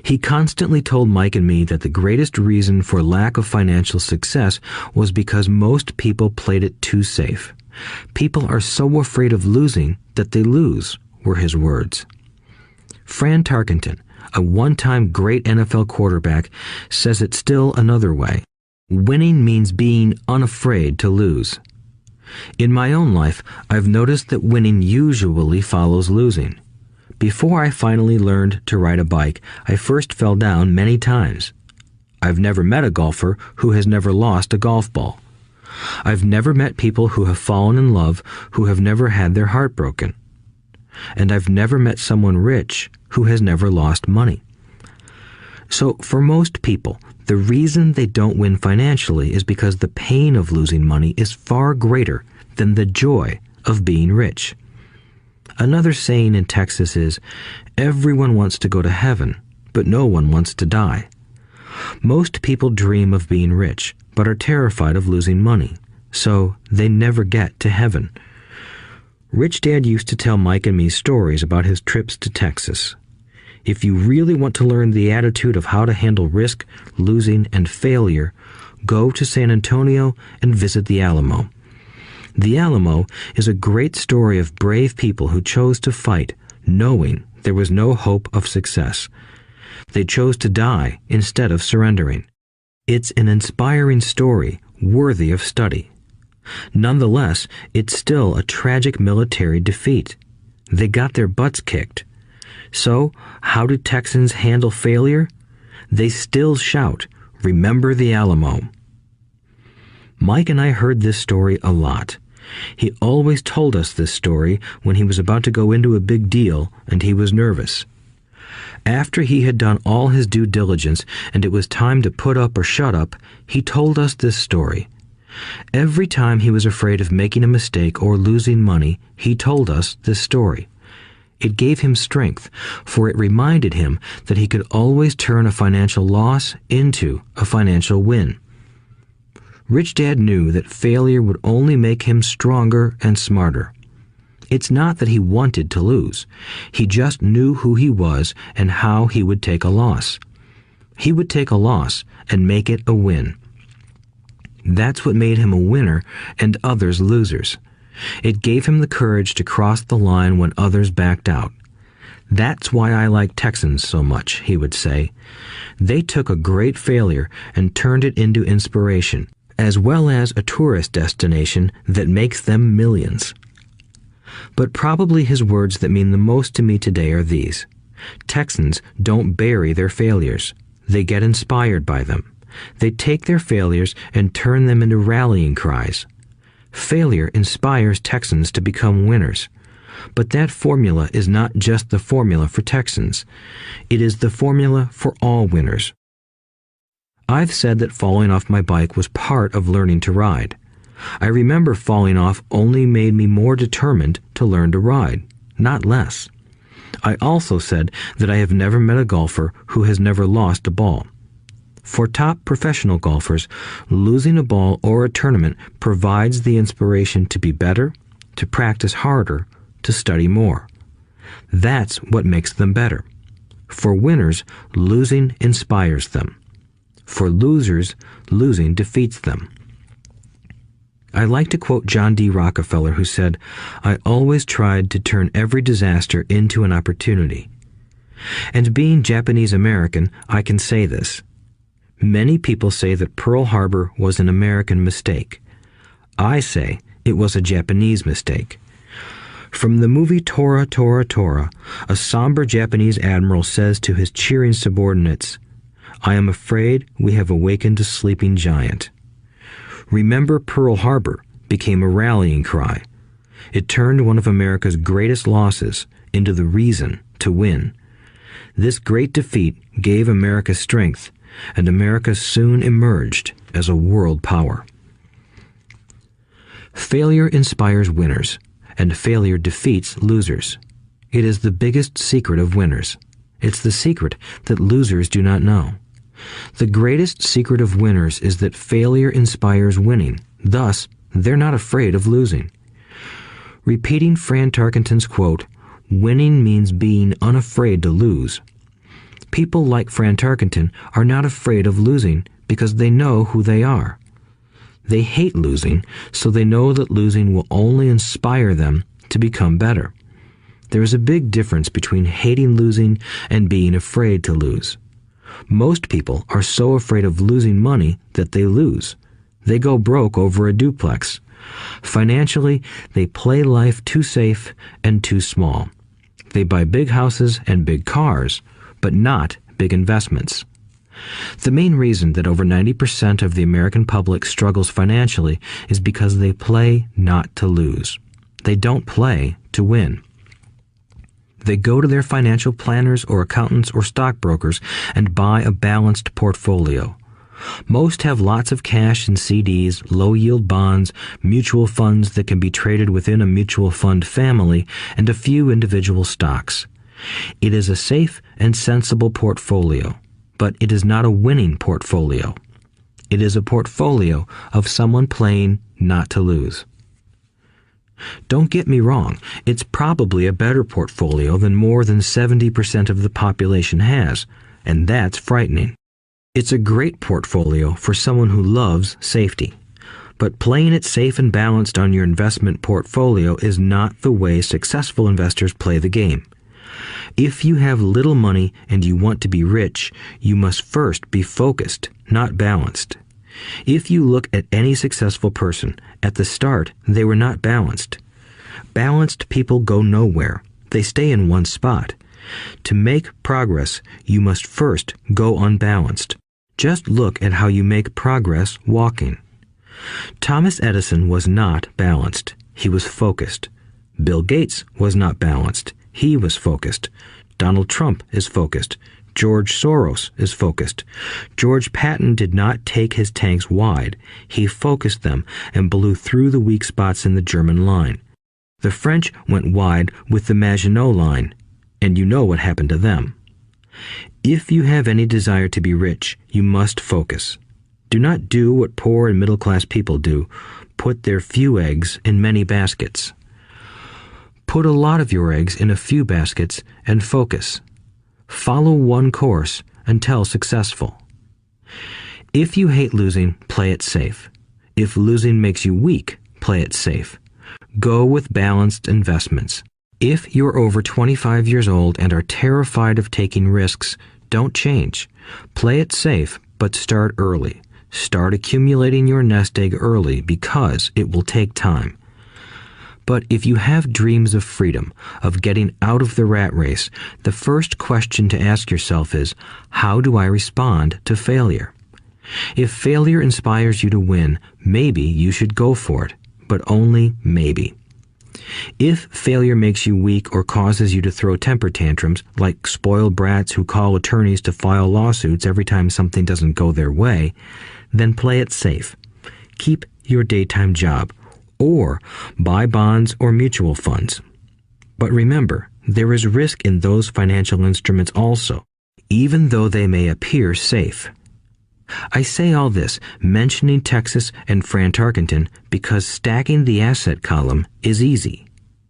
He constantly told Mike and me that the greatest reason for lack of financial success was because most people played it too safe. People are so afraid of losing that they lose, were his words. Fran Tarkenton, a one-time great NFL quarterback, says it still another way. Winning means being unafraid to lose. In my own life, I've noticed that winning usually follows losing. Before I finally learned to ride a bike, I first fell down many times. I've never met a golfer who has never lost a golf ball. I've never met people who have fallen in love who have never had their heart broken. And I've never met someone rich who has never lost money. So for most people, the reason they don't win financially is because the pain of losing money is far greater than the joy of being rich. Another saying in Texas is, everyone wants to go to heaven, but no one wants to die. Most people dream of being rich, but are terrified of losing money, so they never get to heaven. Rich Dad used to tell Mike and me stories about his trips to Texas. If you really want to learn the attitude of how to handle risk, losing, and failure, go to San Antonio and visit the Alamo. The Alamo is a great story of brave people who chose to fight, knowing there was no hope of success. They chose to die instead of surrendering. It's an inspiring story worthy of study. Nonetheless, it's still a tragic military defeat. They got their butts kicked. So, how do Texans handle failure? They still shout, "Remember the Alamo." Mike and I heard this story a lot. He always told us this story when he was about to go into a big deal and he was nervous. After he had done all his due diligence and it was time to put up or shut up, he told us this story. Every time he was afraid of making a mistake or losing money, he told us this story. It gave him strength, for it reminded him that he could always turn a financial loss into a financial win. Rich Dad knew that failure would only make him stronger and smarter. It's not that he wanted to lose. He just knew who he was and how he would take a loss. He would take a loss and make it a win. That's what made him a winner and others losers. It gave him the courage to cross the line when others backed out. That's why I like Texans so much, he would say. They took a great failure and turned it into inspiration, as well as a tourist destination that makes them millions. But probably his words that mean the most to me today are these. Texans don't bury their failures. They get inspired by them. They take their failures and turn them into rallying cries. Failure inspires Texans to become winners. But that formula is not just the formula for Texans. It is the formula for all winners. I've said that falling off my bike was part of learning to ride. I remember falling off only made me more determined to learn to ride, not less. I also said that I have never met a golfer who has never lost a ball. For top professional golfers, losing a ball or a tournament provides the inspiration to be better, to practice harder, to study more. That's what makes them better. For winners, losing inspires them. For losers, losing defeats them. I like to quote John D. Rockefeller, who said, "I always tried to turn every disaster into an opportunity." And being Japanese American, I can say this. Many people say that Pearl Harbor was an American mistake. I say it was a Japanese mistake. From the movie Tora, Tora, Tora, a somber Japanese admiral says to his cheering subordinates, "I am afraid we have awakened a sleeping giant." Remember Pearl Harbor became a rallying cry. It turned one of America's greatest losses into the reason to win. This great defeat gave America strength, and America soon emerged as a world power. Failure inspires winners, and failure defeats losers. It is the biggest secret of winners. It's the secret that losers do not know. The greatest secret of winners is that failure inspires winning. Thus, they're not afraid of losing. Repeating Fran Tarkenton's quote, "Winning means being unafraid to lose." People like Fran Tarkenton are not afraid of losing because they know who they are. They hate losing, so they know that losing will only inspire them to become better. There is a big difference between hating losing and being afraid to lose. Most people are so afraid of losing money that they lose. They go broke over a duplex. Financially, they play life too safe and too small. They buy big houses and big cars, but not big investments. The main reason that over 90% of the American public struggles financially is because they play not to lose. They don't play to win. They go to their financial planners or accountants or stockbrokers and buy a balanced portfolio. Most have lots of cash in CDs, low-yield bonds, mutual funds that can be traded within a mutual fund family, and a few individual stocks. It is a safe and sensible portfolio, but it is not a winning portfolio. It is a portfolio of someone playing not to lose. Don't get me wrong, it's probably a better portfolio than more than 70% of the population has, and that's frightening. It's a great portfolio for someone who loves safety. But playing it safe and balanced on your investment portfolio is not the way successful investors play the game. If you have little money and you want to be rich, you must first be focused, not balanced. If you look at any successful person, at the start, they were not balanced. Balanced people go nowhere. They stay in one spot. To make progress, you must first go unbalanced. Just look at how you make progress walking. Thomas Edison was not balanced. He was focused. Bill Gates was not balanced. He was focused. Donald Trump is focused. George Soros is focused. George Patton did not take his tanks wide. He focused them and blew through the weak spots in the German line. The French went wide with the Maginot Line, and you know what happened to them. If you have any desire to be rich, you must focus. Do not do what poor and middle-class people do, put their few eggs in many baskets. Put a lot of your eggs in a few baskets and focus. Follow one course until successful. If you hate losing, play it safe. If losing makes you weak, play it safe. Go with balanced investments. If you're over 25 years old and are terrified of taking risks, don't change. Play it safe, but start early. Start accumulating your nest egg early because it will take time. But if you have dreams of freedom, of getting out of the rat race, the first question to ask yourself is, how do I respond to failure? If failure inspires you to win, maybe you should go for it, but only maybe. If failure makes you weak or causes you to throw temper tantrums, like spoiled brats who call attorneys to file lawsuits every time something doesn't go their way, then play it safe. Keep your daytime job, or buy bonds or mutual funds. But remember, there is risk in those financial instruments also, even though they may appear safe. I say all this, mentioning Texas and Fran Tarkenton, because stacking the asset column is easy.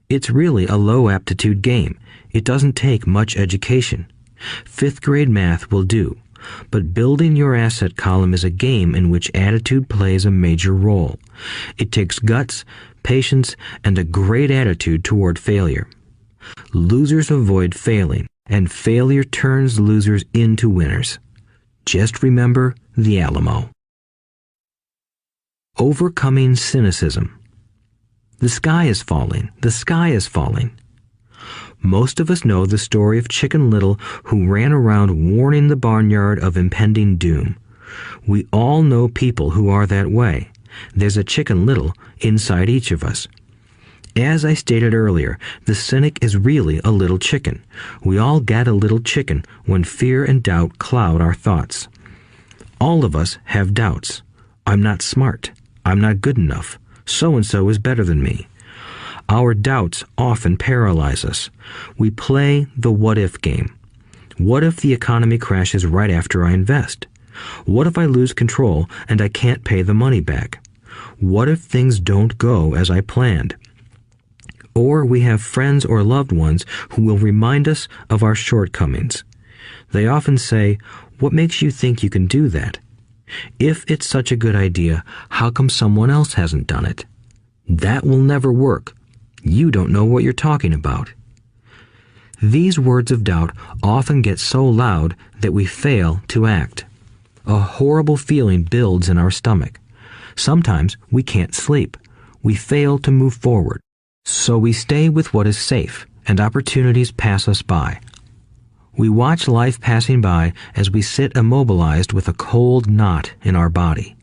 It's really a low-aptitude game. It doesn't take much education. 5th grade math will do. But building your asset column is a game in which attitude plays a major role. It takes guts, patience, and a great attitude toward failure. Losers avoid failing, and failure turns losers into winners. Just remember the Alamo. Overcoming cynicism. The sky is falling. The sky is falling. Most of us know the story of Chicken Little, who ran around warning the barnyard of impending doom. We all know people who are that way. There's a Chicken Little inside each of us. As I stated earlier, the cynic is really a little chicken. We all get a little chicken when fear and doubt cloud our thoughts. All of us have doubts. I'm not smart. I'm not good enough. So-and-so is better than me. Our doubts often paralyze us. We play the what-if game. What if the economy crashes right after I invest? What if I lose control and I can't pay the money back? What if things don't go as I planned? Or we have friends or loved ones who will remind us of our shortcomings. They often say, "What makes you think you can do that? If it's such a good idea, how come someone else hasn't done it? That will never work. You don't know what you're talking about." These words of doubt often get so loud that we fail to act. A horrible feeling builds in our stomach. Sometimes we can't sleep. We fail to move forward. So we stay with what is safe, and opportunities pass us by. We watch life passing by as we sit immobilized with a cold knot in our body.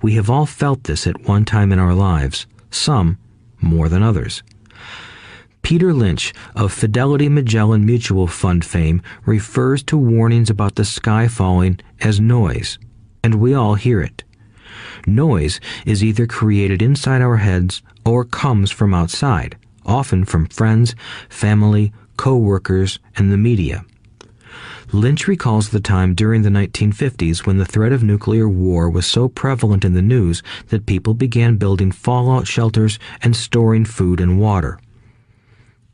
We have all felt this at one time in our lives, some more than others. Peter Lynch of Fidelity Magellan Mutual Fund fame refers to warnings about the sky falling as noise, and we all hear it. Noise is either created inside our heads or comes from outside, often from friends, family, co-workers, and the media. Lynch recalls the time during the 1950s when the threat of nuclear war was so prevalent in the news that people began building fallout shelters and storing food and water.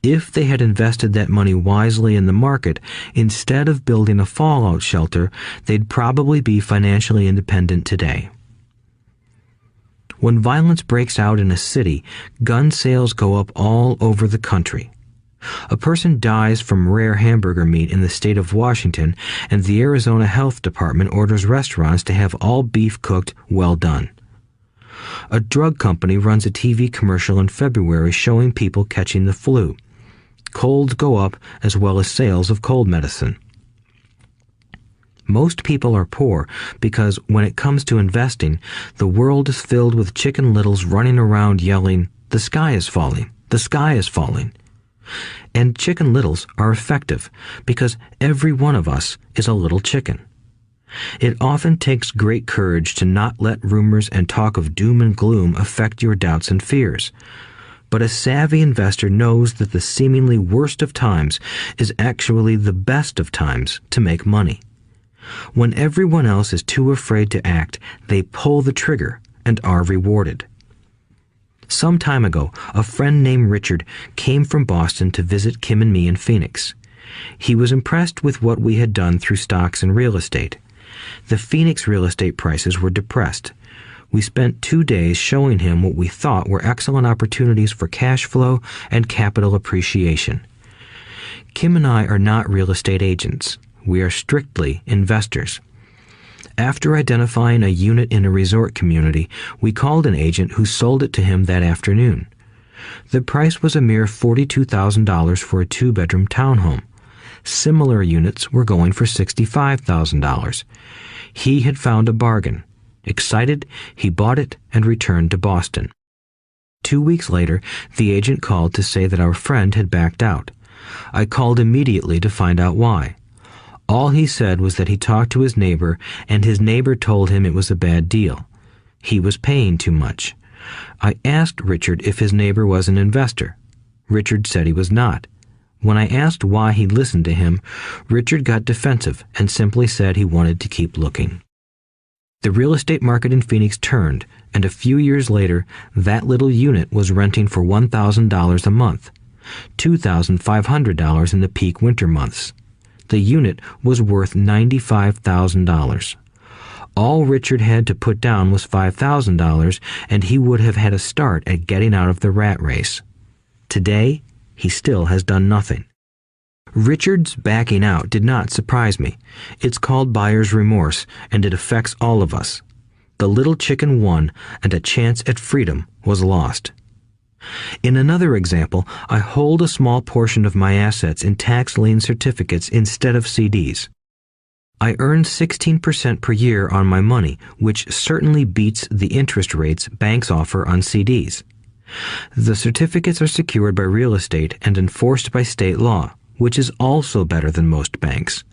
If they had invested that money wisely in the market, instead of building a fallout shelter, they'd probably be financially independent today. When violence breaks out in a city, gun sales go up all over the country. A person dies from rare hamburger meat in the state of Washington, and the Arizona Health Department orders restaurants to have all beef cooked well done. A drug company runs a TV commercial in February showing people catching the flu. Colds go up as well as sales of cold medicine. Most people are poor because when it comes to investing, the world is filled with Chicken Littles running around yelling, "The sky is falling, the sky is falling." And Chicken Littles are effective because every one of us is a little chicken. It often takes great courage to not let rumors and talk of doom and gloom affect your doubts and fears. But a savvy investor knows that the seemingly worst of times is actually the best of times to make money. When everyone else is too afraid to act, they pull the trigger and are rewarded. Some time ago, a friend named Richard came from Boston to visit Kim and me in Phoenix. He was impressed with what we had done through stocks and real estate. The Phoenix real estate prices were depressed. We spent 2 days showing him what we thought were excellent opportunities for cash flow and capital appreciation. Kim and I are not real estate agents. We are strictly investors. After identifying a unit in a resort community, we called an agent who sold it to him that afternoon. The price was a mere $42,000 for a 2-bedroom townhome. Similar units were going for $65,000. He had found a bargain. Excited, he bought it and returned to Boston. 2 weeks later, the agent called to say that our friend had backed out. I called immediately to find out why. All he said was that he talked to his neighbor, and his neighbor told him it was a bad deal. He was paying too much. I asked Richard if his neighbor was an investor. Richard said he was not. When I asked why he listened to him, Richard got defensive and simply said he wanted to keep looking. The real estate market in Phoenix turned, and a few years later, that little unit was renting for $1,000 a month, $2,500 in the peak winter months. The unit was worth $95,000. All Richard had to put down was $5,000, and he would have had a start at getting out of the rat race. Today, he still has done nothing. Richard's backing out did not surprise me. It's called buyer's remorse, and it affects all of us. The little chicken won, and a chance at freedom was lost. In another example, I hold a small portion of my assets in tax lien certificates instead of CDs. I earn 16% per year on my money, which certainly beats the interest rates banks offer on CDs. The certificates are secured by real estate and enforced by state law, which is also better than most banks.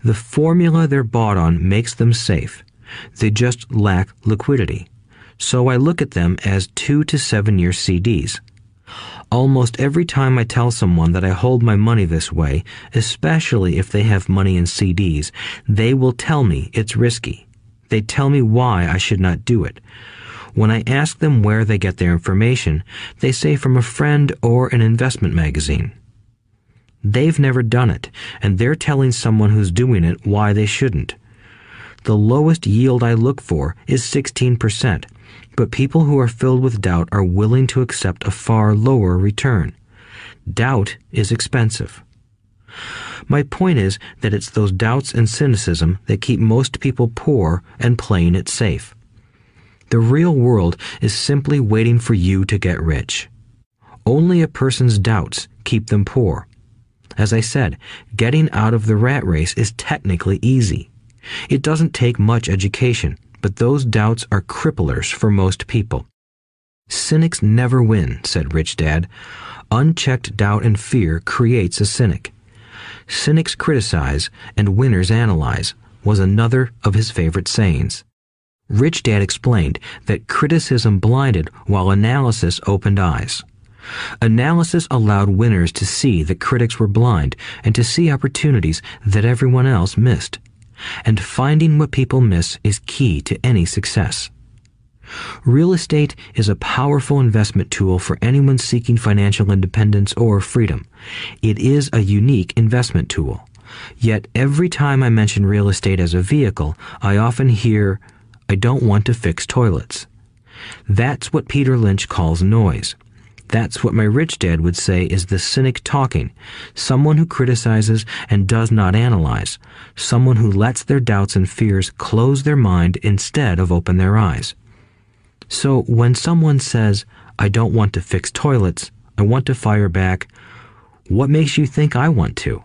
The formula they're bought on makes them safe. They just lack liquidity. So I look at them as 2 to 7 year CDs. Almost every time I tell someone that I hold my money this way, especially if they have money in CDs, they will tell me it's risky. They tell me why I should not do it. When I ask them where they get their information, they say from a friend or an investment magazine. They've never done it, and they're telling someone who's doing it why they shouldn't. The lowest yield I look for is 16%, but people who are filled with doubt are willing to accept a far lower return. Doubt is expensive. My point is that it's those doubts and cynicism that keep most people poor and playing it safe. The real world is simply waiting for you to get rich. Only a person's doubts keep them poor. As I said, getting out of the rat race is technically easy. It doesn't take much education, but those doubts are cripplers for most people. Cynics never win, said Rich Dad. Unchecked doubt and fear creates a cynic. Cynics criticize and winners analyze was another of his favorite sayings. Rich Dad explained that criticism blinded while analysis opened eyes. Analysis allowed winners to see that critics were blind and to see opportunities that everyone else missed. And finding what people miss is key to any success. Real estate is a powerful investment tool for anyone seeking financial independence or freedom. It is a unique investment tool. Yet every time I mention real estate as a vehicle, I often hear, "I don't want to fix toilets." That's what Peter Lynch calls noise. That's what my rich dad would say is the cynic talking, someone who criticizes and does not analyze, someone who lets their doubts and fears close their mind instead of open their eyes. So when someone says, "I don't want to fix toilets, I want to fire back," what makes you think I want to?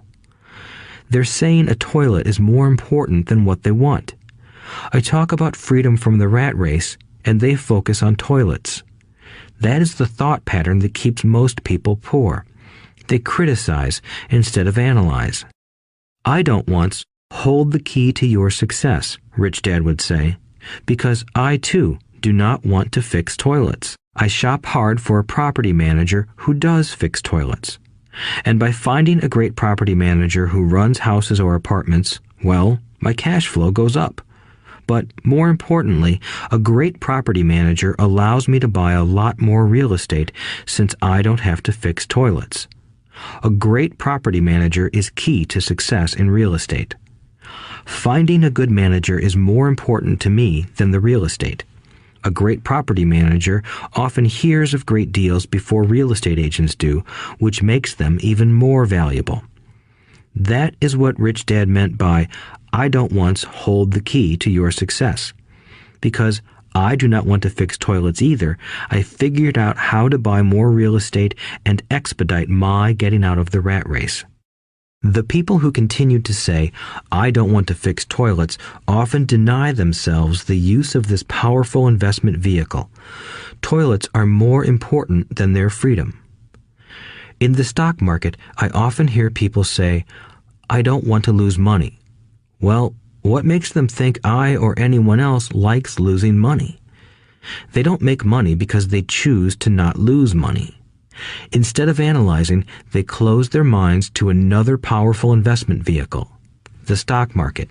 They're saying a toilet is more important than what they want. I talk about freedom from the rat race, and they focus on toilets. That is the thought pattern that keeps most people poor. They criticize instead of analyze. I don't once hold the key to your success, Rich Dad would say, because I too do not want to fix toilets. I shop hard for a property manager who does fix toilets. And by finding a great property manager who runs houses or apartments, well, my cash flow goes up. But more importantly, a great property manager allows me to buy a lot more real estate since I don't have to fix toilets. A great property manager is key to success in real estate. Finding a good manager is more important to me than the real estate. A great property manager often hears of great deals before real estate agents do, which makes them even more valuable. That is what Rich Dad meant by, I don't once hold the key to your success. Because I do not want to fix toilets either, I figured out how to buy more real estate and expedite my getting out of the rat race. The people who continue to say, I don't want to fix toilets, often deny themselves the use of this powerful investment vehicle. Toilets are more important than their freedom. In the stock market, I often hear people say, I don't want to lose money. Well, what makes them think I or anyone else likes losing money? They don't make money because they choose to not lose money. Instead of analyzing, they close their minds to another powerful investment vehicle, the stock market.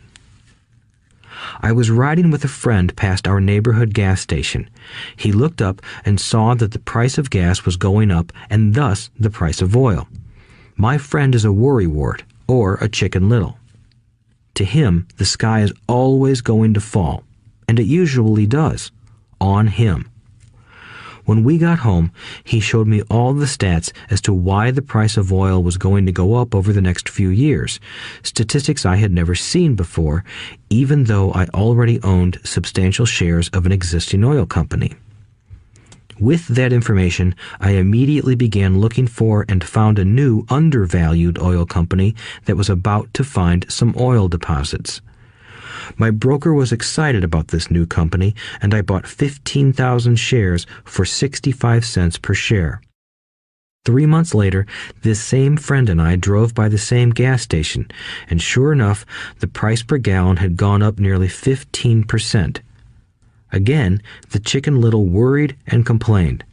I was riding with a friend past our neighborhood gas station. He looked up and saw that the price of gas was going up and thus the price of oil. My friend is a worrywart, or a Chicken Little. To him, the sky is always going to fall, and it usually does, on him. When we got home, he showed me all the stats as to why the price of oil was going to go up over the next few years, statistics I had never seen before, even though I already owned substantial shares of an existing oil company. With that information, I immediately began looking for and found a new undervalued oil company that was about to find some oil deposits. My broker was excited about this new company, and I bought 15,000 shares for 65 cents per share. 3 months later, this same friend and I drove by the same gas station, and sure enough, the price per gallon had gone up nearly 15%. Again, the Chicken Little worried and complained.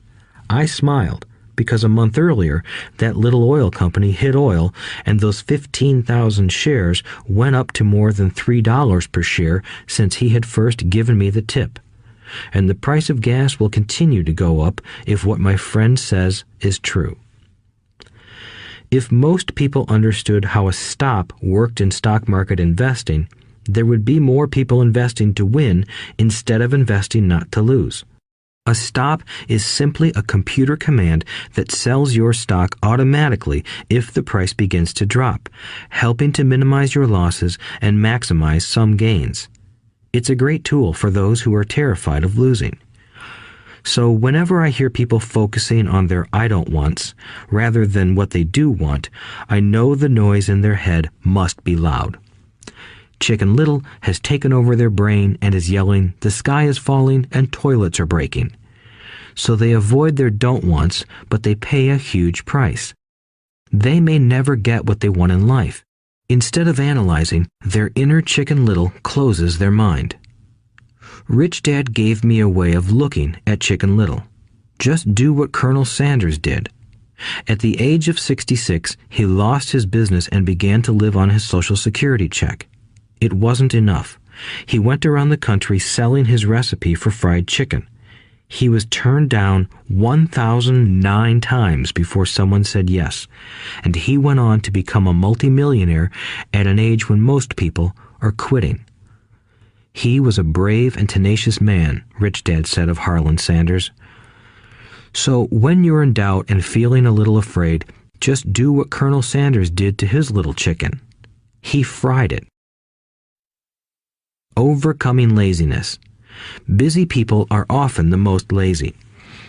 I smiled, because a month earlier, that little oil company hit oil, and those 15,000 shares went up to more than $3 per share since he had first given me the tip. And the price of gas will continue to go up if what my friend says is true. If most people understood how a stop worked in stock market investing, there would be more people investing to win instead of investing not to lose. A stop is simply a computer command that sells your stock automatically if the price begins to drop, helping to minimize your losses and maximize some gains. It's a great tool for those who are terrified of losing. So whenever I hear people focusing on their I don't wants rather than what they do want, I know the noise in their head must be loud. Chicken Little has taken over their brain and is yelling, the sky is falling and toilets are breaking. So they avoid their don't wants, but they pay a huge price. They may never get what they want in life. Instead of analyzing, their inner Chicken Little closes their mind. Rich Dad gave me a way of looking at Chicken Little. Just do what Colonel Sanders did. At the age of 66, he lost his business and began to live on his Social Security check. It wasn't enough. He went around the country selling his recipe for fried chicken. He was turned down 1,009 times before someone said yes, and he went on to become a multimillionaire at an age when most people are quitting. He was a brave and tenacious man, Rich Dad said of Harlan Sanders. So when you're in doubt and feeling a little afraid, just do what Colonel Sanders did to his little chicken. He fried it. Overcoming laziness. Busy people are often the most lazy.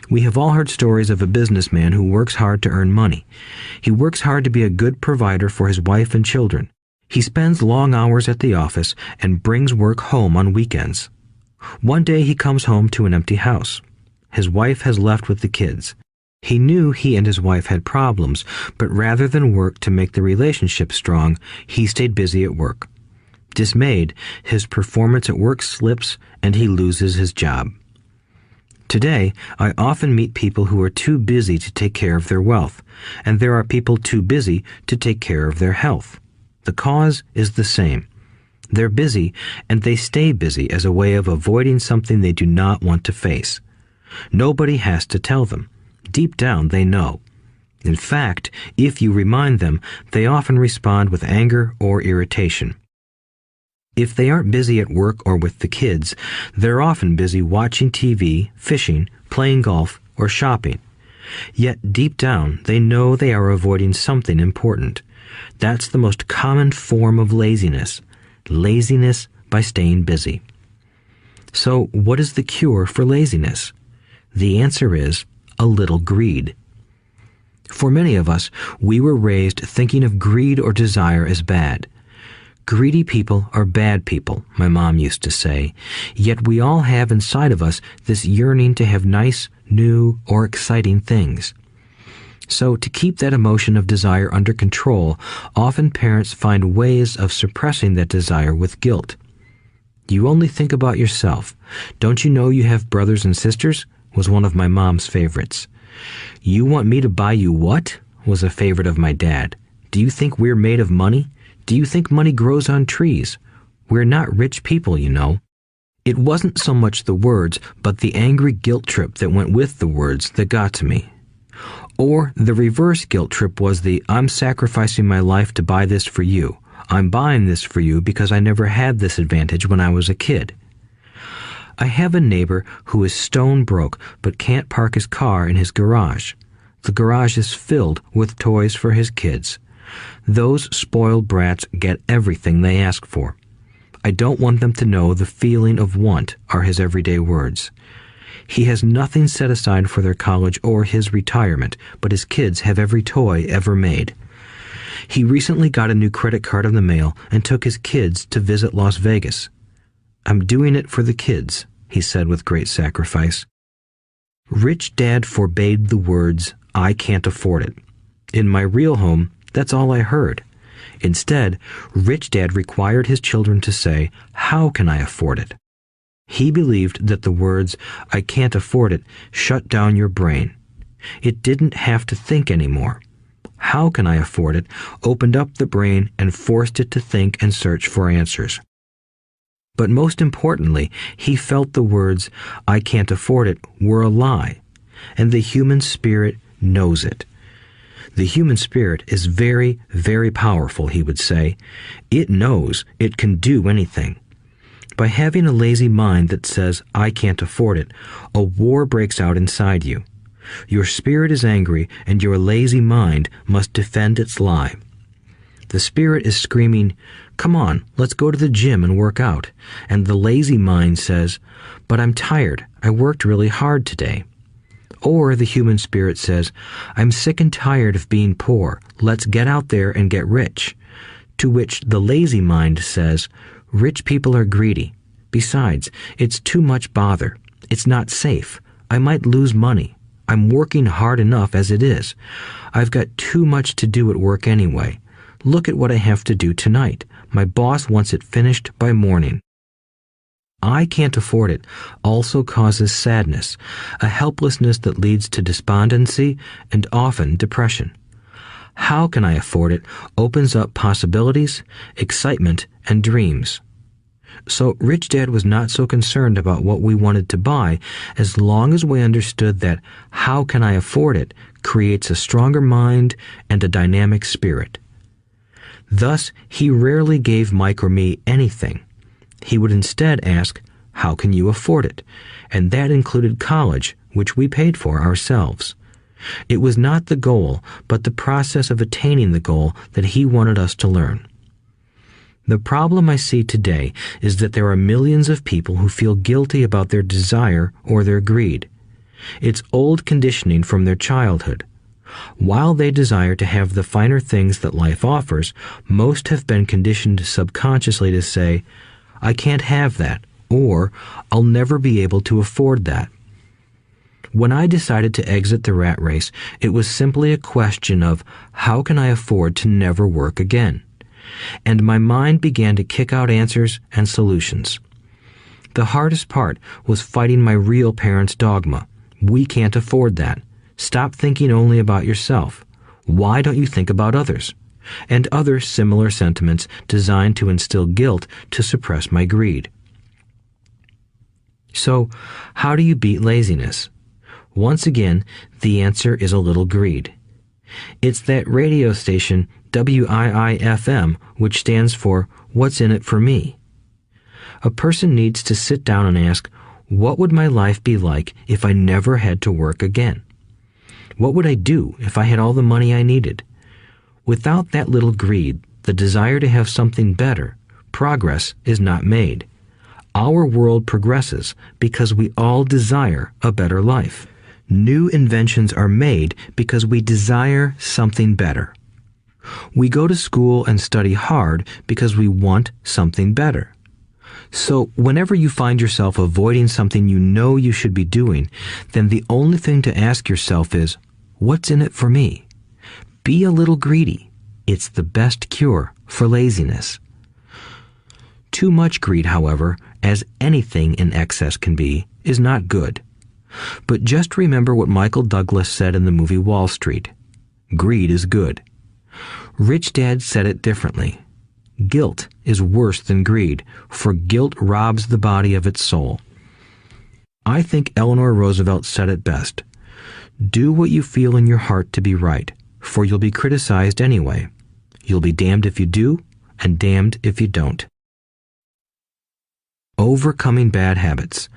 We have all heard stories of a businessman who works hard to earn money. He works hard to be a good provider for his wife and children. He spends long hours at the office and brings work home on weekends. One day he comes home to an empty house. His wife has left with the kids. He knew he and his wife had problems, but rather than work to make the relationship strong, he stayed busy at work. Dismayed, his performance at work slips and he loses his job. Today, I often meet people who are too busy to take care of their wealth, and there are people too busy to take care of their health. The cause is the same. They're busy, and they stay busy as a way of avoiding something they do not want to face. Nobody has to tell them. Deep down, they know. In fact, if you remind them, they often respond with anger or irritation. If they aren't busy at work or with the kids, they're often busy watching TV, fishing, playing golf, or shopping. Yet deep down, they know they are avoiding something important. That's the most common form of laziness. Laziness by staying busy. So, what is the cure for laziness? The answer is a little greed. For many of us, we were raised thinking of greed or desire as bad. Greedy people are bad people, my mom used to say, yet we all have inside of us this yearning to have nice, new, or exciting things. So, to keep that emotion of desire under control, often parents find ways of suppressing that desire with guilt. You only think about yourself. Don't you know you have brothers and sisters? Was one of my mom's favorites. You want me to buy you what? Was a favorite of my dad. Do you think we're made of money? Do you think money grows on trees? We're not rich people, you know. It wasn't so much the words, but the angry guilt trip that went with the words that got to me. Or the reverse guilt trip was the, I'm sacrificing my life to buy this for you. I'm buying this for you because I never had this advantage when I was a kid. I have a neighbor who is stone broke but can't park his car in his garage. The garage is filled with toys for his kids. Those spoiled brats get everything they ask for. I don't want them to know the feeling of want are his everyday words. He has nothing set aside for their college or his retirement, but his kids have every toy ever made. He recently got a new credit card in the mail and took his kids to visit Las Vegas. I'm doing it for the kids, he said with great sacrifice. Rich Dad forbade the words, I can't afford it. In my real home, that's all I heard. Instead, Rich Dad required his children to say, how can I afford it? He believed that the words, I can't afford it, shut down your brain. It didn't have to think anymore. How can I afford it opened up the brain and forced it to think and search for answers. But most importantly, he felt the words, I can't afford it, were a lie, and the human spirit knows it. The human spirit is very, very powerful, he would say. It knows it can do anything. By having a lazy mind that says, I can't afford it, a war breaks out inside you. Your spirit is angry, and your lazy mind must defend its lie. The spirit is screaming, come on, let's go to the gym and work out. And the lazy mind says, but I'm tired, I worked really hard today. Or the human spirit says, I'm sick and tired of being poor, let's get out there and get rich. To which the lazy mind says, rich people are greedy. Besides, it's too much bother. It's not safe. I might lose money. I'm working hard enough as it is. I've got too much to do at work anyway. Look at what I have to do tonight. My boss wants it finished by morning. I can't afford it also causes sadness, a helplessness that leads to despondency and often depression. How can I afford it opens up possibilities, excitement, and dreams. So Rich Dad was not so concerned about what we wanted to buy as long as we understood that how can I afford it creates a stronger mind and a dynamic spirit. Thus, he rarely gave Mike or me anything. He would instead ask, how can you afford it? And that included college, which we paid for ourselves. It was not the goal, but the process of attaining the goal that he wanted us to learn. The problem I see today is that there are millions of people who feel guilty about their desire or their greed. It's old conditioning from their childhood. While they desire to have the finer things that life offers, most have been conditioned subconsciously to say, I can't have that, or I'll never be able to afford that. When I decided to exit the rat race, it was simply a question of how can I afford to never work again? And my mind began to kick out answers and solutions. The hardest part was fighting my real parents' dogma. We can't afford that. Stop thinking only about yourself. Why don't you think about others? And other similar sentiments designed to instill guilt to suppress my greed. So, how do you beat laziness? Once again, the answer is a little greed. It's that radio station WIIFM, which stands for What's in it for me? A person needs to sit down and ask, what would my life be like if I never had to work again? What would I do if I had all the money I needed? Without that little greed, the desire to have something better, progress is not made. Our world progresses because we all desire a better life. New inventions are made because we desire something better. We go to school and study hard because we want something better. So whenever you find yourself avoiding something you know you should be doing, then the only thing to ask yourself is, what's in it for me? Be a little greedy. It's the best cure for laziness. Too much greed, however, as anything in excess can be, is not good. But just remember what Michael Douglas said in the movie Wall Street. Greed is good. Rich Dad said it differently. Guilt is worse than greed, for guilt robs the body of its soul. I think Eleanor Roosevelt said it best. Do what you feel in your heart to be right, for you'll be criticized anyway. You'll be damned if you do, and damned if you don't. Overcoming bad habits.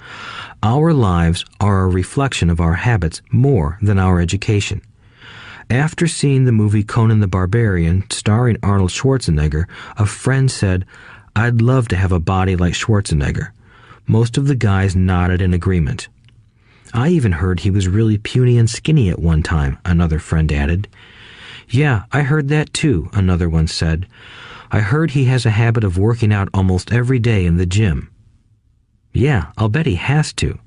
Our lives are a reflection of our habits more than our education. After seeing the movie Conan the Barbarian, starring Arnold Schwarzenegger, a friend said, "I'd love to have a body like Schwarzenegger." Most of the guys nodded in agreement. "I even heard he was really puny and skinny at one time," another friend added. "Yeah, I heard that too," another one said. "I heard he has a habit of working out almost every day in the gym." "Yeah, I'll bet he has to."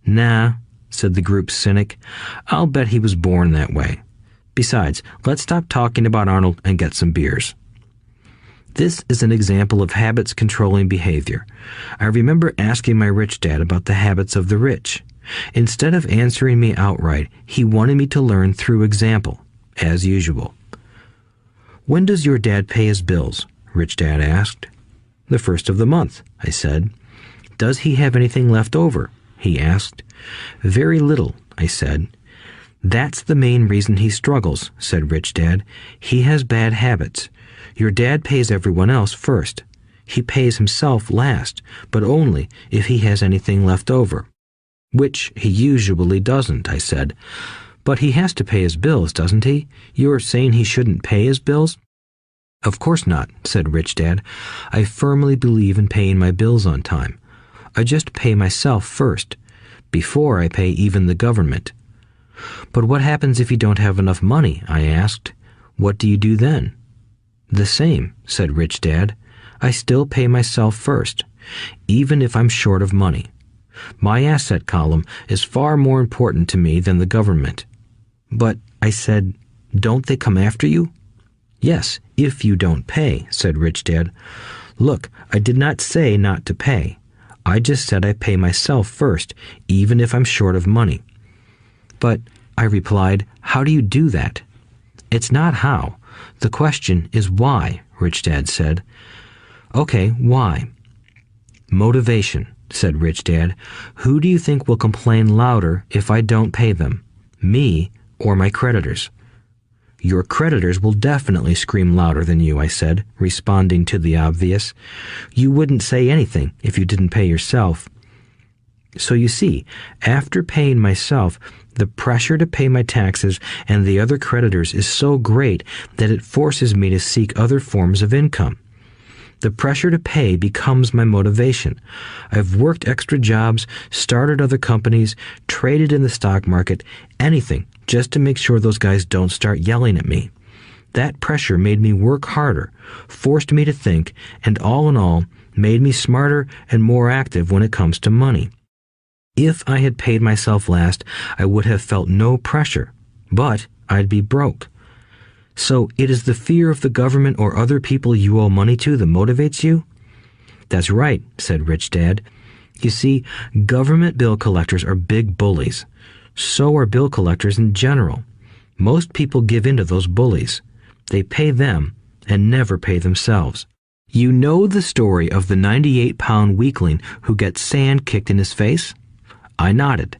"Nah," said the group's cynic. "I'll bet he was born that way. Besides, let's stop talking about Arnold and get some beers." This is an example of habits controlling behavior. I remember asking my rich dad about the habits of the rich. Instead of answering me outright, he wanted me to learn through example, as usual. "When does your dad pay his bills?" Rich Dad asked. "The first of the month," I said. "Does he have anything left over?" he asked. "Very little," I said. "That's the main reason he struggles," said Rich Dad. "He has bad habits. Your dad pays everyone else first. He pays himself last, but only if he has anything left over." "Which he usually doesn't," I said. "But he has to pay his bills, doesn't he? You're saying he shouldn't pay his bills?" "Of course not," said Rich Dad. "I firmly believe in paying my bills on time. I just pay myself first, before I pay even the government." "But what happens if you don't have enough money?" I asked. "What do you do then?" "The same," said Rich Dad. "I still pay myself first, even if I'm short of money. My asset column is far more important to me than the government." "But," I said, "don't they come after you?" "Yes, if you don't pay," said Rich Dad. "Look, I did not say not to pay. I just said I pay myself first, even if I'm short of money." "But," I replied, "how do you do that?" "It's not how. The question is why," Rich Dad said. "Okay, why?" "Motivation," said Rich Dad. "Who do you think will complain louder if I don't pay them? Me or my creditors?" "Your creditors will definitely scream louder than you," I said, responding to the obvious. "You wouldn't say anything if you didn't pay yourself." So you see, after paying myself, the pressure to pay my taxes and the other creditors is so great that it forces me to seek other forms of income. The pressure to pay becomes my motivation. I've worked extra jobs, started other companies, traded in the stock market, anything, just to make sure those guys don't start yelling at me. That pressure made me work harder, forced me to think, and all in all, made me smarter and more active when it comes to money. If I had paid myself last, I would have felt no pressure, but I'd be broke. So it is the fear of the government or other people you owe money to that motivates you? That's right, said Rich Dad. You see, government bill collectors are big bullies. So are bill collectors in general. Most people give in to those bullies. They pay them and never pay themselves. You know the story of the 98-pound weakling who gets sand kicked in his face? I nodded.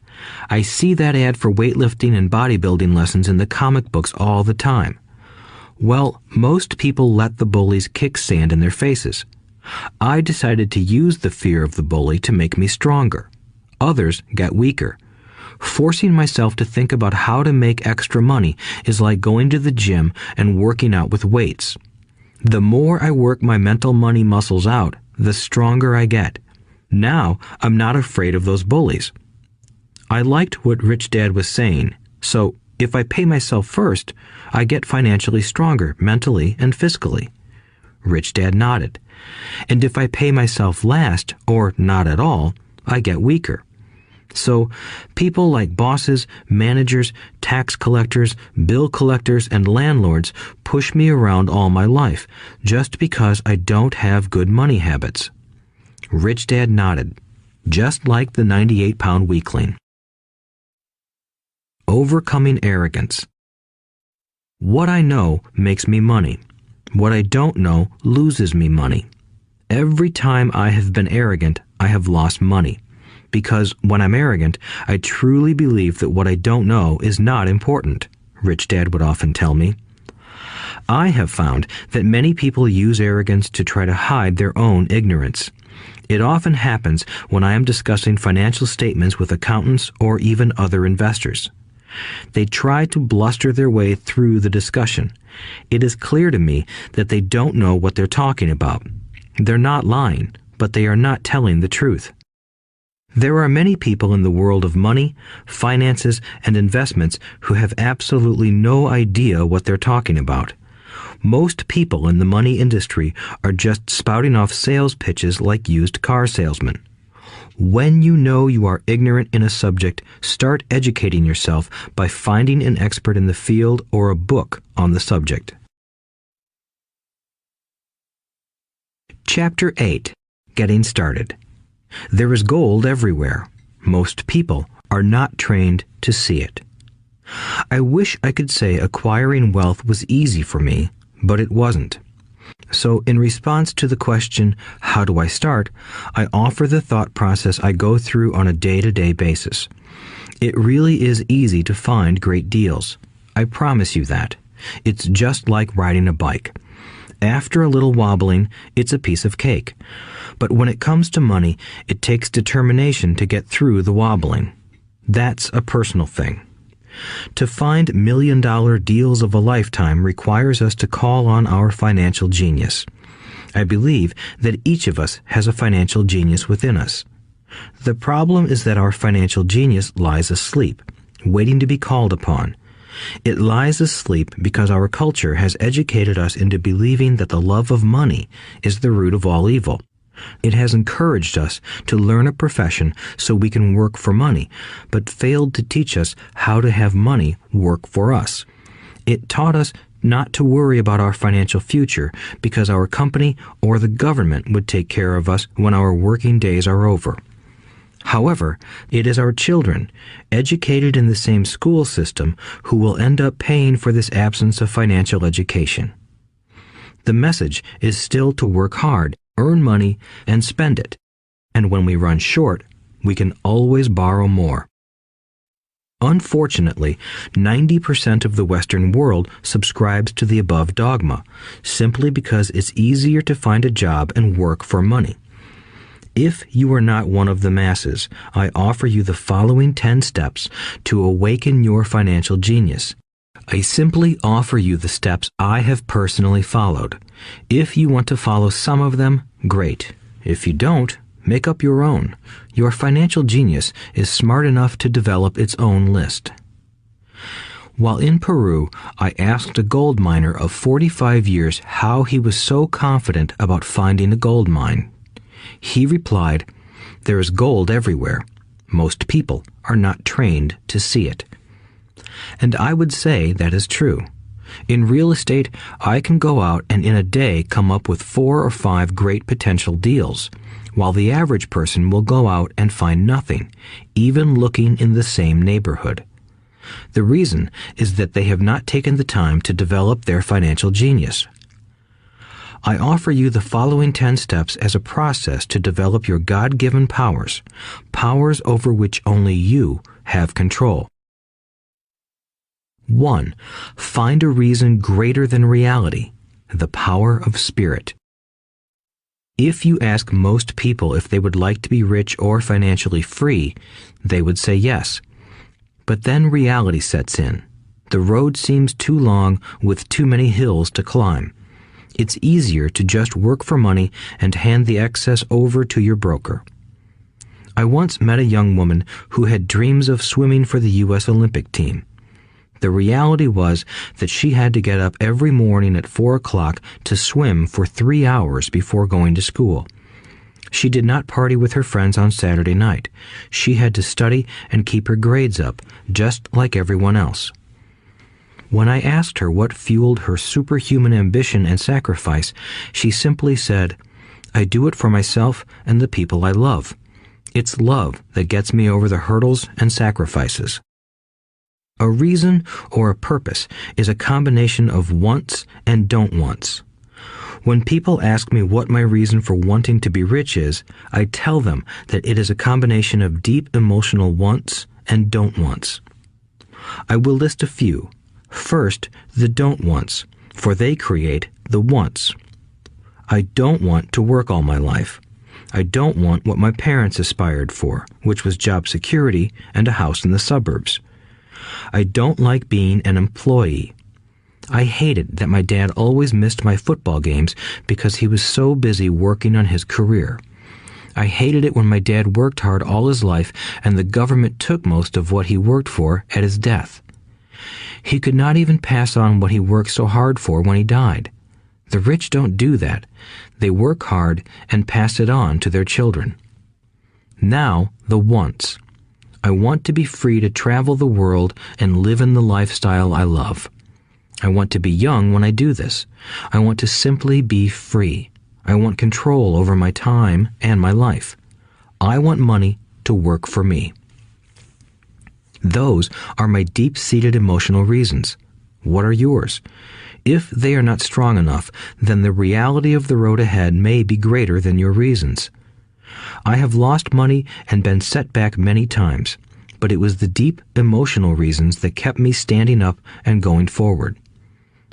I see that ad for weightlifting and bodybuilding lessons in the comic books all the time. Well, most people let the bullies kick sand in their faces. I decided to use the fear of the bully to make me stronger. Others got weaker. Forcing myself to think about how to make extra money is like going to the gym and working out with weights. The more I work my mental money muscles out, the stronger I get. Now, I'm not afraid of those bullies. I liked what Rich Dad was saying, so if I pay myself first, I get financially stronger mentally and fiscally. Rich Dad nodded. And if I pay myself last, or not at all, I get weaker. So, people like bosses, managers, tax collectors, bill collectors, and landlords push me around all my life just because I don't have good money habits. Rich Dad nodded, just like the 98-pound weakling. Overcoming arrogance. What I know makes me money. What I don't know loses me money. Every time I have been arrogant, I have lost money. Because when I'm arrogant, I truly believe that what I don't know is not important, Rich Dad would often tell me. I have found that many people use arrogance to try to hide their own ignorance. It often happens when I am discussing financial statements with accountants or even other investors. They try to bluster their way through the discussion. It is clear to me that they don't know what they're talking about. They're not lying, but they are not telling the truth. There are many people in the world of money, finances, and investments who have absolutely no idea what they're talking about. Most people in the money industry are just spouting off sales pitches like used car salesmen. When you know you are ignorant in a subject, start educating yourself by finding an expert in the field or a book on the subject. Chapter 8. Getting Started. There is gold everywhere. Most people are not trained to see it. I wish I could say acquiring wealth was easy for me, but it wasn't. So in response to the question, how do I start, I offer the thought process I go through on a day-to-day basis. It really is easy to find great deals. I promise you that. It's just like riding a bike. After a little wobbling, it's a piece of cake. But when it comes to money, it takes determination to get through the wobbling. That's a personal thing. To find million-dollar deals of a lifetime requires us to call on our financial genius. I believe that each of us has a financial genius within us. The problem is that our financial genius lies asleep, waiting to be called upon. It lies asleep because our culture has educated us into believing that the love of money is the root of all evil. It has encouraged us to learn a profession so we can work for money, but failed to teach us how to have money work for us. It taught us not to worry about our financial future because our company or the government would take care of us when our working days are over. However, it is our children, educated in the same school system, who will end up paying for this absence of financial education. The message is still to work hard, earn money, and spend it. And when we run short, we can always borrow more. Unfortunately, 90% of the Western world subscribes to the above dogma, simply because it's easier to find a job and work for money. If you are not one of the masses, I offer you the following 10 steps to awaken your financial genius. I simply offer you the steps I have personally followed. If you want to follow some of them, great. If you don't, make up your own. Your financial genius is smart enough to develop its own list. While in Peru, I asked a gold miner of 45 years how he was so confident about finding a gold mine. He replied, "There is gold everywhere. Most people are not trained to see it." And I would say that is true. In real estate, I can go out and in a day come up with 4 or 5 great potential deals. while the average person will go out and find nothing, even looking in the same neighborhood. The reason is that they have not taken the time to develop their financial genius. I offer you the following 10 steps as a process to develop your God-given powers, powers over which only you have control. 1. Find a reason greater than reality, the power of spirit. If you ask most people if they would like to be rich or financially free, they would say yes. But then reality sets in. The road seems too long with too many hills to climb. It's easier to just work for money and hand the excess over to your broker. I once met a young woman who had dreams of swimming for the U.S. Olympic team. The reality was that she had to get up every morning at 4 o'clock to swim for 3 hours before going to school. She did not party with her friends on Saturday night. She had to study and keep her grades up, just like everyone else. When I asked her what fueled her superhuman ambition and sacrifice, she simply said, "I do it for myself and the people I love. It's love that gets me over the hurdles and sacrifices." A reason or a purpose is a combination of wants and don't wants. When people ask me what my reason for wanting to be rich is, I tell them that it is a combination of deep emotional wants and don't wants. I will list a few. First, the don't wants, for they create the wants. I don't want to work all my life. I don't want what my parents aspired for, which was job security and a house in the suburbs. I don't like being an employee. I hated that my dad always missed my football games because he was so busy working on his career. I hated it when my dad worked hard all his life and the government took most of what he worked for at his death. He could not even pass on what he worked so hard for when he died. The rich don't do that. They work hard and pass it on to their children. Now, the wants. I want to be free to travel the world and live in the lifestyle I love. I want to be young when I do this. I want to simply be free. I want control over my time and my life. I want money to work for me. Those are my deep-seated emotional reasons. What are yours? If they are not strong enough, then the reality of the road ahead may be greater than your reasons. I have lost money and been set back many times, but it was the deep emotional reasons that kept me standing up and going forward.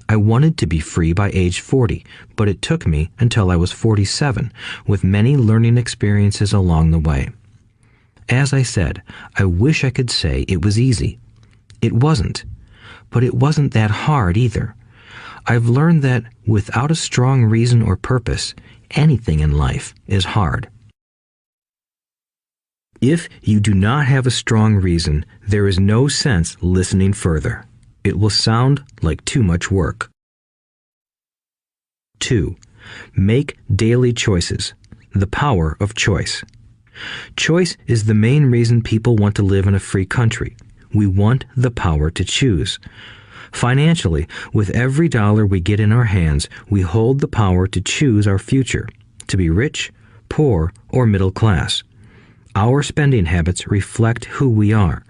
I wanted to be free by age 40, but it took me until I was 47, with many learning experiences along the way. As I said, I wish I could say it was easy. It wasn't, but it wasn't that hard either. I've learned that without a strong reason or purpose, anything in life is hard. If you do not have a strong reason, there is no sense listening further. It will sound like too much work. 2. Make daily choices. The power of choice. Choice is the main reason people want to live in a free country. We want the power to choose. Financially, with every dollar we get in our hands, we hold the power to choose our future, to be rich, poor, or middle class. Our spending habits reflect who we are.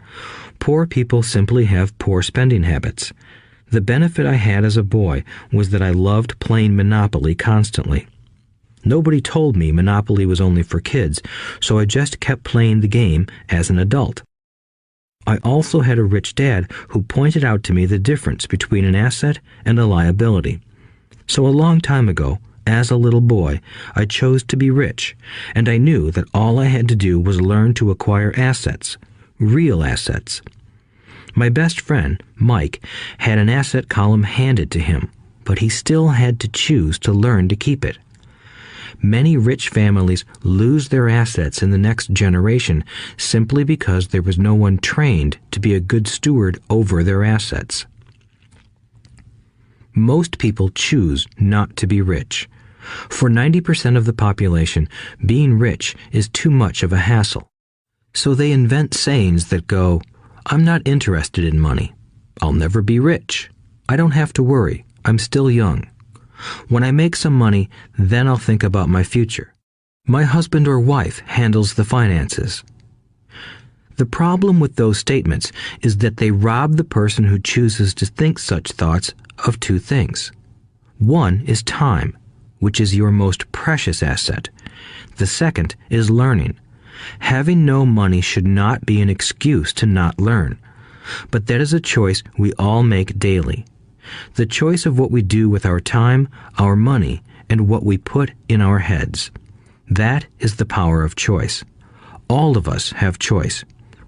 Poor people simply have poor spending habits. The benefit I had as a boy was that I loved playing Monopoly constantly. Nobody told me Monopoly was only for kids, so I just kept playing the game as an adult. I also had a rich dad who pointed out to me the difference between an asset and a liability. So a long time ago, as a little boy, I chose to be rich, and I knew that all I had to do was learn to acquire assets, real assets. My best friend, Mike, had an asset column handed to him, but he still had to choose to learn to keep it. Many rich families lose their assets in the next generation simply because there was no one trained to be a good steward over their assets. Most people choose not to be rich. For 90% of the population, being rich is too much of a hassle. So they invent sayings that go, "I'm not interested in money. I'll never be rich. I don't have to worry. I'm still young. When I make some money, then I'll think about my future." My husband or wife handles the finances. The problem with those statements is that they rob the person who chooses to think such thoughts of two things. One is time, which is your most precious asset. The second is learning. Having no money should not be an excuse to not learn, but that is a choice we all make daily. The choice of what we do with our time, our money, and what we put in our heads. That is the power of choice. All of us have choice.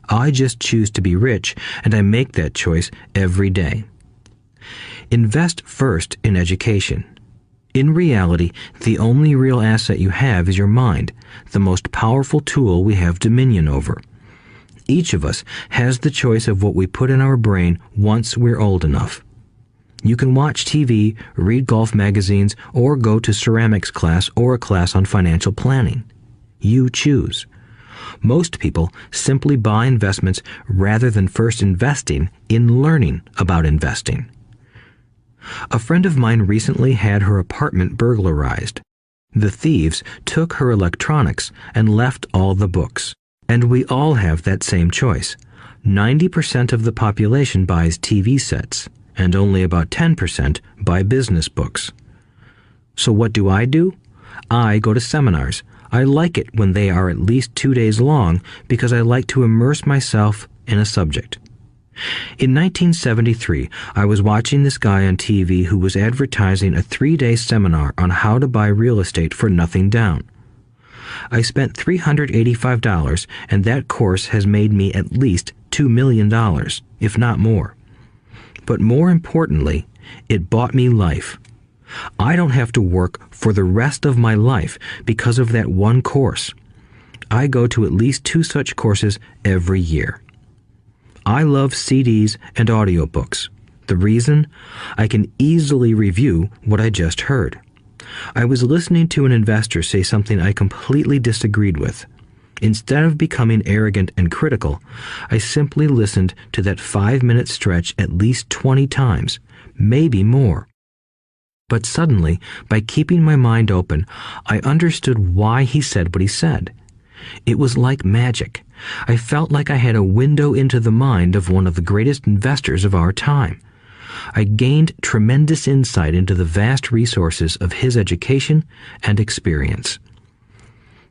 I just choose to be rich, and I make that choice every day. Invest first in education. In reality, the only real asset you have is your mind, the most powerful tool we have dominion over. Each of us has the choice of what we put in our brain once we're old enough. You can watch TV, read golf magazines, or go to ceramics class or a class on financial planning. You choose. Most people simply buy investments rather than first investing in learning about investing. A friend of mine recently had her apartment burglarized. The thieves took her electronics and left all the books. And we all have that same choice. 90% of the population buys TV sets, and only about 10% buy business books. So what do? I go to seminars. I like it when they are at least 2 days long because I like to immerse myself in a subject. In 1973, I was watching this guy on TV who was advertising a 3-day seminar on how to buy real estate for nothing down. I spent $385, and that course has made me at least $2 million, if not more. But more importantly, it bought me life. I don't have to work for the rest of my life because of that one course. I go to at least 2 such courses every year. I love CDs and audiobooks. The reason? I can easily review what I just heard. I was listening to an investor say something I completely disagreed with. Instead of becoming arrogant and critical, I simply listened to that 5-minute stretch at least 20 times, maybe more. But suddenly, by keeping my mind open, I understood why he said what he said. It was like magic. I felt like I had a window into the mind of one of the greatest investors of our time. I gained tremendous insight into the vast resources of his education and experience.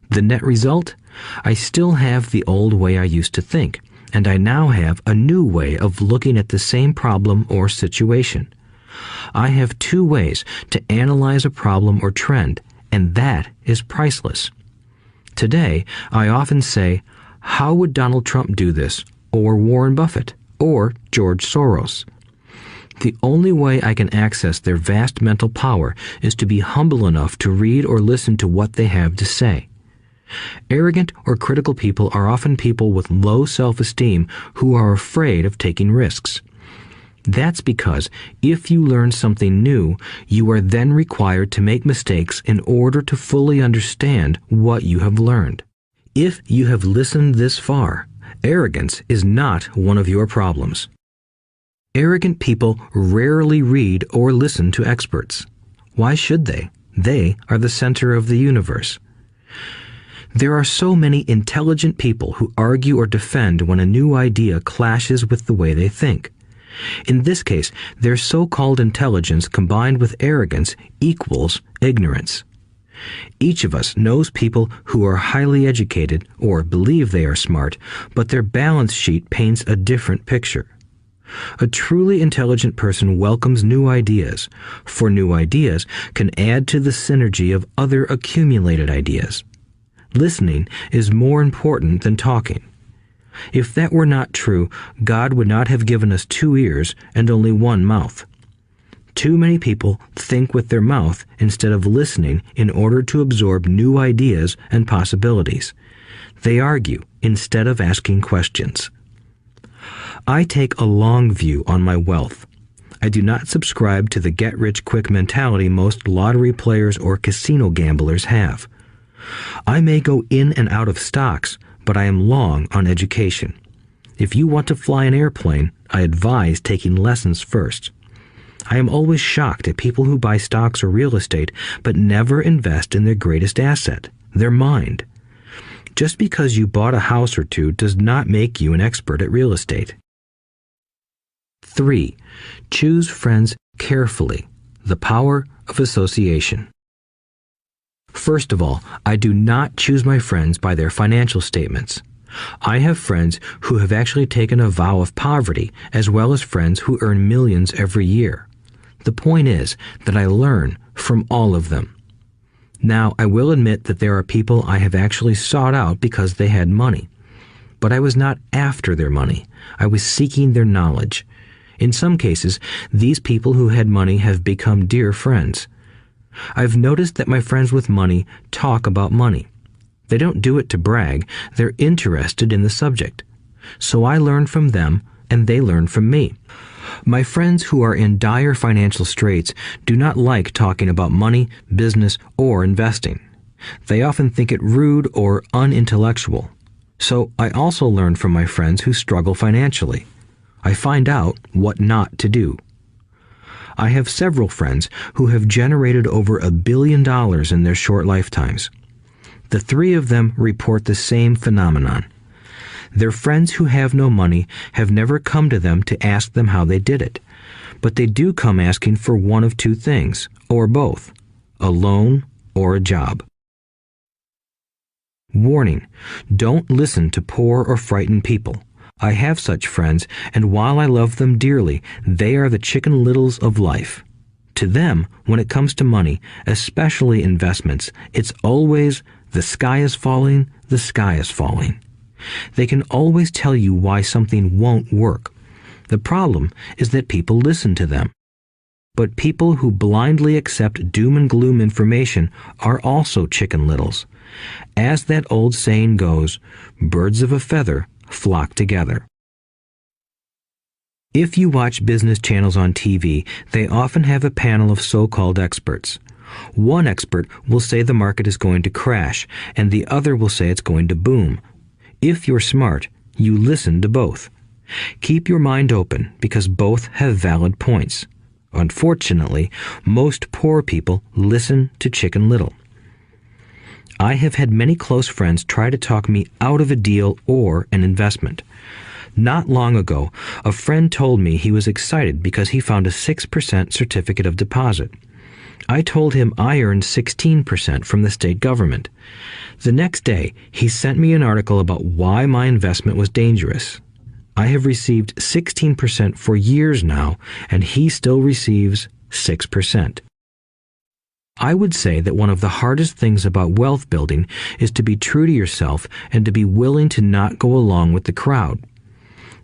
The net result? I still have the old way I used to think, and I now have a new way of looking at the same problem or situation. I have 2 ways to analyze a problem or trend, and that is priceless. Today, I often say, how would Donald Trump do this, or Warren Buffett, or George Soros? The only way I can access their vast mental power is to be humble enough to read or listen to what they have to say. Arrogant or critical people are often people with low self-esteem who are afraid of taking risks. That's because if you learn something new, you are then required to make mistakes in order to fully understand what you have learned. If you have listened this far, arrogance is not one of your problems. Arrogant people rarely read or listen to experts. Why should they? They are the center of the universe. There are so many intelligent people who argue or defend when a new idea clashes with the way they think. In this case, their so-called intelligence combined with arrogance equals ignorance. Each of us knows people who are highly educated or believe they are smart, but their balance sheet paints a different picture. A truly intelligent person welcomes new ideas, for new ideas can add to the synergy of other accumulated ideas. Listening is more important than talking. If that were not true, God would not have given us 2 ears and only 1 mouth. Too many people think with their mouth instead of listening in order to absorb new ideas and possibilities. They argue instead of asking questions. I take a long view on my wealth. I do not subscribe to the get-rich-quick mentality most lottery players or casino gamblers have. I may go in and out of stocks, but I am long on education. If you want to fly an airplane, I advise taking lessons first. I am always shocked at people who buy stocks or real estate but never invest in their greatest asset, their mind. Just because you bought a house or two does not make you an expert at real estate. 3. Choose friends carefully. The power of association. First of all, I do not choose my friends by their financial statements. I have friends who have actually taken a vow of poverty, as well as friends who earn millions every year. The point is that I learn from all of them. Now, I will admit that there are people I have actually sought out because they had money. But I was not after their money. I was seeking their knowledge. In some cases, these people who had money have become dear friends. I've noticed that my friends with money talk about money. They don't do it to brag. They're interested in the subject. So I learn from them, and they learn from me. My friends who are in dire financial straits do not like talking about money, business, or investing. They often think it rude or unintellectual. So I also learn from my friends who struggle financially. I find out what not to do. I have several friends who have generated over $1 billion in their short lifetimes. The 3 of them report the same phenomenon. Their friends who have no money have never come to them to ask them how they did it, but they do come asking for one of 2 things, or both, a loan or a job. Warning: don't listen to poor or frightened people. I have such friends, and while I love them dearly, they are the Chicken Littles of life. To them, when it comes to money, especially investments, it's always, the sky is falling, the sky is falling. They can always tell you why something won't work. The problem is that people listen to them. But people who blindly accept doom and gloom information are also Chicken Littles. As that old saying goes, birds of a feather flock together. If you watch business channels on TV, they often have a panel of so-called experts. One expert will say the market is going to crash, and the other will say it's going to boom. If you're smart, you listen to both. Keep your mind open because both have valid points. Unfortunately, most poor people listen to Chicken Little. I have had many close friends try to talk me out of a deal or an investment. Not long ago, a friend told me he was excited because he found a 6% certificate of deposit. I told him I earned 16% from the state government. The next day, he sent me an article about why my investment was dangerous. I have received 16% for years now, and he still receives 6%. I would say that one of the hardest things about wealth building is to be true to yourself and to be willing to not go along with the crowd.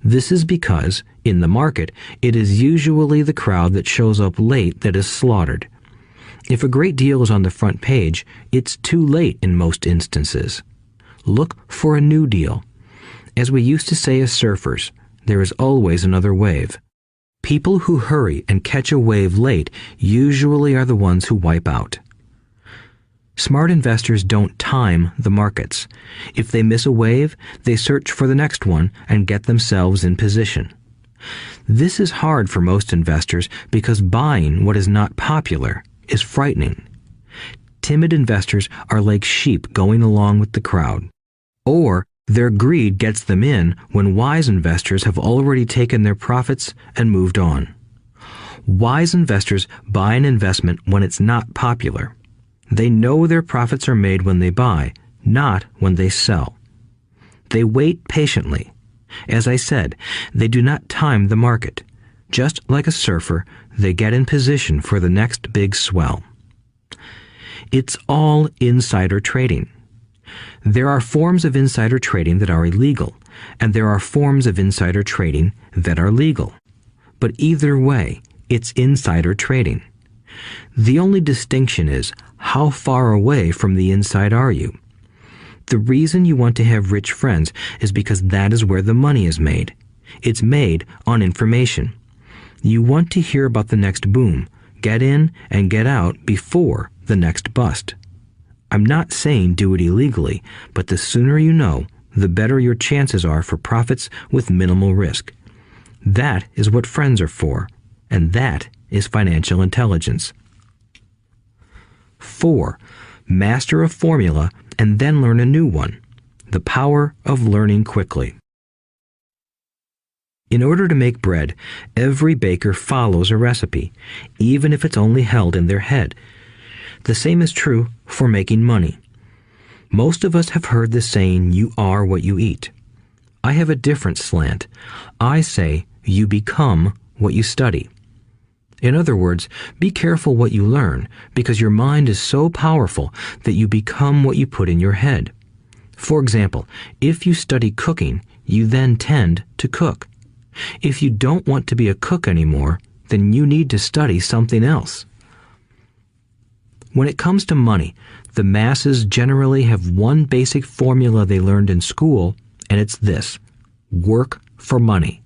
This is because, in the market, it is usually the crowd that shows up late that is slaughtered. If a great deal is on the front page, it's too late in most instances. Look for a new deal. As we used to say as surfers, there is always another wave. People who hurry and catch a wave late usually are the ones who wipe out. Smart investors don't time the markets. If they miss a wave, they search for the next one and get themselves in position. This is hard for most investors because buying what is not popular is frightening. Timid investors are like sheep going along with the crowd. Or their greed gets them in when wise investors have already taken their profits and moved on. Wise investors buy an investment when it's not popular. They know their profits are made when they buy, not when they sell. They wait patiently. As I said, they do not time the market. Just like a surfer, they get in position for the next big swell. It's all insider trading. There are forms of insider trading that are illegal, and there are forms of insider trading that are legal. But either way, it's insider trading. The only distinction is, how far away from the inside are you? The reason you want to have rich friends is because that is where the money is made. It's made on information. You want to hear about the next boom, get in and get out before the next bust. I'm not saying do it illegally, but the sooner you know, the better your chances are for profits with minimal risk. That is what friends are for, and that is financial intelligence. 4. Master a formula and then learn a new one. The power of learning quickly. In order to make bread, every baker follows a recipe, even if it's only held in their head. The same is true for making money. Most of us have heard the saying, "You are what you eat." I have a different slant. I say, "You become what you study." In other words, be careful what you learn, because your mind is so powerful that you become what you put in your head. For example, if you study cooking, you then tend to cook. If you don't want to be a cook anymore, then you need to study something else. When it comes to money, the masses generally have one basic formula they learned in school, and it's this: work for money.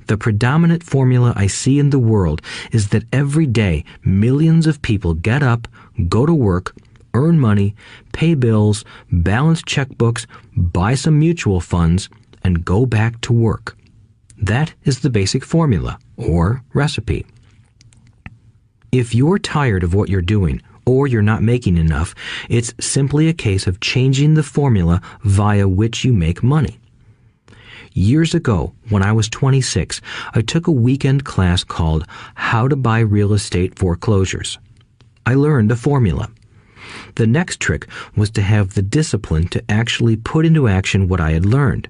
The predominant formula I see in the world is that every day millions of people get up, go to work, earn money, pay bills, balance checkbooks, buy some mutual funds, and go back to work. That is the basic formula, or recipe. If you're tired of what you're doing, or you're not making enough, it's simply a case of changing the formula via which you make money. Years ago, when I was 26, I took a weekend class called How to Buy Real Estate Foreclosures. I learned a formula. The next trick was to have the discipline to actually put into action what I had learned.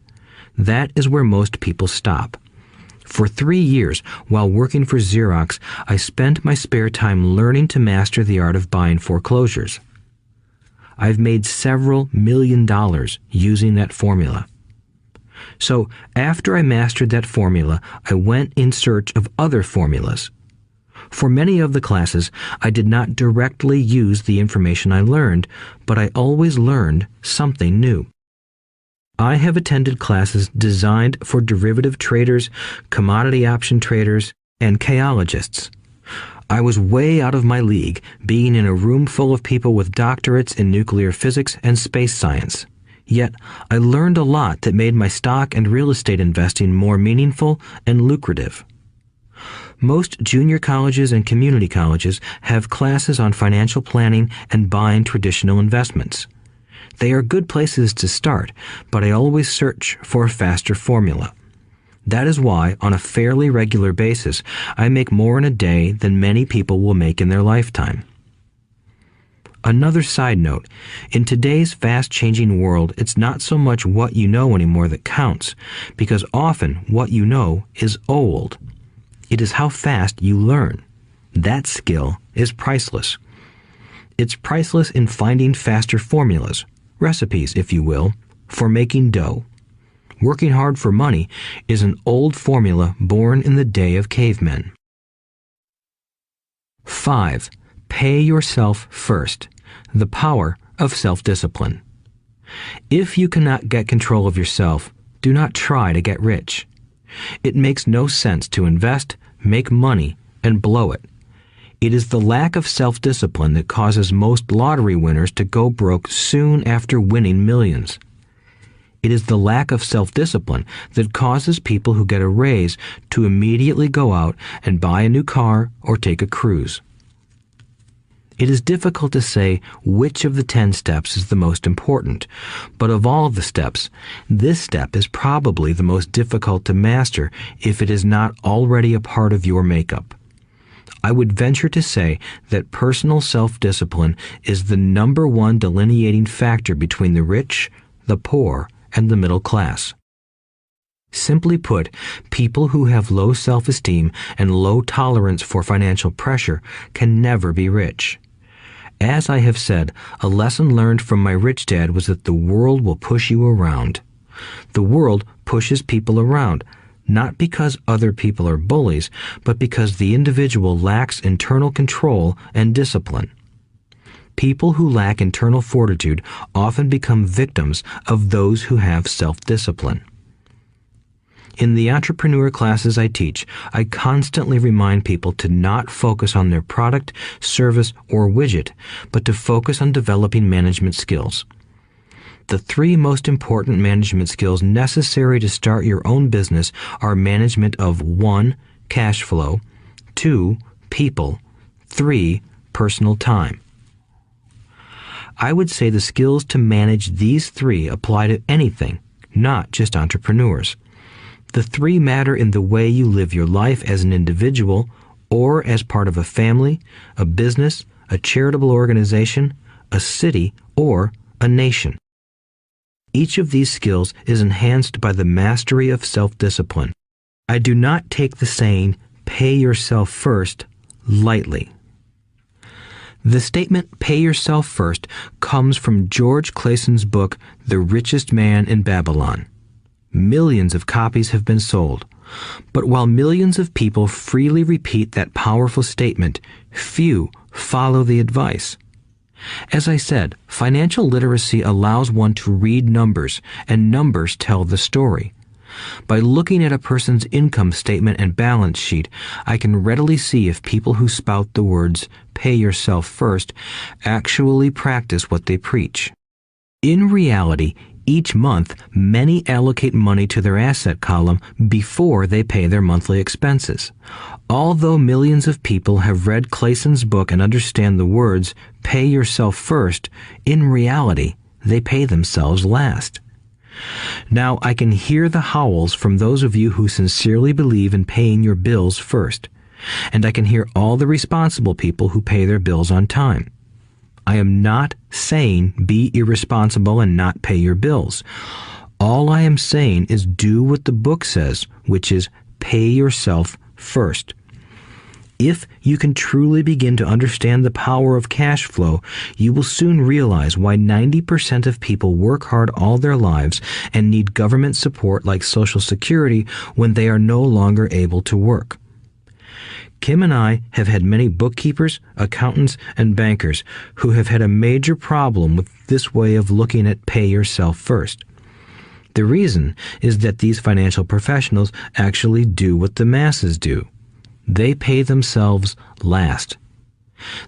That is where most people stop. For 3 years, while working for Xerox, I spent my spare time learning to master the art of buying foreclosures. I've made several $million using that formula. So, after I mastered that formula, I went in search of other formulas. For many of the classes, I did not directly use the information I learned, but I always learned something new. I have attended classes designed for derivative traders, commodity option traders, and chaologists. I was way out of my league, being in a room full of people with doctorates in nuclear physics and space science. Yet, I learned a lot that made my stock and real estate investing more meaningful and lucrative. Most junior colleges and community colleges have classes on financial planning and buying traditional investments. They are good places to start, but I always search for a faster formula. That is why, on a fairly regular basis, I make more in a day than many people will make in their lifetime. Another side note, in today's fast-changing world, it's not so much what you know anymore that counts, because often what you know is old. It is how fast you learn. That skill is priceless. It's priceless in finding faster formulas, recipes, if you will, for making dough. Working hard for money is an old formula born in the day of cavemen. 5. Pay yourself first. The power of self-discipline. If you cannot get control of yourself, do not try to get rich. It makes no sense to invest, make money, and blow it. It is the lack of self-discipline that causes most lottery winners to go broke soon after winning millions. It is the lack of self-discipline that causes people who get a raise to immediately go out and buy a new car or take a cruise. It is difficult to say which of the 10 steps is the most important, but of all the steps, this step is probably the most difficult to master if it is not already a part of your makeup. I would venture to say that personal self-discipline is the number one delineating factor between the rich, the poor, and the middle class. Simply put, people who have low self-esteem and low tolerance for financial pressure can never be rich. As I have said, a lesson learned from my rich dad was that the world will push you around. The world pushes people around, not because other people are bullies, but because the individual lacks internal control and discipline. People who lack internal fortitude often become victims of those who have self-discipline. In the entrepreneur classes I teach, I constantly remind people to not focus on their product, service, or widget, but to focus on developing management skills. The 3 most important management skills necessary to start your own business are management of 1. Cash flow, 2. People, 3. Personal time. I would say the skills to manage these three apply to anything, not just entrepreneurs. The three matter in the way you live your life as an individual or as part of a family, a business, a charitable organization, a city, or a nation. Each of these skills is enhanced by the mastery of self-discipline. I do not take the saying, "pay yourself first," lightly. The statement, "pay yourself first," comes from George Clayson's book, The Richest Man in Babylon. Millions of copies have been sold. But while millions of people freely repeat that powerful statement, few follow the advice. As I said, financial literacy allows one to read numbers, and numbers tell the story. By looking at a person's income statement and balance sheet, I can readily see if people who spout the words, "pay yourself first," actually practice what they preach. In reality, each month, many allocate money to their asset column before they pay their monthly expenses. Although millions of people have read Clayson's book and understand the words, "pay yourself first," in reality, they pay themselves last. Now, I can hear the howls from those of you who sincerely believe in paying your bills first, and I can hear all the responsible people who pay their bills on time. I am not saying be irresponsible and not pay your bills. All I am saying is do what the book says, which is pay yourself first. If you can truly begin to understand the power of cash flow, you will soon realize why 90% of people work hard all their lives and need government support like Social Security when they are no longer able to work. Kim and I have had many bookkeepers, accountants, and bankers who have had a major problem with this way of looking at pay yourself first. The reason is that these financial professionals actually do what the masses do. They pay themselves last.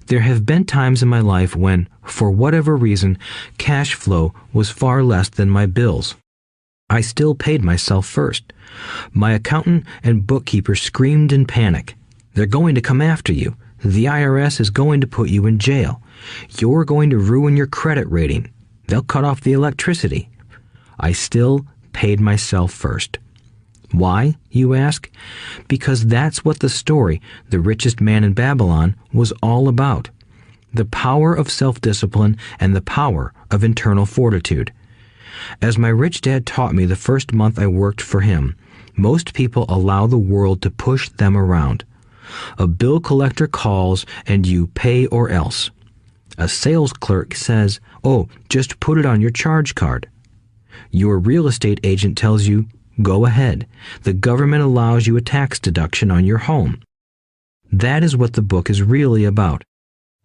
There have been times in my life when, for whatever reason, cash flow was far less than my bills. I still paid myself first. My accountant and bookkeeper screamed in panic. "They're going to come after you. The IRS is going to put you in jail. You're going to ruin your credit rating. They'll cut off the electricity." I still paid myself first. Why, you ask? Because that's what the story, The Richest Man in Babylon, was all about. The power of self-discipline and the power of internal fortitude. As my rich dad taught me the first month I worked for him, most people allow the world to push them around. A bill collector calls and you pay or else. A sales clerk says, "Oh, just put it on your charge card." Your real estate agent tells you, "Go ahead. The government allows you a tax deduction on your home." That is what the book is really about.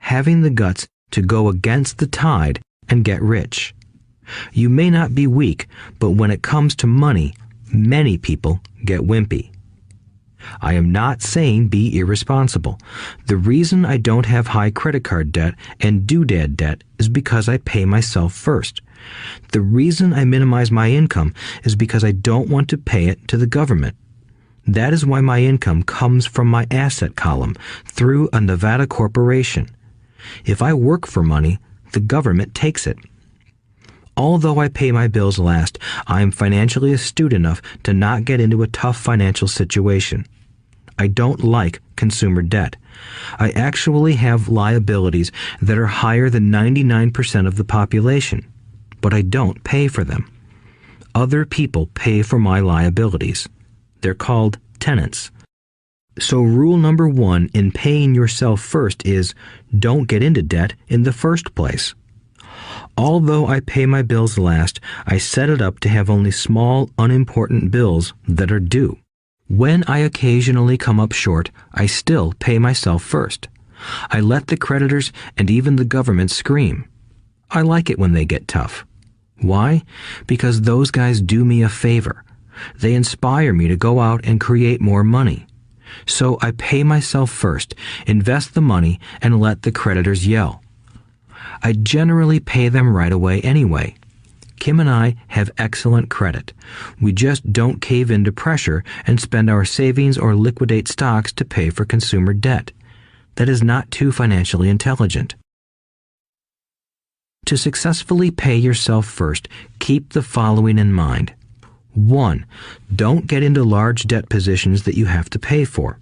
Having the guts to go against the tide and get rich. You may not be weak, but when it comes to money, many people get wimpy. I am not saying be irresponsible. The reason I don't have high credit card debt and doodad debt is because I pay myself first. The reason I minimize my income is because I don't want to pay it to the government. That is why my income comes from my asset column through a Nevada corporation. If I work for money, the government takes it. Although I pay my bills last, I am financially astute enough to not get into a tough financial situation. I don't like consumer debt. I actually have liabilities that are higher than 99% of the population, but I don't pay for them. Other people pay for my liabilities. They're called tenants. So rule number 1 in paying yourself first is don't get into debt in the first place. Although I pay my bills last, I set it up to have only small, unimportant bills that are due. When I occasionally come up short, I still pay myself first. I let the creditors and even the government scream. I like it when they get tough. Why? Because those guys do me a favor. They inspire me to go out and create more money. So I pay myself first, invest the money, and let the creditors yell. I generally pay them right away anyway. Kim and I have excellent credit. We just don't cave into pressure and spend our savings or liquidate stocks to pay for consumer debt. That is not too financially intelligent. To successfully pay yourself first, keep the following in mind. 1. Don't get into large debt positions that you have to pay for.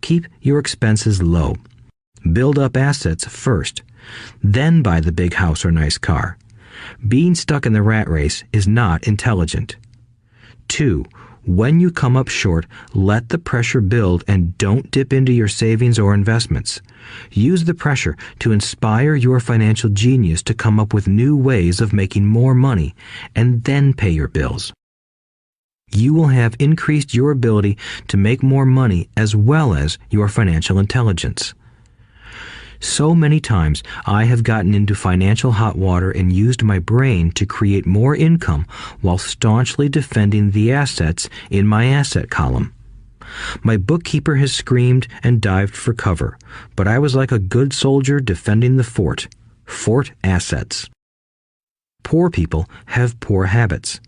Keep your expenses low. Build up assets first. Then buy the big house or nice car. Being stuck in the rat race is not intelligent. 2. When you come up short, let the pressure build and don't dip into your savings or investments. Use the pressure to inspire your financial genius to come up with new ways of making more money and then pay your bills. You will have increased your ability to make more money as well as your financial intelligence. So many times I have gotten into financial hot water and used my brain to create more income while staunchly defending the assets in my asset column. My bookkeeper has screamed and dived for cover, but I was like a good soldier defending the fort. Fort assets. Poor people have poor habits.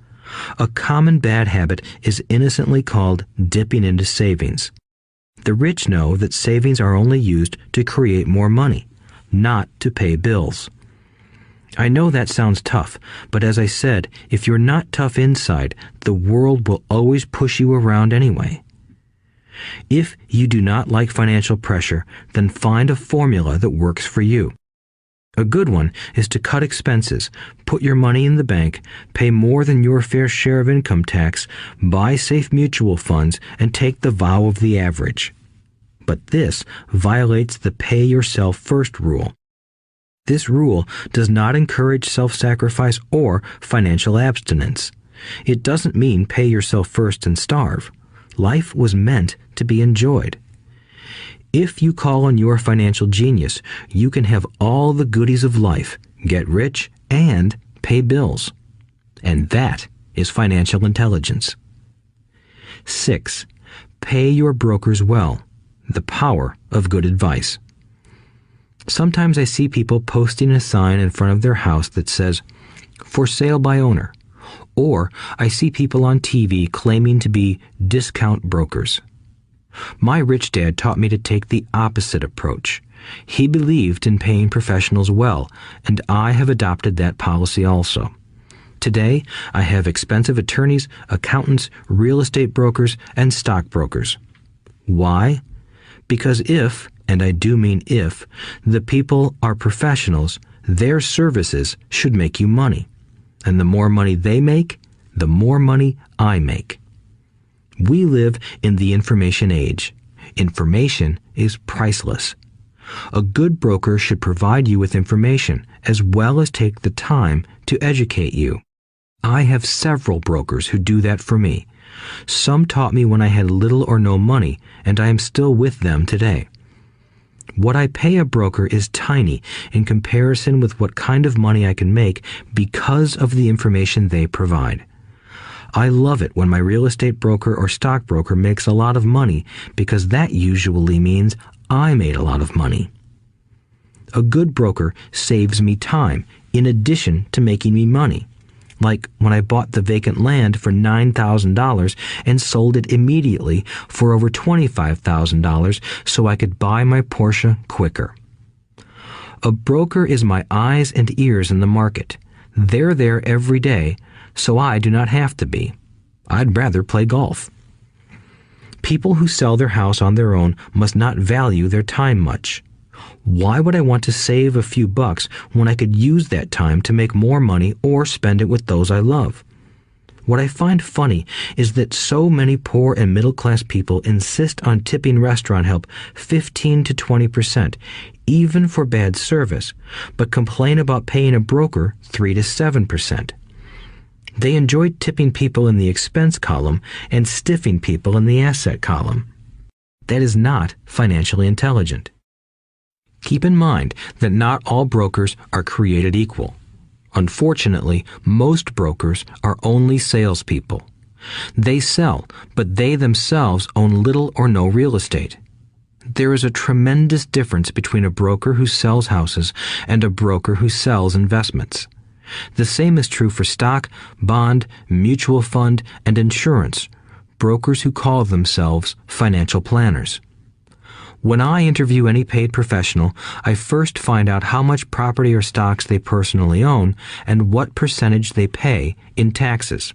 A common bad habit is innocently called dipping into savings. The rich know that savings are only used to create more money, not to pay bills. I know that sounds tough, but as I said, if you're not tough inside, the world will always push you around anyway. If you do not like financial pressure, then find a formula that works for you. A good one is to cut expenses, put your money in the bank, pay more than your fair share of income tax, buy safe mutual funds, and take the vow of the average. But this violates the pay yourself first rule. This rule does not encourage self-sacrifice or financial abstinence. It doesn't mean pay yourself first and starve. Life was meant to be enjoyed. If you call on your financial genius, you can have all the goodies of life, get rich, and pay bills. And that is financial intelligence. 6. Pay your brokers well. The power of good advice. Sometimes I see people posting a sign in front of their house that says, "For sale by owner." Or I see people on TV claiming to be discount brokers. My rich dad taught me to take the opposite approach. He believed in paying professionals well, and I have adopted that policy also. Today, I have expensive attorneys, accountants, real estate brokers, and stockbrokers. Why? Because if, and I do mean if, the people are professionals, their services should make you money. And the more money they make, the more money I make. We live in the information age. Information is priceless. A good broker should provide you with information as well as take the time to educate you. I have several brokers who do that for me. Some taught me when I had little or no money, and I am still with them today. What I pay a broker is tiny in comparison with what kind of money I can make because of the information they provide. I love it when my real estate broker or stockbroker makes a lot of money because that usually means I made a lot of money. A good broker saves me time in addition to making me money. Like when I bought the vacant land for $9,000 and sold it immediately for over $25,000 so I could buy my Porsche quicker. A broker is my eyes and ears in the market. They're there every day, so I do not have to be. I'd rather play golf. People who sell their house on their own must not value their time much. Why would I want to save a few bucks when I could use that time to make more money or spend it with those I love? What I find funny is that so many poor and middle-class people insist on tipping restaurant help 15 to 20%, even for bad service, but complain about paying a broker 3 to 7%. They enjoy tipping people in the expense column and stiffing people in the asset column. That is not financially intelligent. Keep in mind that not all brokers are created equal. Unfortunately, most brokers are only salespeople. They sell, but they themselves own little or no real estate. There is a tremendous difference between a broker who sells houses and a broker who sells investments. The same is true for stock, bond, mutual fund, and insurance, brokers who call themselves financial planners. When I interview any paid professional, I first find out how much property or stocks they personally own and what percentage they pay in taxes.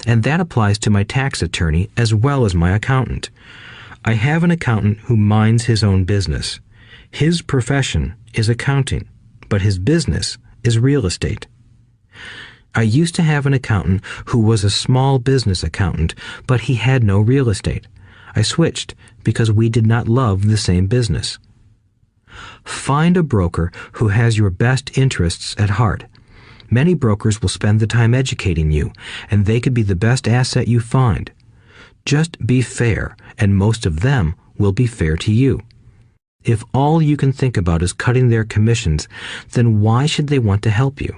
And that applies to my tax attorney as well as my accountant. I have an accountant who minds his own business. His profession is accounting, but his business is real estate. I used to have an accountant who was a small business accountant, but he had no real estate. I switched because we did not love the same business. Find a broker who has your best interests at heart. Many brokers will spend the time educating you, and they could be the best asset you find. Just be fair, and most of them will be fair to you. If all you can think about is cutting their commissions, then why should they want to help you?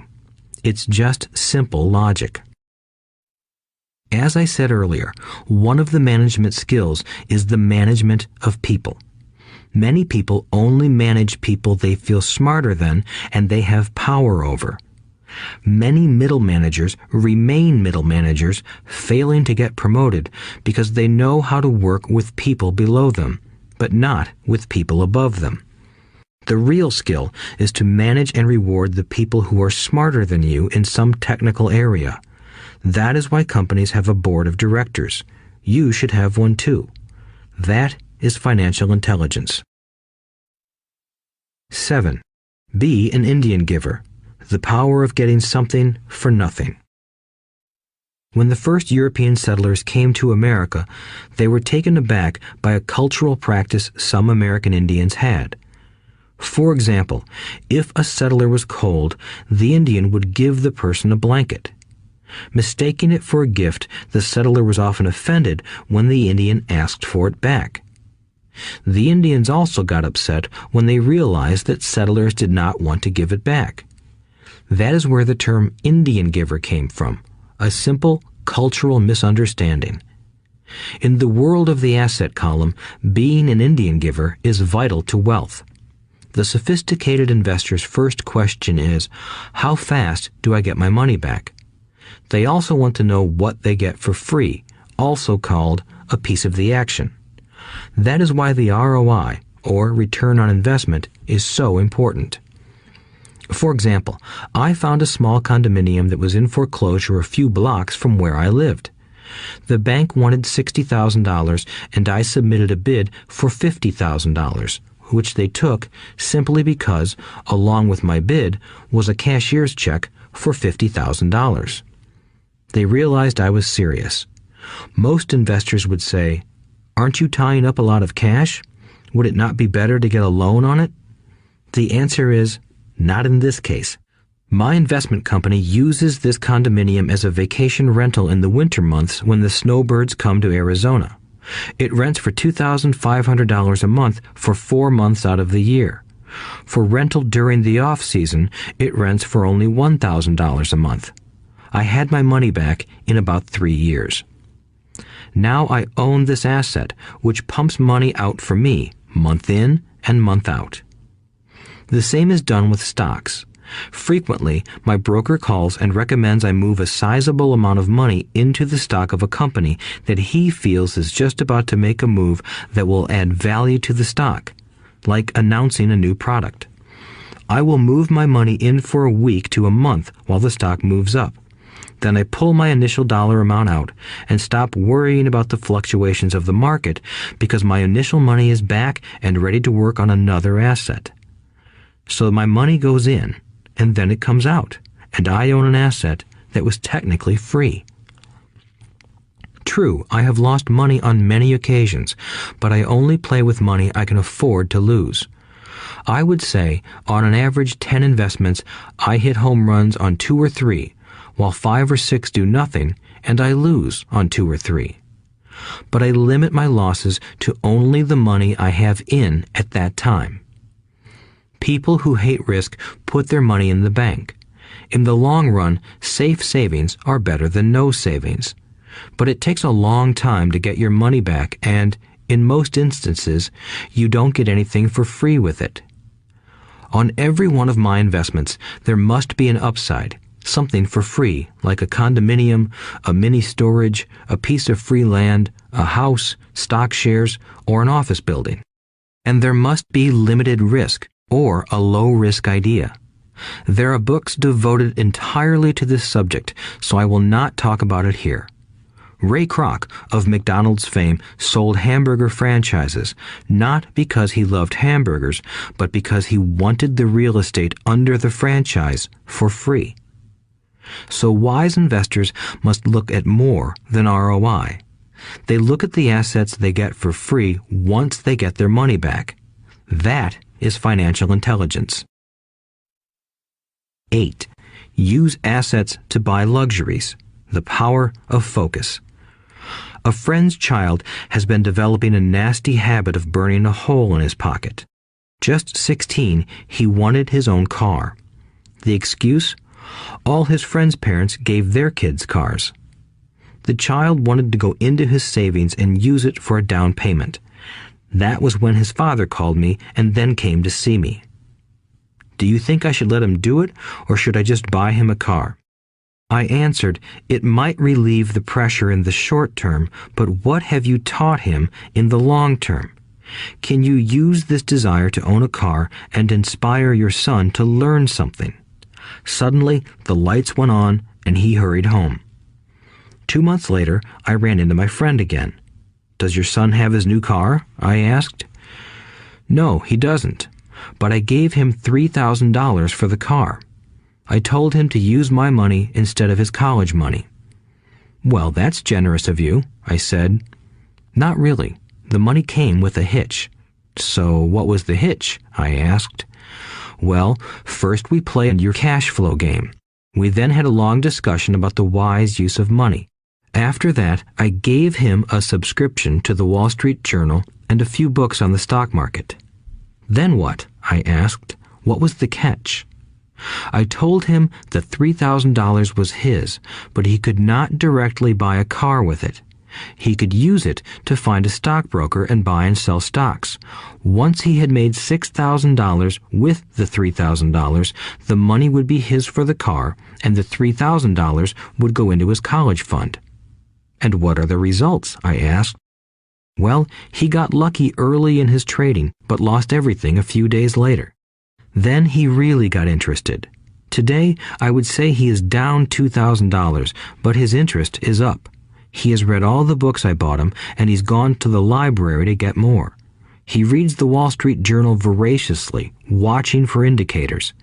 It's just simple logic. As I said earlier, one of the management skills is the management of people. Many people only manage people they feel smarter than and they have power over. Many middle managers remain middle managers, failing to get promoted because they know how to work with people below them, but not with people above them. The real skill is to manage and reward the people who are smarter than you in some technical area. That is why companies have a board of directors. You should have one too. That is financial intelligence. 7. Be an Indian giver. The power of getting something for nothing. When the first European settlers came to America, they were taken aback by a cultural practice some American Indians had. For example, if a settler was cold, the Indian would give the person a blanket. Mistaking it for a gift, the settler was often offended when the Indian asked for it back. The Indians also got upset when they realized that settlers did not want to give it back. That is where the term Indian giver came from, a simple cultural misunderstanding. In the world of the asset column, being an Indian giver is vital to wealth. The sophisticated investor's first question is, how fast do I get my money back? They also want to know what they get for free, also called a piece of the action. That is why the ROI, or return on investment, is so important. For example, I found a small condominium that was in foreclosure a few blocks from where I lived. The bank wanted $60,000 and I submitted a bid for $50,000, which they took simply because, along with my bid, was a cashier's check for $50,000. They realized I was serious. Most investors would say, "Aren't you tying up a lot of cash? Would it not be better to get a loan on it?" The answer is, not in this case. My investment company uses this condominium as a vacation rental in the winter months when the snowbirds come to Arizona. It rents for $2,500 a month for 4 months out of the year. For rental during the off-season, it rents for only $1,000 a month. I had my money back in about 3 years. Now I own this asset, which pumps money out for me, month in and month out. The same is done with stocks. Frequently, my broker calls and recommends I move a sizable amount of money into the stock of a company that he feels is just about to make a move that will add value to the stock, like announcing a new product. I will move my money in for a week to a month while the stock moves up. Then I pull my initial dollar amount out and stop worrying about the fluctuations of the market because my initial money is back and ready to work on another asset. So my money goes in, and then it comes out, and I own an asset that was technically free. True, I have lost money on many occasions, but I only play with money I can afford to lose. I would say, on an average 10 investments, I hit home runs on 2 or 3, while 5 or 6 do nothing, and I lose on 2 or 3. But I limit my losses to only the money I have in at that time. People who hate risk put their money in the bank. In the long run, safe savings are better than no savings. But it takes a long time to get your money back, and, in most instances, you don't get anything for free with it. On every one of my investments, there must be an upside, something for free, like a condominium, a mini storage, a piece of free land, a house, stock shares, or an office building. And there must be limited risk or a low-risk idea. There are books devoted entirely to this subject, so I will not talk about it here. Ray Kroc of McDonald's fame sold hamburger franchises, not because he loved hamburgers, but because he wanted the real estate under the franchise for free. So wise investors must look at more than ROI. They look at the assets they get for free once they get their money back. That is financial intelligence. 8. Use assets to buy luxuries. The power of focus. A friend's child has been developing a nasty habit of burning a hole in his pocket. Just 16, he wanted his own car. The excuse? All his friends' parents gave their kids cars. The child wanted to go into his savings and use it for a down payment. That was when his father called me and then came to see me. Do you think I should let him do it, or should I just buy him a car? I answered, it might relieve the pressure in the short term, but what have you taught him in the long term? Can you use this desire to own a car and inspire your son to learn something? Suddenly, the lights went on and he hurried home. 2 months later, I ran into my friend again. Does your son have his new car? I asked. No, he doesn't, but I gave him $3,000 for the car. I told him to use my money instead of his college money. Well, that's generous of you, I said. Not really. The money came with a hitch. So what was the hitch? I asked. Well, first we played your cash flow game. We then had a long discussion about the wise use of money. After that, I gave him a subscription to the Wall Street Journal and a few books on the stock market. Then what? I asked. What was the catch? I told him that $3,000 was his, but he could not directly buy a car with it. He could use it to find a stockbroker and buy and sell stocks. Once he had made $6,000 with the $3,000, the money would be his for the car, and the $3,000 would go into his college fund. And what are the results? I asked. Well, he got lucky early in his trading, but lost everything a few days later. Then he really got interested. Today, I would say he is down $2,000, but his interest is up. He has read all the books I bought him, and he's gone to the library to get more. He reads the Wall Street Journal voraciously, watching for indicators.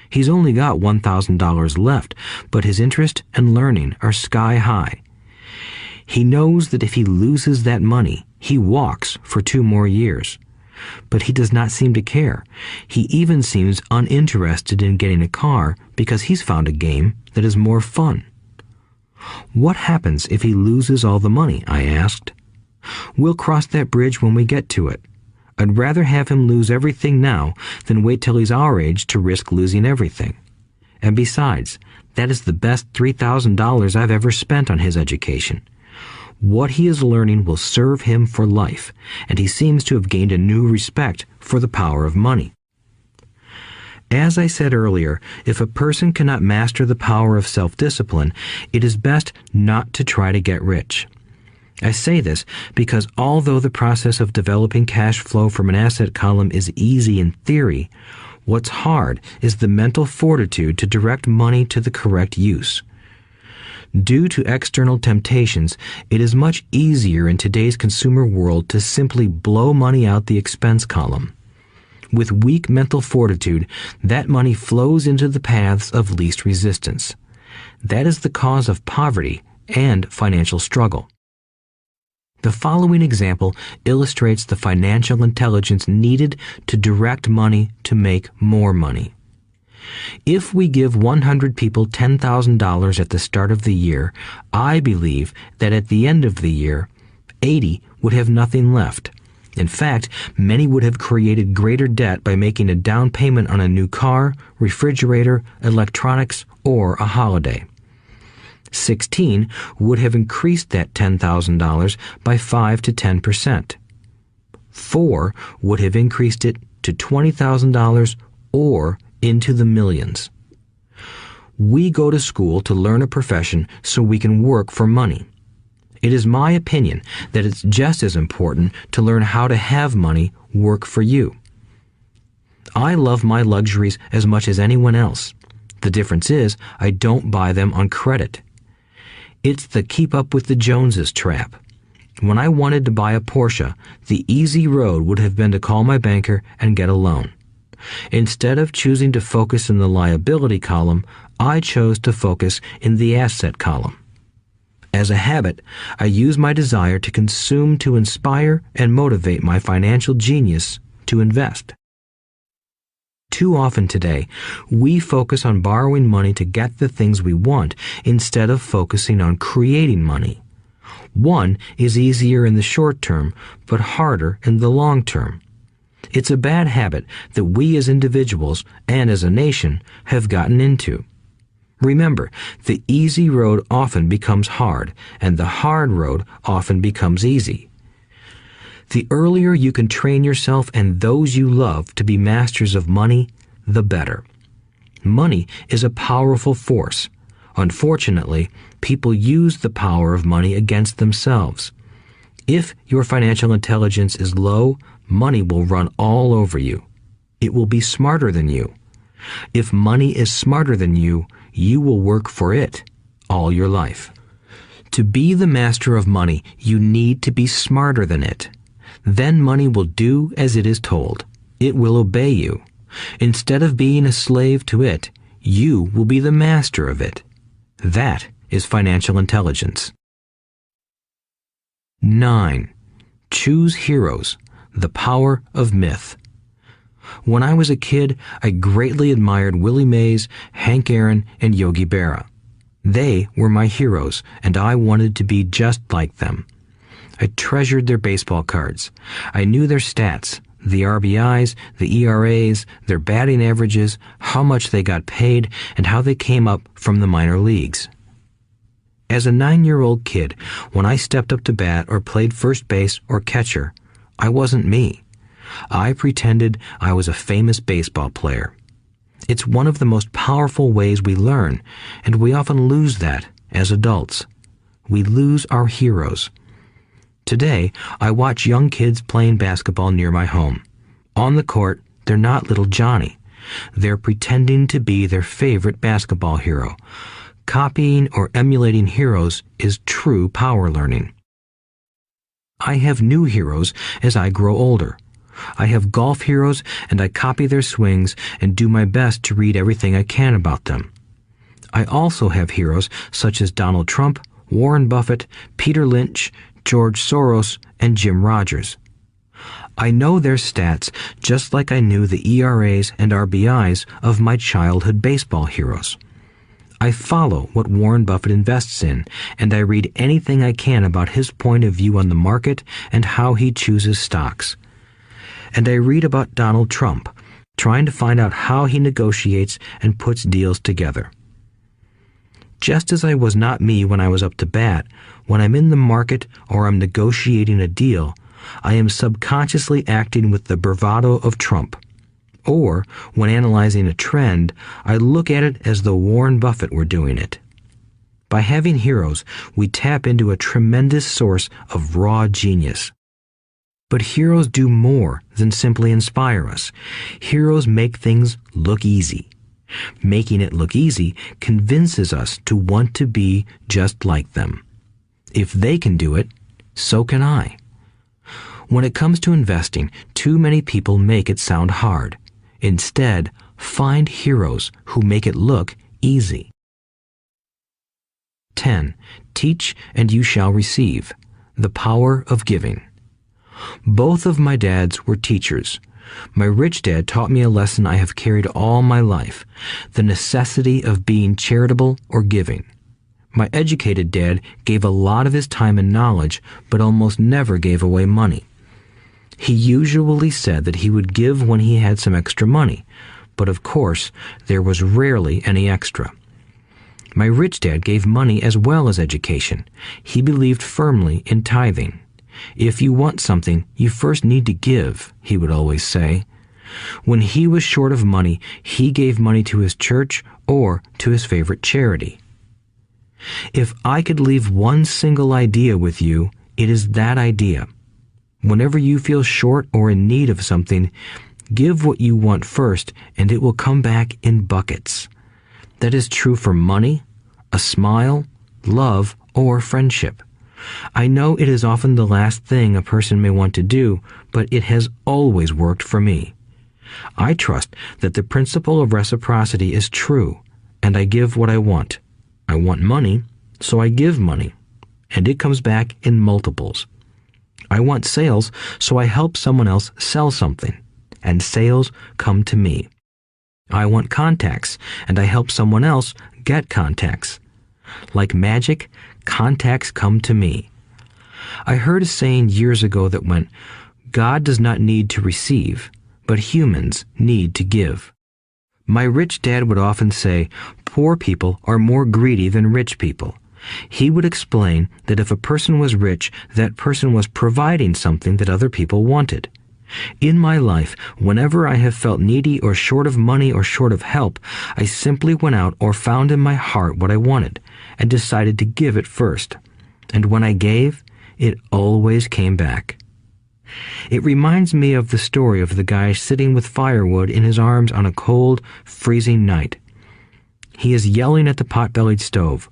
He's only got $1,000 left, but his interest and learning are sky high. He knows that if he loses that money, he walks for 2 more years. But he does not seem to care. He even seems uninterested in getting a car because he's found a game that is more fun. What happens if he loses all the money? I asked. We'll cross that bridge when we get to it. I'd rather have him lose everything now than wait till he's our age to risk losing everything. And besides, that is the best $3,000 I've ever spent on his education. What he is learning will serve him for life, and he seems to have gained a new respect for the power of money. As I said earlier, if a person cannot master the power of self-discipline, it is best not to try to get rich. I say this because although the process of developing cash flow from an asset column is easy in theory, what's hard is the mental fortitude to direct money to the correct use. Due to external temptations, it is much easier in today's consumer world to simply blow money out the expense column. With weak mental fortitude, that money flows into the paths of least resistance. That is the cause of poverty and financial struggle. The following example illustrates the financial intelligence needed to direct money to make more money. If we give 100 people $10,000 at the start of the year, I believe that at the end of the year, 80 would have nothing left. In fact, many would have created greater debt by making a down payment on a new car, refrigerator, electronics, or a holiday. 16 would have increased that $10,000 by 5 to 10%. 4 would have increased it to $20,000 or into the millions. We go to school to learn a profession so we can work for money. It is my opinion that it's just as important to learn how to have money work for you. I love my luxuries as much as anyone else. The difference is I don't buy them on credit. It's the keep up with the Joneses trap. When I wanted to buy a Porsche, the easy road would have been to call my banker and get a loan. Instead of choosing to focus in the liability column, I chose to focus in the asset column. As a habit, I use my desire to consume to inspire and motivate my financial genius to invest. Too often today, we focus on borrowing money to get the things we want instead of focusing on creating money. One is easier in the short term, but harder in the long term. It's a bad habit that we as individuals and as a nation have gotten into. Remember, the easy road often becomes hard, and the hard road often becomes easy. The earlier you can train yourself and those you love to be masters of money, the better. Money is a powerful force. Unfortunately, people use the power of money against themselves. If your financial intelligence is low, money will run all over you. It will be smarter than you. If money is smarter than you, you will work for it all your life. To be the master of money, you need to be smarter than it. Then money will do as it is told. It will obey you. Instead of being a slave to it, you will be the master of it. That is financial intelligence. 9. Choose heroes. The power of myth. When I was a kid, I greatly admired Willie Mays, Hank Aaron, and Yogi Berra. They were my heroes, and I wanted to be just like them. I treasured their baseball cards. I knew their stats, the RBIs, the ERAs, their batting averages, how much they got paid, and how they came up from the minor leagues. As a 9-year-old kid, when I stepped up to bat or played first base or catcher, I wasn't me. I pretended I was a famous baseball player. It's one of the most powerful ways we learn, and we often lose that as adults. We lose our heroes. Today, I watch young kids playing basketball near my home. On the court, they're not little Johnny. They're pretending to be their favorite basketball hero. Copying or emulating heroes is true power learning. I have new heroes as I grow older. I have golf heroes, and I copy their swings and do my best to read everything I can about them. I also have heroes such as Donald Trump, Warren Buffett, Peter Lynch, George Soros, and Jim Rogers. I know their stats just like I knew the ERAs and RBIs of my childhood baseball heroes. I follow what Warren Buffett invests in, and I read anything I can about his point of view on the market and how he chooses stocks. And I read about Donald Trump, trying to find out how he negotiates and puts deals together. Just as I was not me when I was up to bat, when I'm in the market or I'm negotiating a deal, I am subconsciously acting with the bravado of Trump. Or, when analyzing a trend, I look at it as though Warren Buffett were doing it. By having heroes, we tap into a tremendous source of raw genius. But heroes do more than simply inspire us. Heroes make things look easy. Making it look easy convinces us to want to be just like them. If they can do it, so can I. When it comes to investing, too many people make it sound hard. Instead, find heroes who make it look easy. 10. Teach and you shall receive. The power of giving. Both of my dads were teachers. My rich dad taught me a lesson I have carried all my life, the necessity of being charitable or giving. My educated dad gave a lot of his time and knowledge, but almost never gave away money. He usually said that he would give when he had some extra money, but of course, there was rarely any extra. My rich dad gave money as well as education. He believed firmly in tithing. If you want something, you first need to give, he would always say. When he was short of money, he gave money to his church or to his favorite charity. If I could leave one single idea with you, it is that idea. Whenever you feel short or in need of something, give what you want first, and it will come back in buckets. That is true for money, a smile, love, or friendship. I know it is often the last thing a person may want to do, but it has always worked for me. I trust that the principle of reciprocity is true, and I give what I want. I want money, so I give money, and it comes back in multiples. I want sales, so I help someone else sell something, and sales come to me. I want contacts, and I help someone else get contacts. Like magic, contacts come to me. I heard a saying years ago that went, "God does not need to receive, but humans need to give." My rich dad would often say, poor people are more greedy than rich people. He would explain that if a person was rich, that person was providing something that other people wanted. In my life, whenever I have felt needy or short of money or short of help, I simply went out or found in my heart what I wanted and decided to give it first. And when I gave, it always came back. It reminds me of the story of the guy sitting with firewood in his arms on a cold, freezing night. He is yelling at the pot-bellied stove,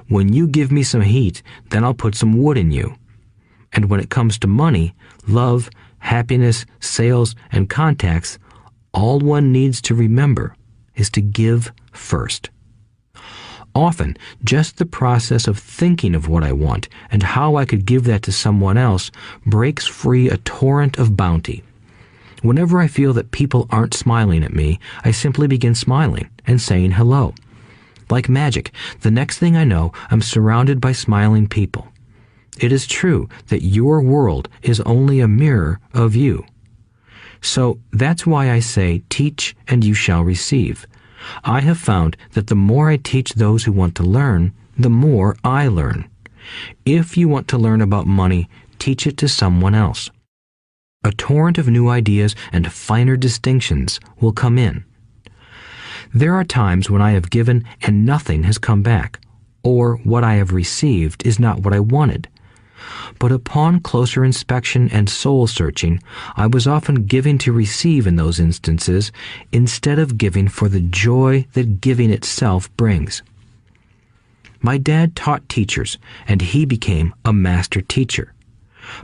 "When you give me some heat, then I'll put some wood in you." And when it comes to money, love, happiness, sales, and contacts, all one needs to remember is to give first. Often, just the process of thinking of what I want and how I could give that to someone else breaks free a torrent of bounty. Whenever I feel that people aren't smiling at me, I simply begin smiling and saying hello. Like magic, the next thing I know, I'm surrounded by smiling people. It is true that your world is only a mirror of you. So that's why I say, teach and you shall receive. I have found that the more I teach those who want to learn, the more I learn. If you want to learn about money, teach it to someone else. A torrent of new ideas and finer distinctions will come in. There are times when I have given and nothing has come back, or what I have received is not what I wanted. But upon closer inspection and soul-searching, I was often giving to receive in those instances instead of giving for the joy that giving itself brings. My dad taught teachers, and he became a master teacher.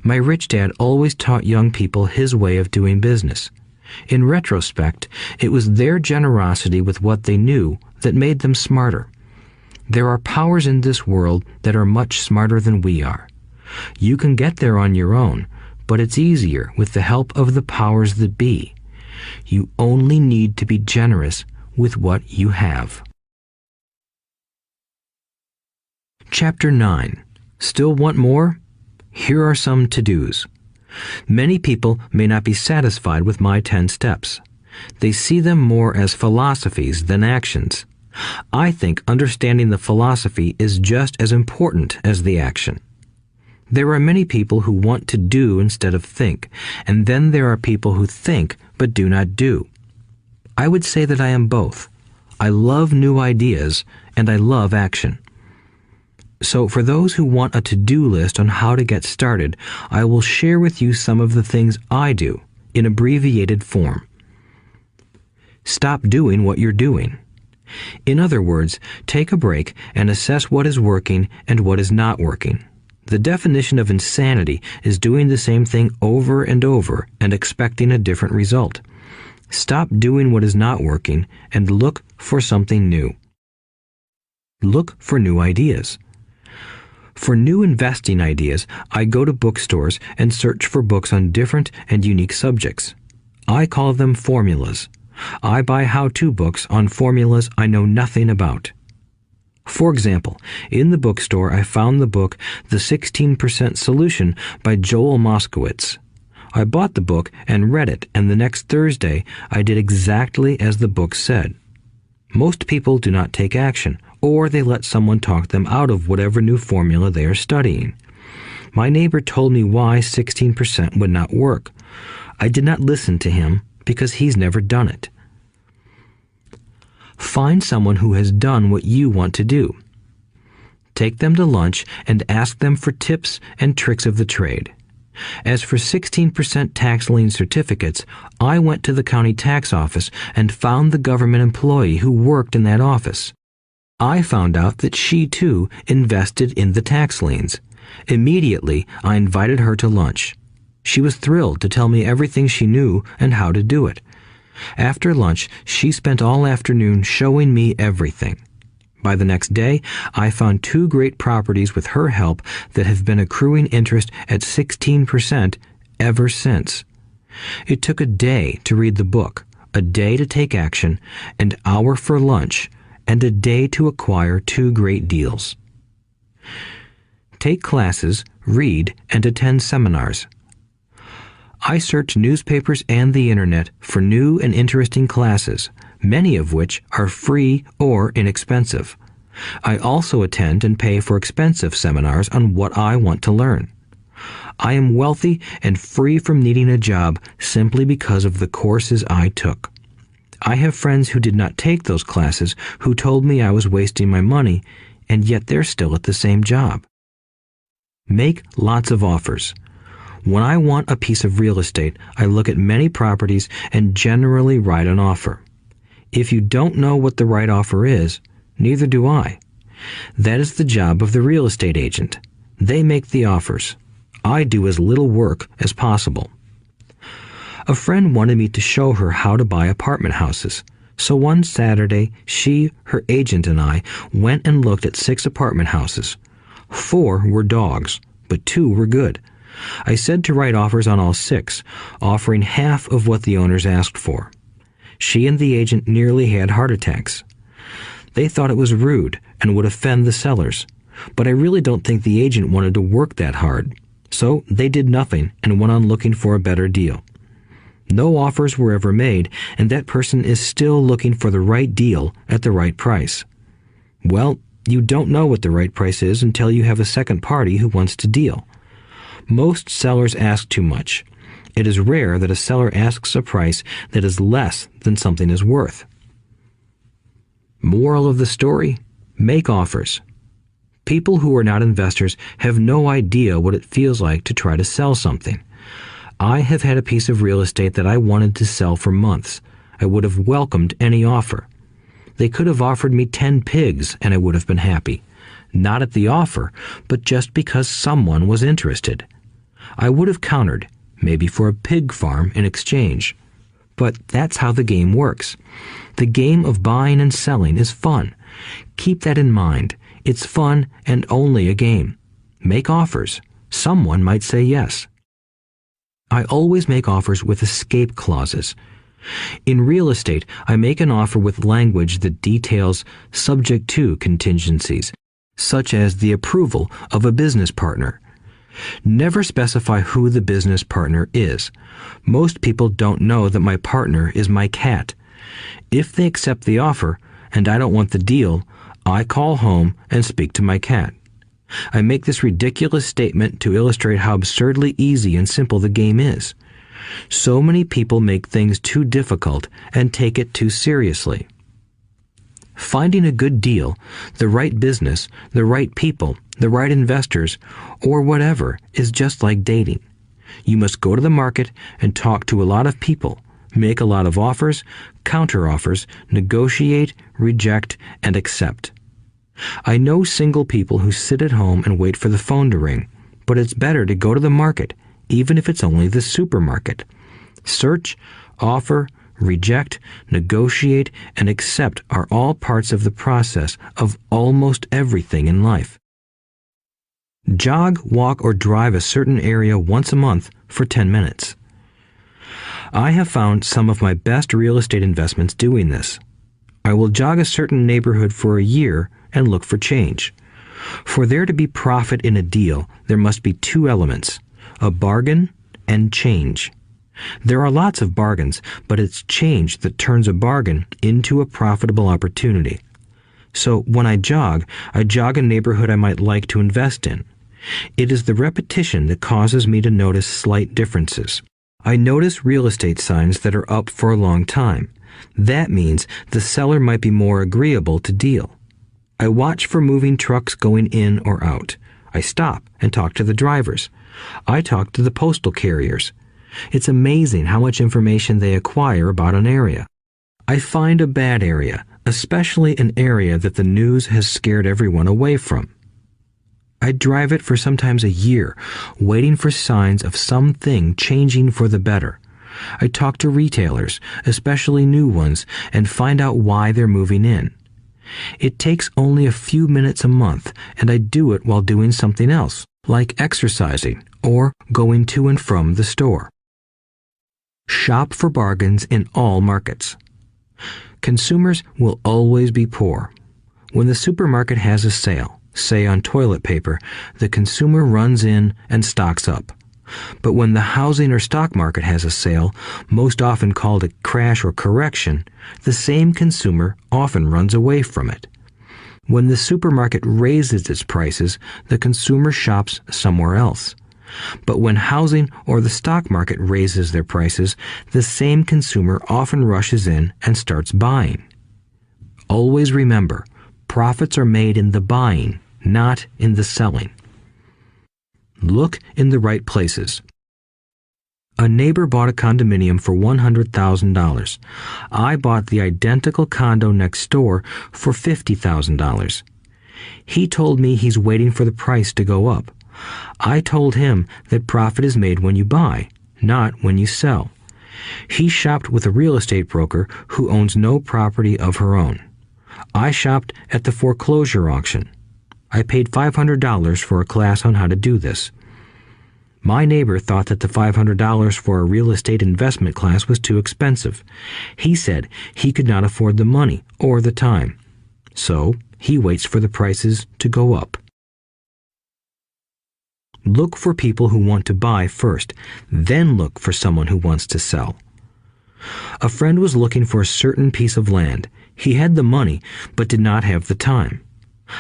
My rich dad always taught young people his way of doing business. In retrospect, it was their generosity with what they knew that made them smarter. There are powers in this world that are much smarter than we are. You can get there on your own, but it's easier with the help of the powers that be. You only need to be generous with what you have. Chapter 9. Still want more? Here are some to-dos. Many people may not be satisfied with my 10 steps. They see them more as philosophies than actions. I think understanding the philosophy is just as important as the action. There are many people who want to do instead of think, and then there are people who think but do not do. I would say that I am both. I love new ideas, and I love action. So for those who want a to-do list on how to get started, I will share with you some of the things I do in abbreviated form. Stop doing what you're doing. In other words, take a break and assess what is working and what is not working. The definition of insanity is doing the same thing over and over and expecting a different result. Stop doing what is not working and look for something new. Look for new ideas. For new investing ideas, I go to bookstores and search for books on different and unique subjects. I call them formulas. I buy how-to books on formulas I know nothing about. For example, in the bookstore I found the book The 16% Solution by Joel Moskowitz. I bought the book and read it, and the next Thursday I did exactly as the book said. Most people do not take action, or they let someone talk them out of whatever new formula they are studying. My neighbor told me why 16% would not work. I did not listen to him because he's never done it. Find someone who has done what you want to do. Take them to lunch and ask them for tips and tricks of the trade. As for 16% tax lien certificates, I went to the county tax office and found the government employee who worked in that office. I found out that she too invested in the tax liens. Immediately, I invited her to lunch. She was thrilled to tell me everything she knew and how to do it. After lunch, she spent all afternoon showing me everything. By the next day, I found 2 great properties with her help that have been accruing interest at 16% ever since. It took a day to read the book, a day to take action, an hour for lunch, and a day to acquire 2 great deals. Take classes, read, and attend seminars. I search newspapers and the internet for new and interesting classes, many of which are free or inexpensive. I also attend and pay for expensive seminars on what I want to learn. I am wealthy and free from needing a job simply because of the courses I took. I have friends who did not take those classes who told me I was wasting my money, and yet they're still at the same job. Make lots of offers. When I want a piece of real estate, I look at many properties and generally write an offer. If you don't know what the right offer is, neither do I. That is the job of the real estate agent. They make the offers. I do as little work as possible. A friend wanted me to show her how to buy apartment houses. So one Saturday, she, her agent, and I went and looked at 6 apartment houses. 4 were dogs, but 2 were good. I said to write offers on all 6, offering half of what the owners asked for. She and the agent nearly had heart attacks. They thought it was rude and would offend the sellers, but I really don't think the agent wanted to work that hard. So they did nothing and went on looking for a better deal. No offers were ever made, and that person is still looking for the right deal at the right price. Well, you don't know what the right price is until you have a second party who wants to deal. Most sellers ask too much. It is rare that a seller asks a price that is less than something is worth. Moral of the story: make offers. People who are not investors have no idea what it feels like to try to sell something. I have had a piece of real estate that I wanted to sell for months. I would have welcomed any offer. They could have offered me 10 pigs and I would have been happy. Not at the offer, but just because someone was interested. I would have countered, maybe for a pig farm in exchange. But that's how the game works. The game of buying and selling is fun. Keep that in mind. It's fun and only a game. Make offers. Someone might say yes. I always make offers with escape clauses. In real estate, I make an offer with language that details subject to contingencies, such as the approval of a business partner. Never specify who the business partner is. Most people don't know that my partner is my cat. If they accept the offer, and I don't want the deal, I call home and speak to my cat. I make this ridiculous statement to illustrate how absurdly easy and simple the game is. So many people make things too difficult and take it too seriously. Finding a good deal, the right business, the right people, the right investors, or whatever is just like dating. You must go to the market and talk to a lot of people, make a lot of offers, counter-offers, negotiate, reject, and accept. I know single people who sit at home and wait for the phone to ring, but it's better to go to the market, even if it's only the supermarket. Search, offer, reject, negotiate, and accept are all parts of the process of almost everything in life. Jog, walk, or drive a certain area once a month for 10 minutes. I have found some of my best real estate investments doing this. I will jog a certain neighborhood for a year and look for change. For there to be profit in a deal, there must be 2 elements, a bargain and change. There are lots of bargains, but it's change that turns a bargain into a profitable opportunity. So when I jog a neighborhood I might like to invest in. It is the repetition that causes me to notice slight differences. I notice real estate signs that are up for a long time. That means the seller might be more agreeable to deal. I watch for moving trucks going in or out. I stop and talk to the drivers. I talk to the postal carriers. It's amazing how much information they acquire about an area. I find a bad area, especially an area that the news has scared everyone away from. I drive it for sometimes a year, waiting for signs of something changing for the better. I talk to retailers, especially new ones, and find out why they're moving in. It takes only a few minutes a month, and I do it while doing something else, like exercising or going to and from the store. Shop for bargains in all markets. Consumers will always be poor. When the supermarket has a sale, say on toilet paper, the consumer runs in and stocks up. But when the housing or stock market has a sale, most often called a crash or correction, the same consumer often runs away from it. When the supermarket raises its prices, the consumer shops somewhere else. But when housing or the stock market raises their prices, the same consumer often rushes in and starts buying. Always remember, profits are made in the buying, not in the selling. Look in the right places. A neighbor bought a condominium for $100,000. I bought the identical condo next door for $50,000. He told me he's waiting for the price to go up. I told him that profit is made when you buy, not when you sell. He shopped with a real estate broker who owns no property of her own. I shopped at the foreclosure auction. I paid $500 for a class on how to do this. My neighbor thought that the $500 for a real estate investment class was too expensive. He said he could not afford the money or the time. So he waits for the prices to go up. Look for people who want to buy first, then look for someone who wants to sell. A friend was looking for a certain piece of land. He had the money, but did not have the time.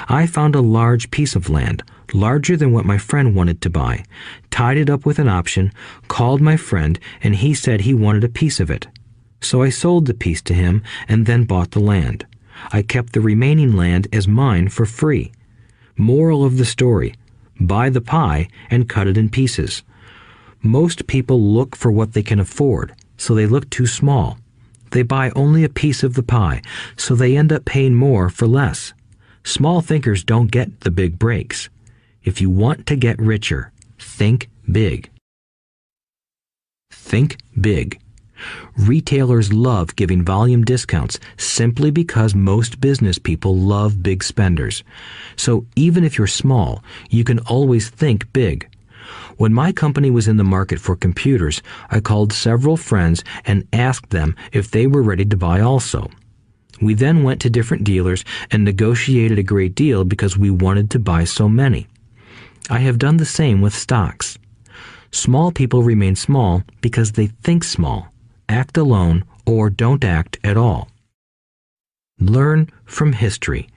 I found a large piece of land, larger than what my friend wanted to buy, tied it up with an option, called my friend, and he said he wanted a piece of it. So I sold the piece to him and then bought the land. I kept the remaining land as mine for free. Moral of the story: buy the pie and cut it in pieces. Most people look for what they can afford, so they look too small. They buy only a piece of the pie, so they end up paying more for less. Small thinkers don't get the big breaks. If you want to get richer, think big. Think big. Retailers love giving volume discounts simply because most business people love big spenders. So even if you're small, you can always think big. When my company was in the market for computers, I called several friends and asked them if they were ready to buy also. We then went to different dealers and negotiated a great deal because we wanted to buy so many. I have done the same with stocks. Small people remain small because they think small, act alone, or don't act at all. Learn from history.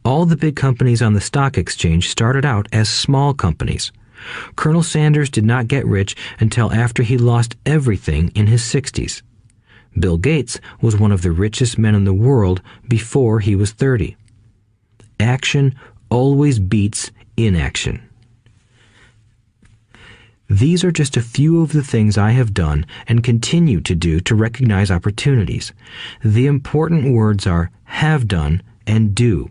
All the big companies on the stock exchange started out as small companies. Colonel Sanders did not get rich until after he lost everything in his 60s. Bill Gates was one of the richest men in the world before he was 30. Action always beats inaction. These are just a few of the things I have done and continue to do to recognize opportunities. The important words are have done and do.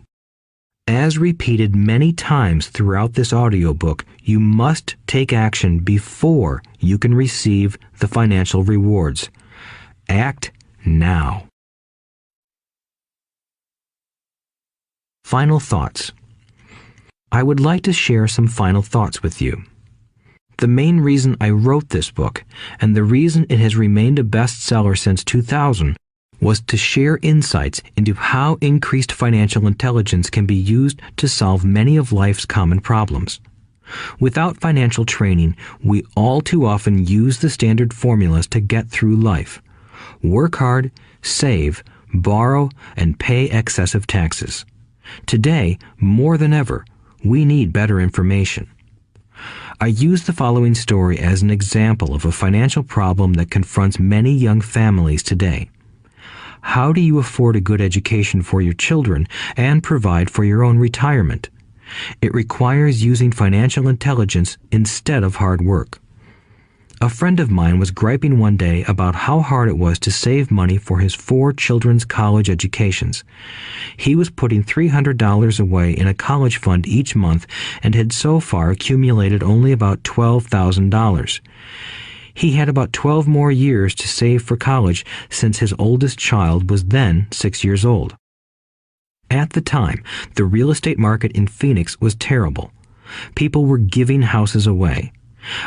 As repeated many times throughout this audiobook, you must take action before you can receive the financial rewards. Act now. Final thoughts. I would like to share some final thoughts with you. The main reason I wrote this book, and the reason it has remained a bestseller since 2000, was to share insights into how increased financial intelligence can be used to solve many of life's common problems. Without financial training, we all too often use the standard formulas to get through life. Work hard, save, borrow, and pay excessive taxes. Today, more than ever, we need better information. I use the following story as an example of a financial problem that confronts many young families today. How do you afford a good education for your children and provide for your own retirement? It requires using financial intelligence instead of hard work. A friend of mine was griping one day about how hard it was to save money for his 4 children's college educations. He was putting $300 away in a college fund each month and had so far accumulated only about $12,000. He had about 12 more years to save for college since his oldest child was then 6 years old. At the time, the real estate market in Phoenix was terrible. People were giving houses away.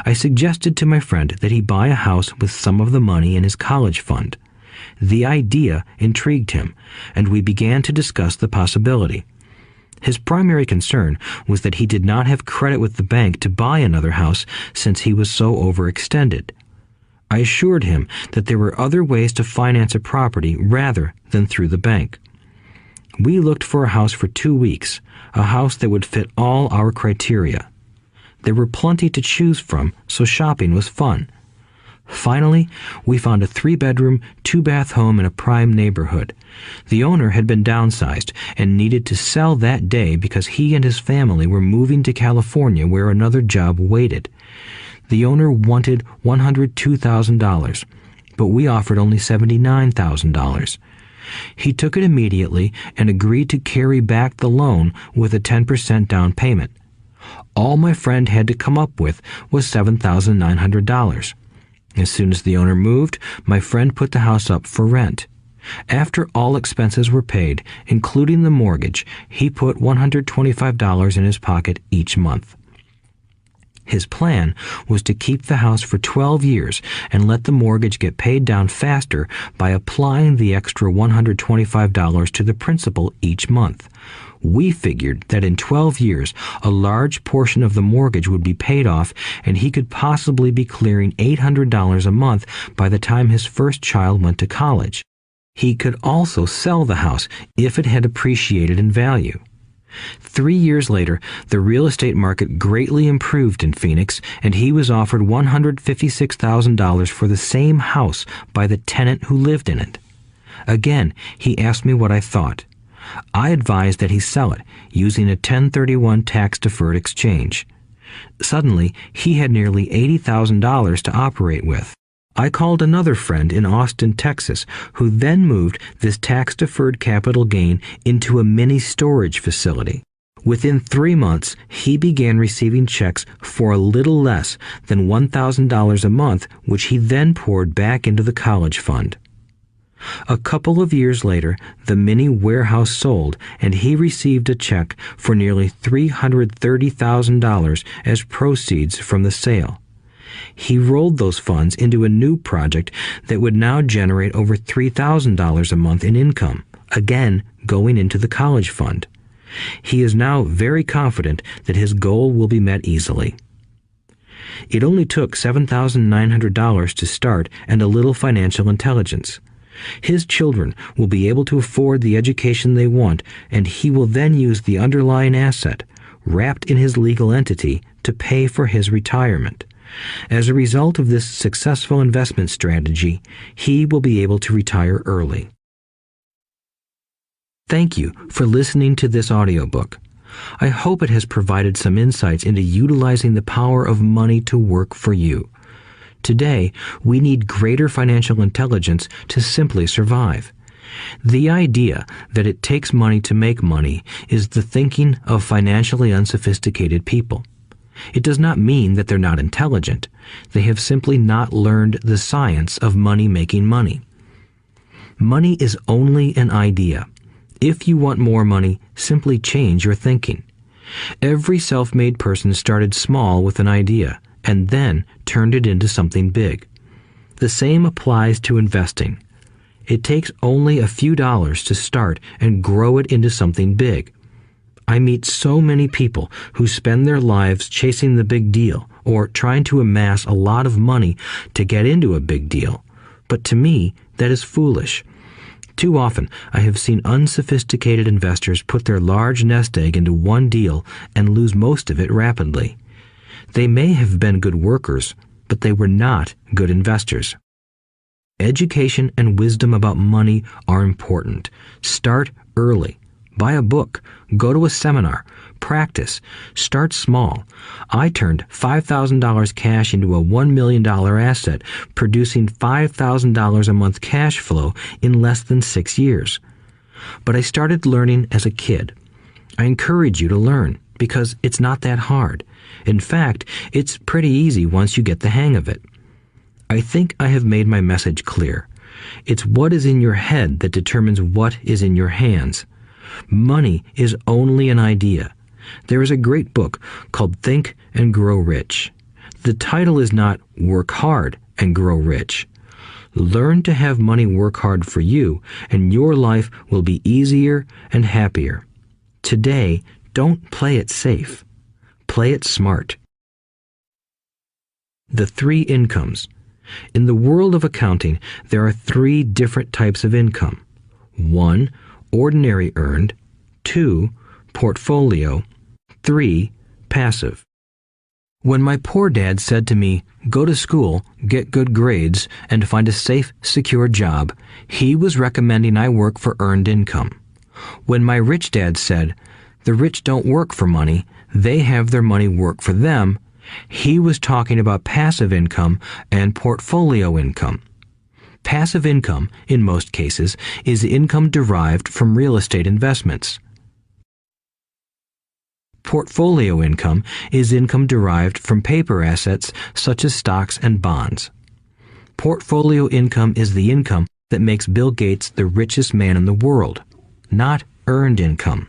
I suggested to my friend that he buy a house with some of the money in his college fund. The idea intrigued him, and we began to discuss the possibility. His primary concern was that he did not have credit with the bank to buy another house since he was so overextended. I assured him that there were other ways to finance a property rather than through the bank. We looked for a house for 2 weeks, a house that would fit all our criteria. There were plenty to choose from, so shopping was fun. Finally, we found a 3-bedroom, 2-bath home in a prime neighborhood. The owner had been downsized and needed to sell that day because he and his family were moving to California where another job waited. The owner wanted $102,000, but we offered only $79,000. He took it immediately and agreed to carry back the loan with a 10% down payment. All my friend had to come up with was $7,900. As soon as the owner moved, my friend put the house up for rent. After all expenses were paid, including the mortgage, he put $125 in his pocket each month. His plan was to keep the house for 12 years and let the mortgage get paid down faster by applying the extra $125 to the principal each month. We figured that in 12 years, a large portion of the mortgage would be paid off and he could possibly be clearing $800 a month by the time his first child went to college. He could also sell the house if it had appreciated in value. 3 years later, the real estate market greatly improved in Phoenix, and he was offered $156,000 for the same house by the tenant who lived in it. Again, he asked me what I thought. I advised that he sell it, using a 1031 tax-deferred exchange. Suddenly, he had nearly $80,000 to operate with. I called another friend in Austin, Texas, who then moved this tax-deferred capital gain into a mini storage facility. Within 3 months, he began receiving checks for a little less than $1,000 a month, which he then poured back into the college fund. A couple of years later, the mini warehouse sold, and he received a check for nearly $330,000 as proceeds from the sale. He rolled those funds into a new project that would now generate over $3,000 a month in income, again going into the college fund. He is now very confident that his goal will be met easily. It only took $7,900 to start and a little financial intelligence. His children will be able to afford the education they want, and he will then use the underlying asset, wrapped in his legal entity, to pay for his retirement. As a result of this successful investment strategy, he will be able to retire early. Thank you for listening to this audiobook. I hope it has provided some insights into utilizing the power of money to work for you. Today, we need greater financial intelligence to simply survive. The idea that it takes money to make money is the thinking of financially unsophisticated people. It does not mean that they're not intelligent. They have simply not learned the science of making money. Money is only an idea. If you want more money, simply change your thinking. Every self-made person started small with an idea and then turned it into something big. The same applies to investing. It takes only a few dollars to start and grow it into something big. I meet so many people who spend their lives chasing the big deal or trying to amass a lot of money to get into a big deal. But to me, that is foolish. Too often, I have seen unsophisticated investors put their large nest egg into one deal and lose most of it rapidly. They may have been good workers, but they were not good investors. Education and wisdom about money are important. Start early. Buy a book, go to a seminar, practice, start small. I turned $5,000 cash into a $1 million asset, producing $5,000 a month cash flow in less than 6 years. But I started learning as a kid. I encourage you to learn because it's not that hard. In fact, it's pretty easy once you get the hang of it. I think I have made my message clear. It's what is in your head that determines what is in your hands. Money is only an idea. There is a great book called Think and Grow Rich. The title is not Work Hard and Grow Rich. Learn to have money work hard for you, and your life will be easier and happier. Today, don't play it safe. Play it smart. The 3 incomes. In the world of accounting, there are 3 different types of income. 1. Ordinary earned. 2. Portfolio. 3. Passive. When my poor dad said to me, "Go to school, get good grades, and find a safe, secure job," he was recommending I work for earned income. When my rich dad said, "The rich don't work for money, they have their money work for them," he was talking about passive income and portfolio income. Passive income, in most cases, is income derived from real estate investments. Portfolio income is income derived from paper assets such as stocks and bonds. Portfolio income is the income that makes Bill Gates the richest man in the world, not earned income.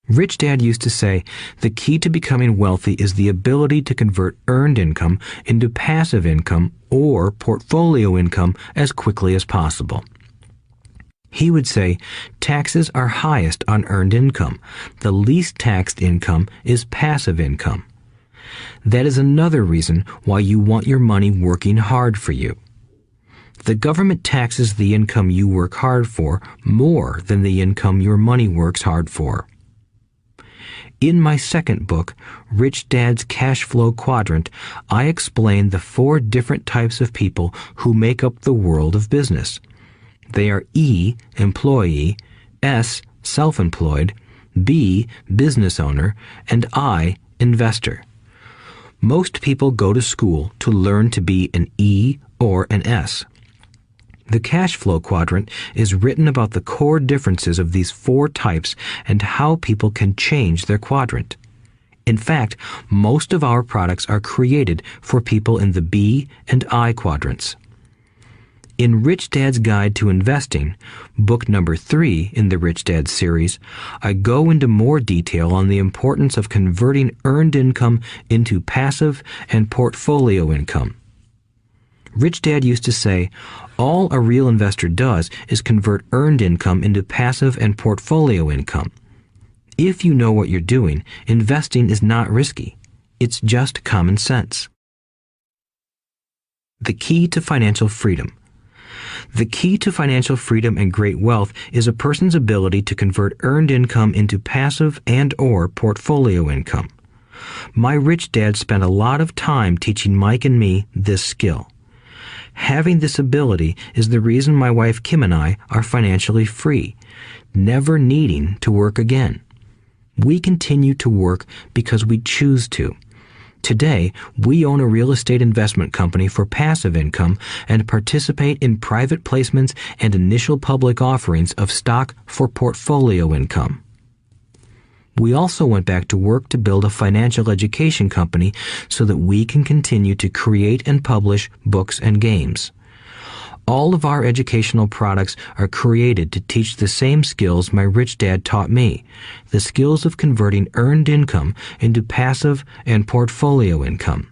Rich Dad used to say, the key to becoming wealthy is the ability to convert earned income into passive income or portfolio income as quickly as possible. He would say, taxes are highest on earned income. The least taxed income is passive income. That is another reason why you want your money working hard for you. The government taxes the income you work hard for more than the income your money works hard for. In my second book, Rich Dad's Cash Flow Quadrant, I explain the 4 different types of people who make up the world of business. They are E, employee, S, self-employed, B, business owner, and I, investor. Most people go to school to learn to be an E or an S. The cash flow quadrant is written about the core differences of these 4 types and how people can change their quadrant. In fact, most of our products are created for people in the B and I quadrants. In Rich Dad's Guide to Investing, book number 3 in the Rich Dad series, I go into more detail on the importance of converting earned income into passive and portfolio income. Rich Dad used to say, all a real investor does is convert earned income into passive and portfolio income. If you know what you're doing, investing is not risky. It's just common sense. The key to financial freedom. The key to financial freedom and great wealth is a person's ability to convert earned income into passive and/or portfolio income. My rich dad spent a lot of time teaching Mike and me this skill. Having this ability is the reason my wife Kim and I are financially free, never needing to work again. We continue to work because we choose to. Today, we own a real estate investment company for passive income and participate in private placements and initial public offerings of stock for portfolio income. We also went back to work to build a financial education company so that we can continue to create and publish books and games. All of our educational products are created to teach the same skills my rich dad taught me, the skills of converting earned income into passive and portfolio income.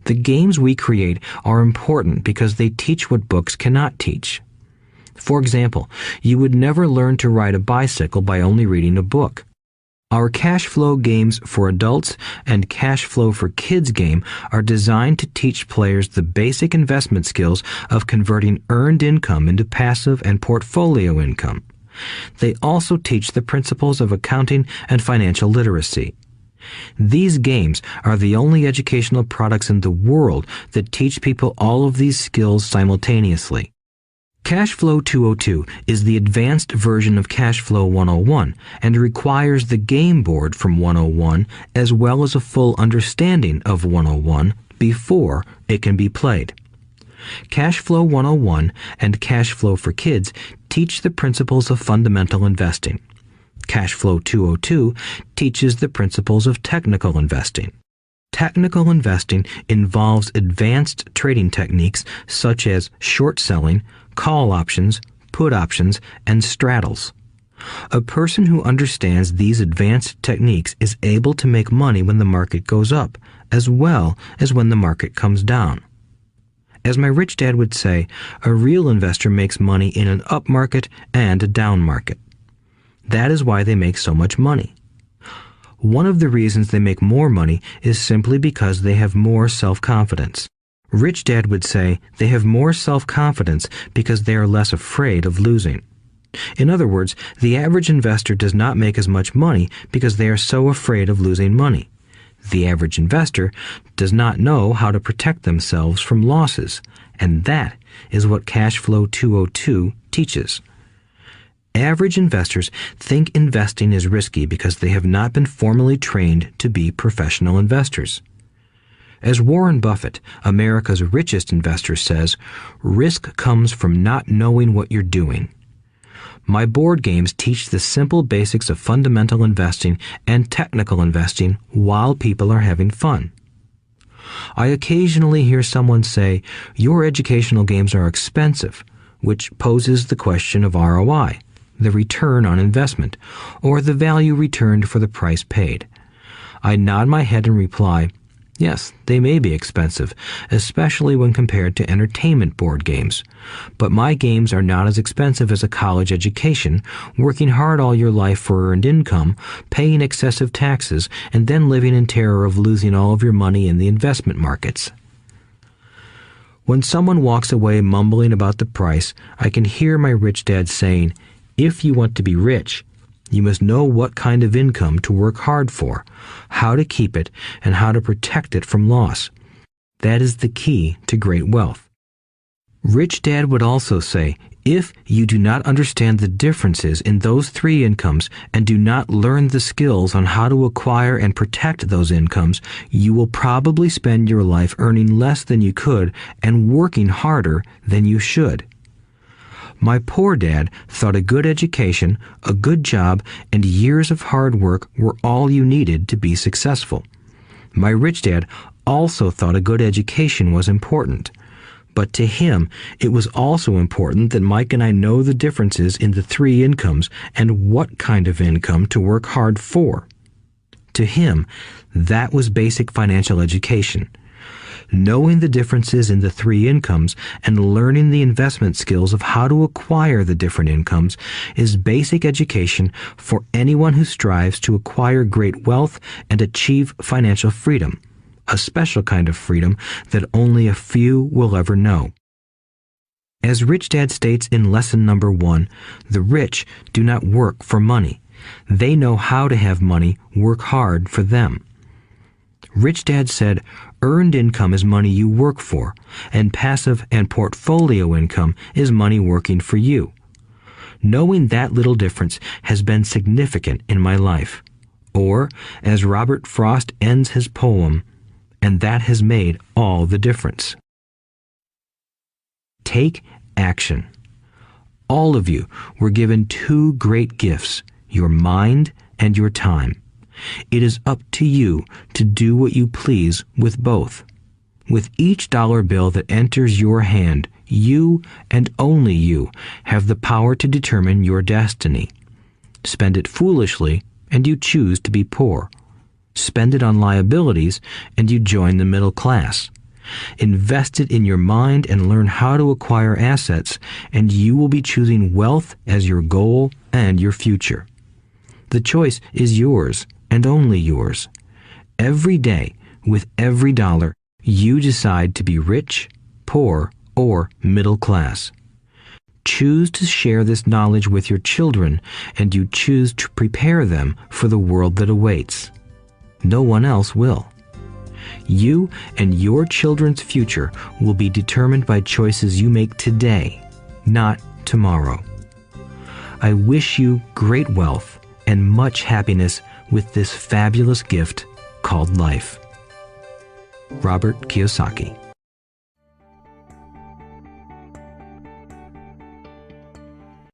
The games we create are important because they teach what books cannot teach. For example, you would never learn to ride a bicycle by only reading a book. Our cash flow games for adults and cash flow for kids game are designed to teach players the basic investment skills of converting earned income into passive and portfolio income. They also teach the principles of accounting and financial literacy. These games are the only educational products in the world that teach people all of these skills simultaneously. Cash Flow 202 is the advanced version of Cash Flow 101 and requires the game board from 101 as well as a full understanding of 101 before it can be played. Cash Flow 101 and Cash Flow for Kids teach the principles of fundamental investing. Cash Flow 202 teaches the principles of technical investing. Technical investing involves advanced trading techniques such as short selling, call options, put options, and straddles. A person who understands these advanced techniques is able to make money when the market goes up, as well as when the market comes down. As my rich dad would say, a real investor makes money in an up market and a down market. That is why they make so much money. One of the reasons they make more money is simply because they have more self-confidence. Rich Dad would say they have more self-confidence because they are less afraid of losing. In other words, the average investor does not make as much money because they are so afraid of losing money. The average investor does not know how to protect themselves from losses, and that is what Cash Flow 202 teaches. Average investors think investing is risky because they have not been formally trained to be professional investors. As Warren Buffett, America's richest investor, says, risk comes from not knowing what you're doing. My board games teach the simple basics of fundamental investing and technical investing while people are having fun. I occasionally hear someone say, your educational games are expensive, which poses the question of ROI, the return on investment, or the value returned for the price paid. I nod my head and reply, yes, they may be expensive, especially when compared to entertainment board games. But my games are not as expensive as a college education, working hard all your life for earned income, paying excessive taxes, and then living in terror of losing all of your money in the investment markets. When someone walks away mumbling about the price, I can hear my rich dad saying, if you want to be rich, you must know what kind of income to work hard for, how to keep it, and how to protect it from loss. That is the key to great wealth. Rich Dad would also say, if you do not understand the differences in those three incomes and do not learn the skills on how to acquire and protect those incomes, you will probably spend your life earning less than you could and working harder than you should. My poor dad thought a good education, a good job, and years of hard work were all you needed to be successful. My rich dad also thought a good education was important. But to him, it was also important that Mike and I know the differences in the three incomes and what kind of income to work hard for. To him, that was basic financial education. Knowing the differences in the three incomes and learning the investment skills of how to acquire the different incomes is basic education for anyone who strives to acquire great wealth and achieve financial freedom, a special kind of freedom that only a few will ever know. As Rich Dad states in lesson number 1, the rich do not work for money. They know how to have money work hard for them. Rich Dad said, earned income is money you work for, and passive and portfolio income is money working for you. Knowing that little difference has been significant in my life. Or, as Robert Frost ends his poem, and that has made all the difference. Take action. All of you were given two great gifts, your mind and your time. It is up to you to do what you please with both. With each dollar bill that enters your hand, you and only you have the power to determine your destiny. Spend it foolishly, and you choose to be poor. Spend it on liabilities, and you join the middle class. Invest it in your mind and learn how to acquire assets, and you will be choosing wealth as your goal and your future. The choice is yours, and only yours. Every day, with every dollar, you decide to be rich, poor, or middle class. Choose to share this knowledge with your children, and you choose to prepare them for the world that awaits. No one else will. You and your children's future will be determined by choices you make today. not tomorrow. I wish you great wealth and much happiness with this fabulous gift called life. Robert Kiyosaki.